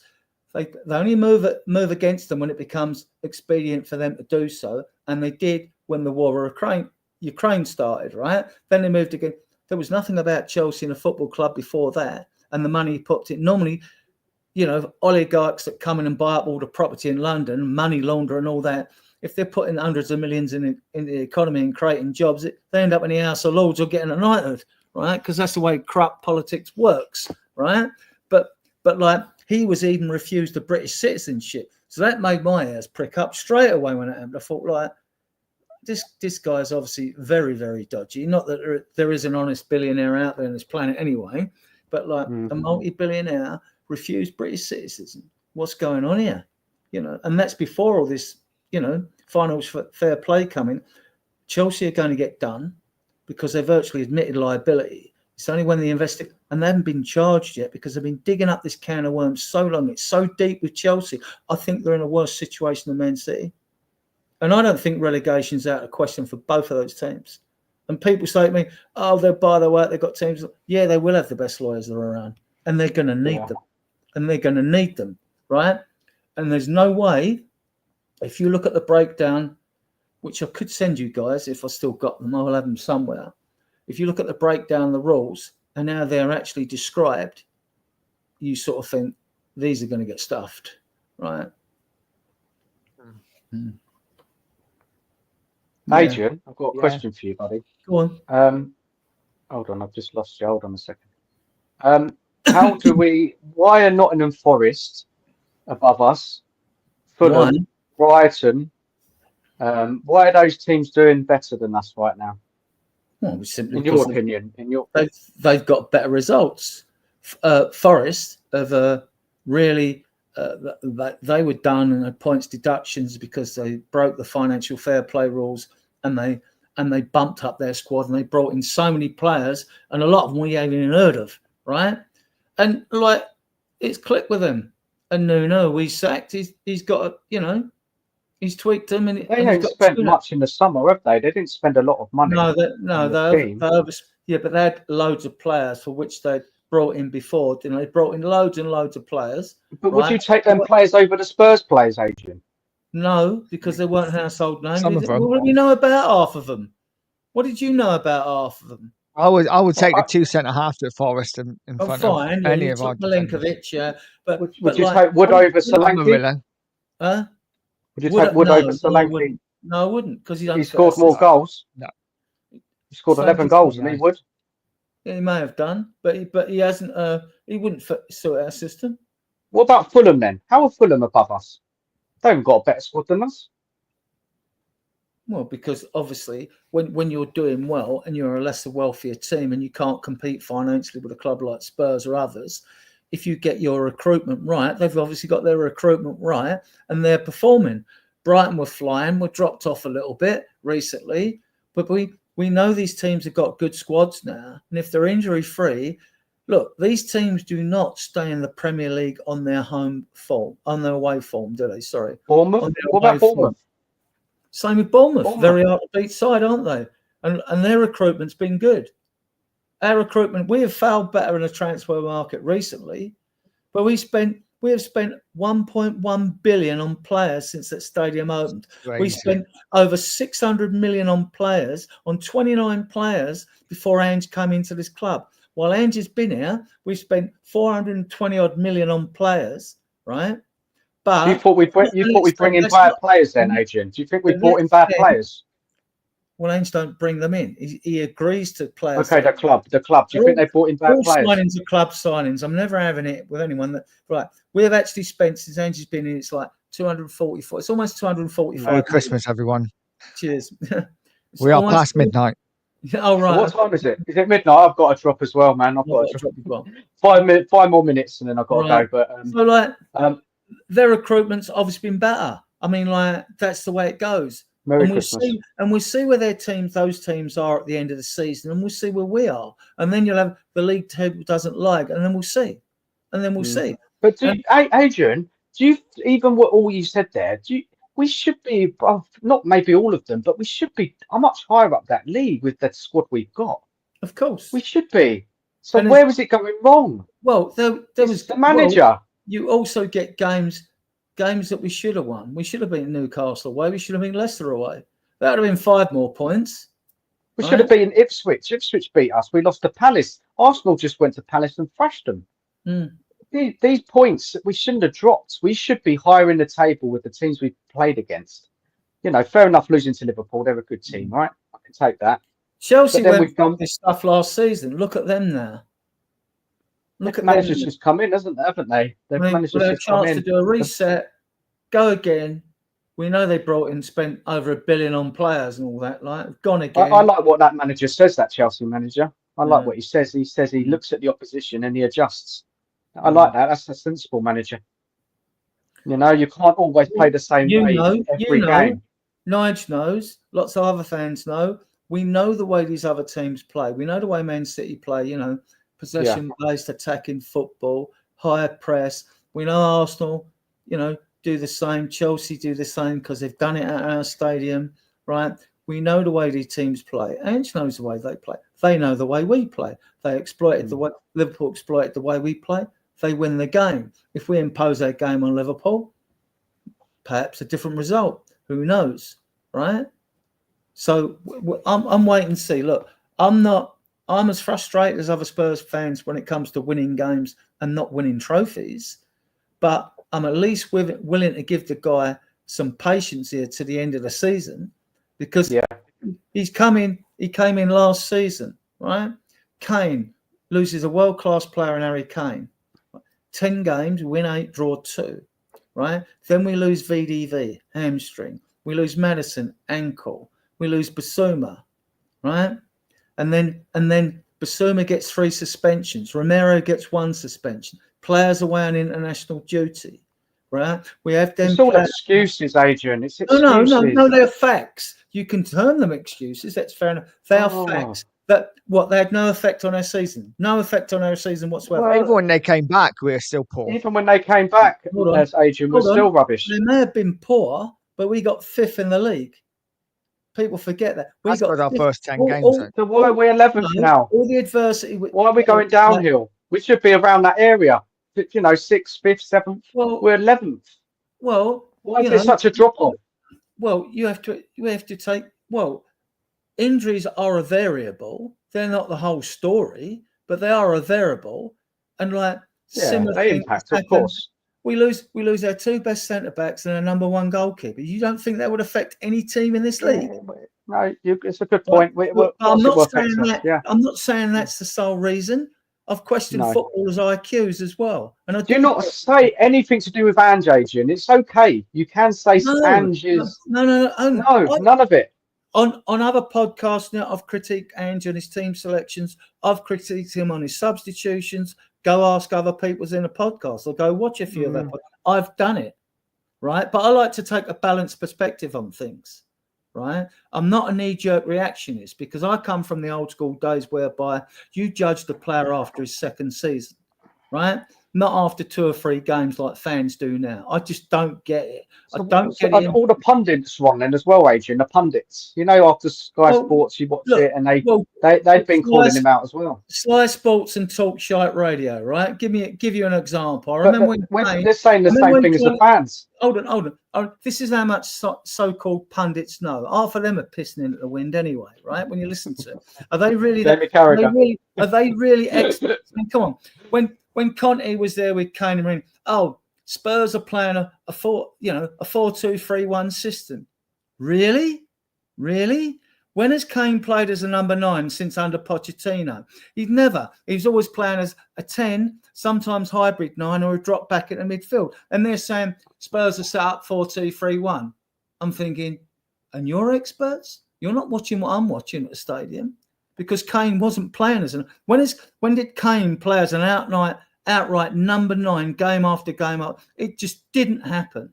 They only move against them when it becomes expedient for them to do so. And they did when the war of Ukraine started, right? Then they moved again. There was nothing about Chelsea in a football club before that. And the money put in. Normally, you know, oligarchs that come in and buy up all the property in London, money launder and all that, if they're putting hundreds of millions in the economy and creating jobs, they end up in the House of Lords or getting a knighthood, right? Because that's the way corrupt politics works, right? But like, he was even refused a British citizenship. So that made my ears prick up straight away when it happened. I thought, like, this guy's obviously very, very dodgy. Not that there is an honest billionaire out there on this planet anyway, but like a multi-billionaire refused British citizenship. What's going on here? You know, and that's before all this, you know, finals for fair play coming. Chelsea are going to get done because they virtually admitted liability. It's only when they investigate, and they haven't been charged yet because they've been digging up this can of worms so long. It's so deep with Chelsea. I think they're in a worse situation than Man City. And I don't think relegation's out of question for both of those teams. And people say to me, oh, they're by the way, they've got teams. Yeah, they will have the best lawyers that are around. And they're going to need them. And they're going to need them, right? And there's no way, if you look at the breakdown, which I could send you guys if I still got them, I will have them somewhere. If you look at the breakdown of the rules and how they're actually described, you sort of think these are going to get stuffed, right? Adrian, I've got a question for you, buddy. Go on. Hold on, I've just lost you. Hold on a second. Why are Nottingham Forest above us? Fulham, Brighton. Why are those teams doing better than us right now? Well, simply in your opinion, they've got better results. Forest have really they were done and had points deductions because they broke the financial fair play rules, and they bumped up their squad, and they brought in so many players, and a lot of them we haven't even heard of, right? And like, it's clicked with him. And Nuno, we sacked. He's got he's tweaked them, and they haven't spent much in the summer, have they? They didn't spend a lot of money. But they had loads of players for which they brought in before. You know, they brought in loads and loads of players. But would you take them players over the Spurs players, Adrian? No, because they weren't household names. Some of them. What do you know about half of them? What did you know about half of them? I would take the two centre half at Forest in front of any of our Milinkovic, yeah. But would you take Wood over Solanke? Huh? Would you take Wood over Solanke? No, I wouldn't, because he scored more goals. No, he scored 11 goals, and he would. Yeah, he may have done, but he hasn't. He wouldn't sort our system. What about Fulham then? How are Fulham above us? They haven't got a better squad than us. Well, because obviously, when you're doing well and you're a lesser wealthier team and you can't compete financially with a club like Spurs or others, if you get your recruitment right, they've obviously got their recruitment right and they're performing. Brighton were flying, were dropped off a little bit recently, but we know these teams have got good squads now. And if they're injury free, look, these teams do not stay in the Premier League on their home form, on their away form, do they? Sorry. Bournemouth? What about Bournemouth? Same with Bournemouth. Very hard to beat side, aren't they? And their recruitment's been good. Our recruitment, we have failed better in the transfer market recently, but we have spent 1.1 billion on players since that stadium opened. Crazy. We spent over 600 million on players, on 29 players before Ange came into this club. While Ange has been here, we've spent 420 odd million on players, right? But you thought we'd bring in bad players then, Adrian? Do you think we brought in bad players? Well, Ange don't bring them in. He agrees to players. Okay, the club. Do you think they brought in bad players? Signings are club signings. I'm never having it with anyone that. Right, we have actually spent since Ange has been in. It's like 244. It's almost 245. Merry Christmas, everyone. Cheers. We are past midnight. Oh right. What time is it? Is it midnight? I've got to drop as well, man. I've got to drop as well. 5 more minutes, and then I've got to go. But so their recruitment's obviously been better. I mean, like that's the way it goes. Merry Christmas. We'll see where those teams are at the end of the season, and we'll see where we are. And then you'll have the league table doesn't like, and then we'll see. See. But Adrian, do you even what all you said there? We should be not maybe all of them, but we should be much higher up that league with the squad we've got. Of course, we should be. So where was it going wrong? Well, there was the manager. Well, you also get games that we should have won. We should have been Newcastle away. We should have been Leicester away. That would have been 5 more points. We should have been Ipswich. Ipswich beat us. We lost to Palace. Arsenal just went to Palace and thrashed them. These points we shouldn't have dropped. We should be higher in the table with the teams we played against. You know, fair enough losing to Liverpool. They're a good team, right? I can take that. Chelsea went through this stuff last season. Look at them now. Look at managers just come in, haven't they? They've managed a chance to do a reset, go again. We know they spent over $1 billion on players and all that. Like, gone again. I like what that manager says. That Chelsea manager. I like what he says. He says he looks at the opposition and he adjusts. I like that. That's a sensible manager. You know, you can't always play the same way every game. Nige knows. Lots of other fans know. We know the way these other teams play. We know the way Man City play. You know. Possession-based attacking football, higher press. We know Arsenal, do the same. Chelsea do the same because they've done it at our stadium, right? We know the way these teams play. Ange knows the way they play. They know the way we play. They exploited the way Liverpool exploited the way we play. They win the game. If we impose our game on Liverpool, perhaps a different result. Who knows, right? So I'm waiting to see. Look, I'm as frustrated as other Spurs fans when it comes to winning games and not winning trophies, but I'm at least willing to give the guy some patience here to the end of the season because he came in last season, right? Kane loses a world-class player in Harry Kane. 10 games, win 8, draw 2, right? Then we lose VDV, hamstring. We lose Maddison, ankle. We lose Basuma, right? And then Basuma gets 3 suspensions. Romero gets 1 suspension. Players away on international duty, right? We have them. It's all excuses, Adrian. It's excuses. No, they're facts. You can term them excuses. That's fair enough. They are facts. They had no effect on our season. No effect on our season whatsoever. Well, even when they came back, we were still poor. Even when they came back, as Adrian was still rubbish. They may have been poor, but we got 5th in the league. People forget that. That's got our first 10 games. So why are we 11th now? All the adversity. Why are we going downhill? We should be around that area. You know, 6th, 5th, 7th. Well, We're 11th. Well, why is there such a drop off? Well, you have to take. Well, injuries are a variable. They're not the whole story, but they are a variable. And like similar they things impact, happen. of course. We lose our 2 best centre backs and our number 1 goalkeeper. You don't think that would affect any team in this league? No, it's a good point. I'm not saying that. Yeah. I'm not saying that's the sole reason. I've questioned footballers' IQs as well. And do not say anything to do with Ange, Adrian. It's okay. You can say Ange is. No, none of it. On other podcasts now, I've critiqued Ange and his team selections. I've critiqued him on his substitutions. Go ask other people's in a podcast or go watch a few of them. I've done it, right? But I like to take a balanced perspective on things, right? I'm not a knee-jerk reactionist because I come from the old school days whereby you judge the player after his second season, right? Not after 2 or 3 games like fans do now. I just don't get it. I don't get it. All the pundits won then as well, Adrian. The pundits, you know, after Sky Sports, you watch it, and they've been calling him out as well. Sky Sports and Talk Shite Radio, right? Give you an example. I remember when they're saying the same thing as the fans. Hold on. This is how much so-called pundits know. Half of them are pissing into the wind anyway, right? When you listen to them, are they really? Are they really experts? I mean, come on. When Conte was there with Kane and Ring, Spurs are playing a 4-2-3-1 system. Really? When has Kane played as a number 9 since under Pochettino? He's always playing as a 10, sometimes hybrid 9, or a drop back at the midfield. And they're saying Spurs are set up 4-2-3-1. I'm thinking, and you're experts? You're not watching what I'm watching at the stadium, because Kane wasn't playing as when did Kane play as an outright number 9 game after game up? It just didn't happen,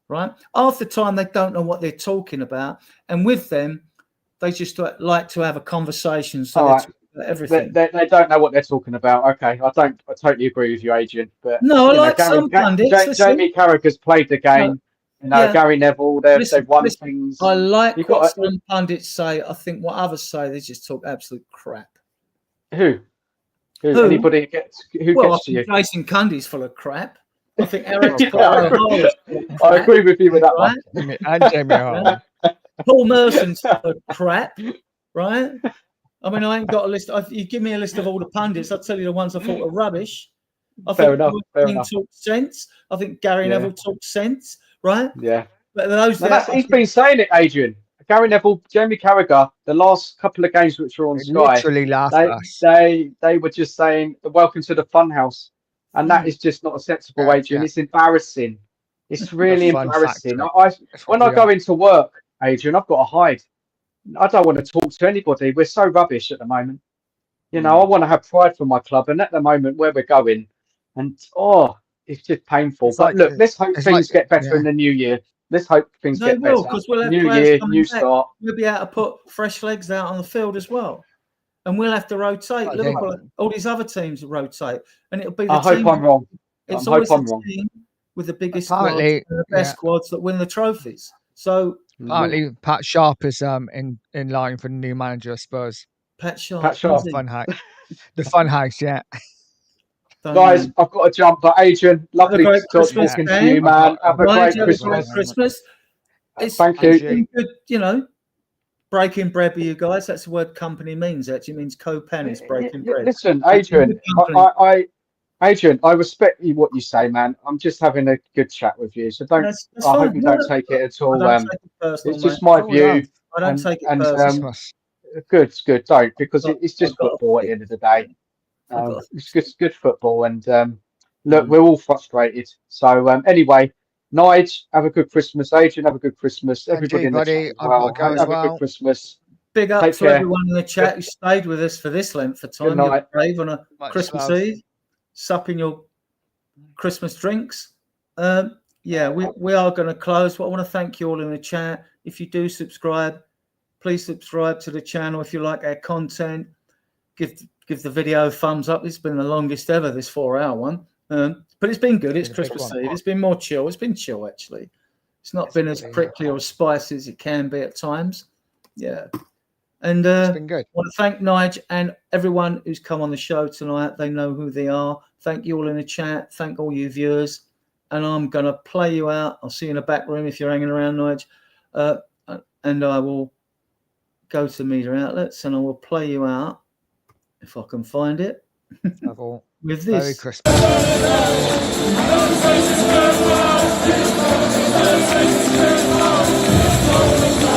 right? Half the time they don't know what they're talking about, and with them, they just like to have a conversation. So about everything. They don't know what they're talking about. Okay, I totally agree with you, Adrian. But no, I like some pundits. Jamie Carragher's played the game. Gary Neville, they've won things. I like what some pundits say. I think what others say, they just talk absolute crap. Who? Anybody gets to you? Jason Cundy's full of crap. I think Eric. I agree with you with that one. And Jamie Paul Merson's full of crap, right? I mean, I ain't got a list. You give me a list of all the pundits, I'll tell you the ones I thought were rubbish. I think talks sense. I think Gary Neville talks sense, right? Yeah. But he's been saying it, Adrian. Gary Neville, Jamie Carragher, the last couple of games which were on Sky, literally laughed at us. They were just saying, "Welcome to the funhouse," and that is just not acceptable, Adrian. It's embarrassing. It's really embarrassing. When I go into work, Adrian, I've got to hide. I don't want to talk to anybody. We're so rubbish at the moment. You know, I want to have pride for my club, and at the moment where we're going, and it's just painful. But look, let's hope things get better in the new year. Let's hope things get better. Because we'll have new year, new start. We'll be able to put fresh legs out on the field as well, and we'll have to rotate. Liverpool, all these other teams rotate, and it'll be. I hope I'm wrong. It's always the team with the biggest squads, and the best squads that win the trophies. So apparently, Pat Sharp is in line for the new manager of Spurs. Pat Sharp, Fun House, the Fun House, yeah. Guys, I've got to jump, but Adrian, lovely to talk talking to you, man. Have a great Christmas. Thank you. It's been good, breaking bread with you guys. That's the word company means. Actually, it means co-pennies, breaking bread. Listen, Adrian, Adrian, I respect you what you say, man. I'm just having a good chat with you, so I hope you don't take it at all. It's just my view. I don't take it personal. Good. Don't, because it's just football at the end of the day. It's good football, and look, we're all frustrated. So anyway, Nige, have a good Christmas. Adrian, have a good Christmas. Everybody in the chat have a good Christmas. Big up to everyone in the chat who stayed with us for this length of time. You're brave on a Christmas Eve, supping your Christmas drinks. We are going to close. But I want to thank you all in the chat. If you do subscribe, please subscribe to the channel. If you like our content, give the video a thumbs up. It's been the longest ever, this 4-hour one. But it's been good. It's Christmas Eve. It's been more chill. It's been chill, actually. It's not been as prickly or spicy as it can be at times. Yeah. And It's been good. I want to thank Nige and everyone who's come on the show tonight. They know who they are. Thank you all in the chat. Thank all you viewers. And I'm going to play you out. I'll see you in the back room if you're hanging around, Nige. And I will go to media outlets and I will play you out if I can find it. With this. Merry Christmas. Christmas.